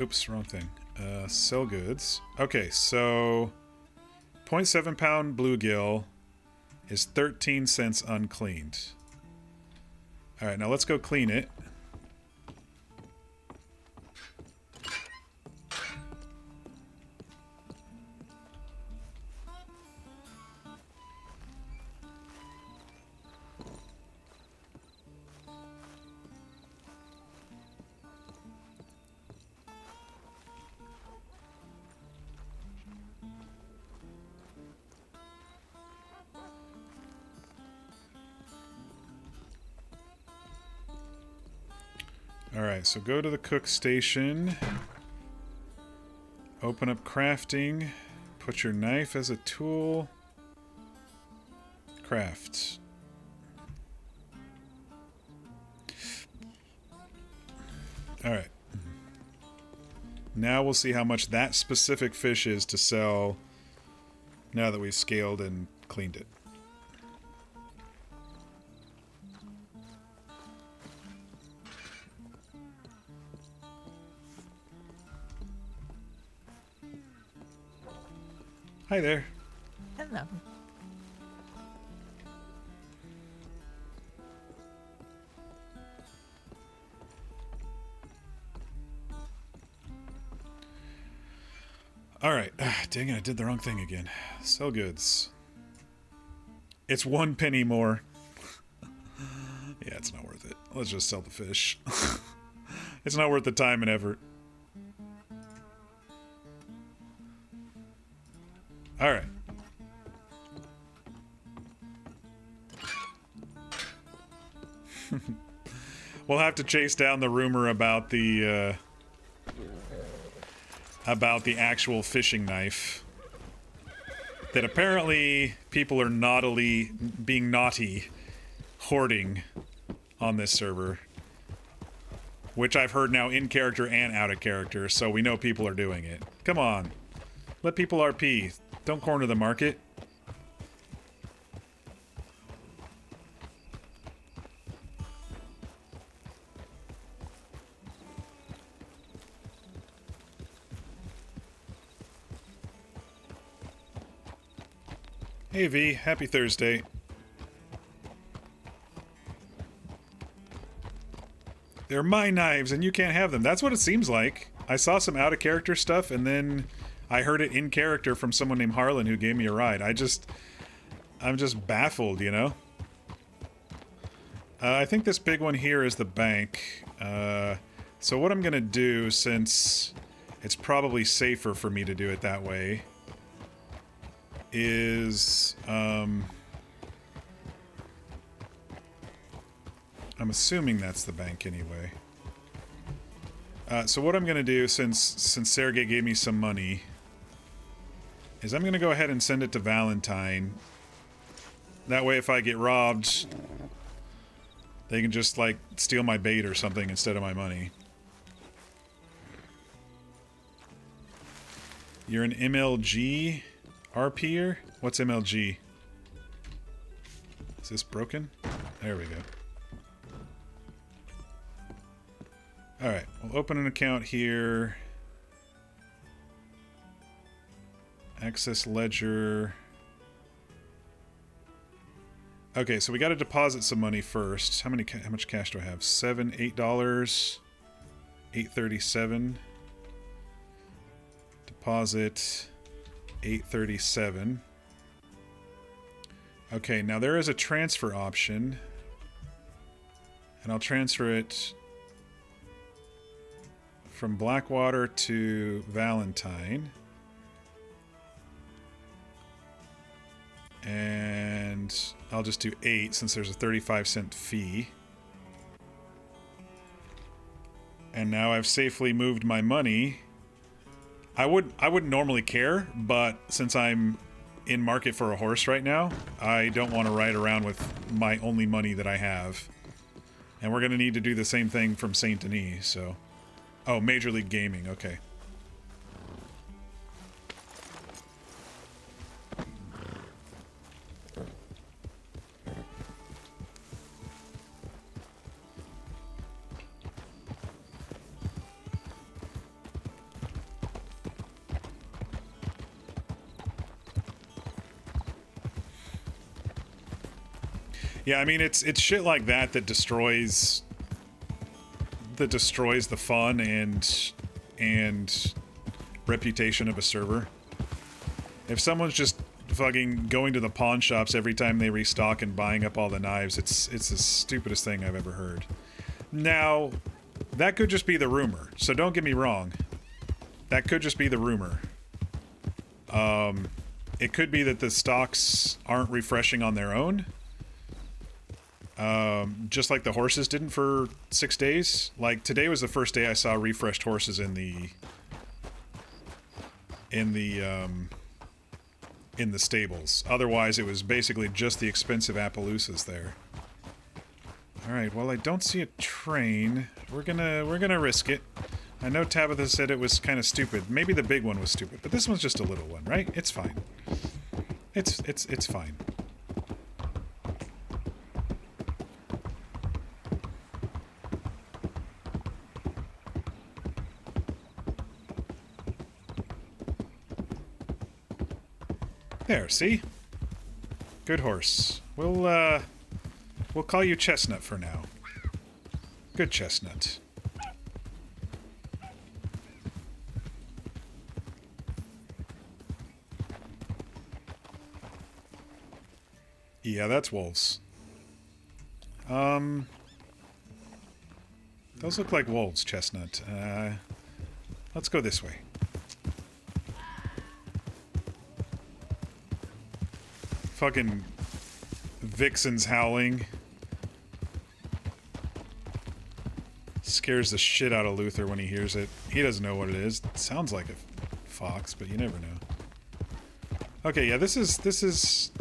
Oops, wrong thing. Sell goods. Okay, so 0.7 pound bluegill is 13 cents uncleaned. Alright, now let's go clean it. Alright, so go to the cook station. Open up crafting. Put your knife as a tool. Craft. Alright. Now we'll see how much that specific fish is to sell now that we've scaled and cleaned it. Hi there. Hello. Alright. Dang it, I did the wrong thing again. Sell goods. It's 1 penny more. Yeah, it's not worth it. Let's just sell the fish. It's not worth the time and effort. Alright. We'll have to chase down the rumor about the actual fishing knife. That apparently people are being naughty, hoarding on this server. Which I've heard now in character and out of character, so we know people are doing it. Come on. Let people RP. Don't corner the market. Hey V, happy Thursday. They're my knives and you can't have them. That's what it seems like. I saw some out of character stuff and then I heard it in character from someone named Harlan who gave me a ride. I'm just baffled, you know? I think this big one here is the bank. So what I'm gonna do, since it's probably safer for me to do it that way, is, I'm assuming that's the bank anyway. So what I'm gonna do, since Sergei gave me some money, is I'm gonna go ahead and send it to Valentine. That way if I get robbed, they can just, like, steal my bait or something instead of my money. You're an MLG RPer? What's MLG? Is this broken? There we go. Alright, we'll open an account here. Access ledger. Okay, so we got to deposit some money first. How much cash do I have? $8, $8.37. Deposit $8.37. Okay, now there is a transfer option, and I'll transfer it from Blackwater to Valentine. And I'll just do 8 since there's a 35-cent fee. And now I've safely moved my money. I wouldn't normally care, but since I'm in market for a horse right now, I don't want to ride around with my only money that I have. And we're going to need to do the same thing from Saint Denis, so... Oh, Major League Gaming, okay. Yeah, I mean, it's shit like that that destroys the fun and reputation of a server. If someone's just fucking going to the pawn shops every time they restock and buying up all the knives, it's the stupidest thing I've ever heard. Now, that could just be the rumor, so don't get me wrong. That could just be the rumor. It could be that the stocks aren't refreshing on their own. Just like the horses didn't for 6 days. Like, today was the first day I saw refreshed horses in the stables. Otherwise, it was basically just the expensive Appaloosas there. Alright, well, I don't see a train. We're gonna risk it. I know Tabitha said it was kind of stupid. Maybe the big one was stupid, but this one's just a little one, right? It's fine. It's fine. There, see? Good horse. We'll call you Chestnut for now. Good Chestnut. Yeah, that's wolves. Those look like wolves, Chestnut. Let's go this way. Fucking Vixen's howling. Scares the shit out of Luther when he hears it. He doesn't know what it is. It sounds like a fox, but you never know. Okay, yeah, this is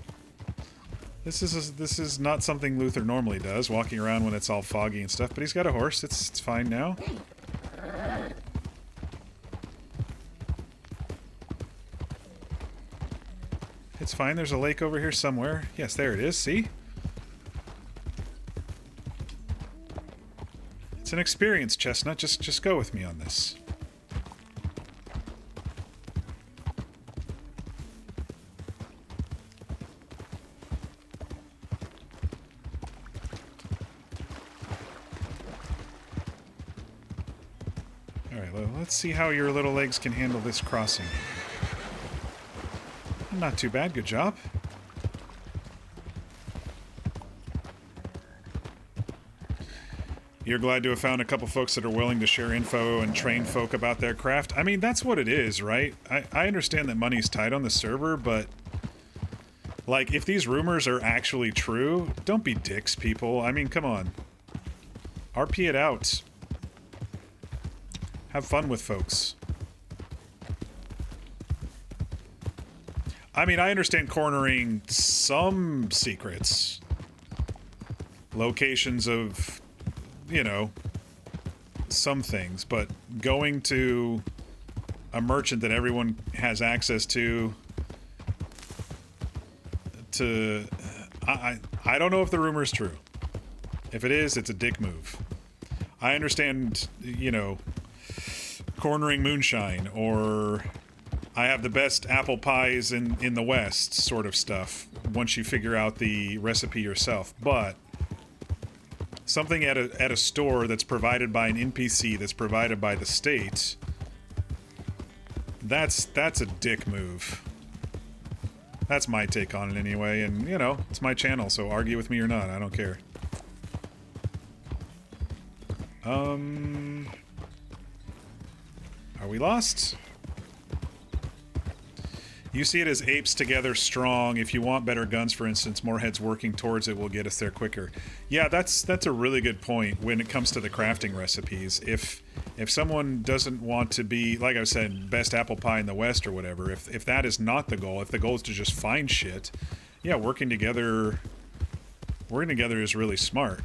not something Luther normally does, walking around when it's all foggy and stuff, but he's got a horse. It's fine now. It's fine, there's a lake over here somewhere. Yes, there it is, see? It's an experience, Chestnut. Just go with me on this. Alright, well, let's see how your little legs can handle this crossing. Not too bad, good job. You're glad to have found a couple folks that are willing to share info and train folk about their craft. I mean, that's what it is, right? I understand that money's tight on the server, but... like, if these rumors are actually true, don't be dicks, people. I mean, come on. RP it out. Have fun with folks. I mean, I understand cornering some secrets. Locations of, you know, some things, but going to a merchant that everyone has access to. I don't know if the rumor is true. If it is, it's a dick move. I understand, you know, cornering moonshine, or I have the best apple pies in the West sort of stuff once you figure out the recipe yourself. But something at a store that's provided by an NPC, that's provided by the state, that's a dick move. That's my take on it anyway, and, you know, it's my channel, so argue with me or not, I don't care. Are we lost? You see it as apes together strong. If you want better guns, for instance, more heads working towards it will get us there quicker. Yeah, that's a really good point when it comes to the crafting recipes. If someone doesn't want to be, like I said, best apple pie in the West or whatever, if that is not the goal, if the goal is to just find shit, yeah, working together is really smart.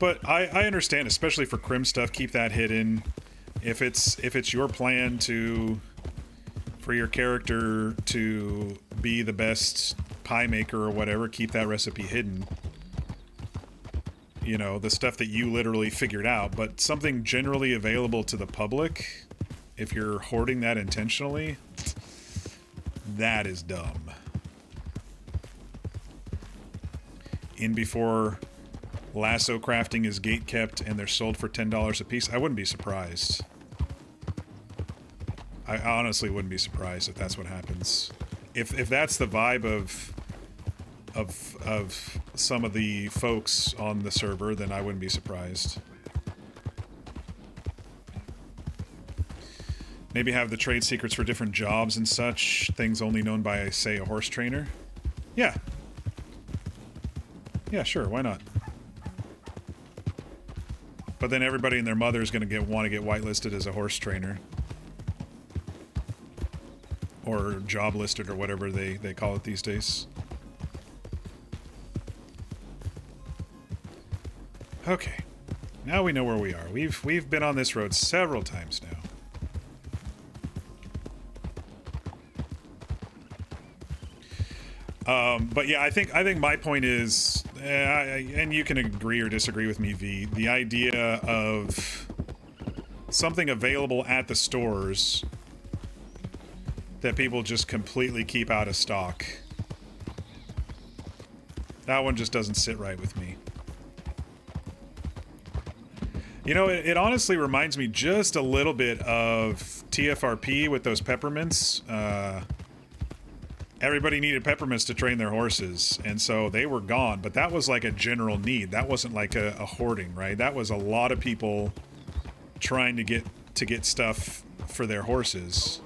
But I understand, especially for crim stuff, keep that hidden. If it's your plan for your character to be the best pie maker or whatever, keep that recipe hidden. You know, the stuff that you literally figured out, but something generally available to the public, if you're hoarding that intentionally, that is dumb. In before lasso crafting is gate kept and they're sold for $10 a piece, I wouldn't be surprised. I honestly wouldn't be surprised if that's what happens. If that's the vibe of some of the folks on the server, then I wouldn't be surprised. Maybe have the trade secrets for different jobs and such, things only known by, say, a horse trainer. Yeah. Yeah, sure, why not? But then everybody and their mother is going to want to get whitelisted as a horse trainer. Or job listed, or whatever they call it these days. Okay. Now we know where we are. We've been on this road several times now. But yeah, I think my point is, and you can agree or disagree with me, V, the idea of something available at the stores that people just completely keep out of stock. That one just doesn't sit right with me. You know, it honestly reminds me just a little bit of TFRP with those peppermints. Everybody needed peppermints to train their horses, and so they were gone, but that was like a general need. That wasn't like a hoarding, right? That was a lot of people trying to get stuff for their horses.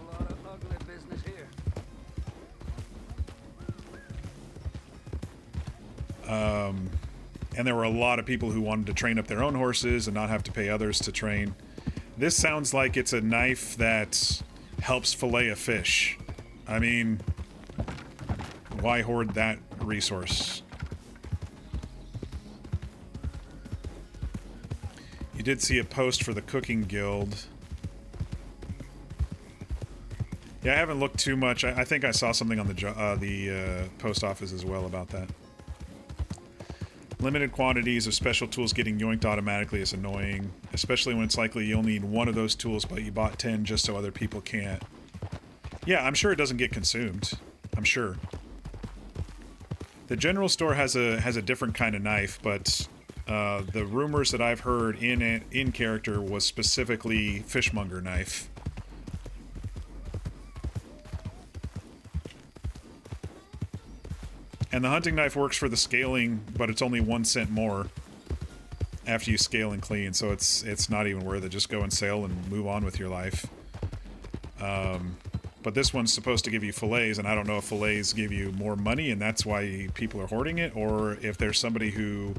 And there were a lot of people who wanted to train up their own horses and not have to pay others to train. This sounds like it's a knife that helps fillet a fish. I mean, why hoard that resource? You did see a post for the cooking guild. Yeah, I haven't looked too much. I think I saw something on the post office as well about that. Limited quantities of special tools getting yoinked automatically is annoying, especially when it's likely you'll need one of those tools, but you bought 10 just so other people can't. Yeah, I'm sure it doesn't get consumed. I'm sure. The general store has a different kind of knife, but the rumors that I've heard in character was specifically fishmonger knife. And the hunting knife works for the scaling, but it's only 1 cent more after you scale and clean, so it's not even worth it. Just go and sail and move on with your life. But this one's supposed to give you fillets, and I don't know if fillets give you more money and that's why people are hoarding it, or if there's somebody who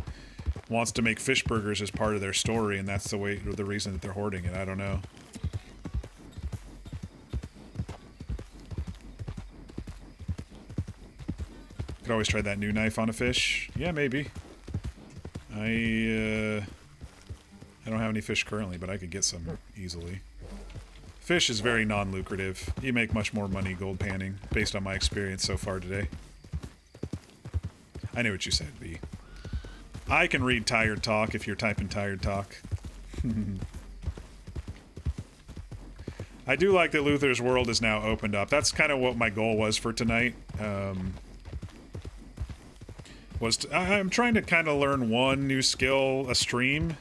wants to make fish burgers as part of their story and that's the reason that they're hoarding it. I don't know. Could always try that new knife on a fish. Yeah, maybe. I I don't have any fish currently, but I could get some easily. Fish is very non-lucrative. You make much more money gold panning, based on my experience so far today. I knew what you said, B. I can read tired talk if you're typing tired talk. I do like that Luther's world is now opened up. That's kind of what my goal was for tonight. I'm trying to kind of learn one new skill a stream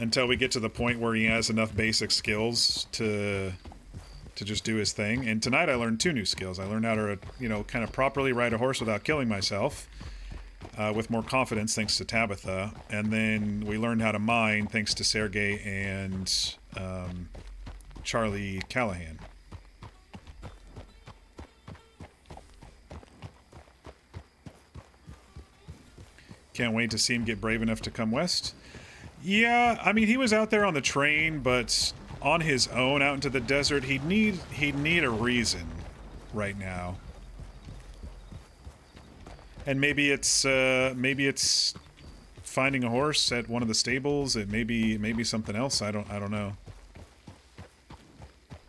until we get to the point where he has enough basic skills to just do his thing. And tonight I learned 2 new skills. I learned how to, you know, kind of properly ride a horse without killing myself, with more confidence thanks to Tabitha. And then we learned how to mine thanks to Sergei and Charlie Callahan. Can't wait to see him get brave enough to come west. Yeah, I mean, he was out there on the train, but on his own out into the desert, he'd need a reason right now. And maybe it's finding a horse at one of the stables. It maybe something else. I don't know.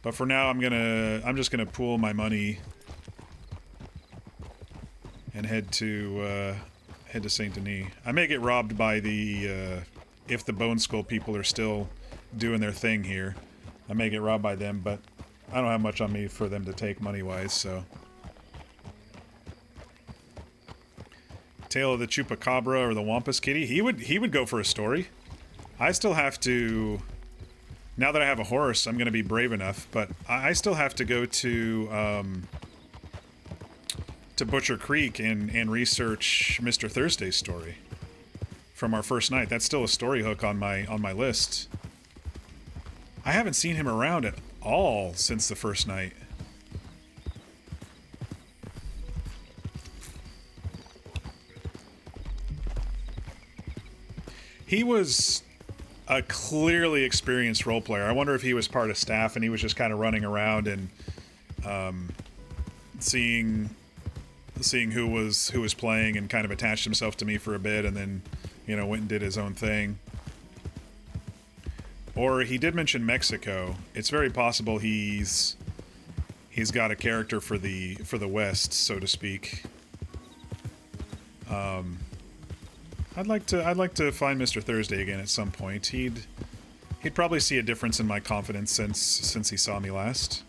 But for now, I'm just gonna pool my money and head to Saint Denis. I may get robbed by the if the Bone Skull people are still doing their thing here. I may get robbed by them, but I don't have much on me for them to take money-wise, so. Tale of the Chupacabra or the Wampus Kitty. He would go for a story. I still have to. Now that I have a horse, I'm going to be brave enough, but I still have to go to Butcher Creek and research Mr. Thursday's story from our first night. That's still a story hook on my list. I haven't seen him around at all since the first night. He was a clearly experienced role player. I wonder if he was part of staff and he was just kind of running around and seeing who was playing and kind of attached himself to me for a bit and then, you know, went and did his own thing. Or he did mention Mexico. It's very possible he's got a character for the West, so to speak. I'd like to find Mr. Thursday again at some point. He'd probably see a difference in my confidence since he saw me last.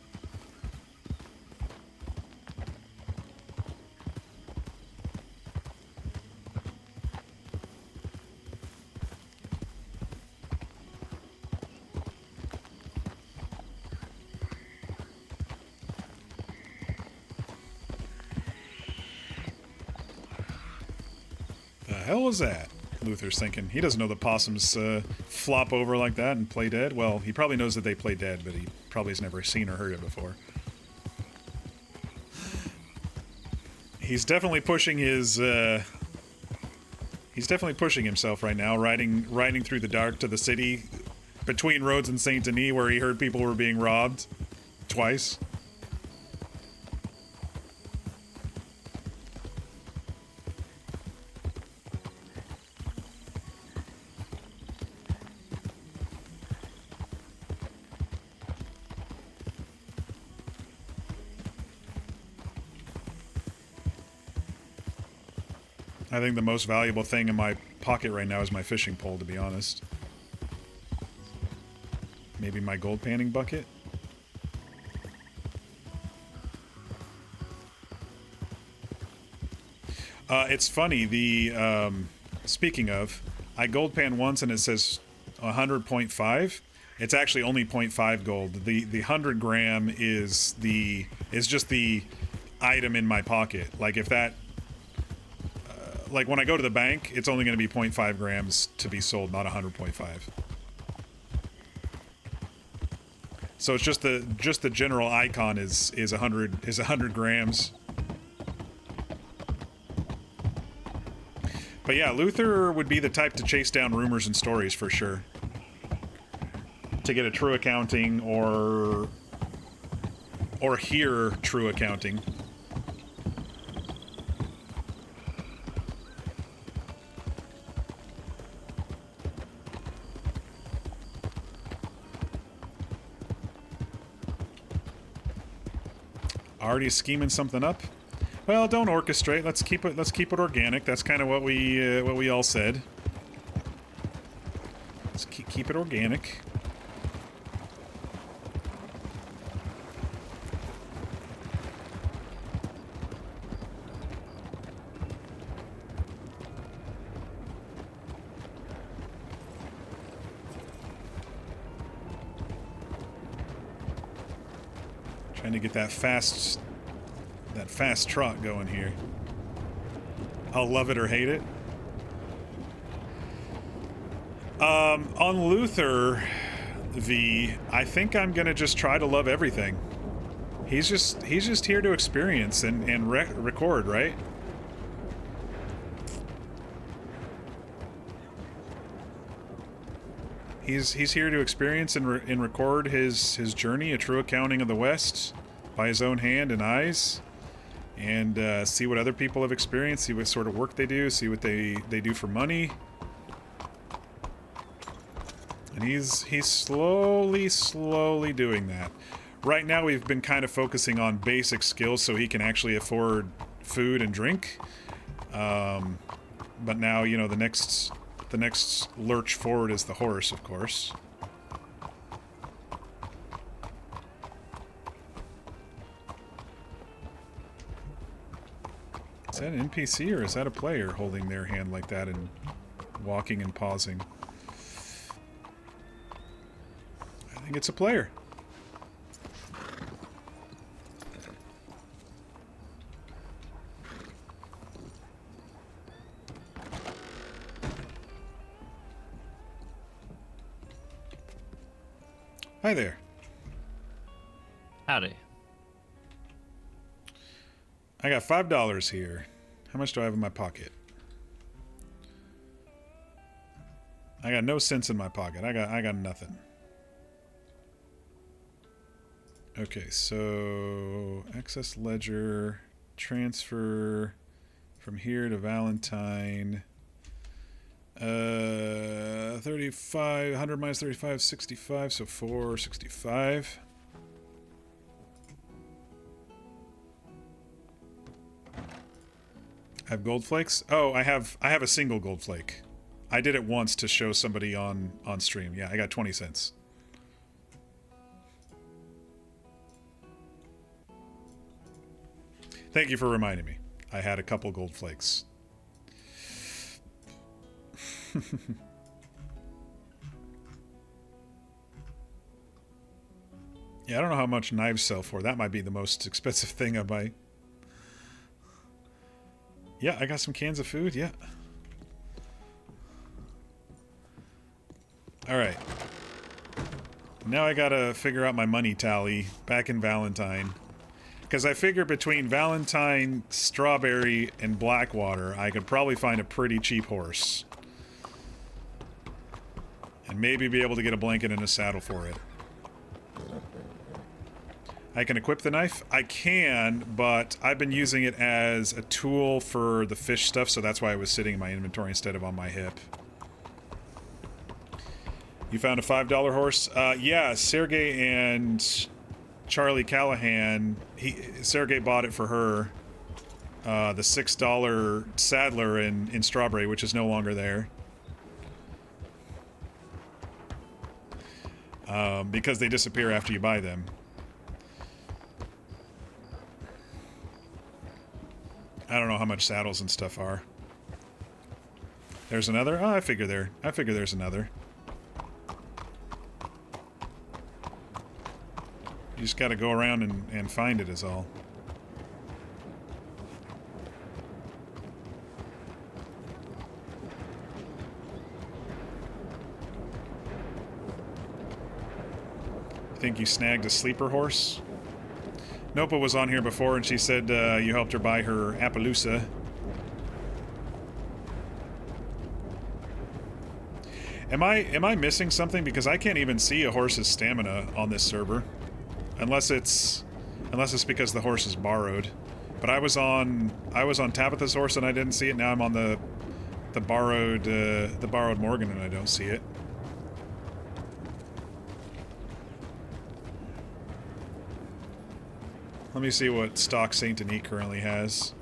The hell was that? Luther's thinking. He doesn't know the possums flop over like that and play dead. Well, he probably knows that they play dead, but he probably has never seen or heard it before. He's definitely pushing his. He's definitely pushing himself right now, riding through the dark to the city, between Rhodes and Saint Denis, where he heard people were being robbed, twice. I think the most valuable thing in my pocket right now is my fishing pole, to be honest. Maybe my gold panning bucket? It's funny, speaking of, I gold pan once and it says 100.5. It's actually only 0.5 gold. The 100 gram is just the item in my pocket. Like if that, like when I go to the bank, it's only going to be 0.5 grams to be sold, not 100.5. So it's just the general icon is 100 grams. But yeah, Luther would be the type to chase down rumors and stories for sure. To get a true accounting or hear true accounting. Already scheming something up? Well, don't orchestrate. Let's keep it organic. That's kind of what we all said. Let's keep it organic. Trying to get that fast trot going here. I'll love it or hate it. On Luther V, I think I'm gonna just try to love everything. He's just here to experience and record, right? He's here to experience and record his journey, a true accounting of the West, by his own hand and eyes, and see what other people have experienced, see what sort of work they do, see what they do for money. And he's slowly doing that. Right now we've been kind of focusing on basic skills so he can actually afford food and drink. But now, you know, the next lurch forward is the horse, of course. Is that an NPC or is that a player holding their hand like that and walking and pausing? I think it's a player. Hi there. Howdy. I got $5 here. How much do I have in my pocket? I got no cents in my pocket. I got nothing. Okay, so access ledger, transfer from here to Valentine. 35, 100 minus 35, 65, so 465. I have gold flakes? Oh, I have a single gold flake. I did it once to show somebody on stream. Yeah, I got 20 cents. Thank you for reminding me. I had a couple gold flakes. Yeah, I don't know how much knives sell for. That might be the most expensive thing I buy. Yeah, I got some cans of food. Yeah. Alright. Now I gotta figure out my money tally back in Valentine. Because I figure between Valentine, Strawberry, and Blackwater, I could probably find a pretty cheap horse. And maybe be able to get a blanket and a saddle for it. I can equip the knife? I can, but I've been using it as a tool for the fish stuff, so that's why it was sitting in my inventory instead of on my hip. You found a $5 horse? Yeah, Sergei and Charlie Callahan, Sergei bought it for her. The $6 saddler in Strawberry, which is no longer there. Because they disappear after you buy them. I don't know how much saddles and stuff are. There's another? Oh, I figure there's another. You just gotta go around and find it is all. Think you snagged a sleeper horse? Nopa was on here before and she said you helped her buy her Appaloosa. Am I missing something? Because I can't even see a horse's stamina on this server. Unless it's because the horse is borrowed. But I was on Tabitha's horse and I didn't see it. Now I'm on the borrowed Morgan and I don't see it. Let me see what stock Saint Denis currently has.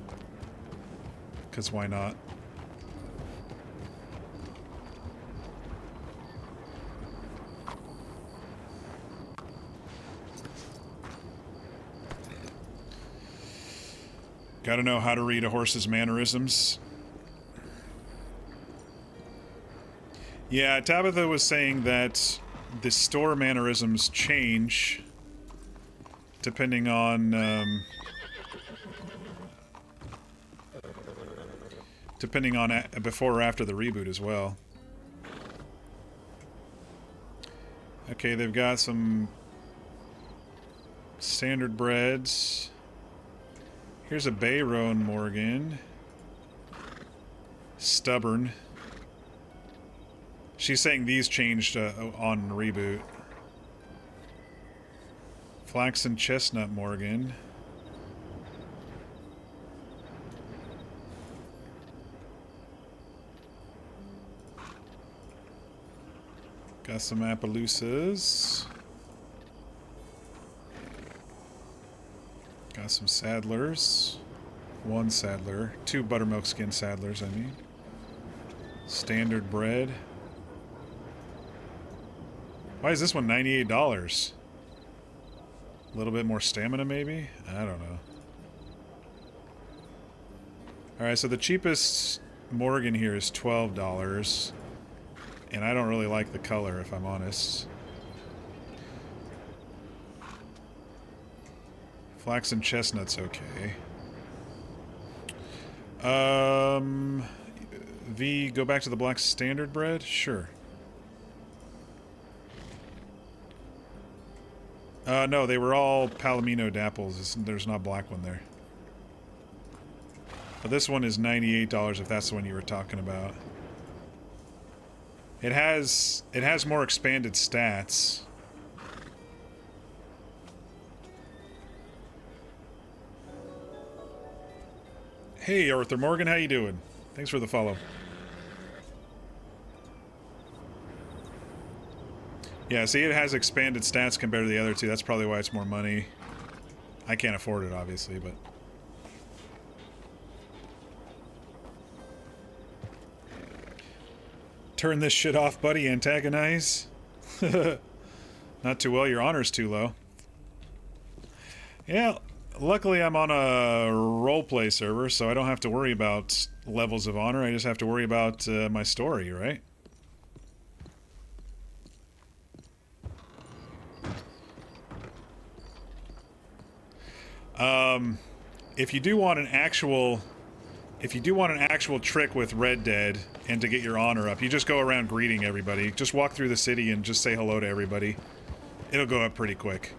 Because why not? Gotta know how to read a horse's mannerisms. Yeah, Tabitha was saying that the store mannerisms change depending on before or after the reboot as well. Okay, they've got some standard breads. Here's a Bayron Morgan. Stubborn. She's saying these changed on reboot. Flaxen Chestnut Morgan. Got some Appaloosas. Got some Saddlers. One Saddler. Two buttermilk skin Saddlers, I mean. Standard bread. Why is this one $98? A little bit more stamina, maybe? I don't know. Alright, so the cheapest Morgan here is $12. And I don't really like the color, if I'm honest. Flaxen Chestnut's okay. V, go back to the black standard bread? Sure. No, they were all Palomino Dapples. There's not a black one there. But this one is $98 if that's the one you were talking about. It has more expanded stats. Hey, Arthur Morgan, how you doing? Thanks for the follow. Yeah, see, it has expanded stats compared to the other two. That's probably why it's more money. I can't afford it, obviously, but... Turn this shit off, buddy. Antagonize. Not too well. Your honor's too low. Yeah, luckily I'm on a roleplay server, so I don't have to worry about levels of honor. I just have to worry about my story, right? If you do want an actual trick with Red Dead and to get your honor up, you just go around greeting everybody. Just walk through the city and just say hello to everybody. It'll go up pretty quick.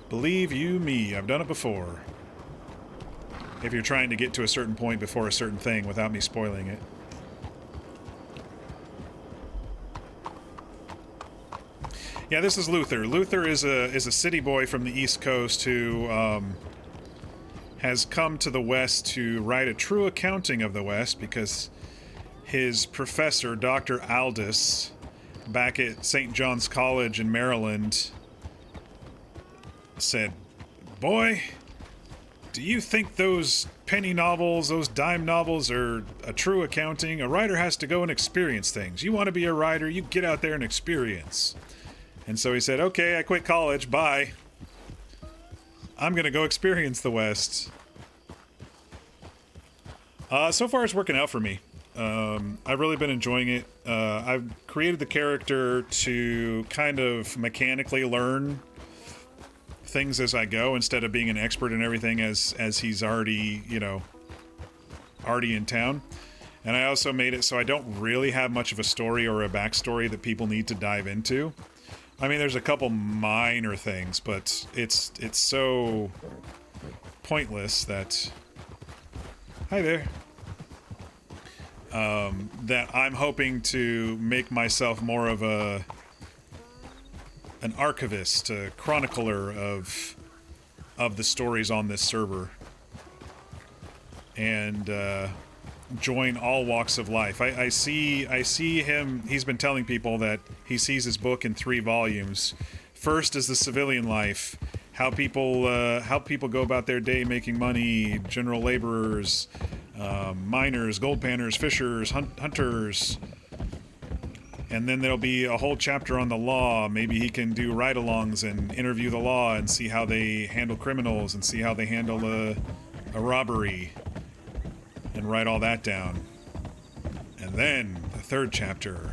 Believe you me, I've done it before. If you're trying to get to a certain point before a certain thing without me spoiling it. Yeah, this is Luther. Luther is a city boy from the East Coast who has come to the West to write a true accounting of the West because his professor, Dr. Aldous, back at St. John's College in Maryland, said, "Boy, do you think those penny novels, those dime novels are a true accounting? A writer has to go and experience things. You want to be a writer, you get out there and experience." And so he said, "Okay, I quit college, bye. I'm gonna go experience the West." So far it's working out for me. I've really been enjoying it. I've created the character to kind of mechanically learn things as I go instead of being an expert in everything as he's already, you know, already in town. And I also made it so I don't really have much of a story or a backstory that people need to dive into. I mean, there's a couple minor things, but it's so pointless that... Hi there. That I'm hoping to make myself more of an archivist, a chronicler of the stories on this server. And join all walks of life. I see him, he's been telling people that he sees his book in 3 volumes. First is the civilian life, how people go about their day making money, general laborers, miners, gold panners, fishers, hunters. And then there'll be a whole chapter on the law. Maybe he can do ride-alongs and interview the law and see how they handle criminals and see how they handle a robbery and write all that down. And then the third chapter.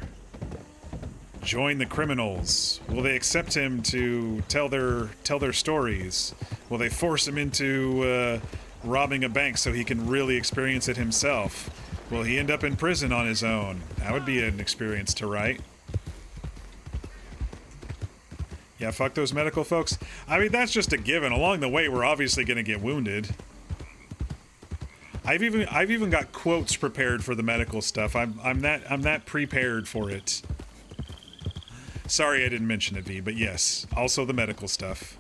Join the criminals. Will they accept him to tell their stories? Will they force him into robbing a bank so he can really experience it himself? Will he end up in prison on his own? That would be an experience to write. Yeah, fuck those medical folks. I mean, that's just a given. Along the way, we're obviously going to get wounded. I've even got quotes prepared for the medical stuff. I'm that prepared for it. Sorry I didn't mention it, V, but yes, also the medical stuff.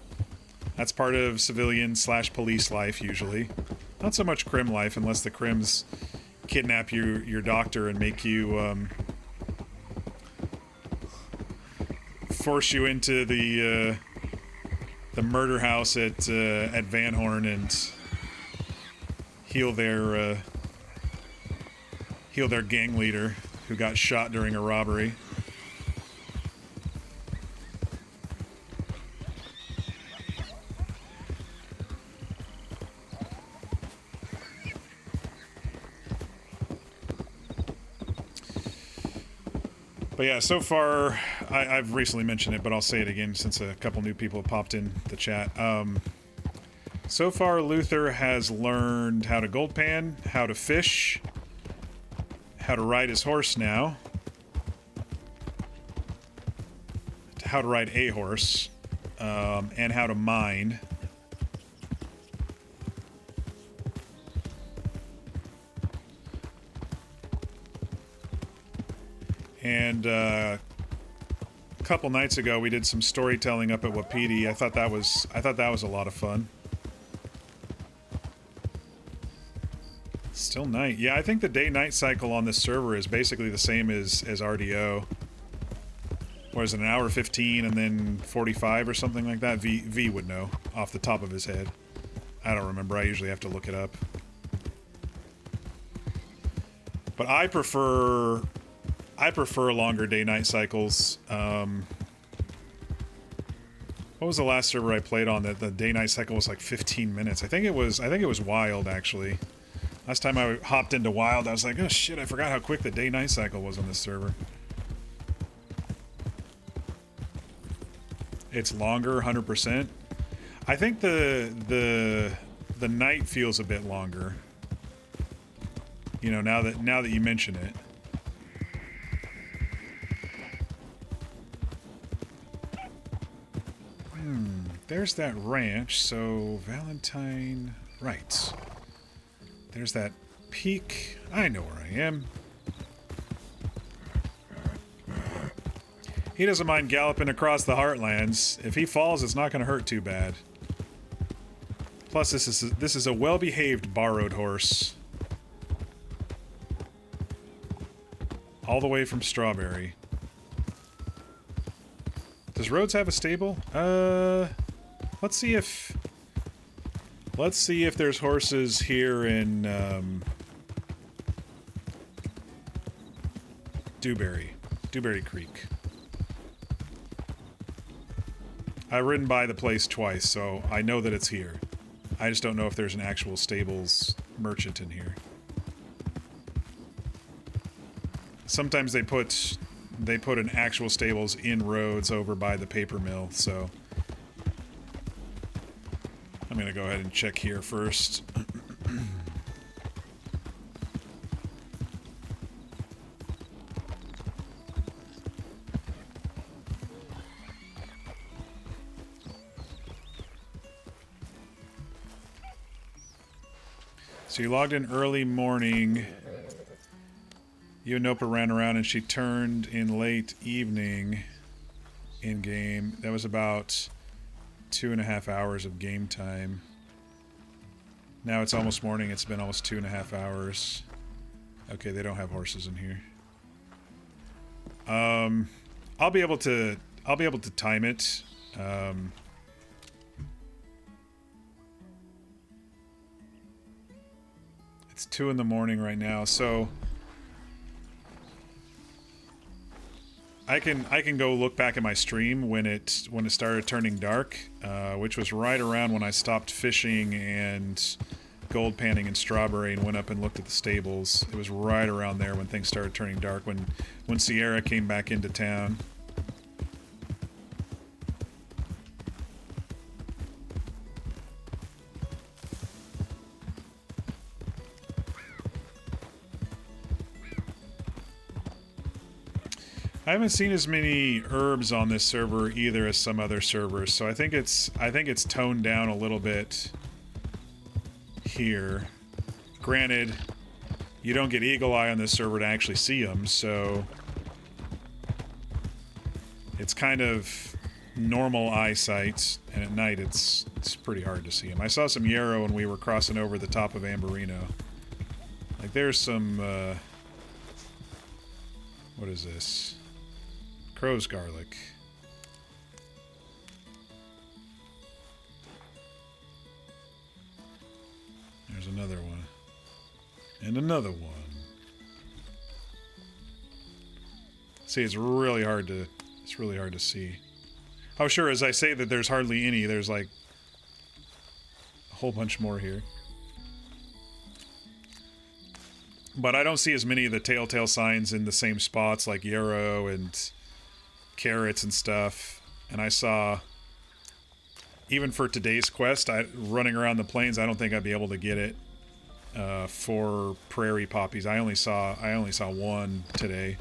That's part of civilian/police life usually. Not so much crim life, unless the crims kidnap your doctor and make you force you into the murder house at Van Horn and heal their gang leader who got shot during a robbery. But yeah, so far, I've recently mentioned it, but I'll say it again since a couple new people have popped in the chat. So far, Luther has learned how to gold pan, how to fish, how to ride his horse now, how to ride a horse, and how to mine. And a couple nights ago, we did some storytelling up at Wapiti. I thought that was a lot of fun. Still night. Yeah, I think the day-night cycle on this server is basically the same as RDO. Or is it an hour 15 and then 45 or something like that? V would know off the top of his head. I don't remember. I usually have to look it up. But I prefer longer day-night cycles. What was the last server I played on that the day-night cycle was like 15 minutes? I think it was Wild, actually. Last time I hopped into Wild, I was like, oh shit, I forgot how quick the day-night cycle was on this server. It's longer, 100%. I think the night feels a bit longer. You know, now that you mention it. There's that ranch, so Valentine... Right. There's that peak. I know where I am. He doesn't mind galloping across the heartlands. If he falls, it's not going to hurt too bad. Plus, this is a well-behaved borrowed horse. All the way from Strawberry. Does Rhodes have a stable? Let's see if there's horses here in Dewberry Creek. I've ridden by the place twice, so I know that it's here. I just don't know if there's an actual stables merchant in here. Sometimes they put an actual stables in Rhodes over by the paper mill, so I'm gonna go ahead and check here first. So you logged in early morning. You and Nopa ran around and she turned in late evening in game. That was about 2.5 hours of game time. Now it's almost morning. It's been almost 2.5 hours. Okay, they don't have horses in here. I'll be able to time it. It's 2 in the morning right now, so I can go look back at my stream when it started turning dark, which was right around when I stopped fishing and gold panning and strawberry and went up and looked at the stables. It was right around there when things started turning dark, when Sierra came back into town. I haven't seen as many herbs on this server either as some other servers, so I think it's toned down a little bit here. Granted, you don't get eagle eye on this server to actually see them, so it's kind of normal eyesight, and at night it's pretty hard to see them. I saw some yarrow when we were crossing over the top of Amberino. Like there's some what is this? Crow's garlic. There's another one. And another one. See, it's really hard to see. Oh, sure, as I say that there's hardly any, there's like a whole bunch more here. But I don't see as many of the telltale signs in the same spots like yarrow and carrots and stuff. And I saw, even for today's quest, running around the plains, I don't think I'd be able to get it for prairie poppies. I only saw one today.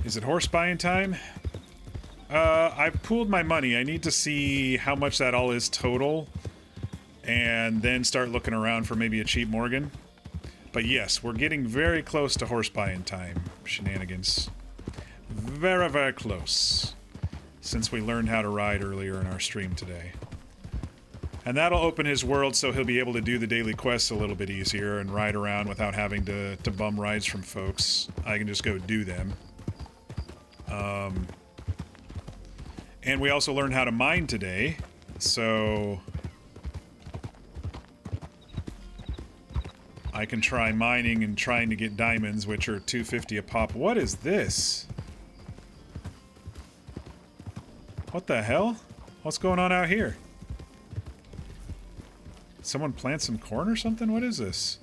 Is it horse buying time? I've pooled my money. I need to see how much that all is total and then start looking around for maybe a cheap Morgan. But yes, we're getting very close to horse buying time shenanigans. Very, very close. Since we learned how to ride earlier in our stream today. And that'll open his world so he'll be able to do the daily quests a little bit easier and ride around without having to bum rides from folks. I can just go do them. And we also learned how to mine today, so I can try mining and trying to get diamonds, which are $250 a pop. What is this? What the hell? What's going on out here? Someone plant some corn or something? What is this?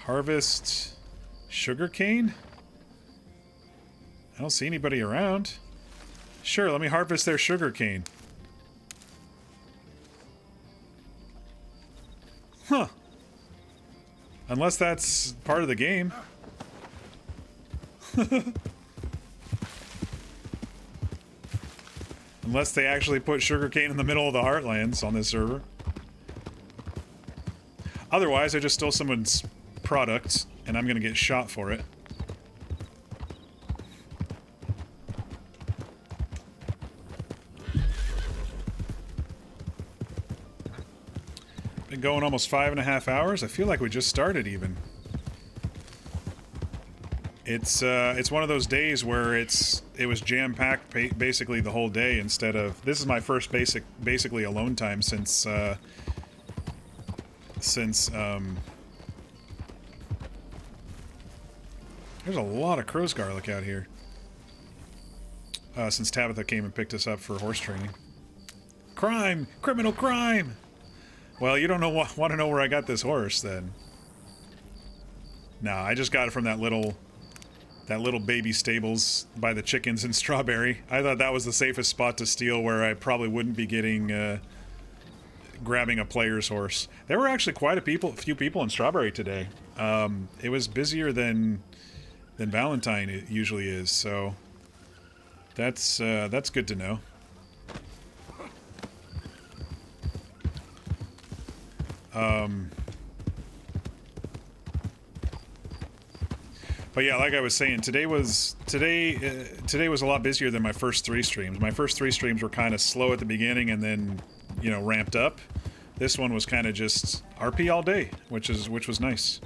Harvest sugarcane? I don't see anybody around. Sure, let me harvest their sugarcane. Huh. Unless that's part of the game. Unless they actually put sugarcane in the middle of the Heartlands on this server. Otherwise, I just stole someone's product, and I'm gonna get shot for it. Been going almost 5.5 hours. I feel like we just started even. It's one of those days where it was jam-packed basically the whole day instead of... This is my first basically alone time since there's a lot of crow's garlic out here. Since Tabitha came and picked us up for horse training. Crime! Criminal crime! Well, you don't want to know where I got this horse, then. Nah, I just got it from that little baby stables by the chickens in Strawberry. I thought that was the safest spot to steal where I probably wouldn't be getting, grabbing a player's horse. There were actually quite a few people in Strawberry today. It was busier than Valentine it usually is, so that's good to know. But yeah, like I was saying, today was a lot busier than my first 3 streams. My first 3 streams were kind of slow at the beginning and then, you know, ramped up. This one was kind of just RP all day, which was nice.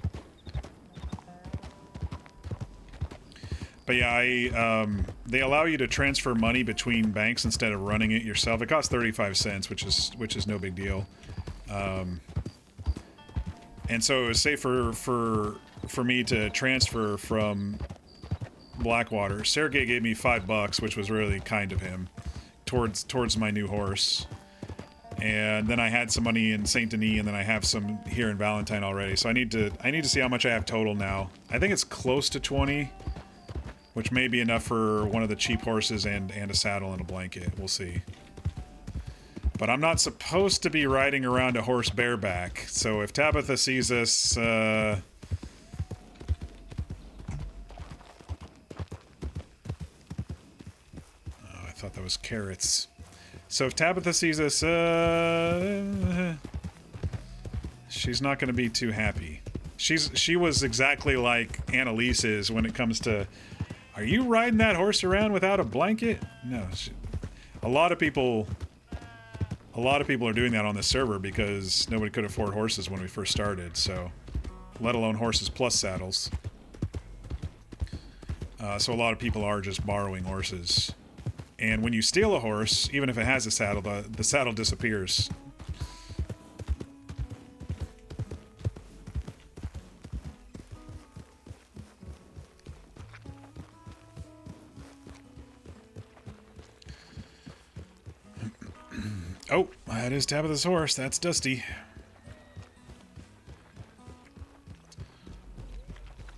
But yeah, they allow you to transfer money between banks instead of running it yourself. It costs 35 cents, which is no big deal. And so it was safer for me to transfer from Blackwater. Sergei gave me $5, which was really kind of him, towards my new horse. And then I had some money in Saint Denis, and then I have some here in Valentine already. So I need to see how much I have total now. I think it's close to 20, which may be enough for one of the cheap horses and a saddle and a blanket. We'll see. But I'm not supposed to be riding around a horse bareback. So if Tabitha sees us, oh, I thought that was carrots. So if Tabitha sees us, she's not going to be too happy. She was exactly like Annalise is when it comes to, are you riding that horse around without a blanket? No. A lot of people are doing that on this server because nobody could afford horses when we first started, so let alone horses plus saddles. So a lot of people are just borrowing horses. And when you steal a horse, even if it has a saddle, the saddle disappears. Oh, that is Tabitha's horse. That's Dusty.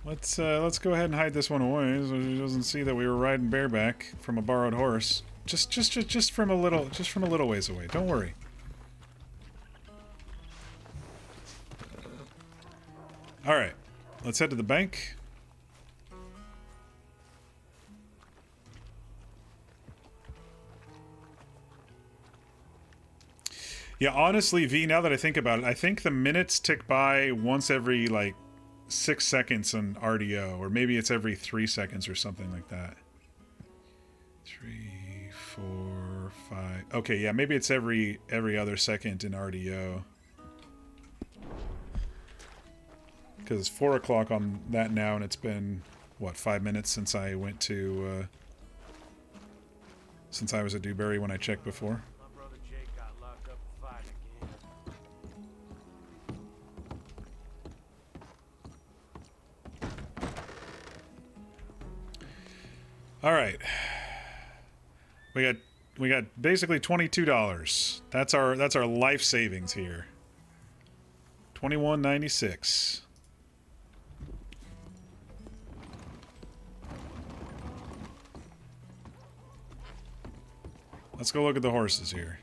Let's go ahead and hide this one away so she doesn't see that we were riding bareback from a borrowed horse. Just from a little ways away. Don't worry. All right, let's head to the bank. Yeah, honestly, V, now that I think about it, I think the minutes tick by once every, like, 6 seconds on RDO, or maybe it's every 3 seconds or something like that. 3, 4, 5... Okay, yeah, maybe it's every other second in RDO. Because it's 4 o'clock on that now, and it's been, what, 5 minutes since I went to, since I was at Dewberry when I checked before. All right, we got basically $22. That's our life savings here. $21.96. Let's go look at the horses here.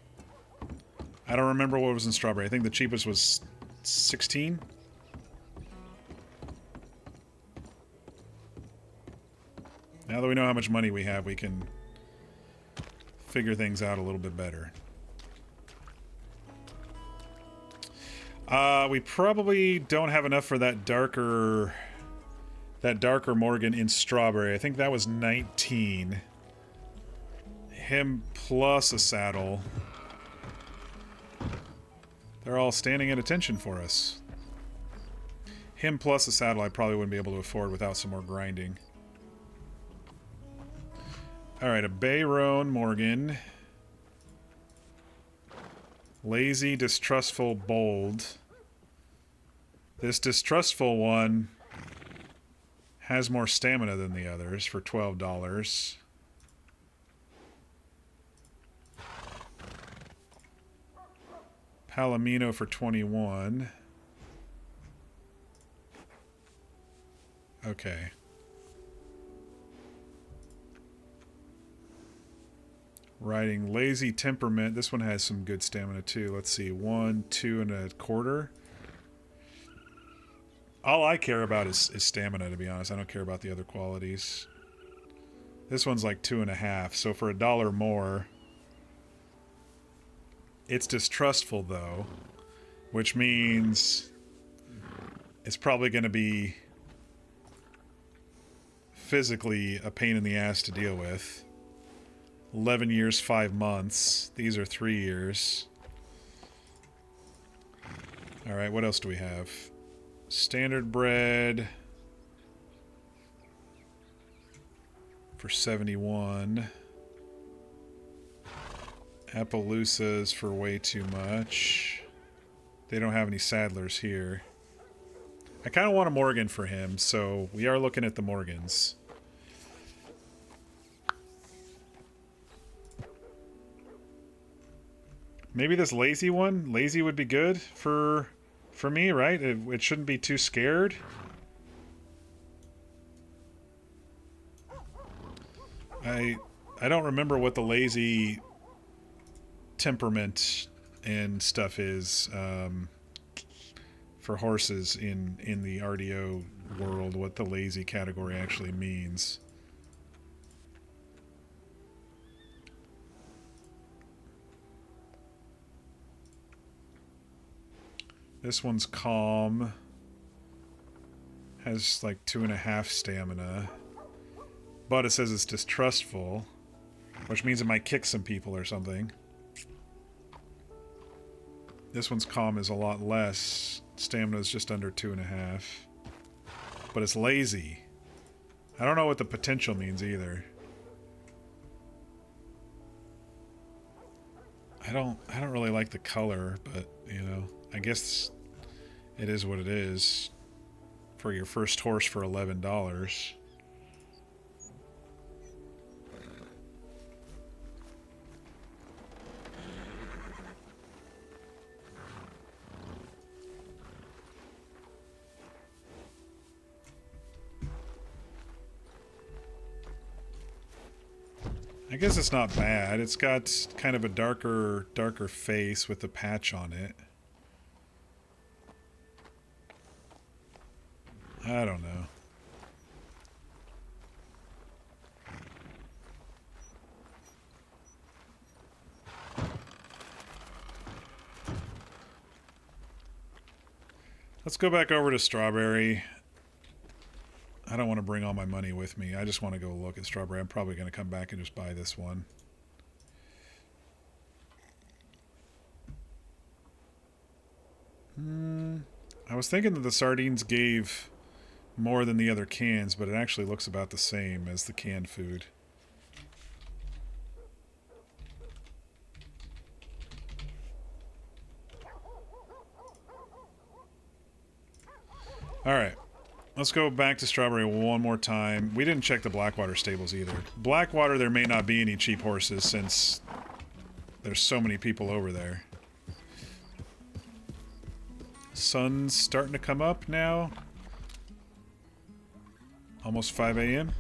I don't remember what was in Strawberry. I think the cheapest was 16. Now that we know how much money we have, we can figure things out a little bit better. We probably don't have enough for that darker Morgan in Strawberry. I think that was 19. Him plus a saddle. They're all standing at attention for us. Him plus a saddle I probably wouldn't be able to afford without some more grinding. Alright, a Bayroan Morgan. Lazy, distrustful, bold. This distrustful one has more stamina than the others for $12. Palomino for 21. Okay. Riding Lazy Temperament. This one has some good stamina too. Let's see. 1, 2 1/4. All I care about is stamina, to be honest. I don't care about the other qualities. This one's like 2.5. So for $1 more. It's distrustful though, which means it's probably going to be physically a pain in the ass to deal with. 11 years, 5 months. These are 3 years. Alright, what else do we have? Standard bread for 71. Appaloosas for way too much. They don't have any saddlers here. I kind of want a Morgan for him, so we are looking at the Morgans. Maybe this lazy one? Lazy would be good for me, right? It shouldn't be too scared. I don't remember what the lazy temperament and stuff is for horses in the RDO world, what the lazy category actually means. This one's calm. Has like 2.5 stamina. But it says it's distrustful, which means it might kick some people or something. This one's calm is a lot less. Stamina is just under 2.5. But it's lazy. I don't know what the potential means either. I don't really like the color, but you know, I guess it is what it is for your first horse for $11. I guess it's not bad. It's got kind of a darker face with a patch on it. I don't know. Let's go back over to Strawberry. I don't want to bring all my money with me. I just want to go look at Strawberry. I'm probably going to come back and just buy this one. I was thinking that the sardines gave more than the other cans, but it actually looks about the same as the canned food. Alright. Let's go back to Strawberry one more time. We didn't check the Blackwater stables either. Blackwater, there may not be any cheap horses since there's so many people over there. Sun's starting to come up now. Almost 5 a.m.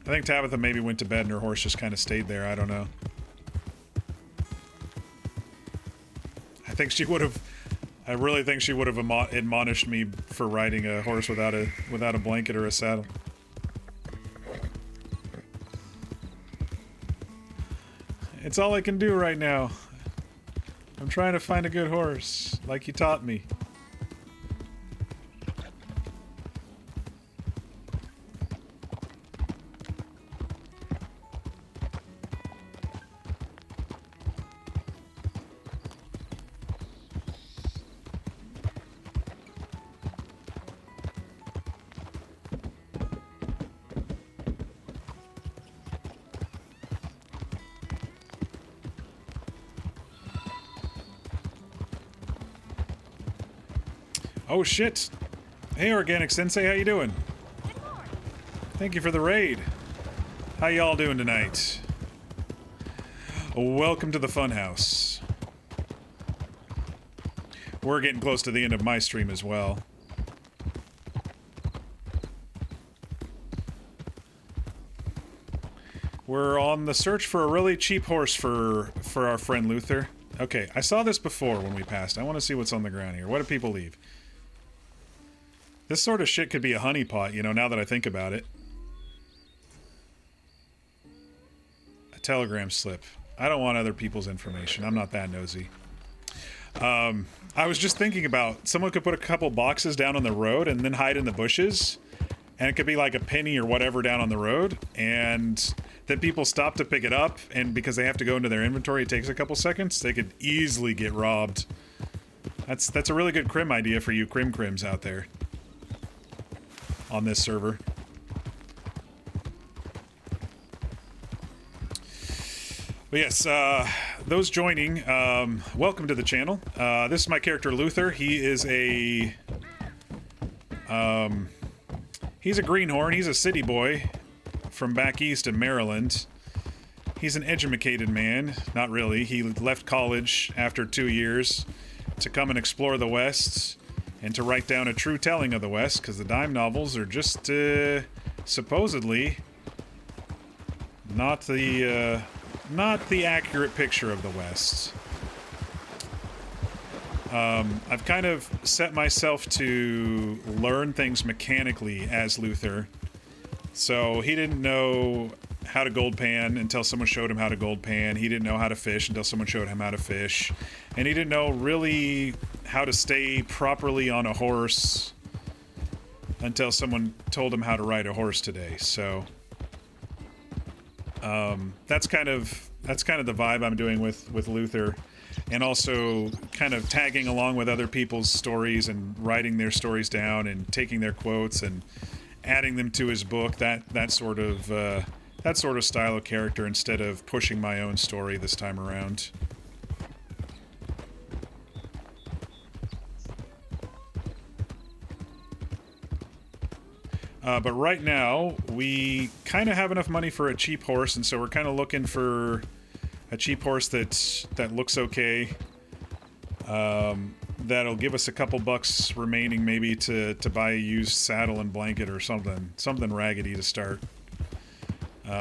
I think Tabitha maybe went to bed and her horse just kind of stayed there. I don't know. I really think she would have admonished me for riding a horse without a blanket or a saddle. It's all I can do right now. I'm trying to find a good horse, like you taught me. Oh shit! Hey Organic Sensei, how you doing? Thank you for the raid. How y'all doing tonight? Welcome to the Funhouse. We're getting close to the end of my stream as well. We're on the search for a really cheap horse for our friend Luther. Okay, I saw this before when we passed. I want to see what's on the ground here. What do people leave? This sort of shit could be a honeypot, you know, now that I think about it. A telegram slip. I don't want other people's information. I'm not that nosy. I was just thinking about someone could put a couple boxes down on the road and then hide in the bushes, and it could be like a penny or whatever down on the road, and then people stop to pick it up, and because they have to go into their inventory, it takes a couple seconds. They could easily get robbed. That's a really good crim idea for you crims out there on this server. But yes, those joining, welcome to the channel. This is my character Luther. He is a he's a greenhorn. He's a city boy from back east in Maryland. He's an educated man. Not really. He left college after 2 years to come and explore the West and to write down a true telling of the West, because the dime novels are just supposedly not the accurate picture of the West. I've kind of set myself to learn things mechanically as Luther. So he didn't know how to gold pan until someone showed him how to gold pan. He didn't know how to fish until someone showed him how to fish. And he didn't know really how to stay properly on a horse until someone told him how to ride a horse today. So that's kind of the vibe I'm doing with Luther, and also kind of tagging along with other people's stories and writing their stories down and taking their quotes and adding them to his book. That sort of style of character, instead of pushing my own story this time around. But right now, we kind of have enough money for a cheap horse, and so we're kind of looking for a cheap horse that looks okay. That'll give us a couple bucks remaining, maybe to buy a used saddle and blanket or something raggedy to start.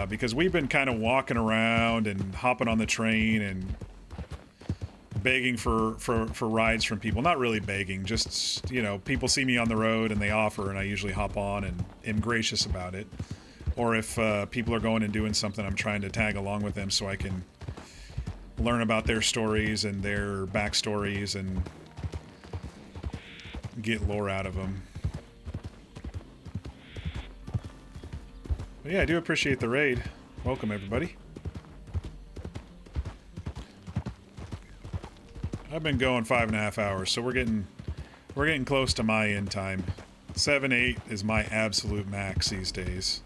Because we've been kind of walking around and hopping on the train and begging for rides from people. Not really begging, just, you know, people see me on the road and they offer, and I usually hop on and am gracious about it. Or if people are going and doing something, I'm trying to tag along with them so I can learn about their stories and their backstories and get lore out of them. But yeah, I do appreciate the raid. Welcome, everybody. I've been going 5.5 hours, so we're getting close to my end time. 7, 8 is my absolute max these days.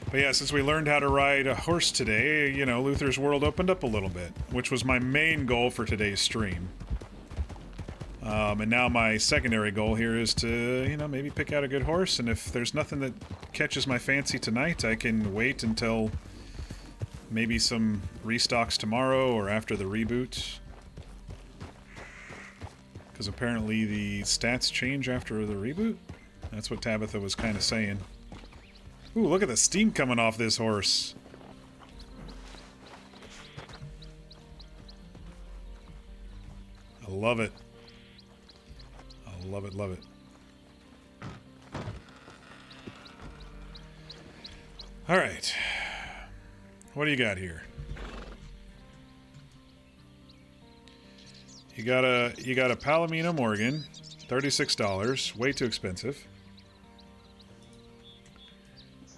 But yeah, since we learned how to ride a horse today, you know, Luther's world opened up a little bit, which was my main goal for today's stream. And now my secondary goal here is to, you know, maybe pick out a good horse, and if there's nothing that catches my fancy tonight, I can wait until maybe some restocks tomorrow or after the reboot. Because apparently the stats change after the reboot? That's what Tabitha was kind of saying. Ooh, look at the steam coming off this horse. I love it. I love it, love it. All right. What do you got here? You got a Palomino Morgan, $36, way too expensive.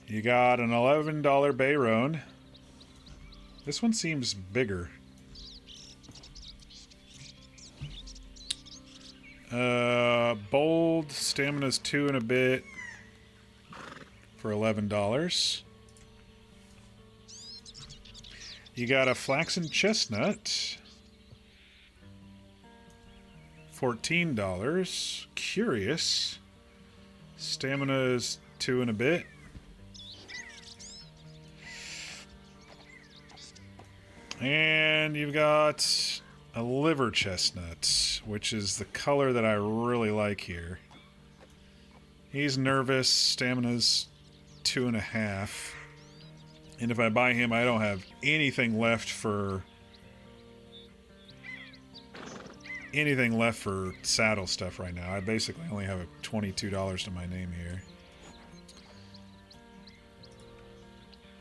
You got an $11 Bayron. This one seems bigger. Bold, stamina's 2 and a bit for $11. You got a Flaxen Chestnut, $14. Curious. Stamina's 2 and a bit. And you've got a liver chestnut, which is the color that I really like here. He's nervous. Stamina's 2.5. And if I buy him, I don't have anything left for saddle stuff right now. I basically only have $22 to my name here.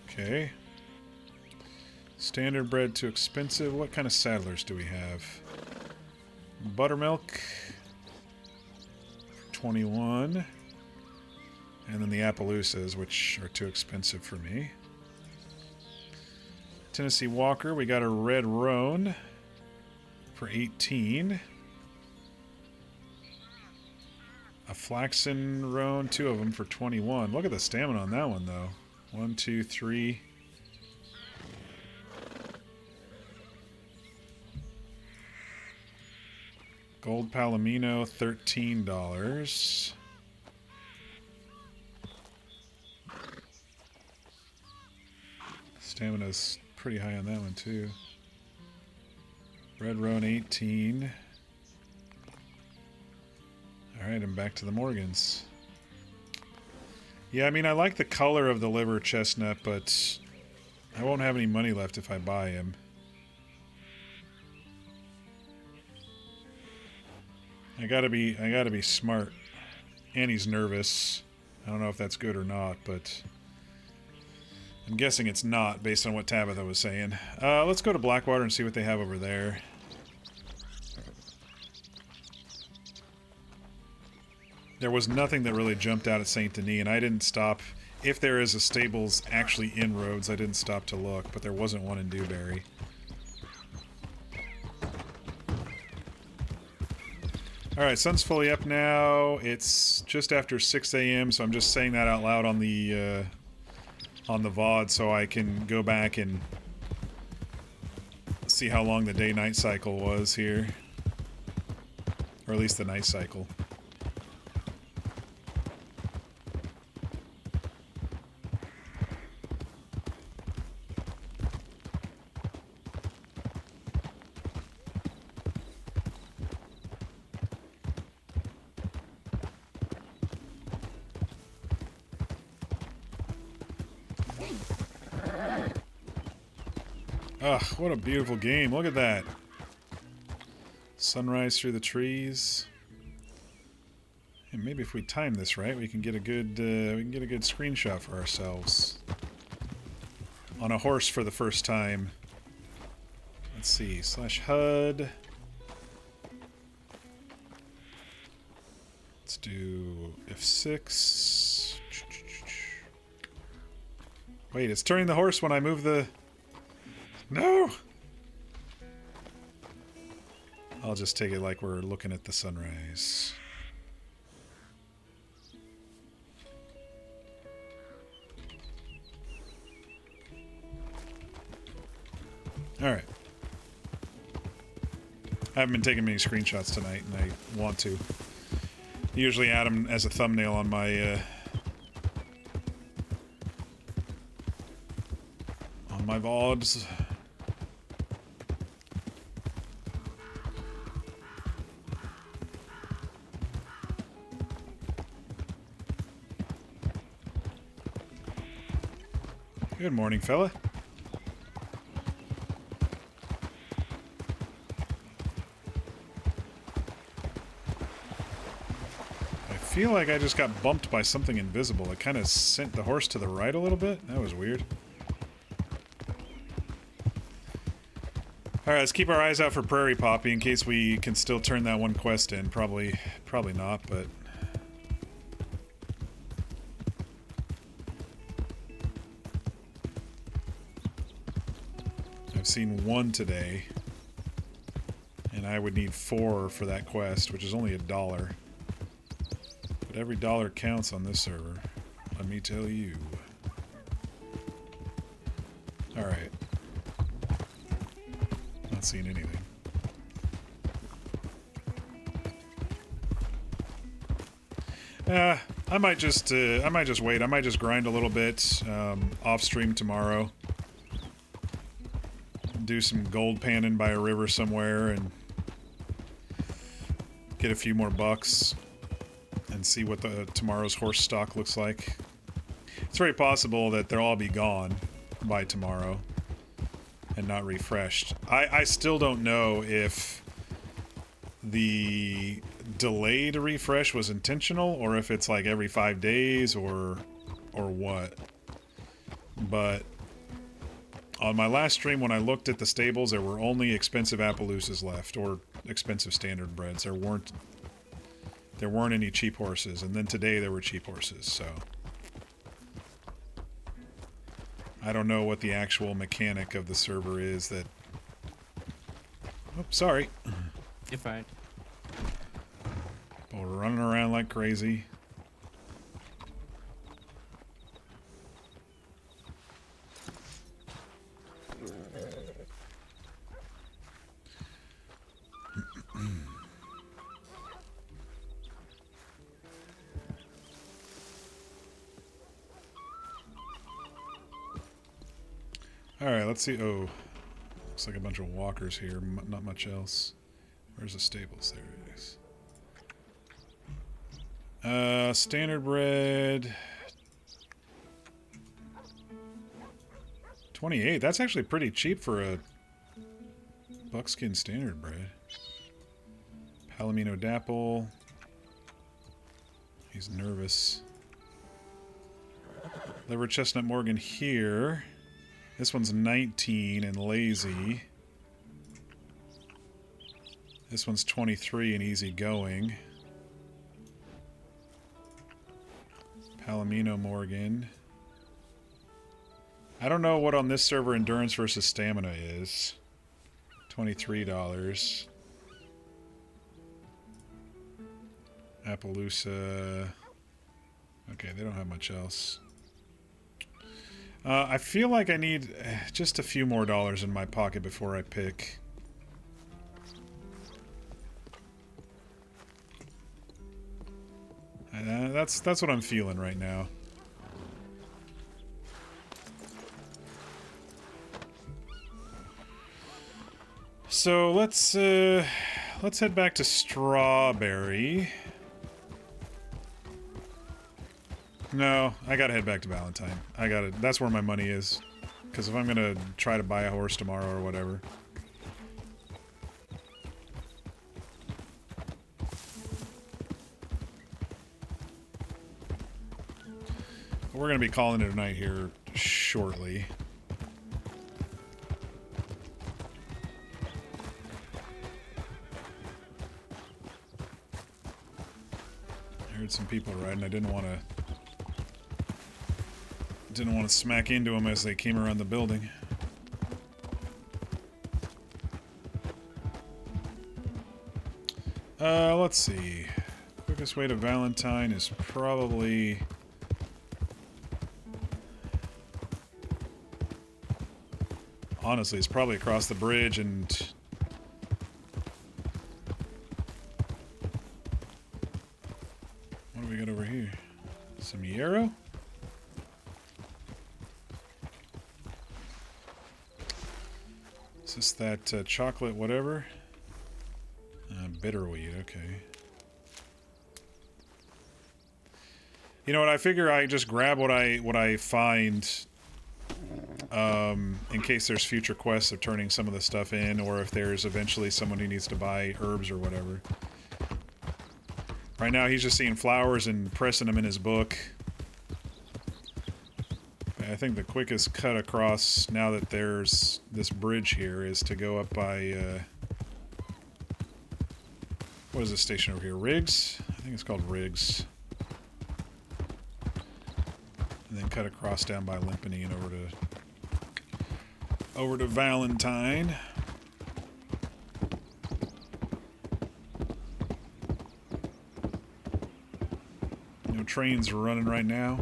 Okay. Standard bread too expensive. What kind of saddlers do we have? Buttermilk. 21. And then the Appaloosas, which are too expensive for me. Tennessee Walker. We got a red roan for 18. A flaxen roan, 2 of them for 21. Look at the stamina on that one, though. 1, 2, 3. Gold Palomino, $13. Stamina's pretty high on that one, too. Red roan, 18. Alright, I'm back to the Morgans. Yeah, I mean, I like the color of the liver chestnut, but I won't have any money left if I buy him. I gotta be smart. And he's nervous. I don't know if that's good or not, but I'm guessing it's not based on what Tabitha was saying. Let's go to Blackwater and see what they have over there. There was nothing that really jumped out at St. Denis, and I didn't stop. If there is a stables actually in Rhodes, I didn't stop to look, but there wasn't one in Dewberry. Alright, sun's fully up now. It's just after 6 a.m., so I'm just saying that out loud on the VOD so I can go back and see how long the day-night cycle was here. Or at least the night cycle. Ugh, what a beautiful game. Look at that. Sunrise through the trees. And maybe if we time this right, we can get a good screenshot for ourselves. On a horse for the first time. Let's see, /HUD. Let's do F6. Wait, it's turning the horse when I move the... No! I'll just take it like we're looking at the sunrise. Alright. I haven't been taking many screenshots tonight, and I want to. Usually add them as a thumbnail on my, VODs. Good morning, fella. I feel like I just got bumped by something invisible. It kind of sent the horse to the right a little bit. That was weird. Alright, let's keep our eyes out for Prairie Poppy in case we can still turn that one quest in. Probably not, but... I've seen one today. And I would need 4 for that quest, which is only $1. But every dollar counts on this server. Let me tell you. Alright. Not seeing anything. I might just wait. I might just grind a little bit off stream tomorrow. Do some gold panning by a river somewhere and get a few more bucks and see what the tomorrow's horse stock looks like. It's very possible that they'll all be gone by tomorrow and not refreshed. I still don't know if the delay to refresh was intentional or if it's like every 5 days or what. But on my last stream when I looked at the stables, there were only expensive Appaloosas left, or expensive standard breds. There weren't any cheap horses, and then today there were cheap horses, so I don't know what the actual mechanic of the server is that... Oh, sorry. You're fine. People are running around like crazy. Alright, let's see. Oh, looks like a bunch of walkers here. Not much else. Where's the stables? There it is. Standard bred. 28. That's actually pretty cheap for a buckskin standard bred. Palomino Dapple. He's nervous. Liver Chestnut Morgan here. This one's 19 and lazy. This one's 23 and easygoing. Palomino Morgan. I don't know what on this server endurance versus stamina is. $23. Appaloosa. Okay, they don't have much else. I feel like I need just a few more dollars in my pocket before I pick. That's what I'm feeling right now. So let's head back to Strawberry. No, I gotta head back to Valentine. That's where my money is. Because if I'm gonna try to buy a horse tomorrow or whatever. We're gonna be calling it a night here shortly. I heard some people riding. I didn't want to smack into them as they came around the building. Let's see. Quickest way to Valentine is probably... Honestly, it's probably across the bridge and... What do we got over here? Some yarrow? Is this that chocolate whatever? Bitterweed, okay. You know what, I figure I just grab what I find in case there's future quests of turning some of the stuff in, or if there's eventually someone who needs to buy herbs or whatever. Right now he's just seeing flowers and pressing them in his book. I think the quickest cut across, now that there's this bridge here, is to go up by, what is this station over here? Riggs? I think it's called Riggs. And then cut across down by Limpany and over to Valentine. No trains are running right now.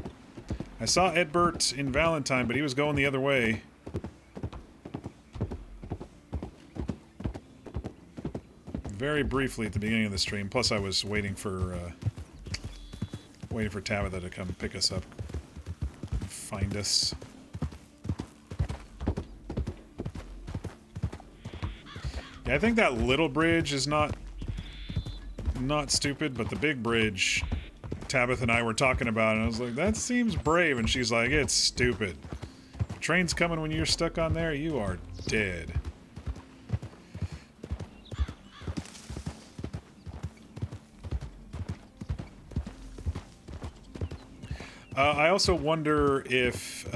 I saw Edbert in Valentine, but he was going the other way. Very briefly at the beginning of the stream. Plus, I was waiting for Tabitha to come pick us up and find us. Yeah, I think that little bridge is not stupid, but the big bridge Tabitha and I were talking about it, and I was like, that seems brave. And she's like, it's stupid. The train's coming when you're stuck on there, you are dead. I also wonder if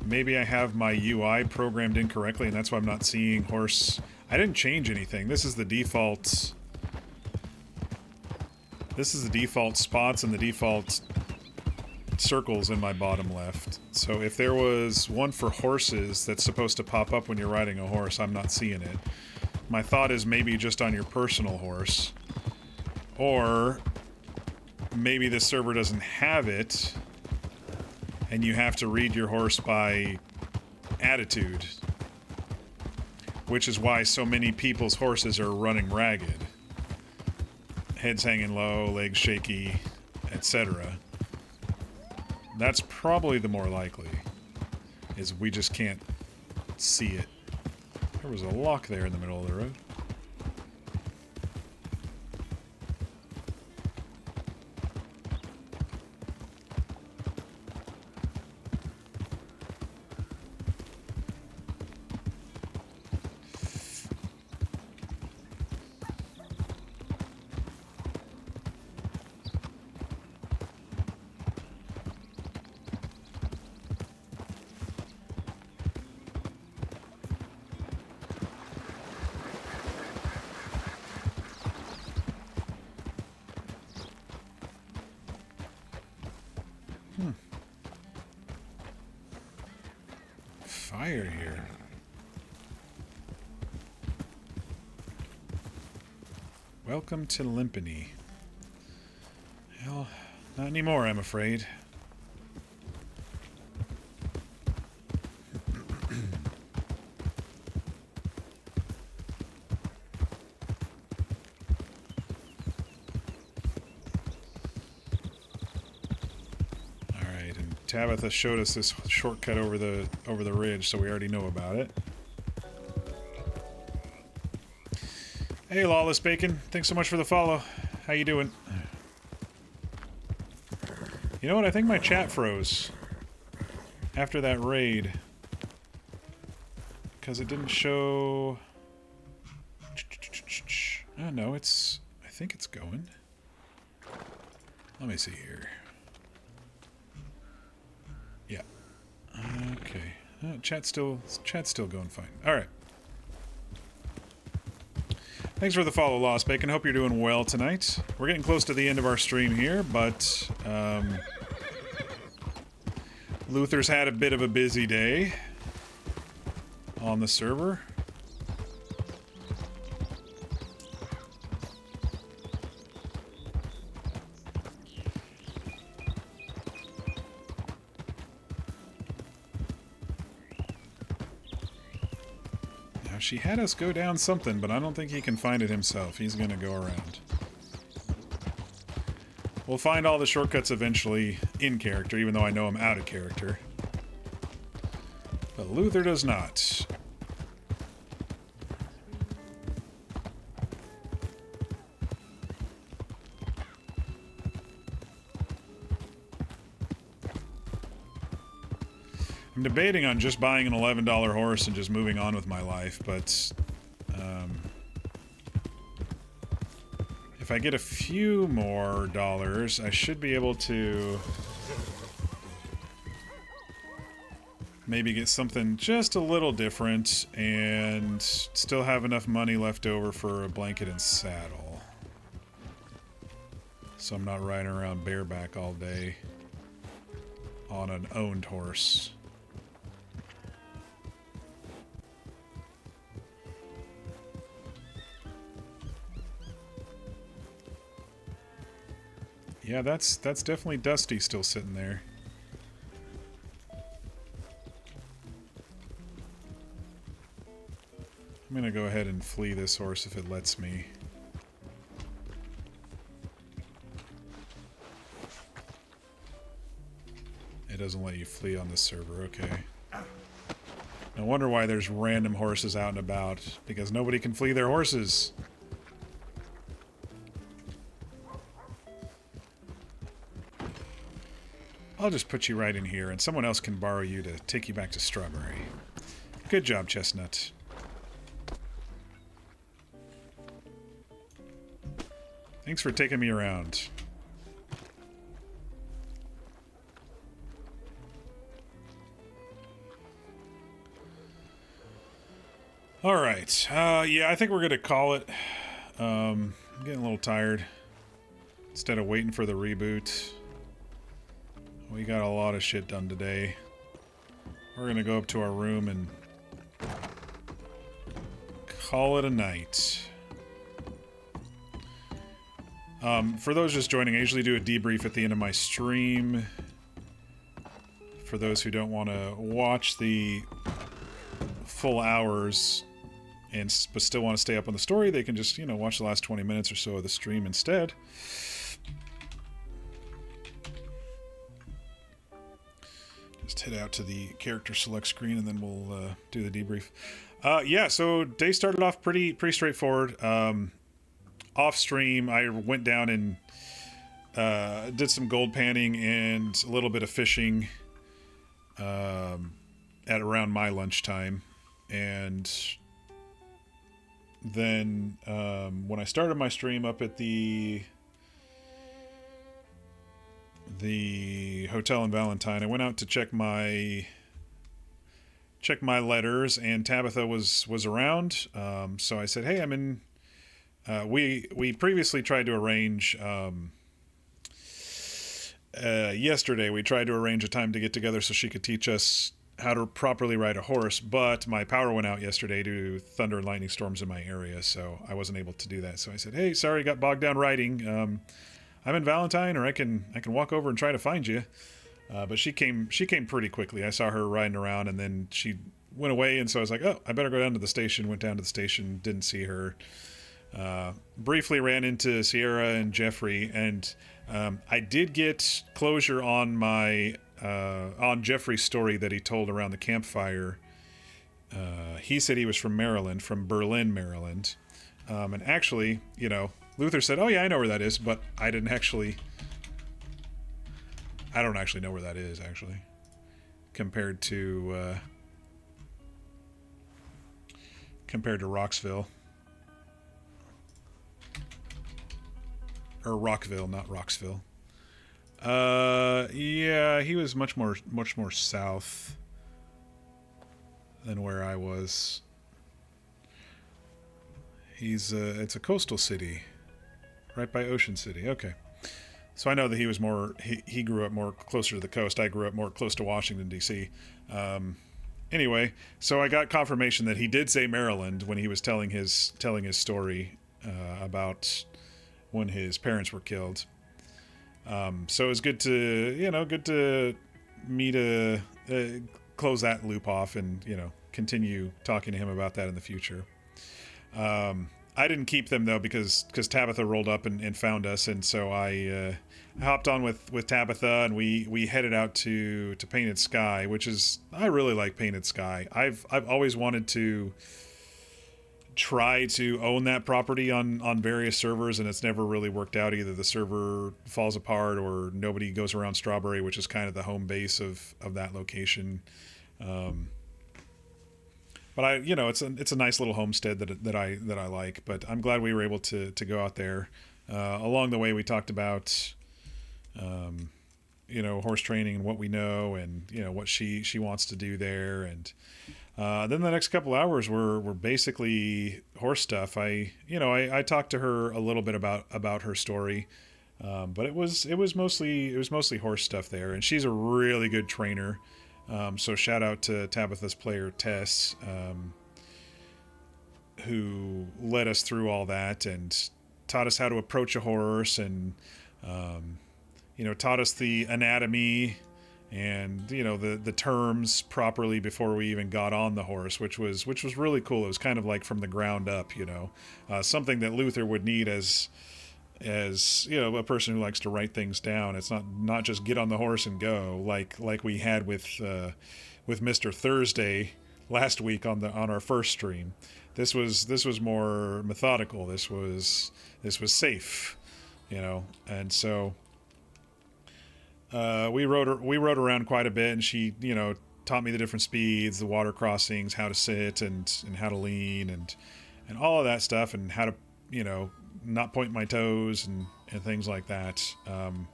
maybe I have my UI programmed incorrectly, and that's why I'm not seeing horse. I didn't change anything. This is the default. This is the default spots and the default circles in my bottom left. So if there was one for horses that's supposed to pop up when you're riding a horse, I'm not seeing it. My thought is maybe just on your personal horse. Or maybe the server doesn't have it, and you have to read your horse by attitude, which is why so many people's horses are running ragged. Heads hanging low, legs shaky, etc. That's probably the more likely, is we just can't see it. There was a lock there in the middle of the road. Fire here. Welcome to Limpany. Well, not anymore, I'm afraid. Tabitha showed us this shortcut over the ridge, so we already know about it. Hey, Lawless Bacon, thanks so much for the follow. How you doing? You know what? I think my chat froze after that raid because it didn't show. Oh no, it's. I think it's going. Let me see here. Yeah. Okay. Chat's still going fine. All right. Thanks for the follow, Lost Bacon. Hope you're doing well tonight. We're getting close to the end of our stream here, but Luther's had a bit of a busy day on the server. She had us go down something, but I don't think he can find it himself. He's gonna go around. We'll find all the shortcuts eventually in character, even though I know I'm out of character. But Luther does not. I'm debating on just buying an $11 horse and just moving on with my life, but if I get a few more dollars, I should be able to maybe get something just a little different and still have enough money left over for a blanket and saddle. So I'm not riding around bareback all day on an owned horse. Yeah, that's definitely Dusty still sitting there. I'm gonna go ahead and flee this horse if it lets me. It doesn't let you flee on this server, okay. No wonder why there's random horses out and about, because nobody can flee their horses. I'll just put you right in here, and someone else can borrow you to take you back to Strawberry. Good job, Chestnut. Thanks for taking me around. All right. Yeah, I think we're going to call it. I'm getting a little tired. Instead of waiting for the reboot. We got a lot of shit done today. We're going to go up to our room and call it a night. For those just joining, I usually do a debrief at the end of my stream. For those who don't want to watch the full hours but still want to stay up on the story, they can just, you know, watch the last 20 minutes or so of the stream instead. Just head out to the character select screen and then we'll do the debrief. Yeah, so day started off pretty straightforward. Off stream, I went down and did some gold panning and a little bit of fishing at around my lunchtime. And then when I started my stream up at the hotel in Valentine, I went out to check my letters, and Tabitha was around. So I said, hey, I'm in. We previously tried to arrange yesterday. We tried to arrange a time to get together so she could teach us how to properly ride a horse, but my power went out yesterday due to thunder and lightning storms in my area, so I wasn't able to do that. So I said, hey, sorry, got bogged down riding. I'm in Valentine, or I can walk over and try to find you. But she came pretty quickly. I saw her riding around, and then she went away, and so I was like, oh, I better go down to the station. Went down to the station, didn't see her. Briefly ran into Sierra and Jeffrey, and I did get closure on my on Jeffrey's story that he told around the campfire. He said he was from Maryland, from Berlin, Maryland. And actually, you know, Luther said, oh yeah, I know where that is, but I don't actually know where that is, actually, compared to Roxville. Or Rockville, not Roxville. Yeah, he was much more south than where I was. It's a coastal city, right by Ocean City. Okay, so I know that he was he grew up more closer to the coast. I grew up more close to Washington D.C. Anyway, so I got confirmation that he did say Maryland when he was telling his story about when his parents were killed. So it was good to me to close that loop off and, you know, continue talking to him about that in the future. I didn't keep them though because Tabitha rolled up and found us, and so I hopped on with Tabitha, and we headed out to Painted Sky, which is, I really like Painted Sky. I've always wanted to try to own that property on various servers, and it's never really worked out. Either the server falls apart or nobody goes around Strawberry, which is kind of the home base of that location. But it's a nice little homestead that I like. But I'm glad we were able to go out there. Along the way, we talked about horse training and what we know, and what she wants to do there. And then the next couple hours were basically horse stuff. I talked to her a little bit about her story, but it was mostly horse stuff there. And she's a really good trainer. So shout out to Tabitha's player Tess, who led us through all that and taught us how to approach a horse, and taught us the anatomy and the terms properly before we even got on the horse, which was really cool. It was kind of like from the ground up, something that Luther would need as a person who likes to write things down. It's not just get on the horse and go like we had with Mr. Thursday last week on our first stream. This was more methodical. This was safe, and so we rode around quite a bit, and she, you know, taught me the different speeds, the water crossings, how to sit and how to lean and all of that stuff, and how to, you know, not point my toes and things like that. And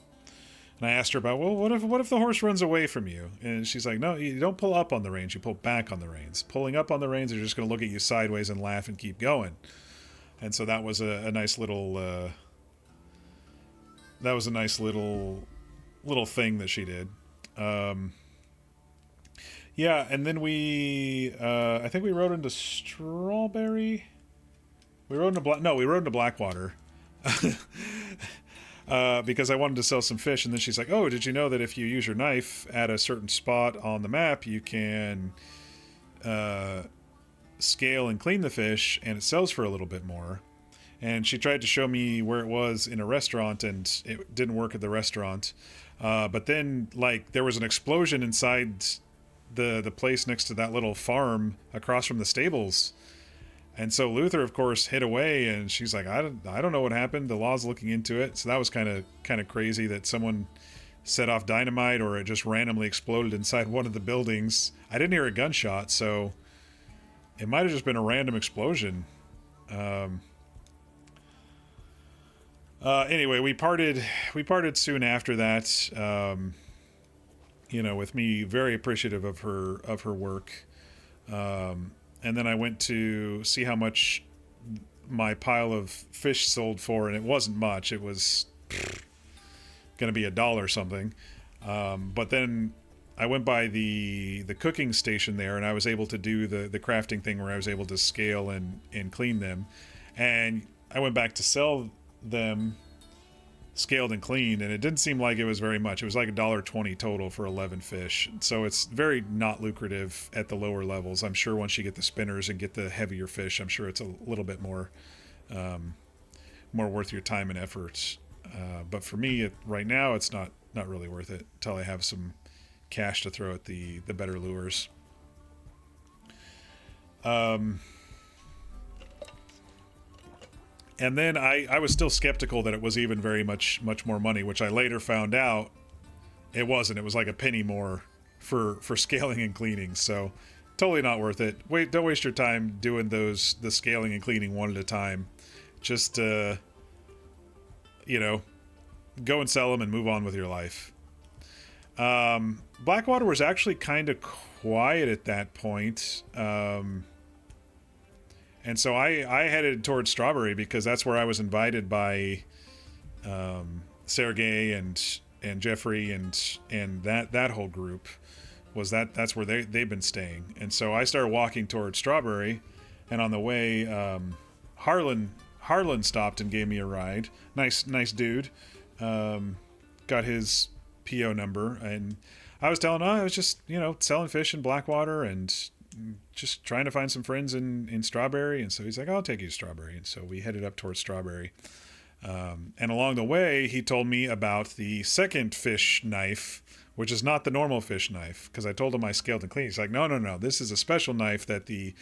I asked her about, well, what if the horse runs away from you? And she's like, no, you don't pull up on the reins, you pull back on the reins. Pulling up on the reins, they're just going to look at you sideways and laugh and keep going. And so that was a nice little little thing that she did. Yeah, and then we I think we rode into Strawberry. We rode into Blackwater. Because I wanted to sell some fish, and then she's like, oh, did you know that if you use your knife at a certain spot on the map, you can scale and clean the fish, and it sells for a little bit more. And she tried to show me where it was in a restaurant, and it didn't work at the restaurant. But then, like, there was an explosion inside the place next to that little farm across from the stables. And so Luther, of course, hid away, and she's like, I don't know what happened. The law's looking into it. So that was kind of crazy that someone set off dynamite, or it just randomly exploded inside one of the buildings. I didn't hear a gunshot, so it might have just been a random explosion. Anyway, we parted soon after that. You know, with me very appreciative of her work. And then I went to see how much my pile of fish sold for, and it wasn't much. It was going to be $1 something. But then I went by the cooking station there, and I was able to do the crafting thing where I was able to scale and clean them. And I went back to sell them scaled and cleaned, and it didn't seem like it was very much. It was like $1.20 total for 11 fish. So it's very not lucrative at the lower levels. I'm sure once you get the spinners and get the heavier fish, I'm sure it's a little bit more worth your time and effort. But for me, right now, it's not really worth it until I have some cash to throw at the better lures. And then I was still skeptical that it was even very much more money, which I later found out it wasn't. It was like a penny more for scaling and cleaning. So totally not worth it. Don't waste your time doing the scaling and cleaning one at a time. Just you know, go and sell them and move on with your life. Blackwater was actually kind of quiet at that point. And so I headed towards Strawberry because that's where I was invited by Sergei and Jeffrey and that whole group. That's where they've been staying. And so I started walking towards Strawberry, and on the way Harlan stopped and gave me a ride. Nice dude. Got his PO number, and I was telling him I was just, you know, selling fish in Blackwater and just trying to find some friends in Strawberry. And so he's like, I'll take you to Strawberry. And so we headed up towards Strawberry. And along the way, he told me about the second fish knife, which is not the normal fish knife, because I told him I scaled and cleaned. He's like, no, this is a special knife that the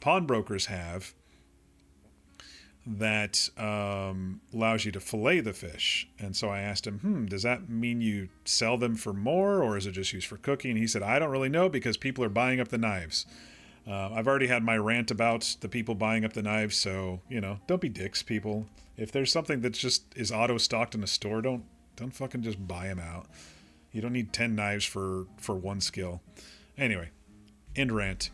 pawnbrokers have that allows you to fillet the fish. And so I asked him, does that mean you sell them for more, or is it just used for cooking? And he said, I don't really know, because people are buying up the knives. I've already had my rant about the people buying up the knives, so, you know, don't be dicks, people. If there's something that just is auto-stocked in a store, don't fucking just buy them out. You don't need 10 knives for one skill. Anyway, end rant.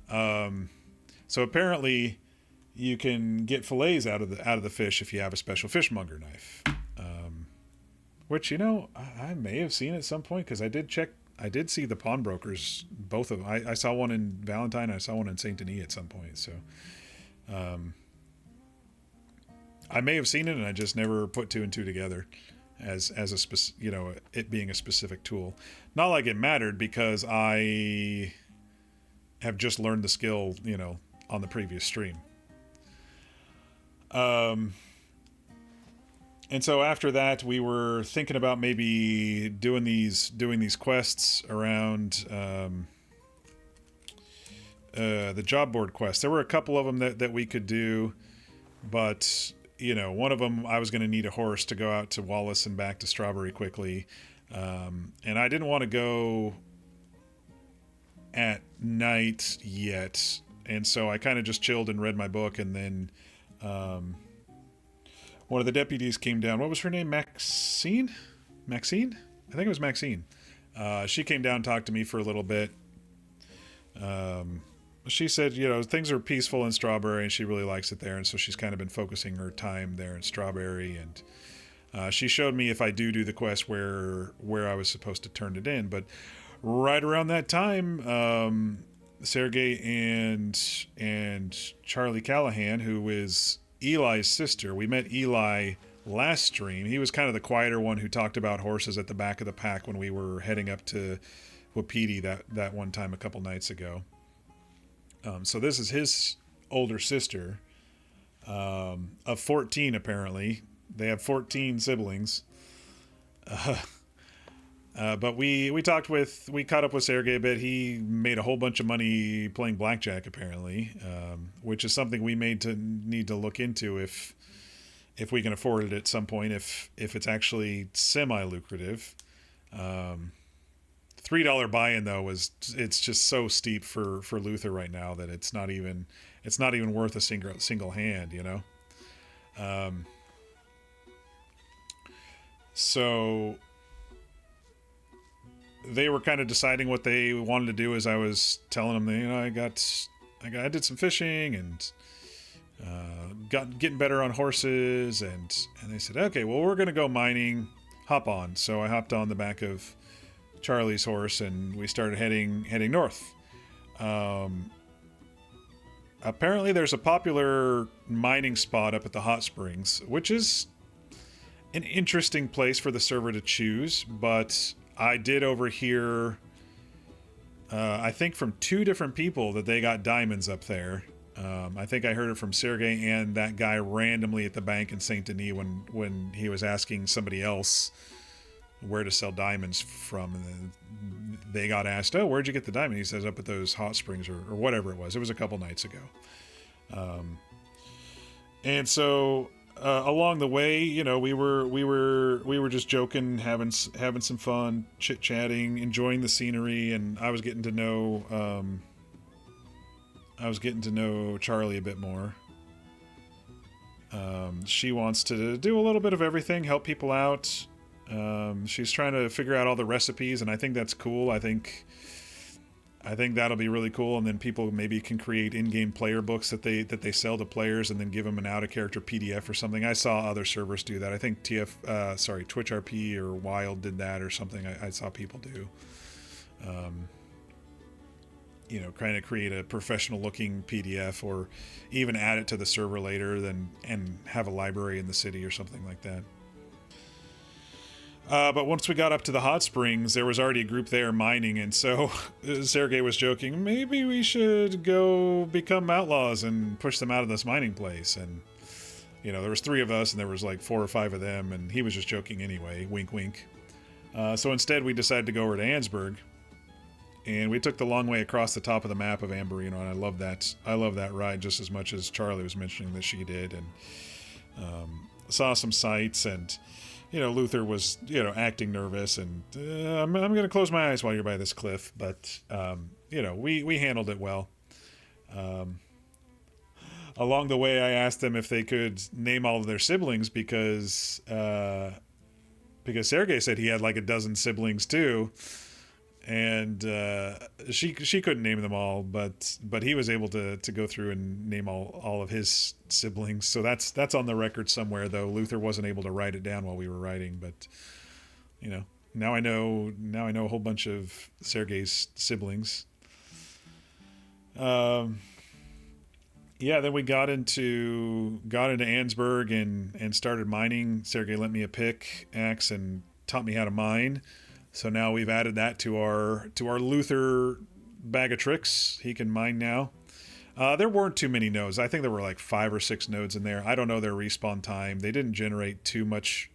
So apparently you can get fillets out of the fish if you have a special fishmonger knife, which, you know, I may have seen at some point, because I did see the pawnbrokers, both of them. I saw one in Valentine, I saw one in Saint Denis at some point. So I may have seen it, and I just never put two and two together as a you know, it being a specific tool. Not like it mattered, because I have just learned the skill, you know, on the previous stream. And so after that, we were thinking about maybe doing these quests around the job board quests. There were a couple of them that we could do, but, you know, one of them I was going to need a horse to go out to Wallace and back to Strawberry quickly. And I didn't want to go at night yet, and so I kind of just chilled and read my book, and then one of the deputies came down. What was her name? Maxine? I think it was Maxine. She came down and talked to me for a little bit. She said, things are peaceful in Strawberry, and she really likes it there, and so she's kind of been focusing her time there in Strawberry, and she showed me if I do the quest where I was supposed to turn it in. But right around that time, Sergei and Charlie Callahan, who is Eli's sister, we met Eli last stream. He was kind of the quieter one who talked about horses at the back of the pack when we were heading up to Wapiti that one time a couple nights ago. So this is his older sister, of 14 apparently. They have 14 siblings. But we caught up with Sergei a bit. He made a whole bunch of money playing blackjack apparently, which is something we need to look into if we can afford it at some point, if it's actually semi-lucrative. $3 buy-in though it's just so steep for Luther right now that it's not even worth a single hand, So they were kind of deciding what they wanted to do as I was telling them that, I did some fishing and getting better on horses, and they said, okay, well, we're going to go mining, hop on. So I hopped on the back of Charlie's horse and we started heading north. Apparently there's a popular mining spot up at the hot springs, which is an interesting place for the server to choose, but I did overhear, I think from 2 different people that they got diamonds up there. I think I heard it from Sergei and that guy randomly at the bank in Saint Denis when he was asking somebody else where to sell diamonds from, and then they got asked, oh, where'd you get the diamond? He says up at those hot springs or whatever it was. It was a couple nights ago. And so along the way, we were just joking, having some fun, chit-chatting, enjoying the scenery, and I was getting to know Charlie a bit more. She wants to do a little bit of everything, help people out. She's trying to figure out all the recipes, and I think that's cool. I think that'll be really cool, and then people maybe can create in-game player books that they sell to players, and then give them an out-of-character PDF or something. I saw other servers do that. I think TwitchRP or Wild did that or something. I saw people do. Kind of create a professional-looking PDF, or even add it to the server later, and have a library in the city or something like that. But once we got up to the hot springs, there was already a group there mining, and so Sergei was joking, maybe we should go become outlaws and push them out of this mining place. And, there was 3 of us, and there was like 4 or 5 of them, and he was just joking anyway, wink, wink. So instead, we decided to go over to Ansburg, and we took the long way across the top of the map of Amberino, and I love that ride just as much as Charlie was mentioning that she did, and saw some sights, and Luther was, acting nervous, and I'm going to close my eyes while you're by this cliff, but, we handled it well. Along the way, I asked them if they could name all of their siblings because Sergei said he had like a dozen siblings too, and she couldn't name them all, but he was able to go through and name all of his siblings. So that's on the record somewhere, though Luther wasn't able to write it down while we were writing. But now I know a whole bunch of Sergei's siblings. Then we got into Ansburg and started mining. Sergei lent me a pickaxe and taught me how to mine. So now we've added that to our Luther bag of tricks. He can mine now. There weren't too many nodes. I think there were like 5 or 6 nodes in there. I don't know their respawn time. They didn't generate too much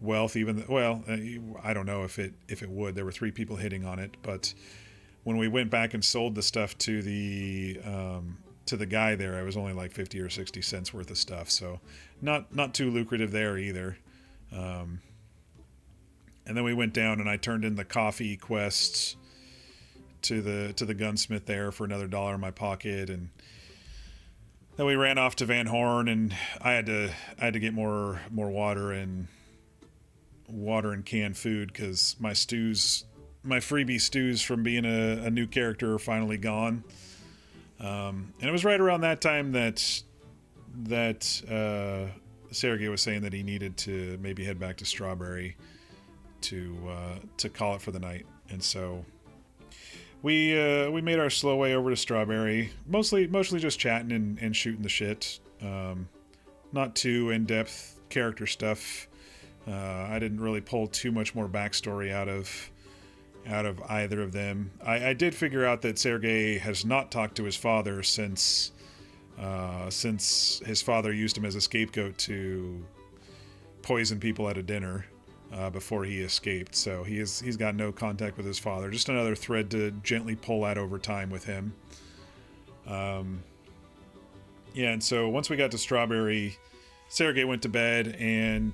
wealth. I don't know if it would. There were 3 people hitting on it, but when we went back and sold the stuff to the guy there, it was only like 50 or 60 cents worth of stuff. So not too lucrative there either. And then we went down and I turned in the coffee quests to the gunsmith there for another $1 in my pocket, and then we ran off to Van Horn, and I had to get more water and canned food because my freebie stews from being a new character are finally gone. And it was right around that time that Sergei was saying that he needed to maybe head back to Strawberry to call it for the night, and so we made our slow way over to Strawberry, mostly just chatting and shooting the shit. Not too in-depth character stuff. I didn't really pull too much more backstory out of either of them. I did figure out that Sergei has not talked to his father since his father used him as a scapegoat to poison people at a dinner before he escaped. So he's got no contact with his father. Just another thread to gently pull at over time with him. Yeah, and so once we got to Strawberry, Sergei went to bed, and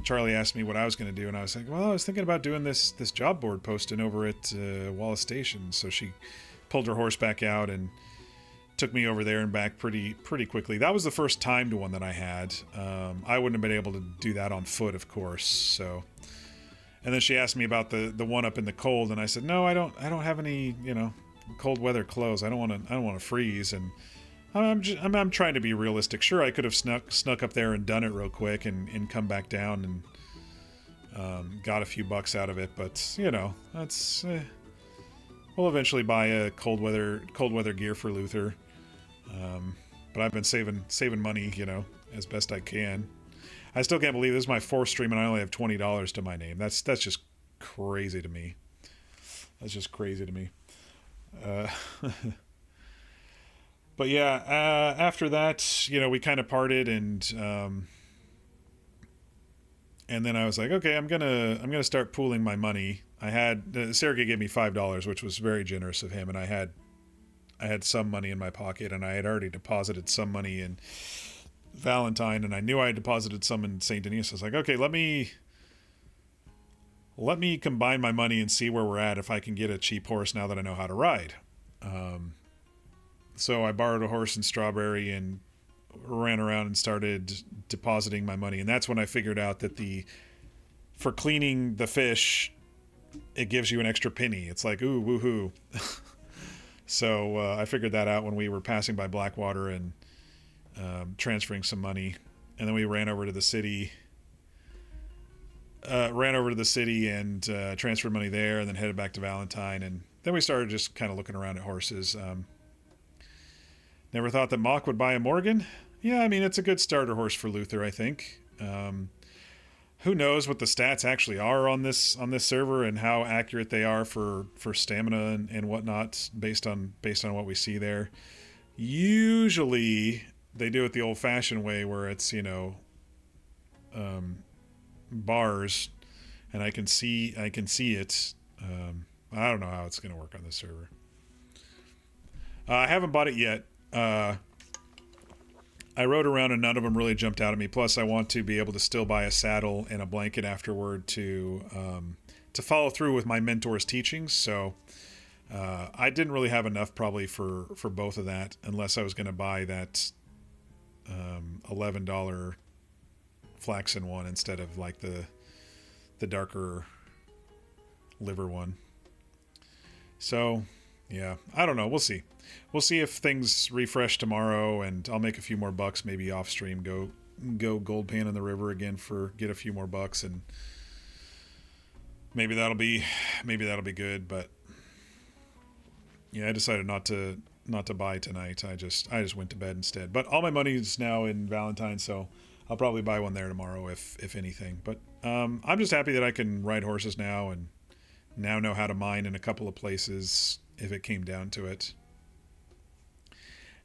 Charlie asked me what I was going to do, and I was like, well, I was thinking about doing this job board posting over at Wallace Station. So she pulled her horse back out and took me over there and back pretty quickly. That was the first timed one that I had. I wouldn't have been able to do that on foot, of course. So, and then she asked me about the one up in the cold, and I said, no, I don't have any, cold weather clothes. I don't want to freeze. And I'm trying to be realistic. Sure, I could have snuck up there and done it real quick and come back down and got a few bucks out of it. But that's we'll eventually buy a cold weather gear for Luther. But I've been saving money, as best I can. I still can't believe this is my 4th stream and I only have $20 to my name. That's just crazy to me. That's just crazy to me. But yeah, after that, we kind of parted, and then I was like, okay, I'm gonna start pooling my money. I had Sergei gave me $5, which was very generous of him, and I had some money in my pocket, and I had already deposited some money in Valentine, and I knew I had deposited some in St. Denis. I was like, okay, let me combine my money and see where we're at, if I can get a cheap horse now that I know how to ride. So I borrowed a horse in Strawberry and ran around and started depositing my money. And that's when I figured out that for cleaning the fish, it gives you an extra penny. It's like, ooh, woohoo. So I figured that out when we were passing by Blackwater and transferring some money. And then we ran over to the city. And transferred money there, and then headed back to Valentine. And then we started just kind of looking around at horses. Never thought that Mock would buy a Morgan. Yeah, I mean, it's a good starter horse for Luther, I think. Who knows what the stats actually are on this server and how accurate they are for stamina and whatnot based on what we see there. Usually they do it the old-fashioned way, where it's bars, and I can see it. I don't know how it's going to work on this server. I haven't bought it yet. I rode around and none of them really jumped out at me. Plus, I want to be able to still buy a saddle and a blanket afterward to follow through with my mentor's teachings. So I didn't really have enough probably for both of that, unless I was going to buy that $11 flaxen one instead of like the darker liver one. So yeah, I don't know. We'll see. We'll see if things refresh tomorrow, and I'll make a few more bucks, maybe off stream, go gold pan in the river again get a few more bucks, and maybe that'll be good. But yeah, I decided not to buy tonight. I just went to bed instead. But all my money is now in Valentine, so I'll probably buy one there tomorrow if anything. But I'm just happy that I can ride horses now, and now know how to mine in a couple of places if it came down to it.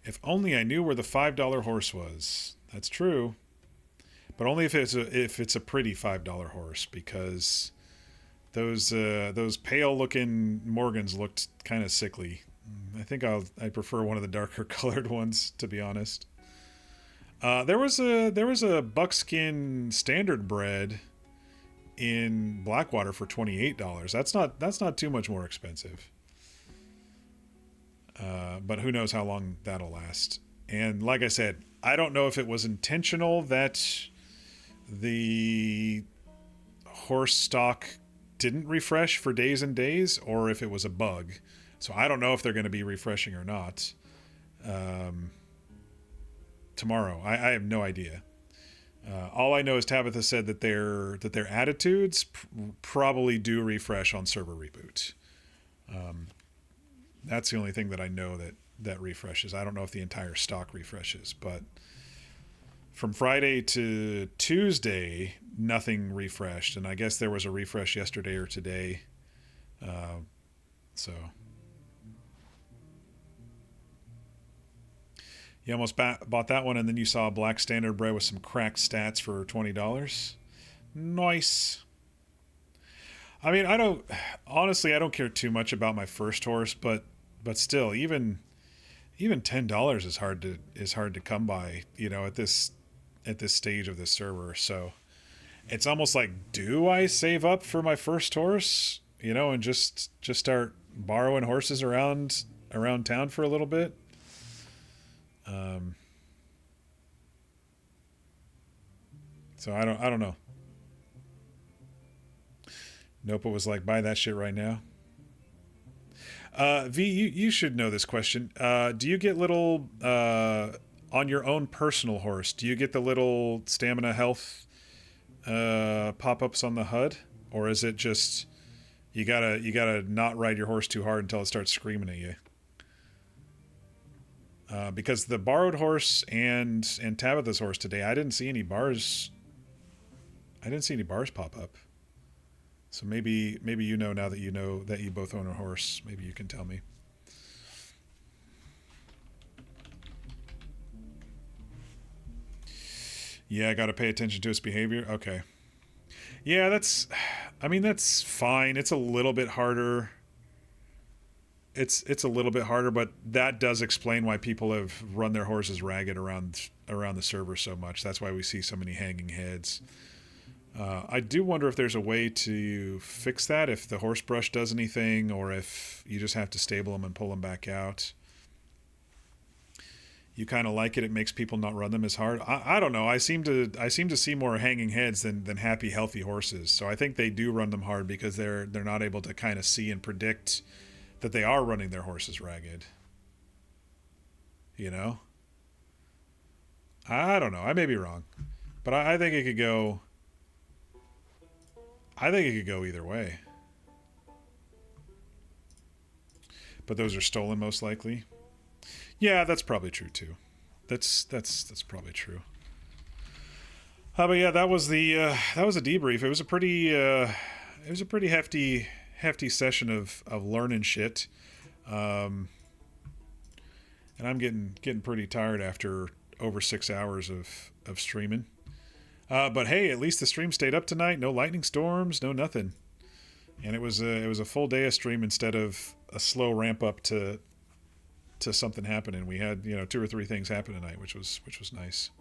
If only I knew where the $5 horse was. That's true. But only if it's a pretty $5 horse, because those pale looking Morgans looked kind of sickly. I think I prefer one of the darker colored ones, to be honest. There was a buckskin standard bred in Blackwater for $28. That's not too much more expensive. But who knows how long that'll last. And like I said, I don't know if it was intentional that the horse stock didn't refresh for days and days, or if it was a bug. So I don't know if they're going to be refreshing or not tomorrow. I have no idea. All I know is Tabitha said that their attitudes probably do refresh on server reboot. That's the only thing that I know that refreshes. I don't know if the entire stock refreshes, but from Friday to Tuesday, nothing refreshed, and I guess there was a refresh yesterday or today. So you almost bought that one, and then you saw a black standard bred with some cracked stats for $20. Nice. I mean, I don't care too much about my first horse, but still, even $10 is hard to come by, you know, at this stage of the server. So it's almost like, do I save up for my first horse, you know, and just start borrowing horses around town for a little bit? So I don't know. Nopa was like, buy that shit right now. V, you should know this question. Do you get little on your own personal horse? Do you get the little stamina health pop-ups on the HUD, or is it just you gotta not ride your horse too hard until it starts screaming at you? Because the borrowed horse and Tabitha's horse today, I didn't see any bars. I didn't see any bars pop up. So maybe you know, now that you know that you both own a horse, maybe you can tell me. Yeah, I got to pay attention to its behavior. Okay. Yeah, that's fine. It's a little bit harder. It's a little bit harder, but that does explain why people have run their horses ragged around the server so much. That's why we see so many hanging heads. I do wonder if there's a way to fix that, if the horse brush does anything, or if you just have to stable them and pull them back out. You kind of like it. It makes people not run them as hard. I don't know. I seem to see more hanging heads than happy, healthy horses. So I think they do run them hard because they're not able to kind of see and predict that they are running their horses ragged. You know? I don't know. I may be wrong, but I think it could go. I think it could go either way. But those are stolen, most likely. Yeah, that's probably true too. That's probably true. But yeah, that was a debrief. It was a pretty hefty session of learning shit. And I'm getting pretty tired after over 6 hours of streaming. But hey, at least the stream stayed up tonight. No lightning storms, no nothing. And it was a full day of stream instead of a slow ramp up to something happening. We had, 2 or 3 things happen tonight, which was nice.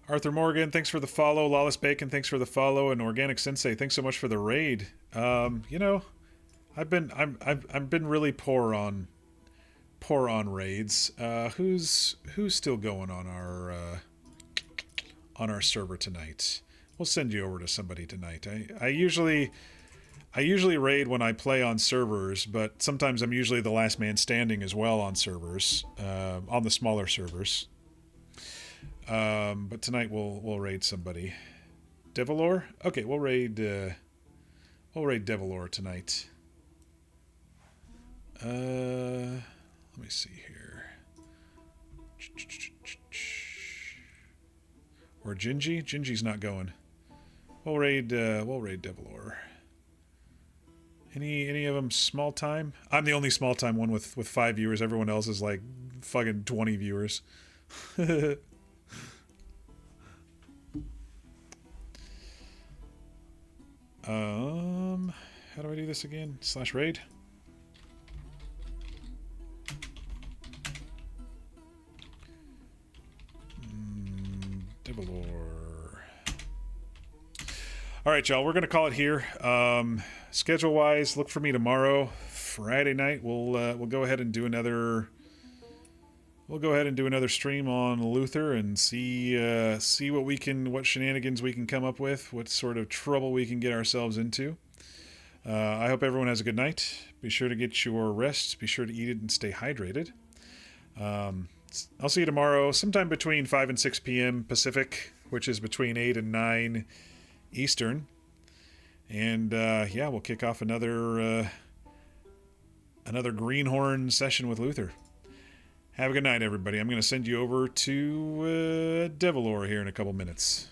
Arthur Morgan, thanks for the follow. Lawless Bacon, thanks for the follow, and Organic Sensei, thanks so much for the raid. I've been really poor on raids. Who's still going on our server tonight? We'll send you over to somebody tonight. I usually raid when I play on servers, but sometimes I'm usually the last man standing as well on servers, on the smaller servers. But tonight we'll raid somebody. Devilor? Okay, we'll raid Devilor tonight. Let me see here. Or Gingy? Gingy's not going. We'll raid Devilor. Any of them small time? I'm the only small time one with 5 viewers. Everyone else is like fucking 20 viewers. How do I do this again? /raid? Devilor. All right, y'all. We're gonna call it here. Schedule-wise, look for me tomorrow, Friday night. We'll go ahead and do another. We'll go ahead and do another stream on Luther and see what shenanigans we can come up with, what sort of trouble we can get ourselves into. I hope everyone has a good night. Be sure to get your rest. Be sure to eat it and stay hydrated. I'll see you tomorrow, sometime between 5 and 6 p.m. Pacific, which is between 8 and 9 Eastern. And yeah, we'll kick off another Greenhorn session with Luther. Have a good night, everybody. I'm going to send you over to Devilor here in a couple minutes.